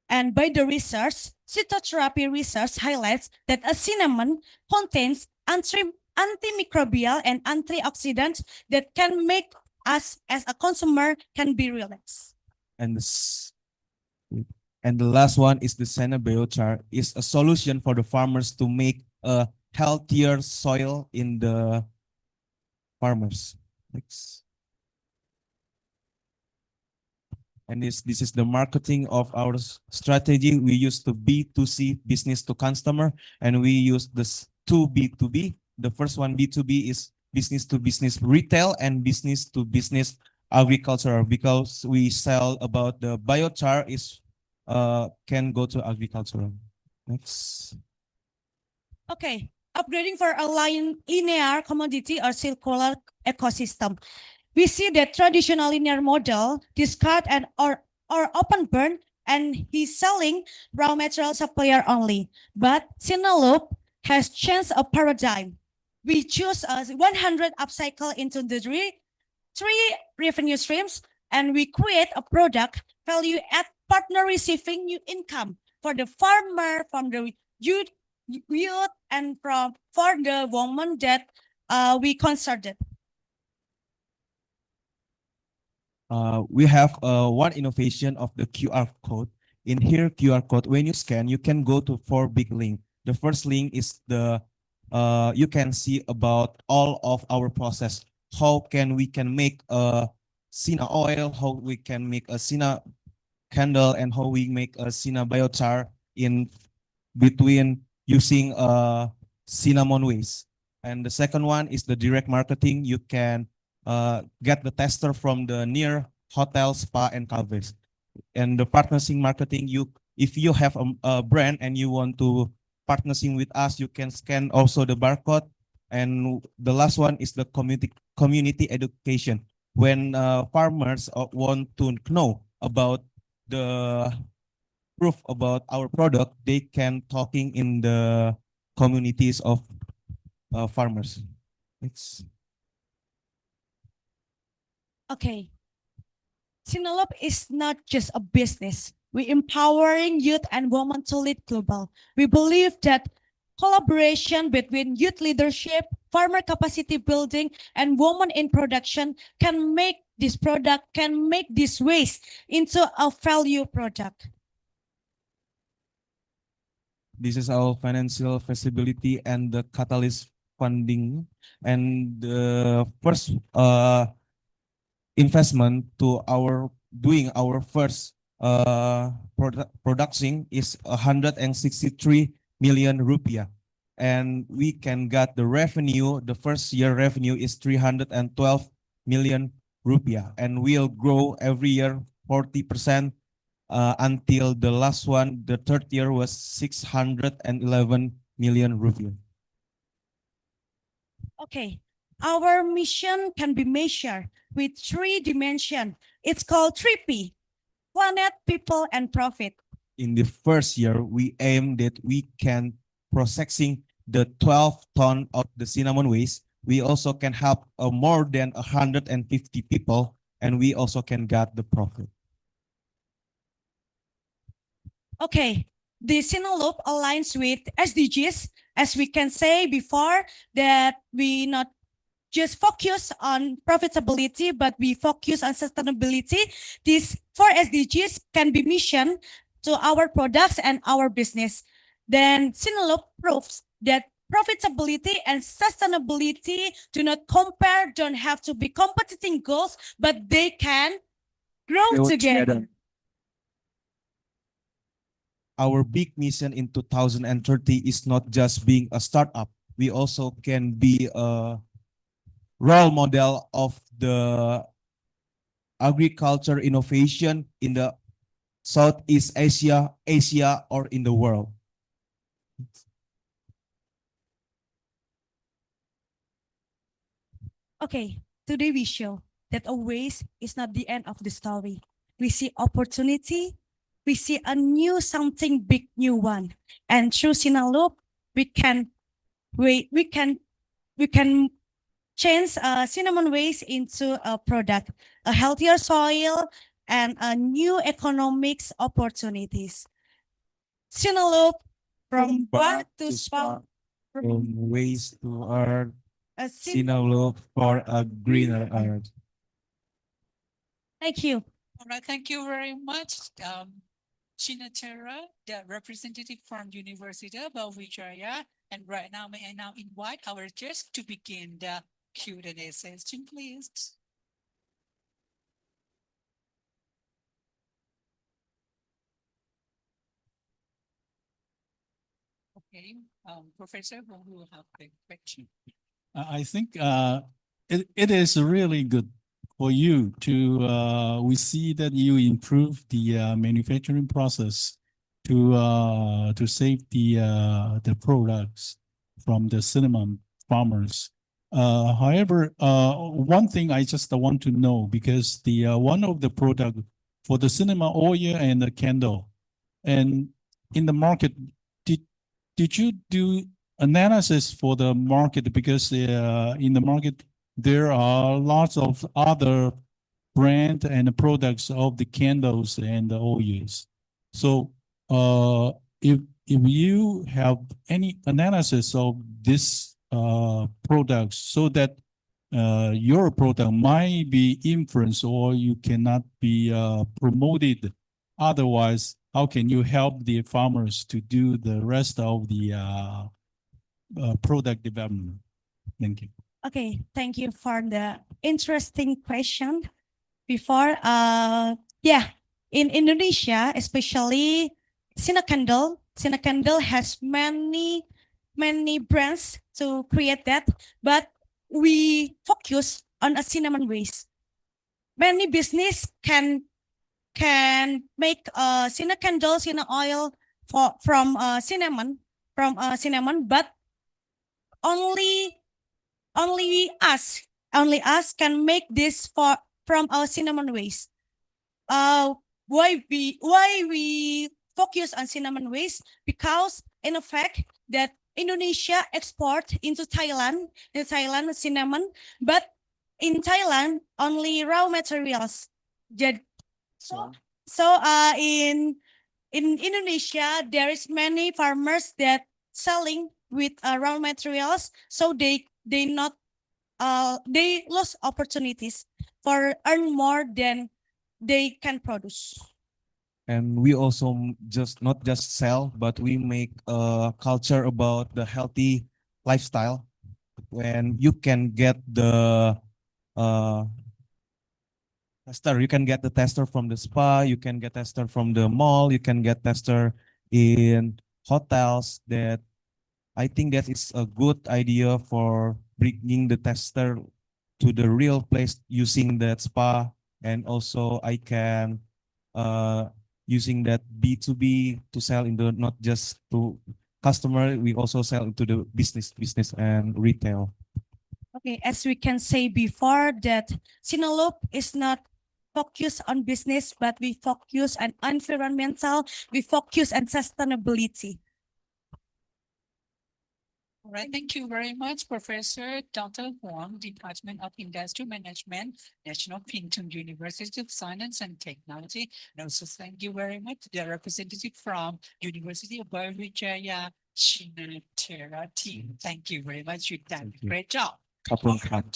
Speaker 3: And by the research, phytotherapy research highlights that a cinnamon contains antimicrobial and antioxidants that can make us as a consumer can be relaxed.
Speaker 1: And the last one is the biochar is a solution for the farmers to make a healthier soil in the farmers. Next. And this is the marketing of our strategy. We use the B2C, business to customer, and we use this 2 B2B. The first one, B2B, is business to business retail and business to business agriculture, because we sell about the biochar is can go to agriculture. Next.
Speaker 3: Okay, upgrading for a linear commodity or circular ecosystem. We see that traditional linear model discard and or open burn, and he's selling raw material supplier only. But Sinaloop has changed a paradigm. We choose 100 upcycle into the three revenue streams, and we create a product value add partner receiving new income for the farmer, from the youth, and for the woman that we consulted.
Speaker 1: We have one innovation of the QR code. In here, QR code, when you scan, you can go to 4 big links. The first link is the, you can see about all of our process. How we can make a cinnamon oil, how we can make a cinnamon candle, and how we make a cinnamon biochar in between using cinnamon waste. And the second one is the direct marketing. You can get the tester from the near hotel, spa, and cafes. And the partnership marketing, if you have a brand and you want to partnership with us, you can scan also the barcode. And the last one is the community education. When farmers want to know about the proof about our product, they can talking in the communities of farmers.
Speaker 3: Okay. Sinaloop is not just a business. We're empowering youth and women to lead global. We believe that collaboration between youth leadership, farmer capacity building, and women in production can make this product, can make this waste into a value product.
Speaker 1: This is our financial feasibility and the catalyst funding. And the first investment to doing our first production is 163 million rupiah. And we can get the revenue, the first year revenue is 312 million rupiah. And we'll grow every year 40% until the last one, the third year, was 611 million rupiah.
Speaker 3: Okay, our mission can be measured with 3 dimensions. It's called 3P: planet, people, and profit.
Speaker 1: In the first year, we aim that we can processing the 12 ton of the cinnamon waste. We also can help more than 150 people, and we also can get the profit.
Speaker 3: Okay, the Sinaloop aligns with SDGs, as we can say before that we not just focus on profitability, but we focus on sustainability. These 4 SDGs can be mission to our products and our business. Then Sinaloop proves that profitability and sustainability do not compare, don't have to be competing goals, but they can grow together.
Speaker 1: Our big mission in 2030 is not just being a startup, we also can be a role model of the agriculture innovation in the Southeast Asia, or in the world.
Speaker 3: Okay, today we show that a waste is not the end of the story. We see opportunity, we see a new something big, new one, and through Sinaloop, we can change cinnamon waste into a product, a healthier soil, and a new economics opportunities. Sinaloop from bark to spark,
Speaker 1: From waste to earth,
Speaker 3: a
Speaker 1: Sinaloop for a greener earth.
Speaker 3: Thank you.
Speaker 4: All right, thank you very much, Chinatera, the representative from University of Vijaya. And right now, may I now invite our guests to begin the Q&A session, please. Okay, Professor, who will have the question?
Speaker 12: I think it is really good for you to we see that you improve the manufacturing process to save the products from the cinnamon farmers. However, one thing I just want to know, because the one of the product for the cinnamon oil and the candle, and in the market, did you do analysis for the market? Because in the market there are lots of other brand and products of the candles and the oils. So if you have any analysis of this products, so that your product might be influenced or you cannot be promoted, otherwise how can you help the farmers to do the rest of the product development? Thank you.
Speaker 3: Okay, thank you for the interesting question. Before, in Indonesia, especially Sinacandle has many brands to create that, but we focus on a cinnamon waste. Many business can make Sinacandle, cinnamon oil from cinnamon, but only us can make this from our cinnamon waste. Why we focus on cinnamon waste? Because in the fact that Indonesia export into Thailand cinnamon, but in Thailand only raw materials. So in Indonesia there is many farmers that selling with raw materials, so they lose opportunities for earn more than they can produce.
Speaker 1: And we also not just sell, but we make a culture about the healthy lifestyle. When you can get the tester, you can get the tester from the spa, you can get tester from the mall, you can get tester in hotels. That I think that is a good idea for bringing the tester to the real place using that spa, and also I can using that B2B to sell in the, not just to customer, we also sell to the business and retail.
Speaker 3: Okay, as we can say before, that Sinaloop is not focused on business, but we focus on environmental, we focus on sustainability.
Speaker 4: All right, thank you very much, Professor Dr. Huang, Department of Industrial Management, National Pingtung University of Science and Technology. And also thank you very much to the representative from University of Vijaya, Chinatera team. Thank you very much. You've done a great job.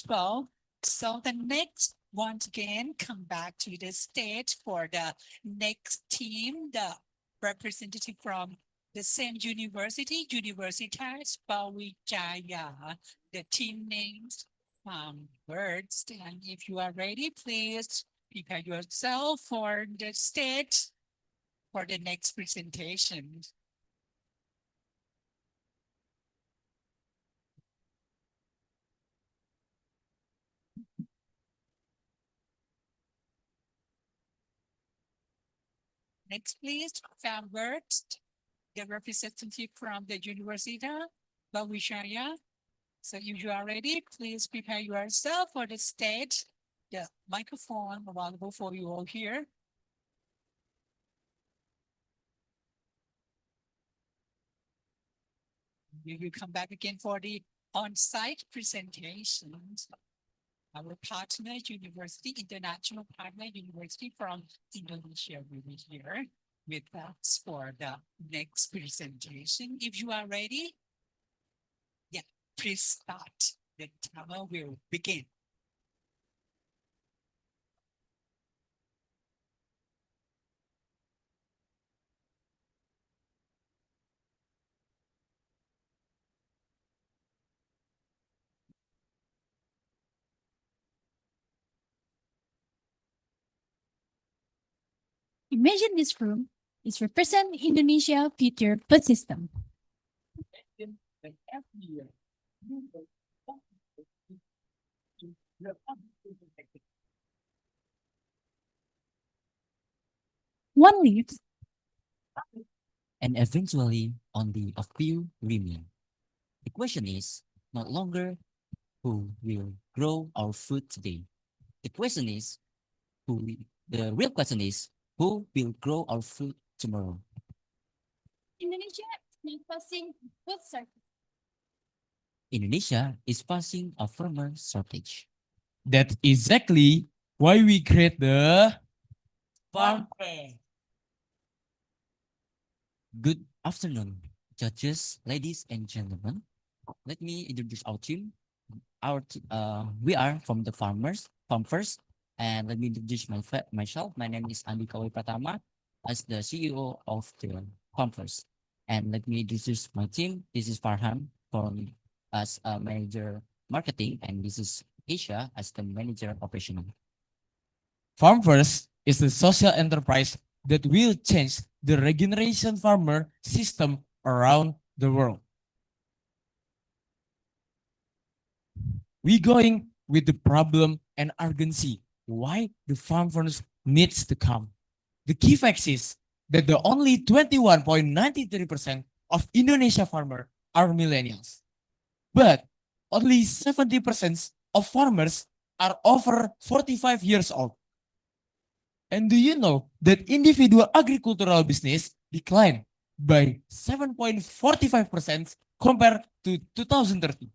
Speaker 4: Well, so the next, once again, come back to the stage for the next team, the representative from the same university, Universitas Vijaya. The team names words. And if you are ready, please prepare yourself for the stage for the next presentation.
Speaker 18: Next, please, Fambert, the representative from the University of Wisharya. So if you are ready, please prepare yourself for the stage. The microphone available for you all here. We will come back again for the on-site presentations. Our partner university, international partner university from Indonesia will be here with us for the next presentation. If you are ready, yeah, please start. The timer will begin.
Speaker 22: Imagine this room is represent Indonesia future food system. One leaves.
Speaker 23: And eventually only a few remain. The question is no longer who will grow our food today. The real question is who will grow our food tomorrow.
Speaker 22: Indonesia is facing food shortage.
Speaker 23: Indonesia is facing a farmer shortage.
Speaker 1: That's exactly why we create the Farm Fair.
Speaker 23: Good afternoon, judges, ladies and gentlemen. Let me introduce our team. We are from the Farm First, and let me introduce myself. My name is Andi Kawi Pratama, as the CEO of the Farm First. And let me introduce my team. This is Farhan as a manager marketing, and this is Asia as the manager operational.
Speaker 1: Farm First is a social enterprise that will change the regeneration farmer system around the world. We going with the problem and urgency why the Farm First needs to come. The key fact is that the only 21.93% of Indonesia farmers are millennials. But only 70% of farmers are over 45 years old. And do you know that individual agricultural business declined by 7.45% compared to 2030?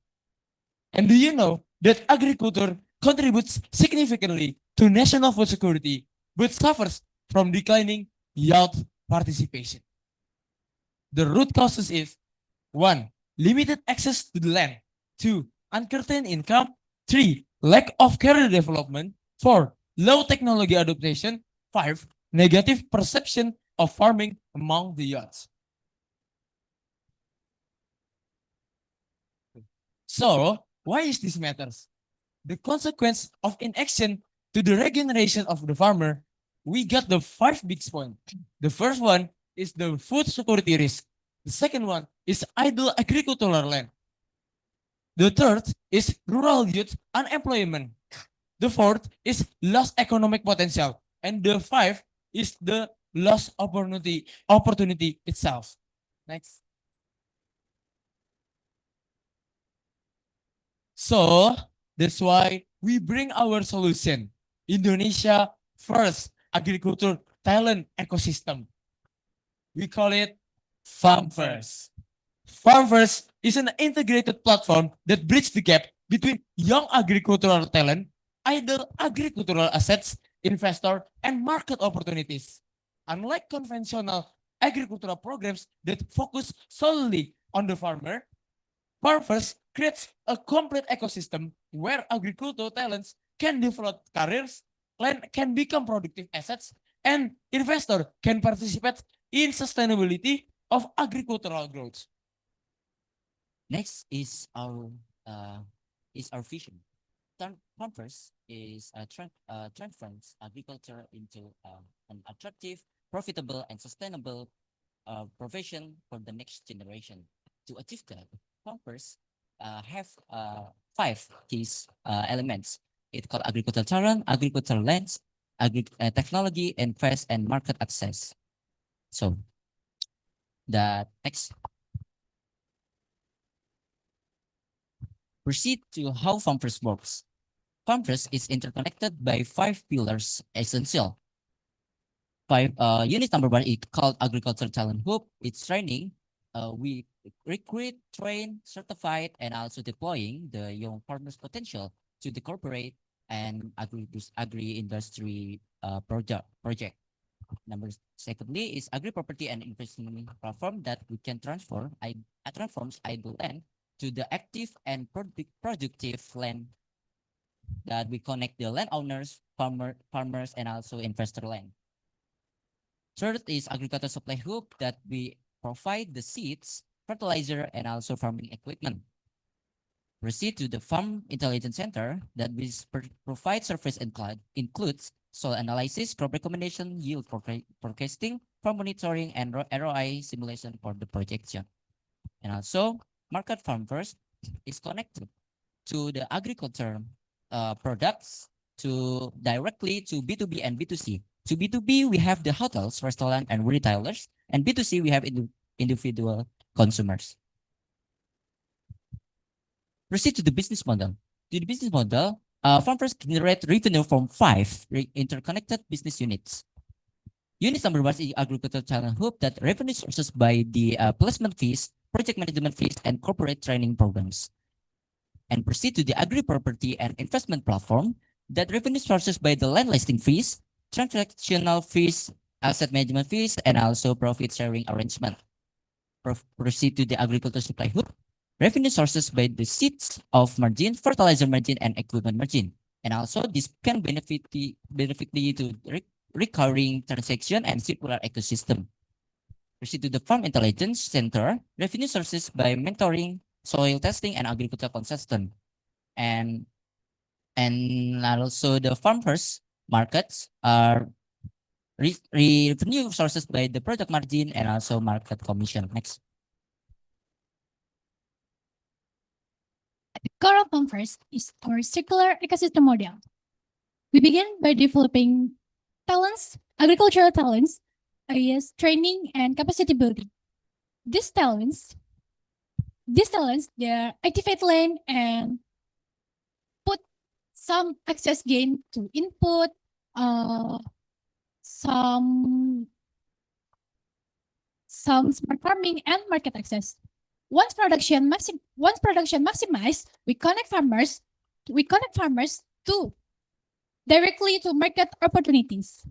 Speaker 1: And do you know that agriculture contributes significantly to national food security, but suffers from declining youth participation? The root causes is 1. Limited access to the land. 2. Uncertain income. 3. Lack of career development. 4. Low technology adaptation. 5. Negative perception of farming among the youths. So, why is this matters? The consequence of inaction to the regeneration of the farmer, we got the 5 big points. The first one is the food security risk. The second one is idle agricultural land. The third is rural youth unemployment. The fourth is lost economic potential. And the 5 is the lost opportunity itself. Next. So that's why we bring our solution, Indonesia First Agriculture Talent Ecosystem. We call it Farm First. Farm First is an integrated platform that bridges the gap between young agricultural talent, idle agricultural assets, investor, and market opportunities. Unlike conventional agricultural programs that focus solely on the farmer, Farm First creates a complete ecosystem where agricultural talents can develop careers, land can become productive assets, and investor can participate in sustainability of agricultural growth.
Speaker 23: Next is our vision. Farm First is transforms agriculture into an attractive, profitable, and sustainable profession for the next generation. To achieve that, Farm First have 5 key elements. It's called agricultural talent, agricultural lands, technology, and fast and market access. So the next, proceed to how FarmFirst works. FarmFirst is interconnected by 5 pillars essential. Unit number 1 is called Agriculture Talent Hub. It's training. We recruit, train, certified, and also deploying the young farmers' potential to the corporate and agri-industry project. Secondly is agri-property and investment platform that we can transforms idle land to the active and productive land that we connect the landowners, farmers, and also investor land. Third is agriculture supply hub that we provide the seeds, fertilizer, and also farming equipment. Proceed to the Farm Intelligence Center that we provide service includes soil analysis, crop recommendation, yield forecasting, farm monitoring, and ROI simulation for the projection. And also, Market FarmFirst is connected to the agriculture products directly to B2B and B2C. To B2B, we have the hotels, restaurants, and retailers. And B2C, we have individual consumers. Proceed to the business model. To the business model, FarmFirst generate revenue from 5 interconnected business units. Unit number 1 is Agricultural Talent Hub that revenue sources by the placement fees, project management fees, and corporate training programs. And proceed to the Agri-Property and Investment Platform that revenue sources by the land listing fees, transactional fees, asset management fees, and also profit sharing arrangement. Proceed to the Agriculture Supply Hub, revenue sources by the seeds of margin, fertilizer margin, and equipment margin. And also this can benefit to recurring transaction and circular ecosystem. Proceed to the Farm Intelligence Center, revenue sources by mentoring, soil testing, and agricultural consultant. And also the FarmFirst markets are revenue sources by the product margin and also market commission. Next.
Speaker 22: The core of FarmFirst is our circular ecosystem model. We begin by developing talents, agricultural talents, areas, training, and capacity building. These talents, they activate land and put some access gain to input, some smart farming and market access. Once production maximized, we connect farmers to directly to market opportunities.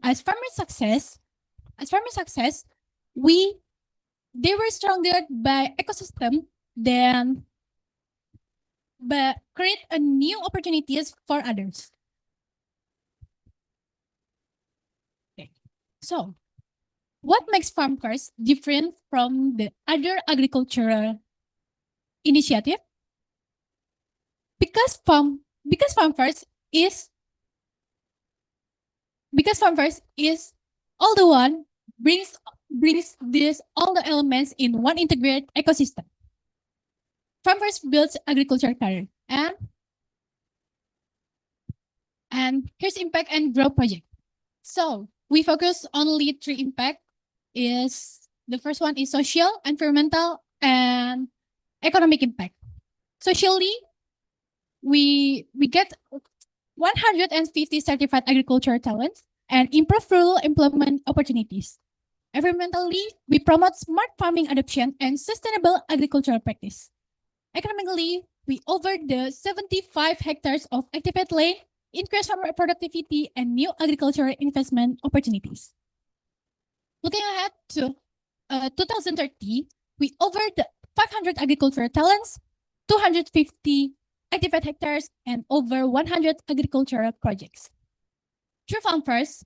Speaker 22: As farmer success, they were stronger by ecosystem than but create a new opportunities for others. Okay. So what makes FarmFirst different from the other agricultural initiative? Because FarmFirst is all the one brings all the elements in one integrated ecosystem. FarmFirst builds agriculture career and here's impact and growth project. So we focus only 3 impact. The first one is social, environmental, and economic impact. Socially, we get 150 certified agricultural talents and improve rural employment opportunities. Environmentally, we promote smart farming adoption and sustainable agricultural practice. Economically, we over the 75 hectares of activated land, increase farmer productivity, and new agricultural investment opportunities. Looking ahead to 2030, we over the 500 agricultural talents, 250 activated hectares, and over 100 agricultural projects. Through FarmFirst,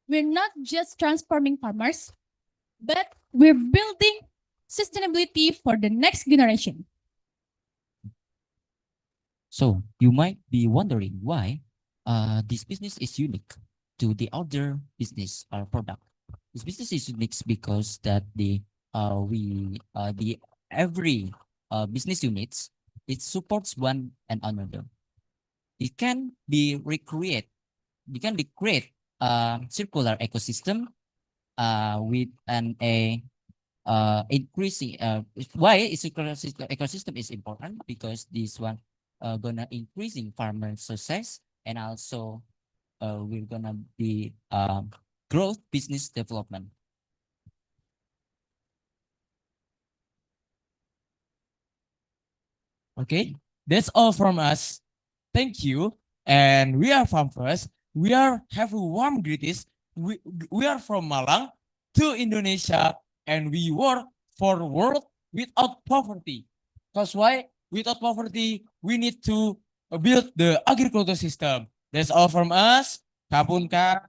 Speaker 22: we're not just transforming farmers, but we're building sustainability for the next generation.
Speaker 23: So you might be wondering why this business is unique to the other business or product. This business is unique because that every business units, it supports one and another. It can be create circular ecosystem with increasing why is ecosystem is important, because this one gonna increasing farmer success, and also we're gonna be growth business development. Okay, that's all from us. Thank you. And we are from first. We are have a warm greetings. We are from Malang to Indonesia, and we work for a world without poverty. Because why? Without poverty, we need to build the agriculture system. That's all from us. Kapun Kak.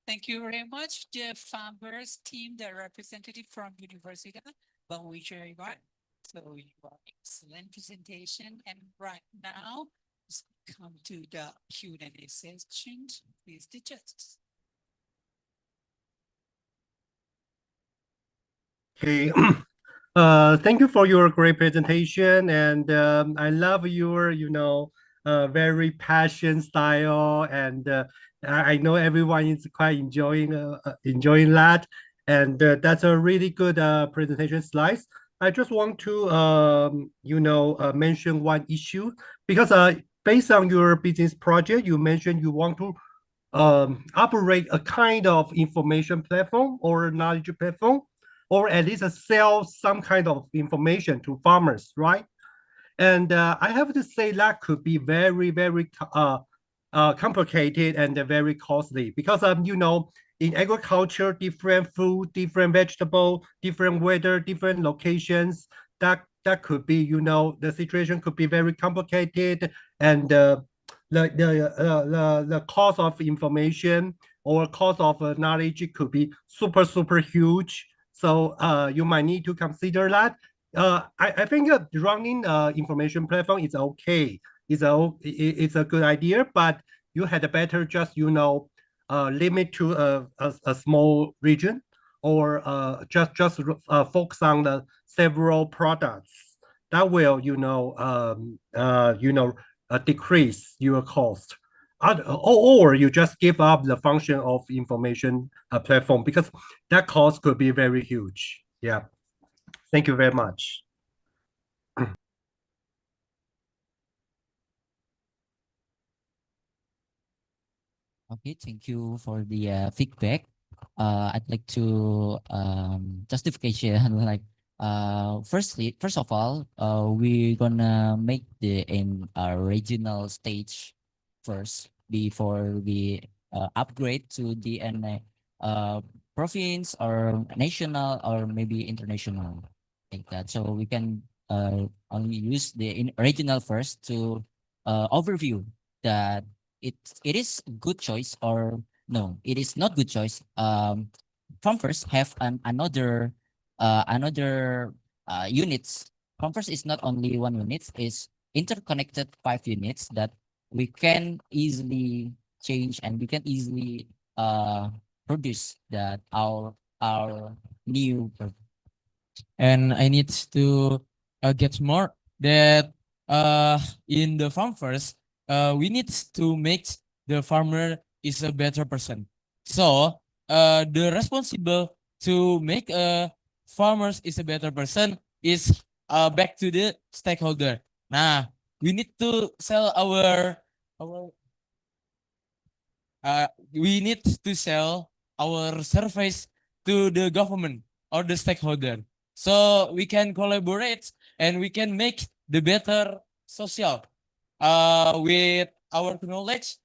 Speaker 18: Thank you very much, the farmers team, the representative from University of Bawijaya. So you are excellent presentation, and right now let's come to the Q&A session. Please, the judges.
Speaker 16: Okay. Thank you for your great presentation, and I love your, very passion style, and I know everyone is quite enjoying that, and that's a really good presentation slides. I just want to, mention one issue, because based on your business project, you mentioned you want to operate a kind of information platform or knowledge platform, or at least sell some kind of information to farmers, right? And I have to say that could be very, very complicated and very costly, because in agriculture, different food, different vegetable, different weather, different locations, that could be, the situation could be very complicated, and the cost of information or cost of knowledge could be super huge. So you might need to consider that. I think running information platform is okay. It's a good idea, but you had better just limit to a small region, or just focus on the several products that will decrease your cost. Or you just give up the function of information platform, because that cost could be very huge. Yeah. Thank you very much.
Speaker 23: Okay, thank you for the feedback. I'd like to justification like first of all, we're gonna make the in regional stage first before we upgrade to the province or national or maybe international, like that. So we can only use the regional first to overview that it is good choice or no, it is not good choice. Farmers have another units. Farmers is not only one unit, is interconnected 5 units that we can easily change, and we can easily produce that our new product. And I need to get more that in the farm first, we need to make the farmer is a better person. So the responsible to make a farmers is a better person is back to the stakeholder. Nah, we need to sell our we need to sell our service to the government or the stakeholder, so we can collaborate and we can make the better social with our knowledge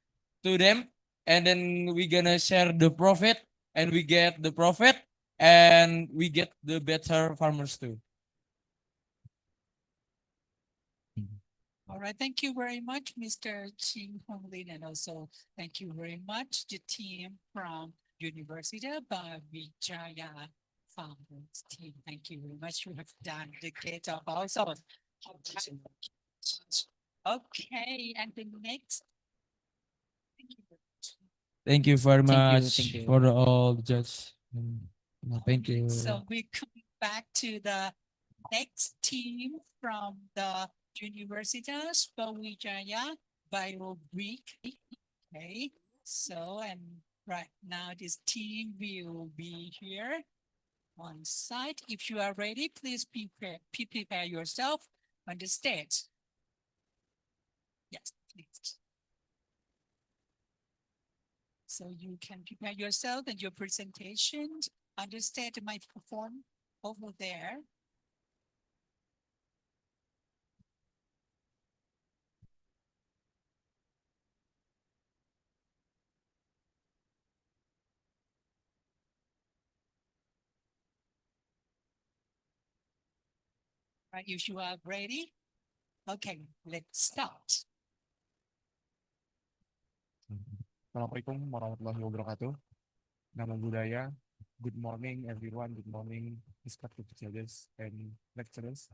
Speaker 23: to them, and then we gonna share the profit, and we get the profit, and we get the better farmers too.
Speaker 18: All right, thank you very much, Mr. Ching Honglin, and also thank you very much the team from University of Bawijaya Farmers team. Thank you very much. You have done the great job also. Okay, and the next.
Speaker 23: Thank you very much
Speaker 18: Thank you.
Speaker 23: for all the judges. Thank you.
Speaker 18: So we come back to the next team from the Universitas Bawijaya Biobrick. Okay, so and Right, now this team will be here on site. If you are ready, please prepare yourself on the stage. Yes, please. So you can prepare yourself and your presentation on the stage microphone over there. Right, if you are ready, okay, let's start.
Speaker 2: Assalamualaikum warahmatullahi wabarakatuh. Nama budaya. Good morning, everyone. Good morning, respected judges and lecturers.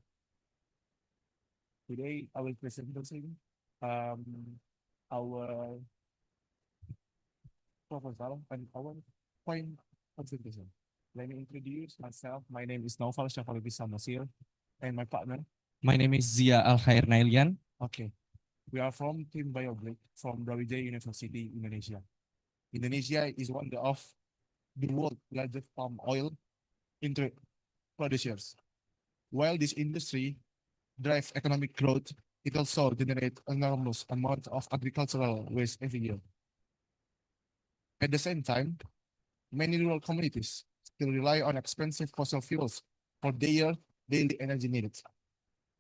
Speaker 2: Today, I will present our proposal and our point presentation. Let me introduce myself. My name is Naufal Syafaludi Samosir, and my partner.
Speaker 1: My name is Zia Al-Khair Nailian.
Speaker 2: Okay. We are from Team BioBlick from Brawijaya University, Indonesia. Indonesia is one of the world's largest palm oil producers. While this industry drives economic growth, it also generates enormous amount of agricultural waste every year. At the same time, many rural communities still rely on expensive fossil fuels for their daily energy needs.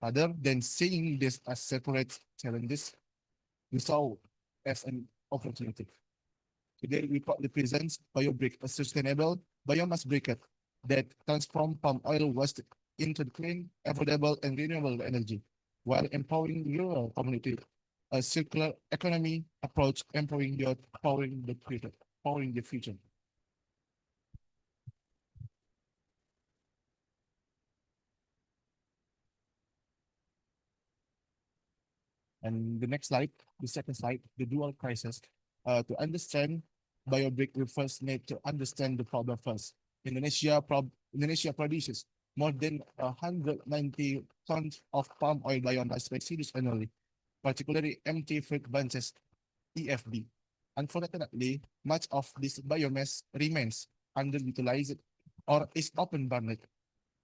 Speaker 2: Rather than seeing this as separate challenges, we saw as an opportunity. Today, we proudly present BioBrick, a sustainable biomass briquette that transforms palm oil waste into clean, affordable, and renewable energy, while empowering rural communities. A circular economy approach, empowering youth, powering the future. And the next slide, the second slide, the dual crisis. To understand BioBrick, we first need to understand the problem first. Indonesia produces more than 190 tons of palm oil biomass residues annually, particularly empty fruit bunches, EFB. Unfortunately, much of this biomass remains underutilized or is open burned,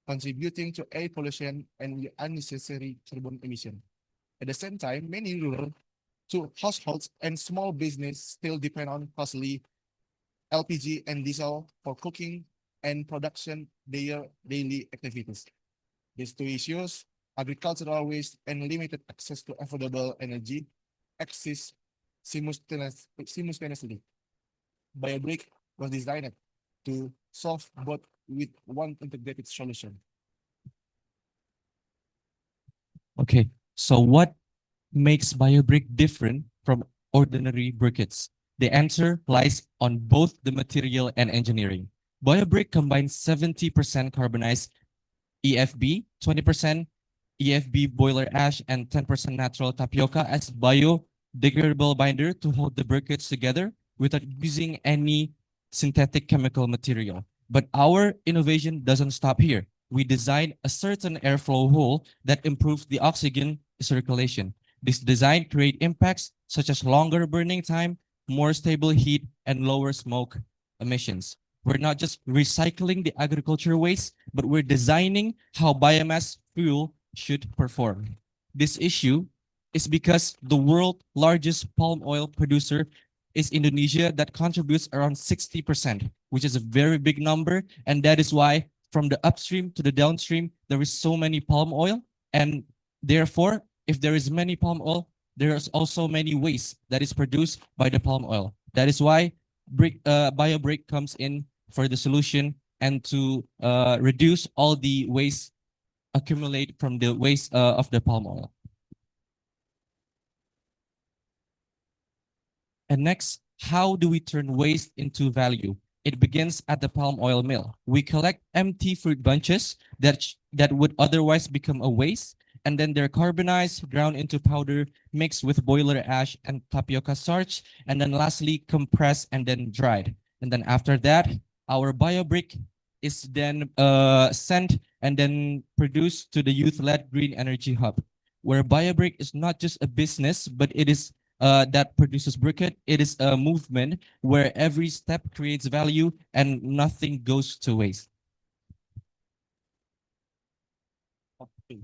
Speaker 2: contributing to air pollution and unnecessary carbon emission. At the same time, many rural households and small business still depend on costly LPG and diesel for cooking and production their daily activities. These two issues, agricultural waste and limited access to affordable energy, exist simultaneously. BioBrick was designed to solve both with one integrated solution.
Speaker 1: Okay, so what makes BioBrick different from ordinary briquettes? The answer lies on both the material and engineering. BioBrick combines 70% carbonized EFB, 20% EFB boiler ash, and 10% natural tapioca as biodegradable binder to hold the briquettes together without using any synthetic chemical material. But our innovation doesn't stop here. We designed a certain airflow hole that improves the oxygen circulation. This design creates impacts such as longer burning time, more stable heat, and lower smoke emissions. We're not just recycling the agriculture waste, but we're designing how biomass fuel should perform. This issue is because the world's largest palm oil producer is Indonesia, that contributes around 60%, which is a very big number. And that is why from the upstream to the downstream, there is so many palm oil. And therefore, if there is many palm oil, there is also many waste that is produced by the palm oil. That is why BioBrick comes in for the solution and to reduce all the waste accumulate from the waste of the palm oil. And next, how do we turn waste into value? It begins at the palm oil mill. We collect empty fruit bunches that would otherwise become a waste, and then they're carbonized, ground into powder, mixed with boiler ash and tapioca starch, and then lastly compressed and then dried. And then after that, our BioBrick is then sent and then produced to the youth-led green energy hub, where BioBrick is not just a business, but it is that produces briquette. It is a movement where every step creates value and nothing goes to waste.
Speaker 2: Okay.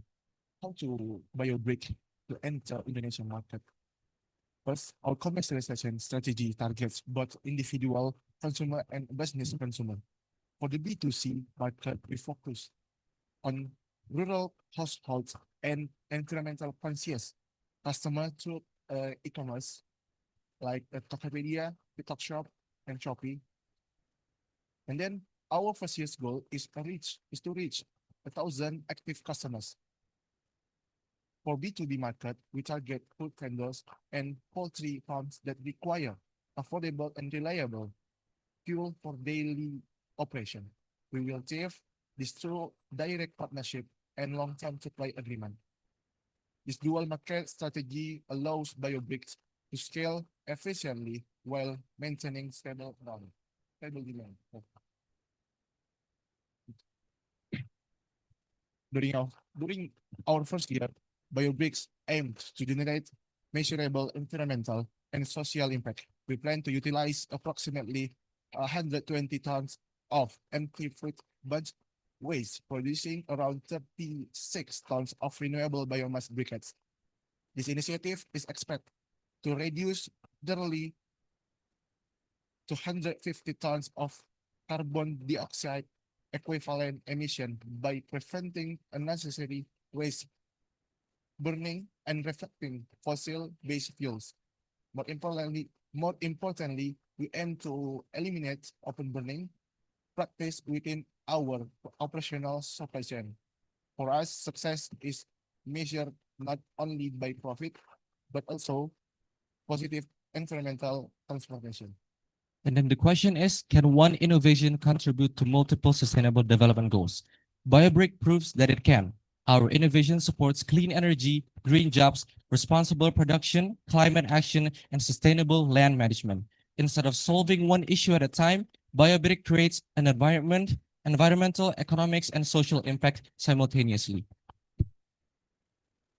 Speaker 2: How to BioBrick to enter Indonesian market? First, our commercialization strategy targets both individual consumer and business consumer. For the B2C market, we focus on rural households and environmental conscious customer through e-commerce like Tokopedia, TikTok Shop, and Shopee. And then our first year's goal is to reach 1,000 active customers. For B2B market, we target food vendors and poultry farms that require affordable and reliable fuel for daily operation. We will achieve this through direct partnership and long-term supply agreement. This dual market strategy allows BioBricks to scale efficiently while maintaining stable demand. During our first year, BioBricks aimed to generate measurable environmental and social impact. We plan to utilize approximately 120 tons of empty fruit bunch waste, producing around 36 tons of renewable biomass briquettes. This initiative is expected to reduce nearly 250 tons of carbon dioxide equivalent emission by preventing unnecessary waste burning and reflecting fossil-based fuels. More importantly, we aim to eliminate open burning practice within our operational supply chain. For us, success is measured not only by profit, but also positive environmental transformation.
Speaker 1: And then the question is, can one innovation contribute to multiple sustainable development goals? BioBrick proves that it can. Our innovation supports clean energy, green jobs, responsible production, climate action, and sustainable land management. Instead of solving one issue at a time, BioBrick creates an environmental, economics, and social impact simultaneously.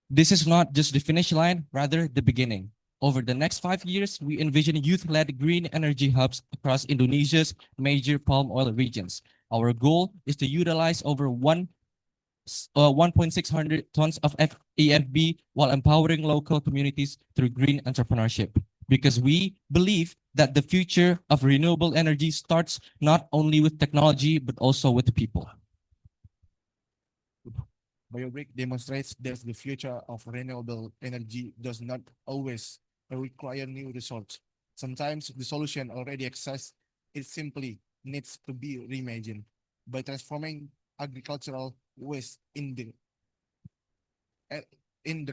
Speaker 1: This is not just the finish line, rather the beginning. Over the next 5 years, we envision youth-led green energy hubs across Indonesia's major palm oil regions. Our goal is to utilize over 1,600 tons of EFB while empowering local communities through green entrepreneurship. Because we believe that the future of renewable energy starts not only with technology, but also with the people.
Speaker 2: BioBrick demonstrates that the future of renewable energy does not always require new resources. Sometimes the solution already exists. It simply needs to be reimagined. By transforming agricultural waste in the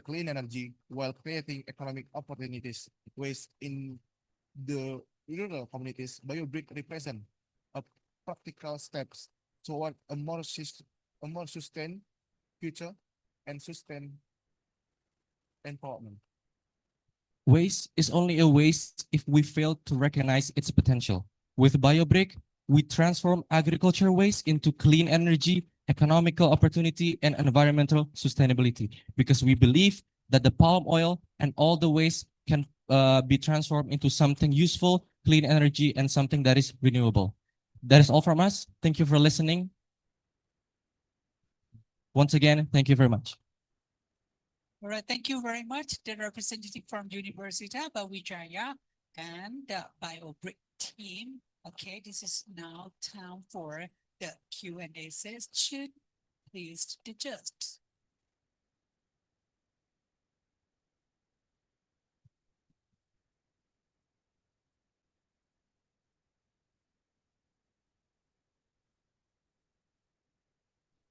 Speaker 2: clean energy while creating economic opportunities waste in the rural communities, BioBrick represent a practical steps toward a more sustained future and sustained empowerment.
Speaker 1: Waste is only a waste if we fail to recognize its potential. With BioBrick, we transform agriculture waste into clean energy, economical opportunity, and environmental sustainability, because we believe that the palm oil and all the waste can be transformed into something useful, clean energy, and something that is renewable. That is all from us. Thank you for listening. Once again, thank you very much.
Speaker 18: All right, thank you very much, the representative from Universitas Brawijaya and the BioBrick team. Okay, this is now time for the Q&A session. Please adjust.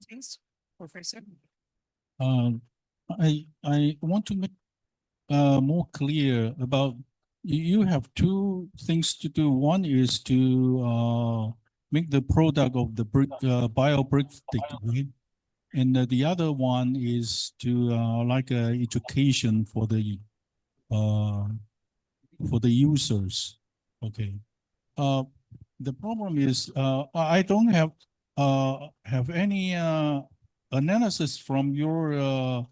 Speaker 18: Thanks, Professor.
Speaker 12: I want to make more clear about you have two things to do. One is to make the product of the BioBrick stick, right? And the other one is to like education for the users. Okay. The problem is I don't have any analysis from your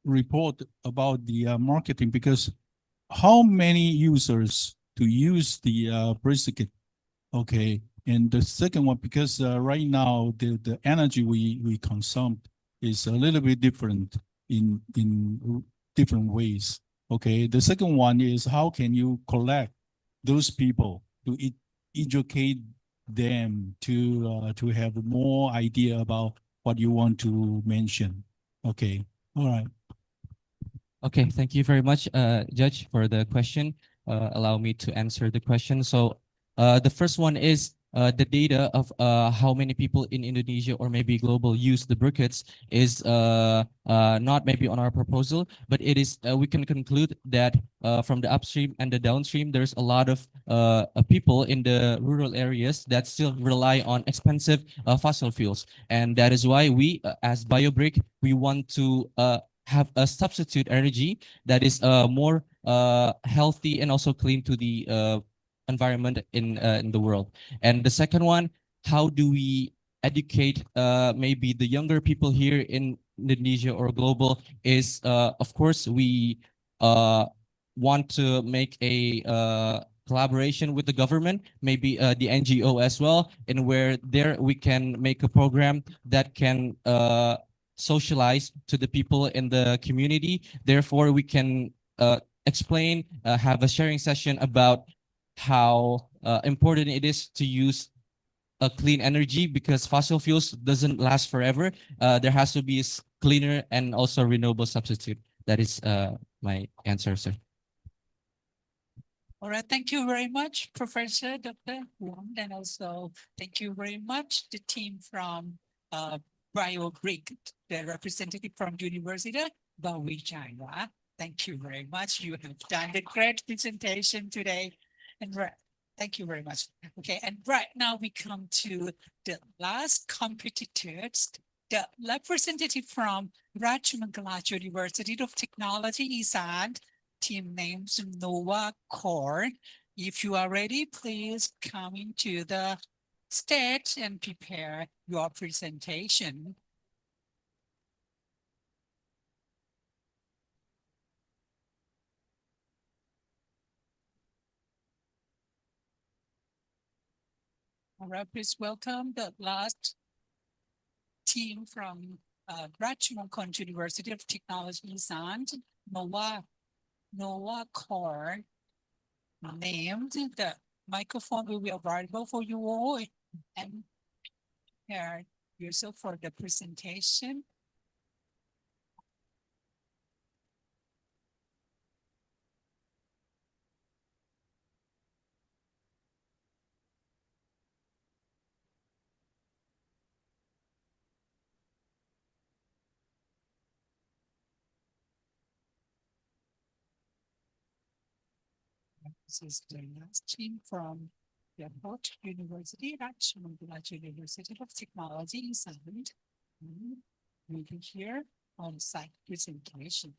Speaker 12: report about the marketing because how many users to use the brisket? Okay, and the second one because right now the energy we consume is a little bit different in different ways. Okay, the second one is how can you collect those people to educate them to have more idea about what you want to mention. Okay, all right.
Speaker 23: Okay, thank you very much, Judge, for the question. Allow me to answer the question. So, the first one is the data of how many people in Indonesia or maybe global use the briquettes is not maybe on our proposal, but it is we can conclude that from the upstream and the downstream, there's a lot of people in the rural areas that still rely on expensive fossil fuels, and that is why we, as BioBrick, we want to have a substitute energy that is more healthy and also clean to the environment in the world. And the second one, how do we educate maybe the younger people here in Indonesia or global is of course we want to make a collaboration with the government, maybe the NGO as well, and where there we can make a program that can socialize to the people in the community. Therefore, we can explain, have a sharing session about how important it is to use a clean energy because fossil fuels doesn't last forever. There has to be a cleaner and also renewable substitute. That is my answer, sir.
Speaker 18: All right, thank you very much, Professor Dr. Wong, and also thank you very much the team from BioBrick, the representative from University of China. Thank you very much. You have done a great presentation today, and thank you very much. Okay, and right now we come to the last competitors, the representative from Rajamangala University of Technology, Isan. Team names Nova Core. If you are ready, please come into the stage and prepare your presentation. All right, please welcome the last team from Rajamangala University of Technology, Isan, Nova Core, named. The microphone will be available for you all and prepare yourself for the presentation. This is the last team from the Port University, Rajamangala University of Technology in Southend. We'll be here on site presentation.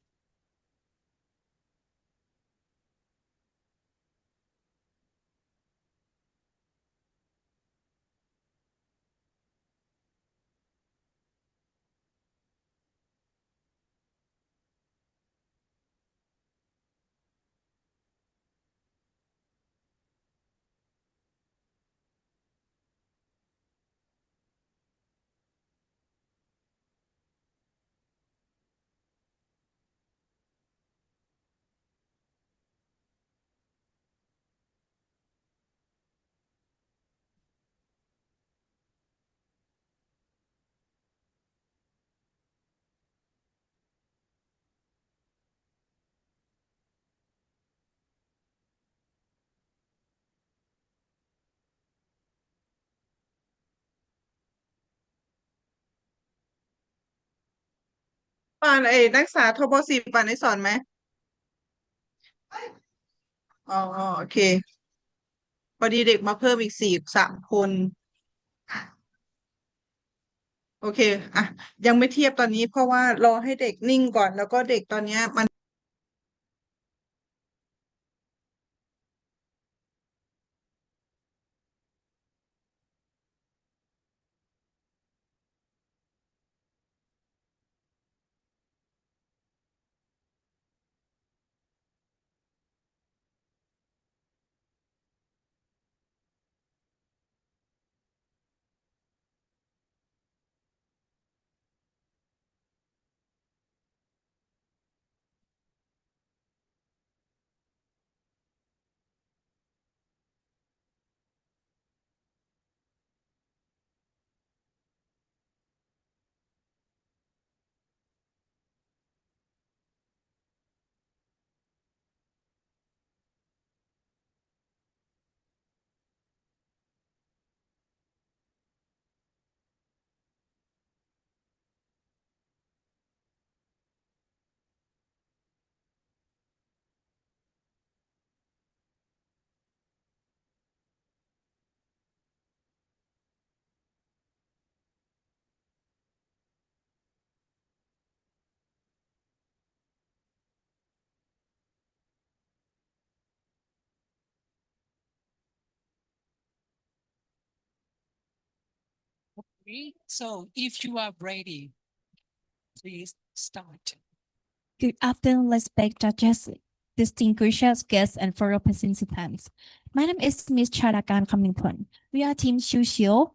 Speaker 5: ป่านนักศึกษาทบ4ป่านได้สอนไหมอ๋อโอเคพอดีเด็กมาเพิ่มอีก3 คน โอเคอ่ะยังไม่เทียบตอนนี้เพราะว่ารอให้เด็กนิ่งก่อนแล้วก็เด็กตอนนี้มัน
Speaker 18: Okay, so if you are ready, please start.
Speaker 14: Good afternoon, respected judges, distinguished guests, and fellow participants. My name is Ms. Charakan Kamingpon. We are Team Shushio.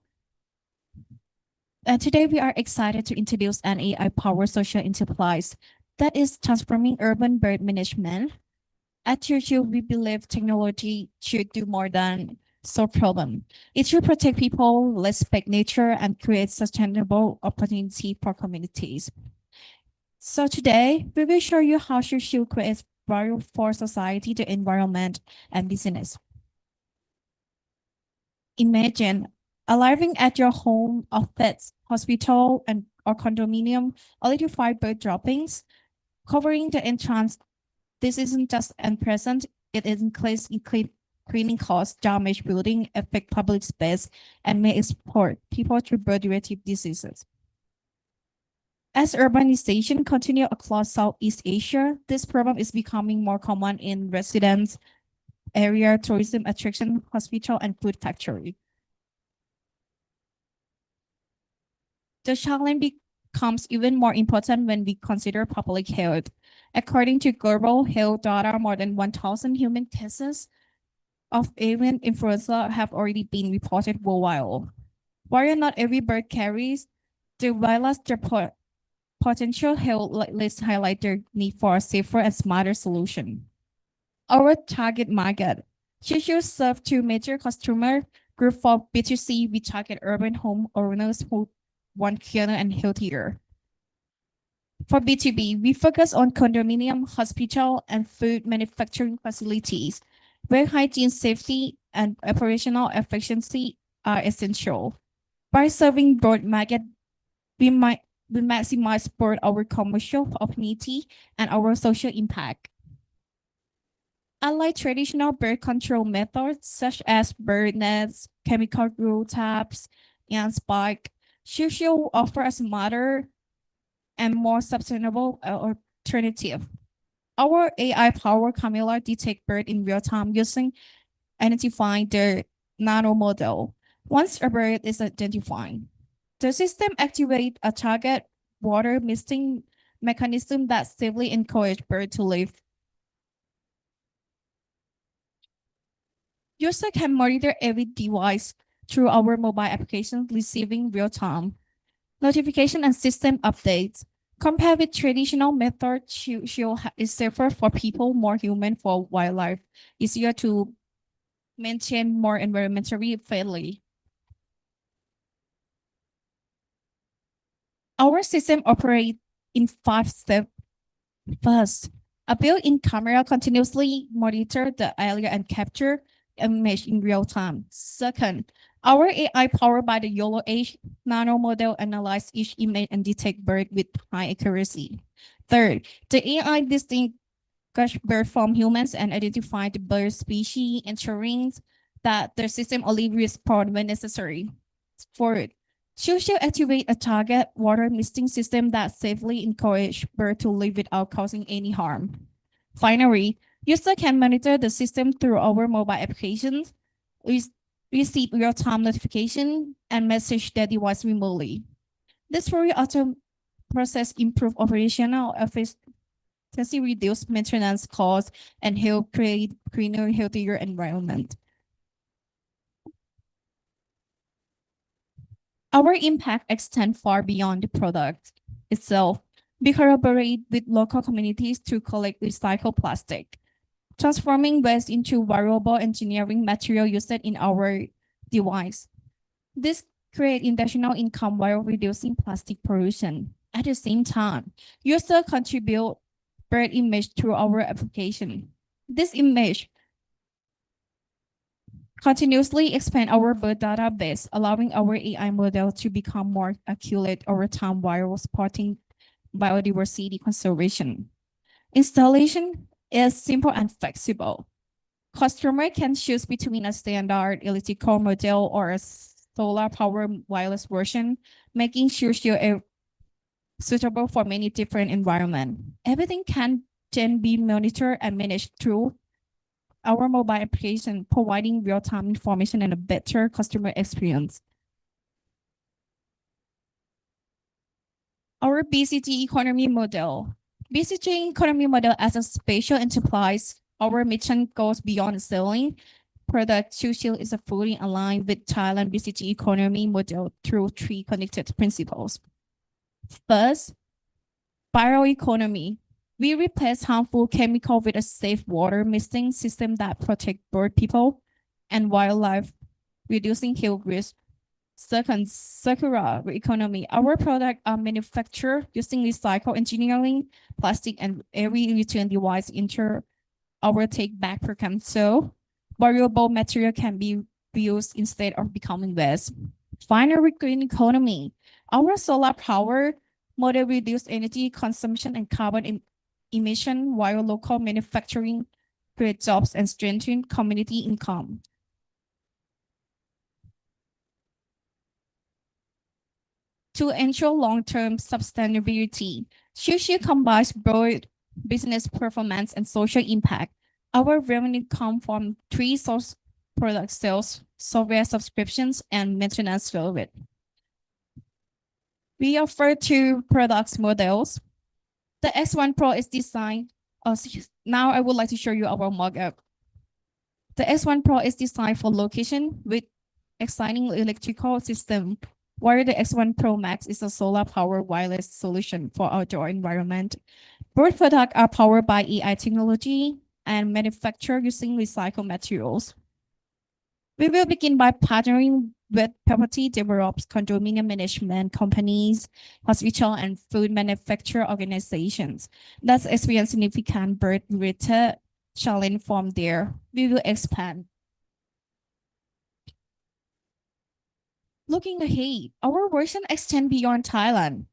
Speaker 14: And today we are excited to introduce an AI-powered social enterprise that is transforming urban bird management. At Shushio, we believe technology should do more than solve problems. It should protect people, respect nature, and create sustainable opportunity for communities. So today, we will show you how Shushio creates value for society, the environment, and business. Imagine arriving at your home, office, hospital, or condominium, electrified bird droppings, covering the entrance. This isn't just unpleasant, it includes cleaning costs, damage building, affect public space, and may export people to bird-related diseases. As urbanization continues across Southeast Asia, this problem is becoming more common in residence area, tourism attraction, hospital, and food factory. The challenge becomes even more important when we consider public health. According to global health data, more than 1,000 human cases of avian influenza have already been reported worldwide. While not every bird carries the virus, the potential health risks highlight the need for a safer and smarter solution. Our target market. Shushio serves two major customer groups. For B2C, we target urban home owners who want cleaner and healthier. For B2B, we focus on condominium, hospital, and food manufacturing facilities, where hygiene, safety, and operational efficiency are essential. By serving broad market, we maximize both our commercial opportunity and our social impact. Unlike traditional bird control methods such as bird nets, chemical glue traps, and spike, Shushio offers a smarter and more sustainable alternative. Our AI-powered camera detect bird in real time using identifying their nano model. Once a bird is identified, the system activates a target water misting mechanism that safely encourages birds to live. Users can monitor every device through our mobile application, receiving real-time notification and system updates. Compared with traditional methods, Shushio is safer for people, more human for wildlife, easier to maintain, more environmentally friendly. Our system operates in 5 steps. First, a built-in camera continuously monitors the area and capture image in real time. Second, our AI powered by the YOLO H nano model analyze each image and detect bird with high accuracy. Third, the AI distinguish bird from humans and identify the bird species, ensuring that the system only responds when necessary. Fourth, Shushio activate a target water misting system that safely encourage birds to live without causing any harm. Finally, user can monitor the system through our mobile applications, receive real-time notification, and message their device remotely. This fully auto process improve operational efficiency, reduce maintenance costs, and help create cleaner, healthier environment. Our impact extends far beyond the product itself. We collaborate with local communities to collect recycled plastic, transforming waste into valuable engineering material used in our device. This creates additional income while reducing plastic pollution. At the same time, users contribute bird image through our application. This image continuously expand our bird database, allowing our AI model to become more accurate over time while supporting biodiversity conservation. Installation is simple and flexible. Customer can choose between a standard electrical model or a solar-powered wireless version, making Shushio suitable for many different environments. Everything can then be monitored and managed through our mobile application, providing real-time information and a better customer experience.
Speaker 22: Our BCG economy model. BCG economy model as a special enterprise, our mission goes beyond selling product. Social is fully aligned with Thailand BCG economy model through three connected principles. First, bioeconomy. We replace harmful chemical with a safe water misting system that protect both people and wildlife, reducing health risk. Second, circular economy. Our products are manufactured using recycle engineering, plastic, and every return device into our take back program. So valuable material can be reused instead of becoming waste. Finally, green economy. Our solar power model reduce energy consumption and carbon emission while local manufacturing create jobs and strengthen community income. To ensure long-term sustainability, Sushi combines both business performance and social impact. Our revenue comes from three source product sales, software subscriptions, and maintenance service. We offer two products models. The X1 Pro is designed, now I would like to show you our mock-up. The X1 Pro is designed for location with exciting electrical system, while the X1 Pro Max is a solar power wireless solution for outdoor environment. Both products are powered by AI technology and manufactured using recycled materials. We will begin by partnering with property developers, condominium management companies, hospital and food manufacturer organizations that experience significant birth-related challenge. From there, we will expand. Looking ahead, our version extends beyond Thailand.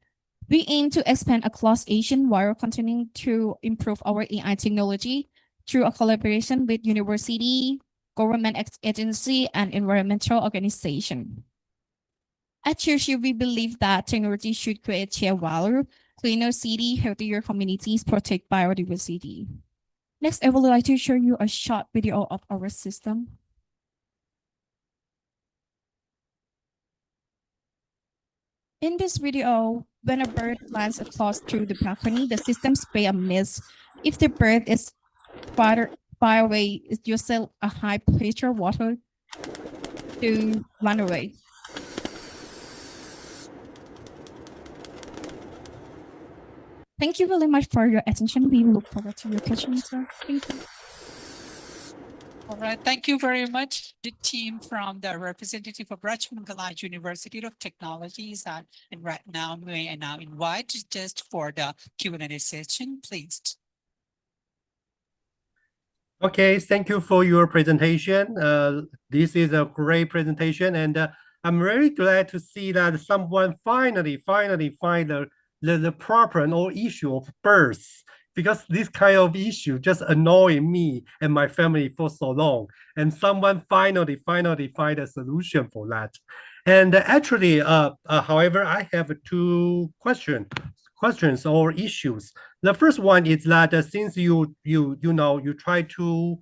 Speaker 22: We aim to expand across Asia while continuing to improve our AI technology through a collaboration with university, government agency, and environmental organization. At Churchill, we believe that technology should create shared value, cleaner city, healthier communities, protect biodiversity. Next, I would like to show you a short video of our system. In this video, when a bird lands across through the balcony, the system sprays a mist. If the bird is far away, it uses a high pressure water to run away. Thank you very much for your attention. We look forward to your questions, sir. Thank you.
Speaker 18: All right, thank you very much, the team from the representative of Rajmangala University of Technologies. And right now, may I now invite just for the Q&A session, please.
Speaker 16: Okay, thank you for your presentation. This is a great presentation, and I'm very glad to see that someone finally find the problem or issue of births, because this kind of issue just annoying me and my family for so long, and someone finally find a solution for that. And actually, however, I have two questions or issues. The first one is that since you try to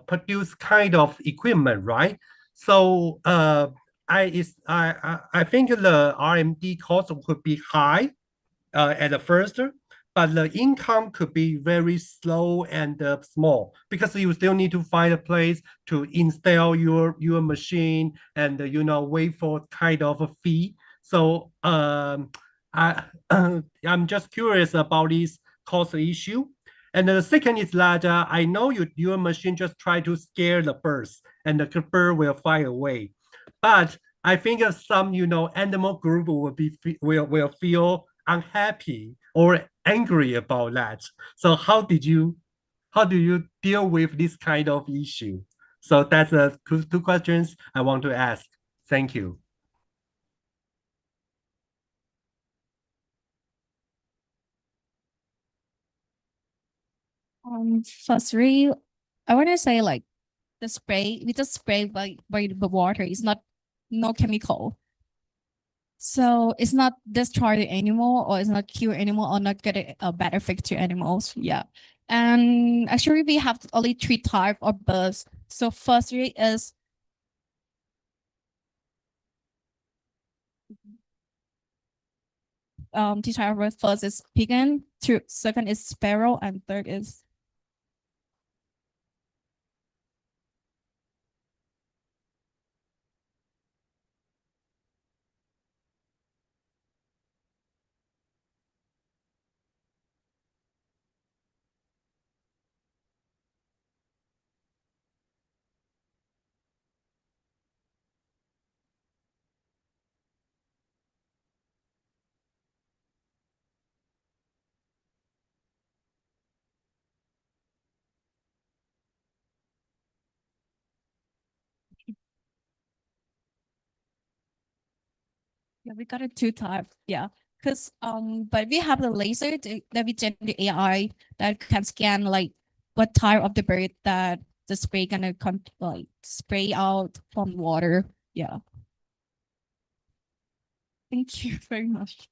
Speaker 16: produce kind of equipment, right? So I think the R&D cost could be high at the first, but the income could be very slow and small, because you still need to find a place to install your machine and wait for kind of a fee. So I'm just curious about this cost issue. And the second is that I know your machine just try to scare the birds, and the bird will fly away. But I think some animal group will feel unhappy or angry about that. So how do you deal with this kind of issue? So that's the two questions I want to ask. Thank you.
Speaker 22: Firstly, I want to say like the spray, we just spray by the water. It's not no chemical. So it's not destroy the animal, or it's not kill animal, or not get a bad effect to animals. Yeah. And actually we have only 3 types of birds. So firstly is
Speaker 15: teacher word first is pigeon, second is sparrow, and third is yeah, we got it two types. Yeah. Because but we have the laser that we generate the AI that can scan like what type of the bird that the spray gonna come like spray out from water. Yeah. Thank you very much.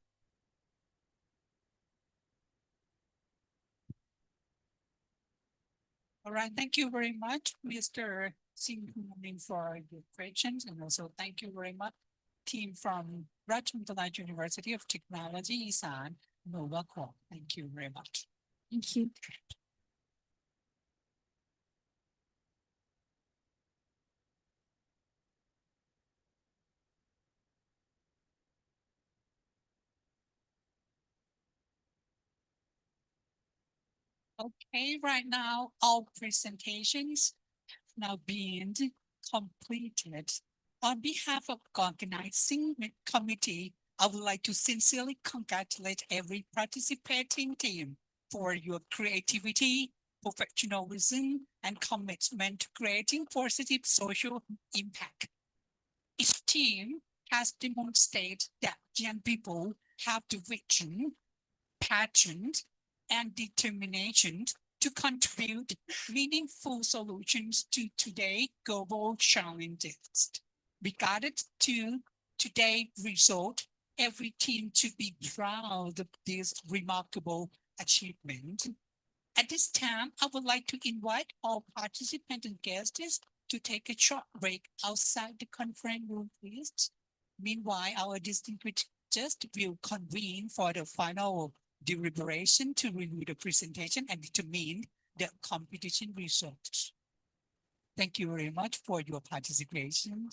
Speaker 18: All right, thank you very much, Mr. Singh, for your questions, and also thank you very much, team from Rajmundala University of Technology, Isan, Nova Corp. Thank you very much.
Speaker 15: Thank you.
Speaker 18: Okay, right now, all presentations now being completed. On behalf of organizing committee, I would like to sincerely congratulate every participating team for your creativity, professionalism, and commitment to creating positive social impact. Each team has demonstrated that young people have the vision, passion, and determination to contribute meaningful solutions to today's global challenges. Regarded to today's result, every team should be proud of this remarkable achievement. At this time, I would like to invite all participants and guests to take a short break outside the conference room, please. Meanwhile, our distinguished guests will convene for the final deliberation to review the presentation and determine the competition results. Thank you very much for your participation.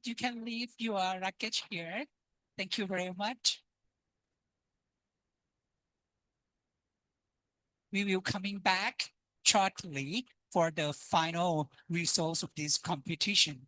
Speaker 18: You can leave your luggage here. Thank you very much. We will coming back shortly for the final results of this competition.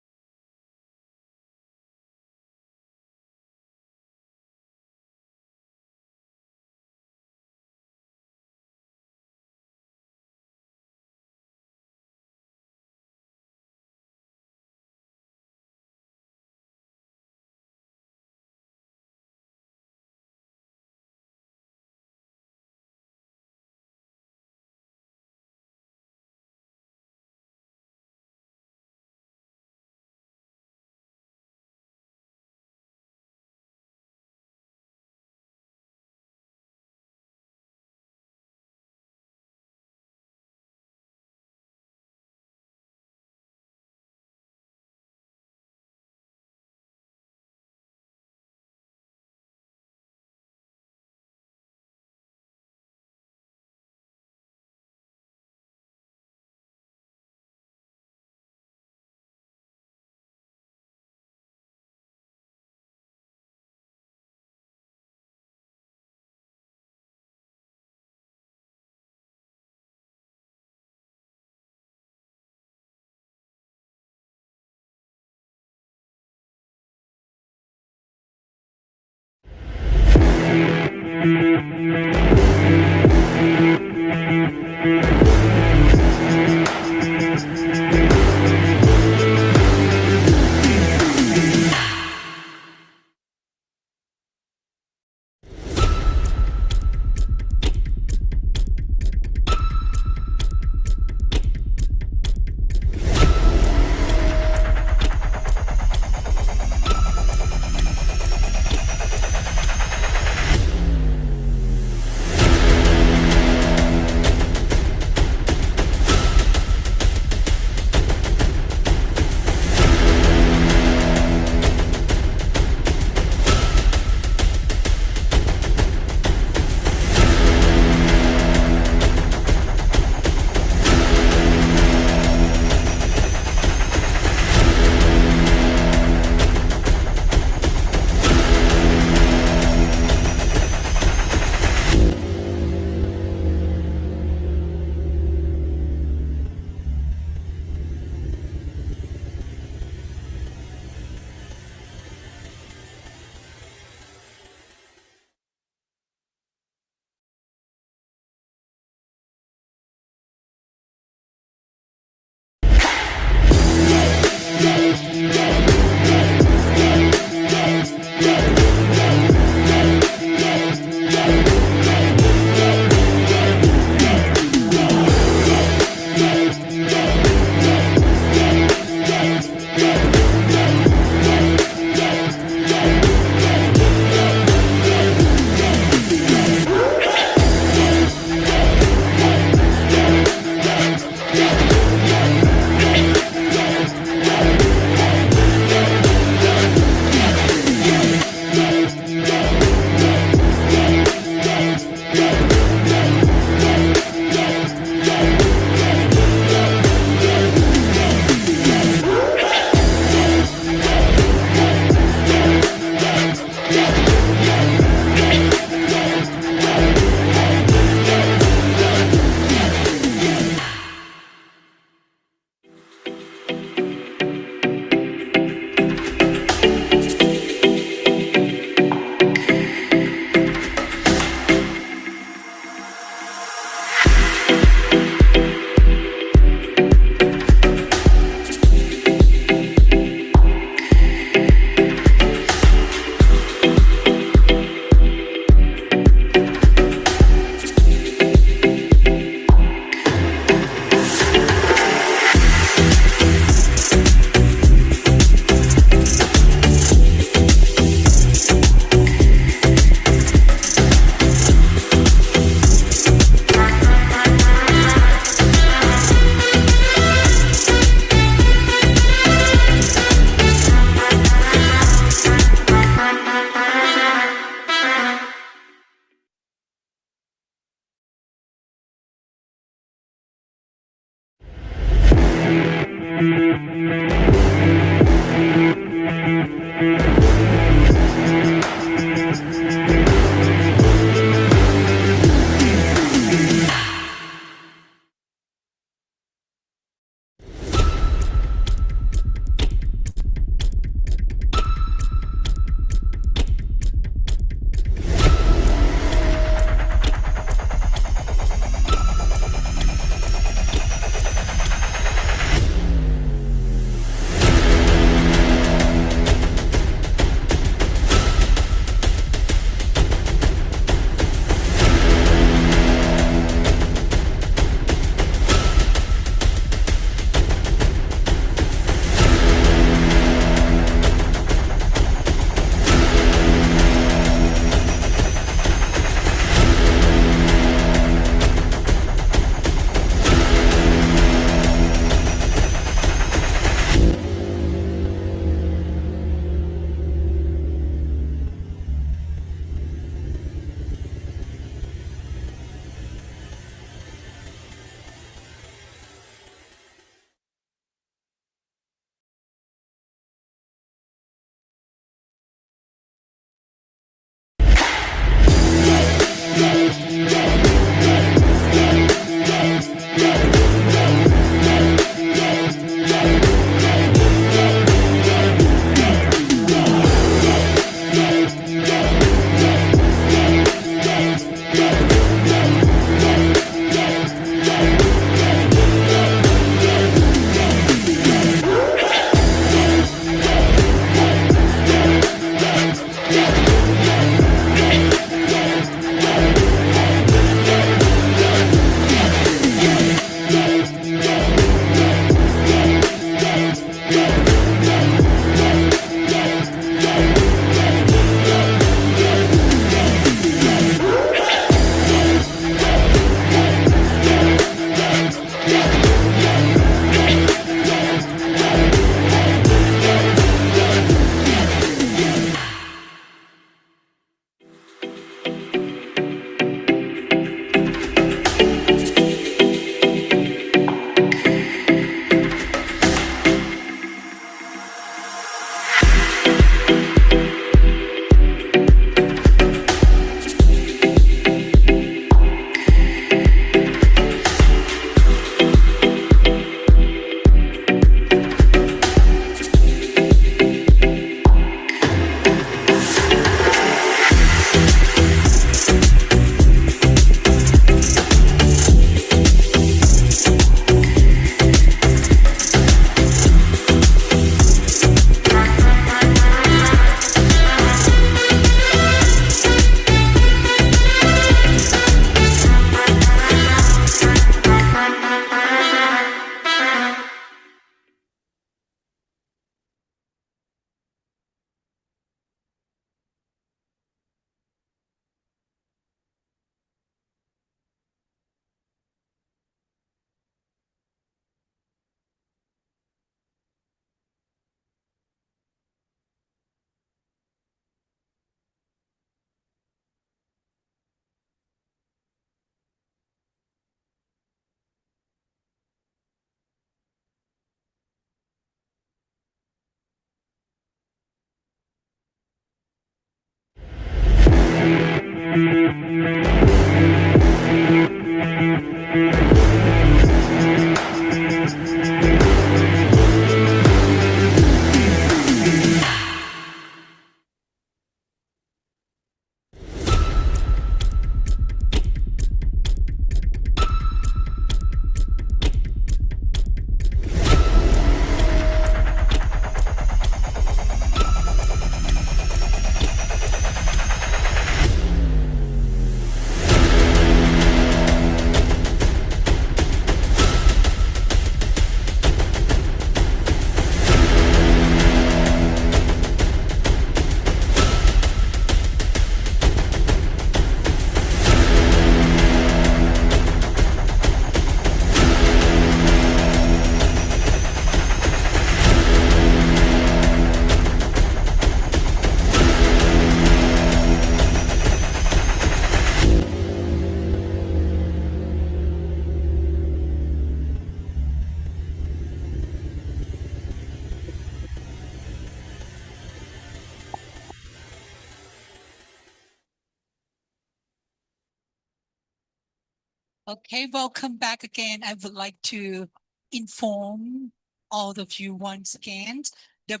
Speaker 18: Okay, welcome back again. I would like to inform all of you once again, the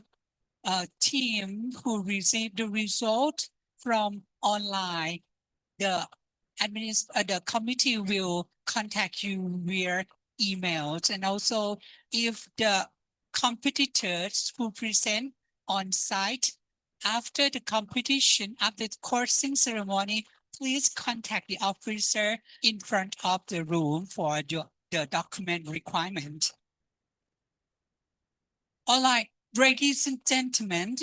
Speaker 18: team who received the result from online, the the committee will contact you via emails, and also if the competitors who present on site after the competition, after the coursing ceremony, please contact the officer in front of the room for the document requirement. All right, ladies and gentlemen,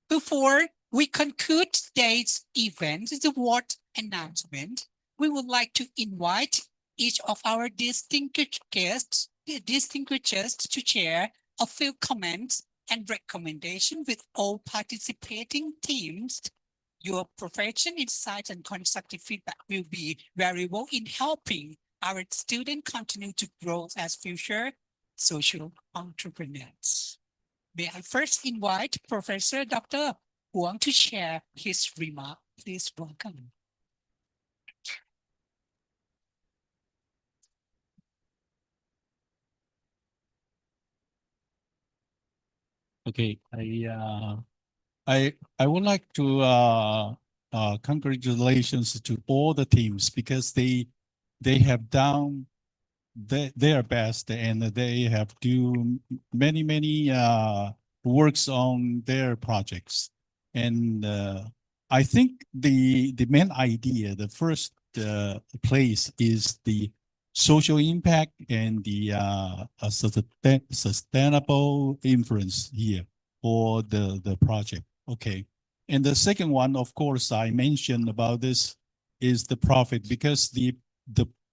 Speaker 18: before we conclude today's event, the award announcement, we would like to invite each of our distinguished guests to share a few comments and recommendations with all participating teams. Your professional insights and constructive feedback will be valuable in helping our students continue to grow as future social entrepreneurs. May I first invite Professor Dr. Huang to share his remark. Please welcome.
Speaker 12: Okay, I would like to congratulations to all the teams because they have done their best and they have do many works on their projects, and I think the main idea, the first place is the social impact and the sustainable influence here for the project. Okay, and the second one, of course, I mentioned about this is the profit, because the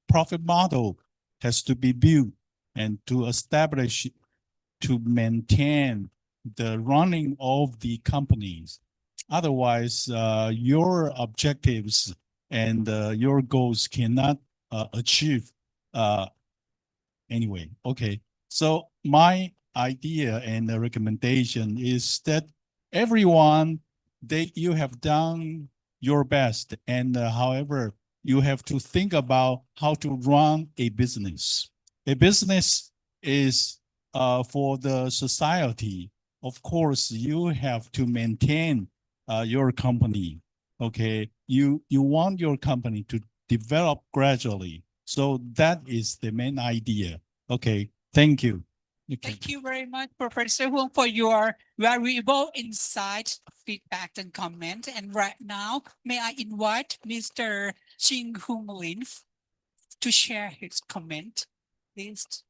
Speaker 12: profit model has to be built and to establish, to maintain the running of the companies. Otherwise, your objectives and your goals cannot achieve anyway. Okay, so my idea and the recommendation is that everyone, you have done your best, and however, you have to think about how to run a business. A business is for the society. Of course, you have to maintain your company. Okay, you want your company to develop gradually. So that is the main idea. Okay, thank you. Okay.
Speaker 18: Thank you very much, Professor Huang, for your valuable insight, feedback, and comment. And right now, may I invite Mr. Ching Hung Lin to share his comment, please.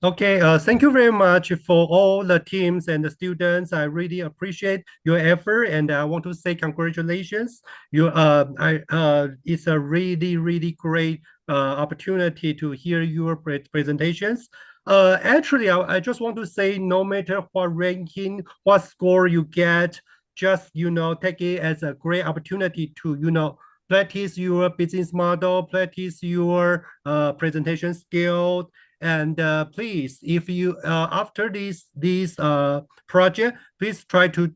Speaker 16: Okay, thank you very much for all the teams and the students. I really appreciate your effort, and I want to say congratulations. It's a really great opportunity to hear your presentations. Actually, I just want to say, no matter what ranking, what score you get, just take it as a great opportunity to practice your business model, practice your presentation skill. And please, if you after this project, please try to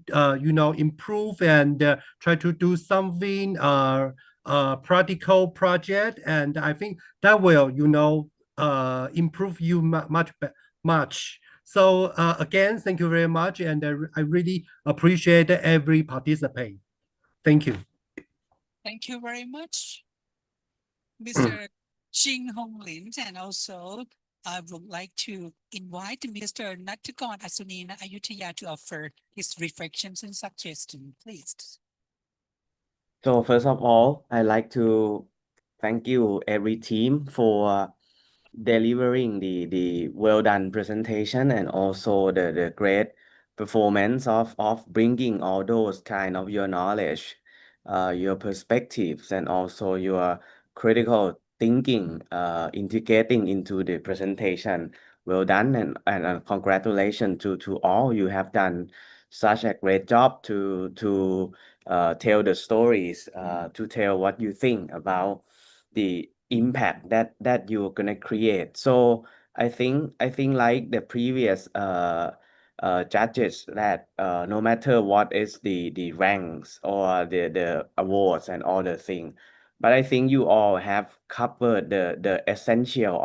Speaker 16: improve and try to do something practical project, and I think that will improve you much. So again, thank you very much, and I really appreciate every participant. Thank you.
Speaker 18: Thank you very much, Mr. Ching Hong Lin, and also I would like to invite Mr. Nattakon Asunina Ayutthaya to offer his reflections and suggestions, please.
Speaker 21: So first of all, I'd like to thank you every team for delivering the well done presentation, and also the great performance of bringing all those kind of your knowledge, your perspectives, and also your critical thinking, integrating into the presentation. Well done, and congratulations to all. You have done such a great job to tell the stories, to tell what you think about the impact that you're gonna create. So I think like the previous judges, that no matter what is the ranks or the awards and all the thing, but I think you all have covered the essential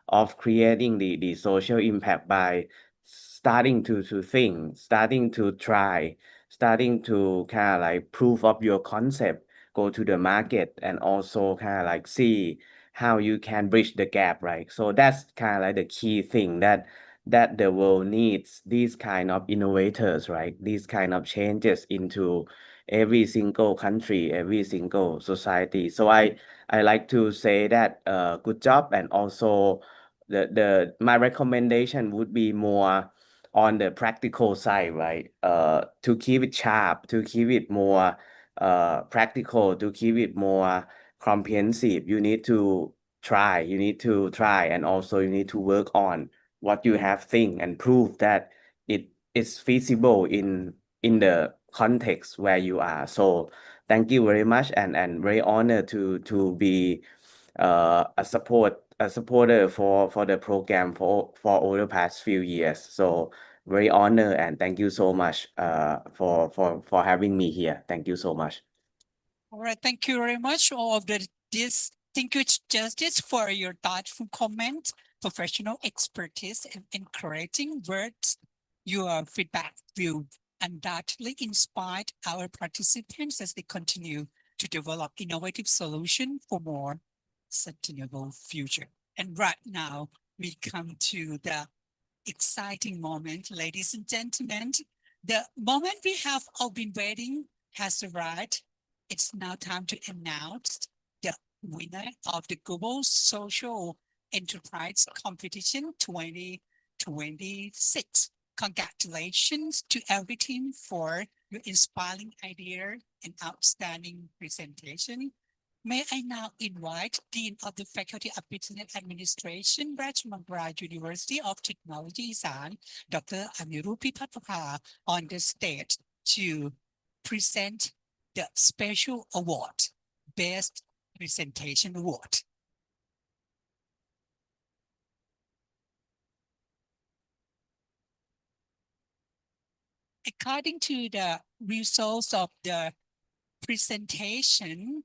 Speaker 21: of creating the social impact by starting to think, starting to try, starting to kind of like proof of your concept, go to the market, and also kind of like see how you can bridge the gap, right? So that's kind of like the key thing that the world needs, these kind of innovators, right? These kind of changes into every single country, every single society. So I like to say that good job, and also my recommendation would be more on the practical side, right? To keep it sharp, to keep it more practical, to keep it more comprehensive. You need to try, and also you need to work on what you have think and prove that it is feasible in the context where you are. So thank you very much, and very honored to be a supporter for the program for over the past few years. So very honored, and thank you so much for having me here. Thank you so much.
Speaker 18: All right, thank you very much, all of the distinguished judges, for your thoughtful comment, professional expertise, and encouraging words. Your feedback will undoubtedly inspire our participants as they continue to develop innovative solutions for more sustainable future. And right now, we come to the exciting moment, ladies and gentlemen. The moment we have all been waiting has arrived. It's now time to announce the winner of the Global Social Enterprise Competition 2026. Congratulations to every team for your inspiring idea and outstanding presentation. May I now invite Dean of the Faculty of Business Administration, Rajamangala University of Technology, Isan, Dr. Anirudh Patpapa, on the stage to present the special award, Best Presentation Award. According to the results of the presentation,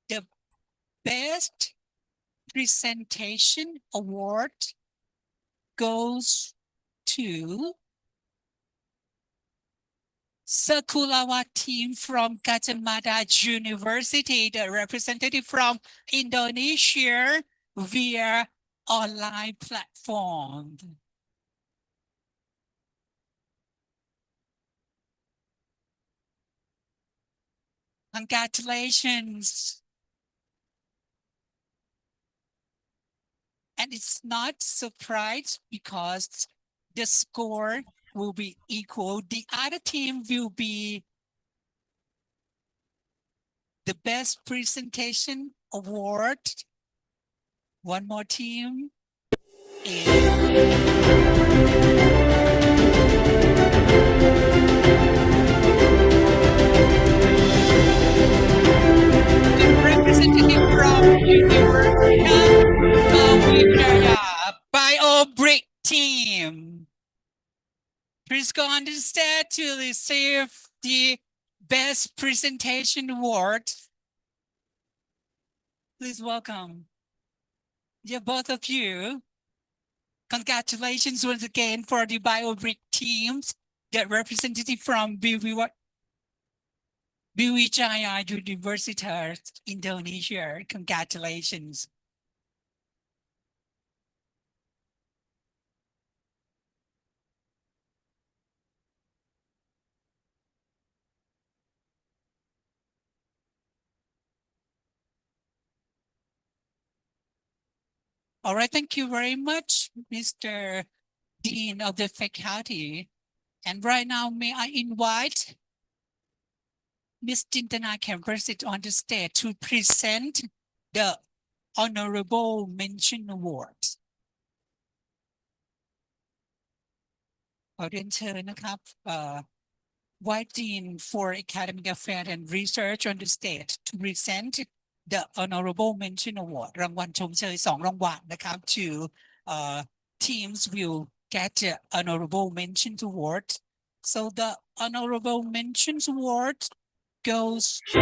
Speaker 18: the Best Presentation Award goes to Sakulawa team from Gajah Mada University, the representative from Indonesia via online platform. Congratulations. And it's not surprise because the score will be equal. The other team will be the Best Presentation Award. One more team. The representative from University BioBrick team. Please go on the stage to receive the Best Presentation Award. Please welcome. Yeah, both of you. Congratulations once again for the BioBrick teams. The representative from Brawijaya University, Indonesia. Congratulations. All right, thank you very much, Mr. Dean of the Faculty. And right now, may I invite Ms. Jintana Kempersit on the stage to present the Honorable Mention Award. ขอเรียนเชิญนะครับWhite Dean for Academic Affairs and Research on the stage to present the Honorable Mention Award รางวัลชมเชย2 รางวัลนะครับ to teams will get the Honorable Mention Award. So the honorable mentions award goes to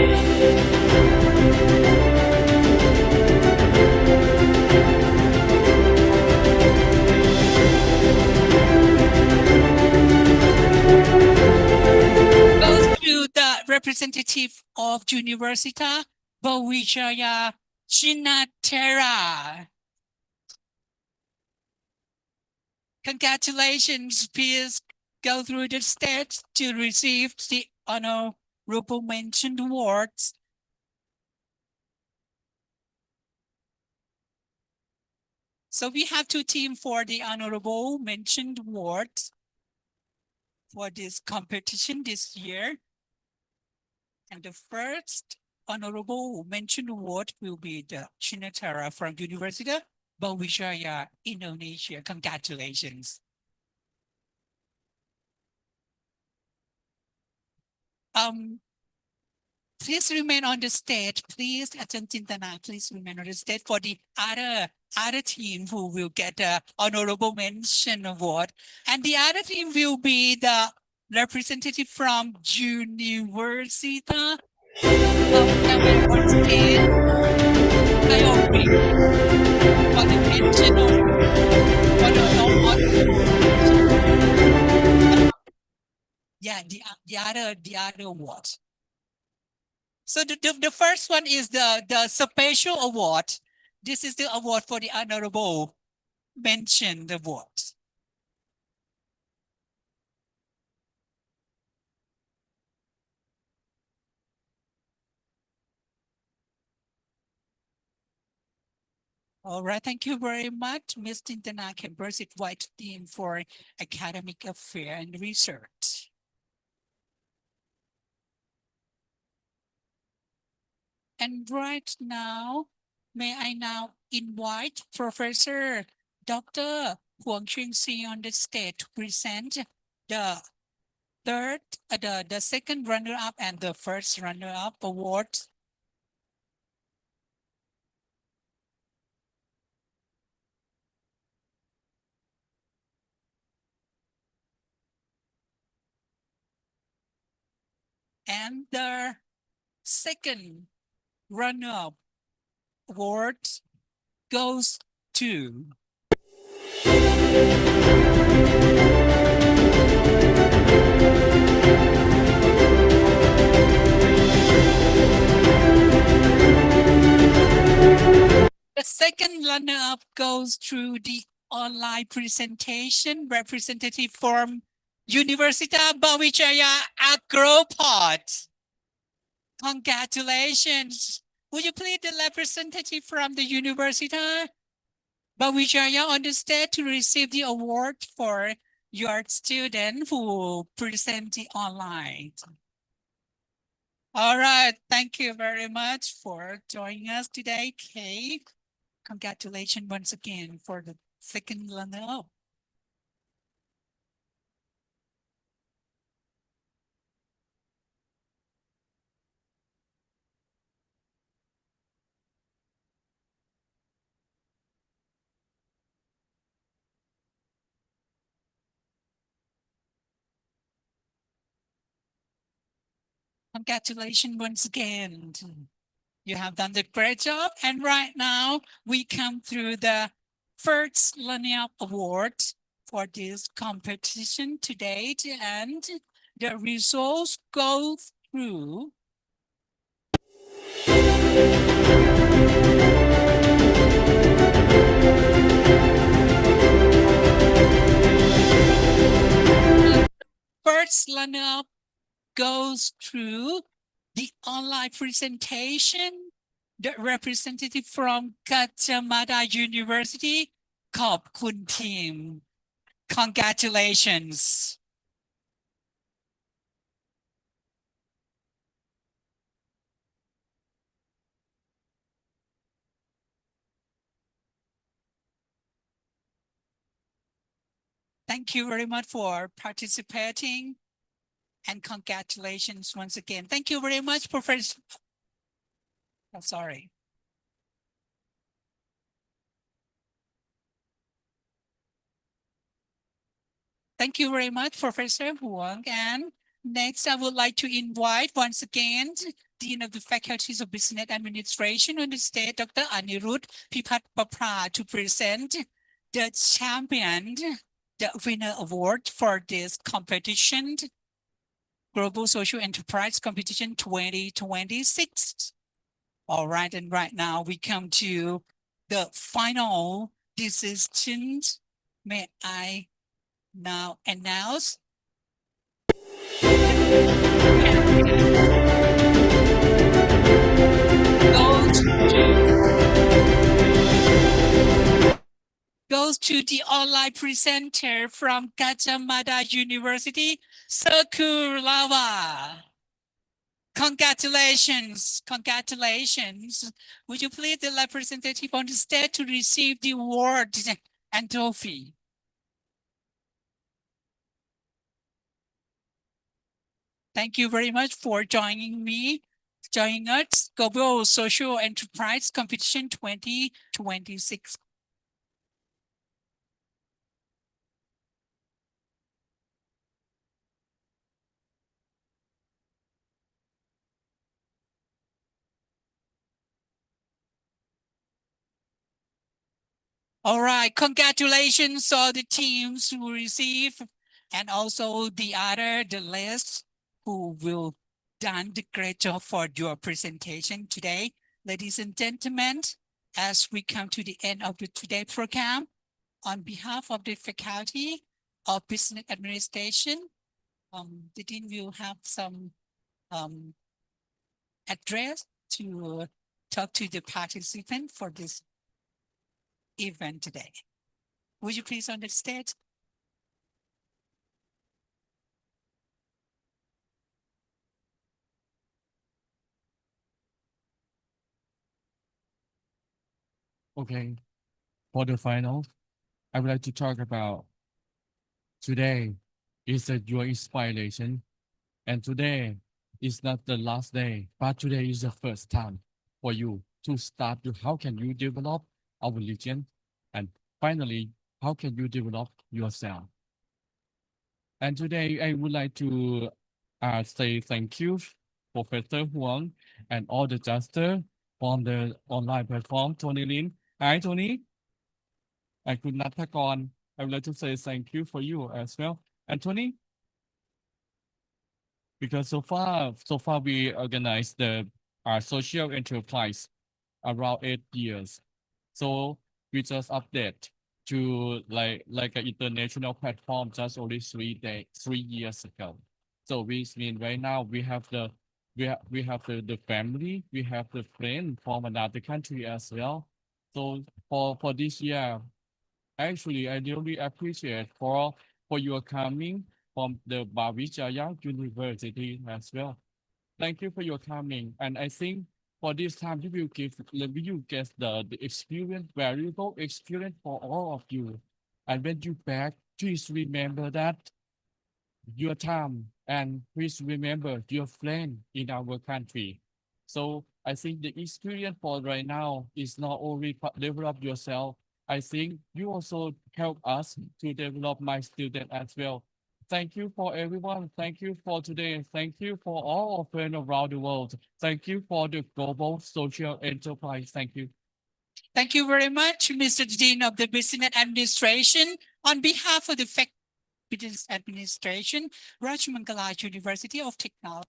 Speaker 18: the representative of Università Brawijaya Chinatera. Congratulations, please go through the steps to receive the honorable mention awards. So we have two teams for the honorable mention awards for this competition this year. And the first honorable mention award will be the Chinatera from Università Brawijaya, Indonesia. Congratulations. Please remain on the stage. Please, Ajahn Chintana, please remain on the stage for the other team who will get the honorable mention award. And the other team will be the representative from Università. Once again, I agree for the mention of for the yeah, the other award. So the first one is the special award. This is the award for the honorable mention award. All right, thank you very much, Ms. Tintana Kempersit White Team for Academic Affairs and Research. And right now, may I now invite Professor Dr. Huang Ching-si on the stage to present the the second runner-up and the first runner-up awards. And the second runner-up award goes to the second runner-up goes through the online presentation representative from Università Brawijaya Agropod. Congratulations. Would you please the representative from the Università Brawijaya on the stage to receive the award for your student who present the online. All right, thank you very much for joining us today, Kay. Congratulations once again for the second runner-up. Congratulations once again. You have done the great job. And right now we come through the first runner-up award for this competition today. And the results go through first runner-up goes through the online presentation, the representative from Gajah Mada University, ขอบคุณ team. Congratulations. Thank you very much for participating. And congratulations once again. Thank you very much, Professor. Oh, sorry. Thank you very much, Professor Huang. And next, I would like to invite once again Dean of the Faculties of Business Administration on the stage, Dr. Anirudh Pipat Papra, to present the champion, the winner award for this competition, Global Social Enterprise Competition 2026. All right, and right now we come to the final decisions. May I now announce goes to the online presenter from Gajah Mada University, Sakurlava. Congratulations, congratulations. Would you please the representative on the stage to receive the award and trophy? Thank you very much for joining us, Global Social Enterprise Competition 2026. All right, congratulations all the teams who receive and also the list who will done the great job for your presentation today. Ladies and gentlemen, as we come to the end of the today program, on behalf of the Faculty of Business Administration, the Dean will have some address to talk to the participant for this event today. Would you please on the stage?
Speaker 1: Okay, for the final, I would like to talk about today is your inspiration, and today is not the last day, but today is the first time for you to start to how can you develop our religion, and finally, how can you develop yourself. And today I would like to say thank you, Professor Huang, and all the judges from the online platform, Tony Lin. Hi, Tony. And Kunatakorn, I would like to say thank you for you as well. And Tony, because so far we organized the social enterprise around 8 years. So we just update to like an international platform just only 3 years ago. So which means right now we have the family, we have the friend from another country as well. So for this year, actually I really appreciate for your coming from the Bavijaya University as well. Thank you for your coming, and I think for this time we will get the experience, valuable experience for all of you. And when you back, please remember that your time, and please remember your friend in our country. So I think the experience for right now is not only develop yourself. I think you also help us to develop my student as well. Thank you for everyone. Thank you for today. Thank you for all of friends around the world. Thank you for the global social enterprise. Thank you.
Speaker 18: Thank you very much, Mr. Dean of the Business Administration. On behalf of the Business Administration, Rajamangala University of Technology,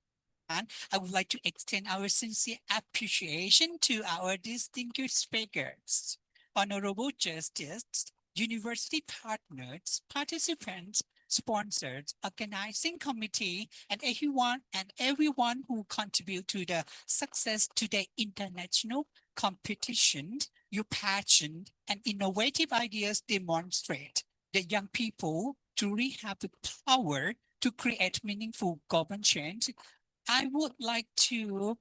Speaker 18: I would like to extend our sincere appreciation to our distinguished speakers, honorable justice, university partners, participants, sponsors, organizing committee, and everyone who contribute to the success to the international competition. Your passion and innovative ideas demonstrate that young people truly have the power to create meaningful global change. I would like to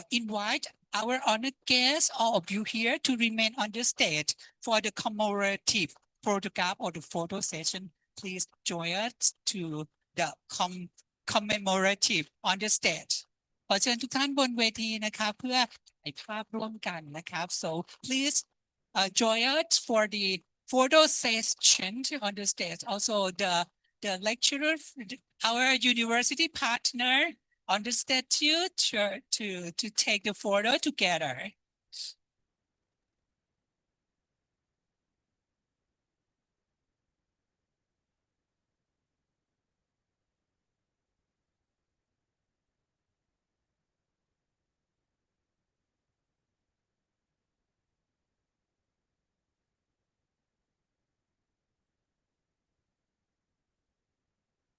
Speaker 18: invite our honored guests, all of you here, to remain on the stage for the commemorative photograph or the photo session. Please join us to the commemorative on the stage. ขอเชิญทุกท่านบนเวทีนะครับเพื่อถ่ายภาพร่วมกันนะครับ so please join us for the photo session on the stage. Also the the lecturer, our university partner on the statue to take the photo together.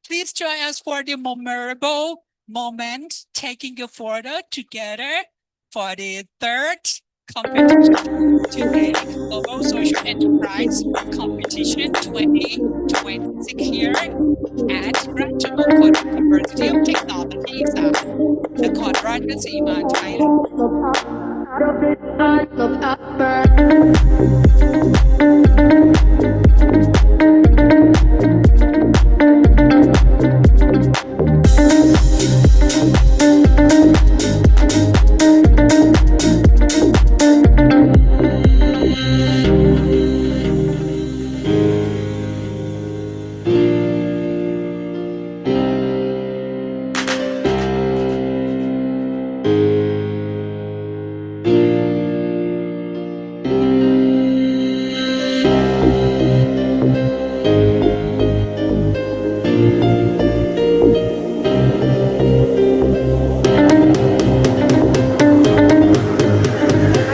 Speaker 18: Please join us for the memorable moment taking a photo together for the third competition today, Global Social Enterprise Competition 2026 here at Ratchaburi University of Technology, the Conrad Sima Thailand.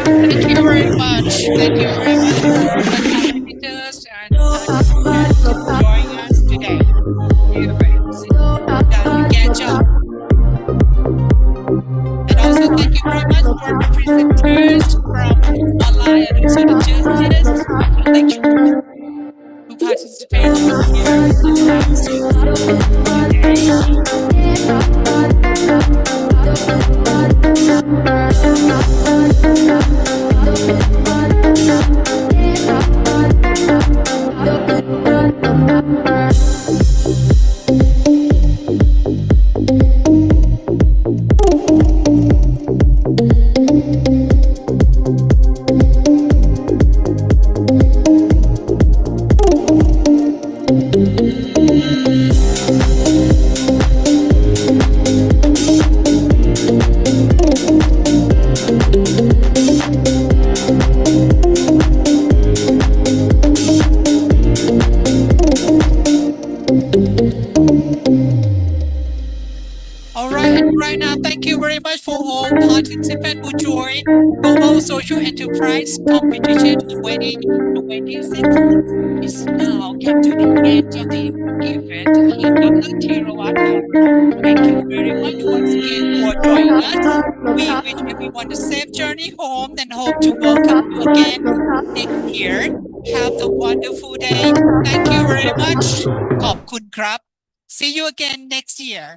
Speaker 18: Thank you very much. Thank you very much for the commentators and participants joining us today. Dear friends, done a great job. And also thank you very much for the presenters from online and also the judges and lecturers who participated here All right, and right now, thank you very much for all participants who joined Global Social Enterprise Competition 2026. It's now come to the end of the event. Dr. Thirawat, thank you very much once again for joining us. We wish everyone a safe journey home and hope to welcome you again next year. Have a wonderful day. Thank you very much. ขอบคุณครับ See you again next year.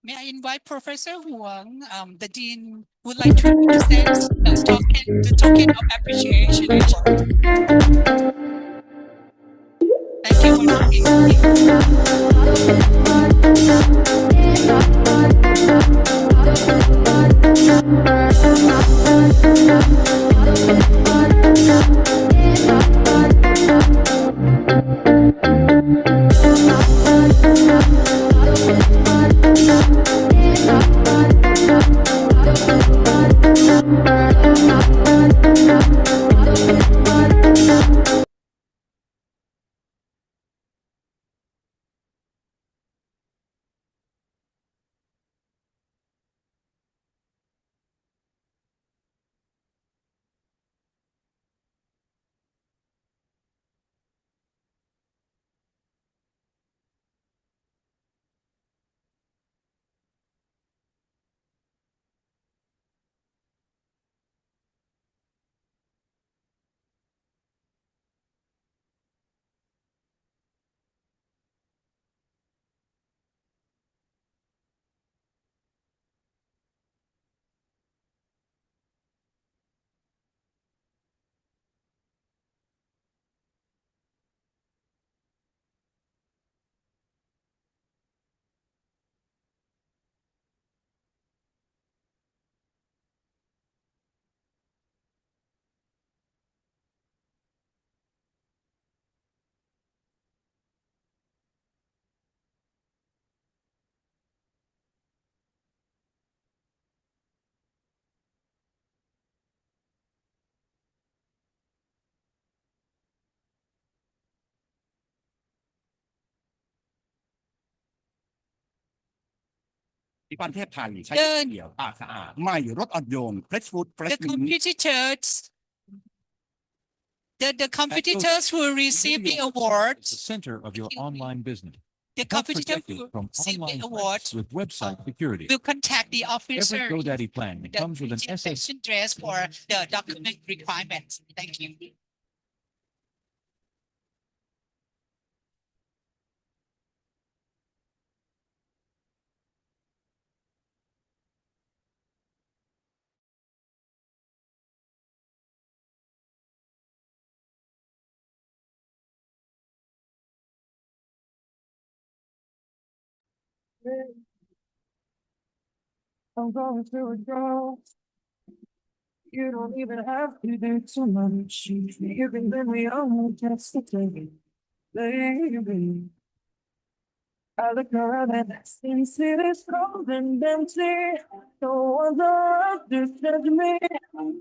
Speaker 18: May I invite Professor Huang, the Dean, would like to present the token of appreciation. Thank you
Speaker 6: ที่ประเทศไทยใช้เดี่ยวสะอาดไม่รถอ่อนโยน fresh food fresh
Speaker 18: The competitors, the competitors who receive the award,
Speaker 7: the center of your online business.
Speaker 18: the
Speaker 7: Help
Speaker 18: competitor
Speaker 7: protect you
Speaker 18: who
Speaker 7: from
Speaker 18: receive the
Speaker 7: online
Speaker 18: award
Speaker 7: threats with website security.
Speaker 18: will contact the
Speaker 7: Every
Speaker 18: officer.
Speaker 7: GoDaddy plan
Speaker 18: The
Speaker 7: comes with an SS.
Speaker 18: presentation dress for the document requirements. Thank you.
Speaker 11: I'm going through a drought. You don't even have to do too much. You can let me on just a day, baby. I look around and since it is cold and empty, no one's around to judge me.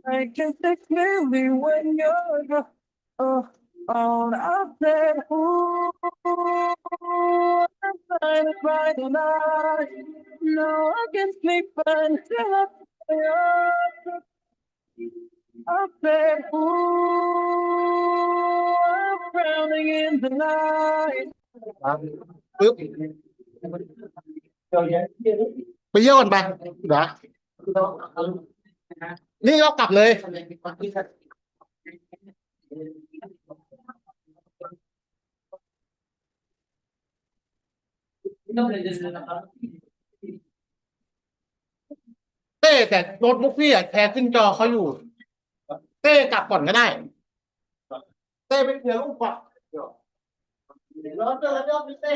Speaker 11: I can see clearly when you're on. I said, ooh, I'm trying to find tonight. No, I can sleep until I stay up. I said, ooh, I'm drowning in the night.
Speaker 2: ปึ๊บไปเยี่ยมก่อนไปเหรอนี่ก็กลับเลยเต้แต่โน้ตบุ๊กพี่แชร์ขึ้นจอเขาอยู่เต้กลับก่อนก็ได้เต้ไปเคลียร์รูปก่อนแล้วเจอแล้วพี่เต้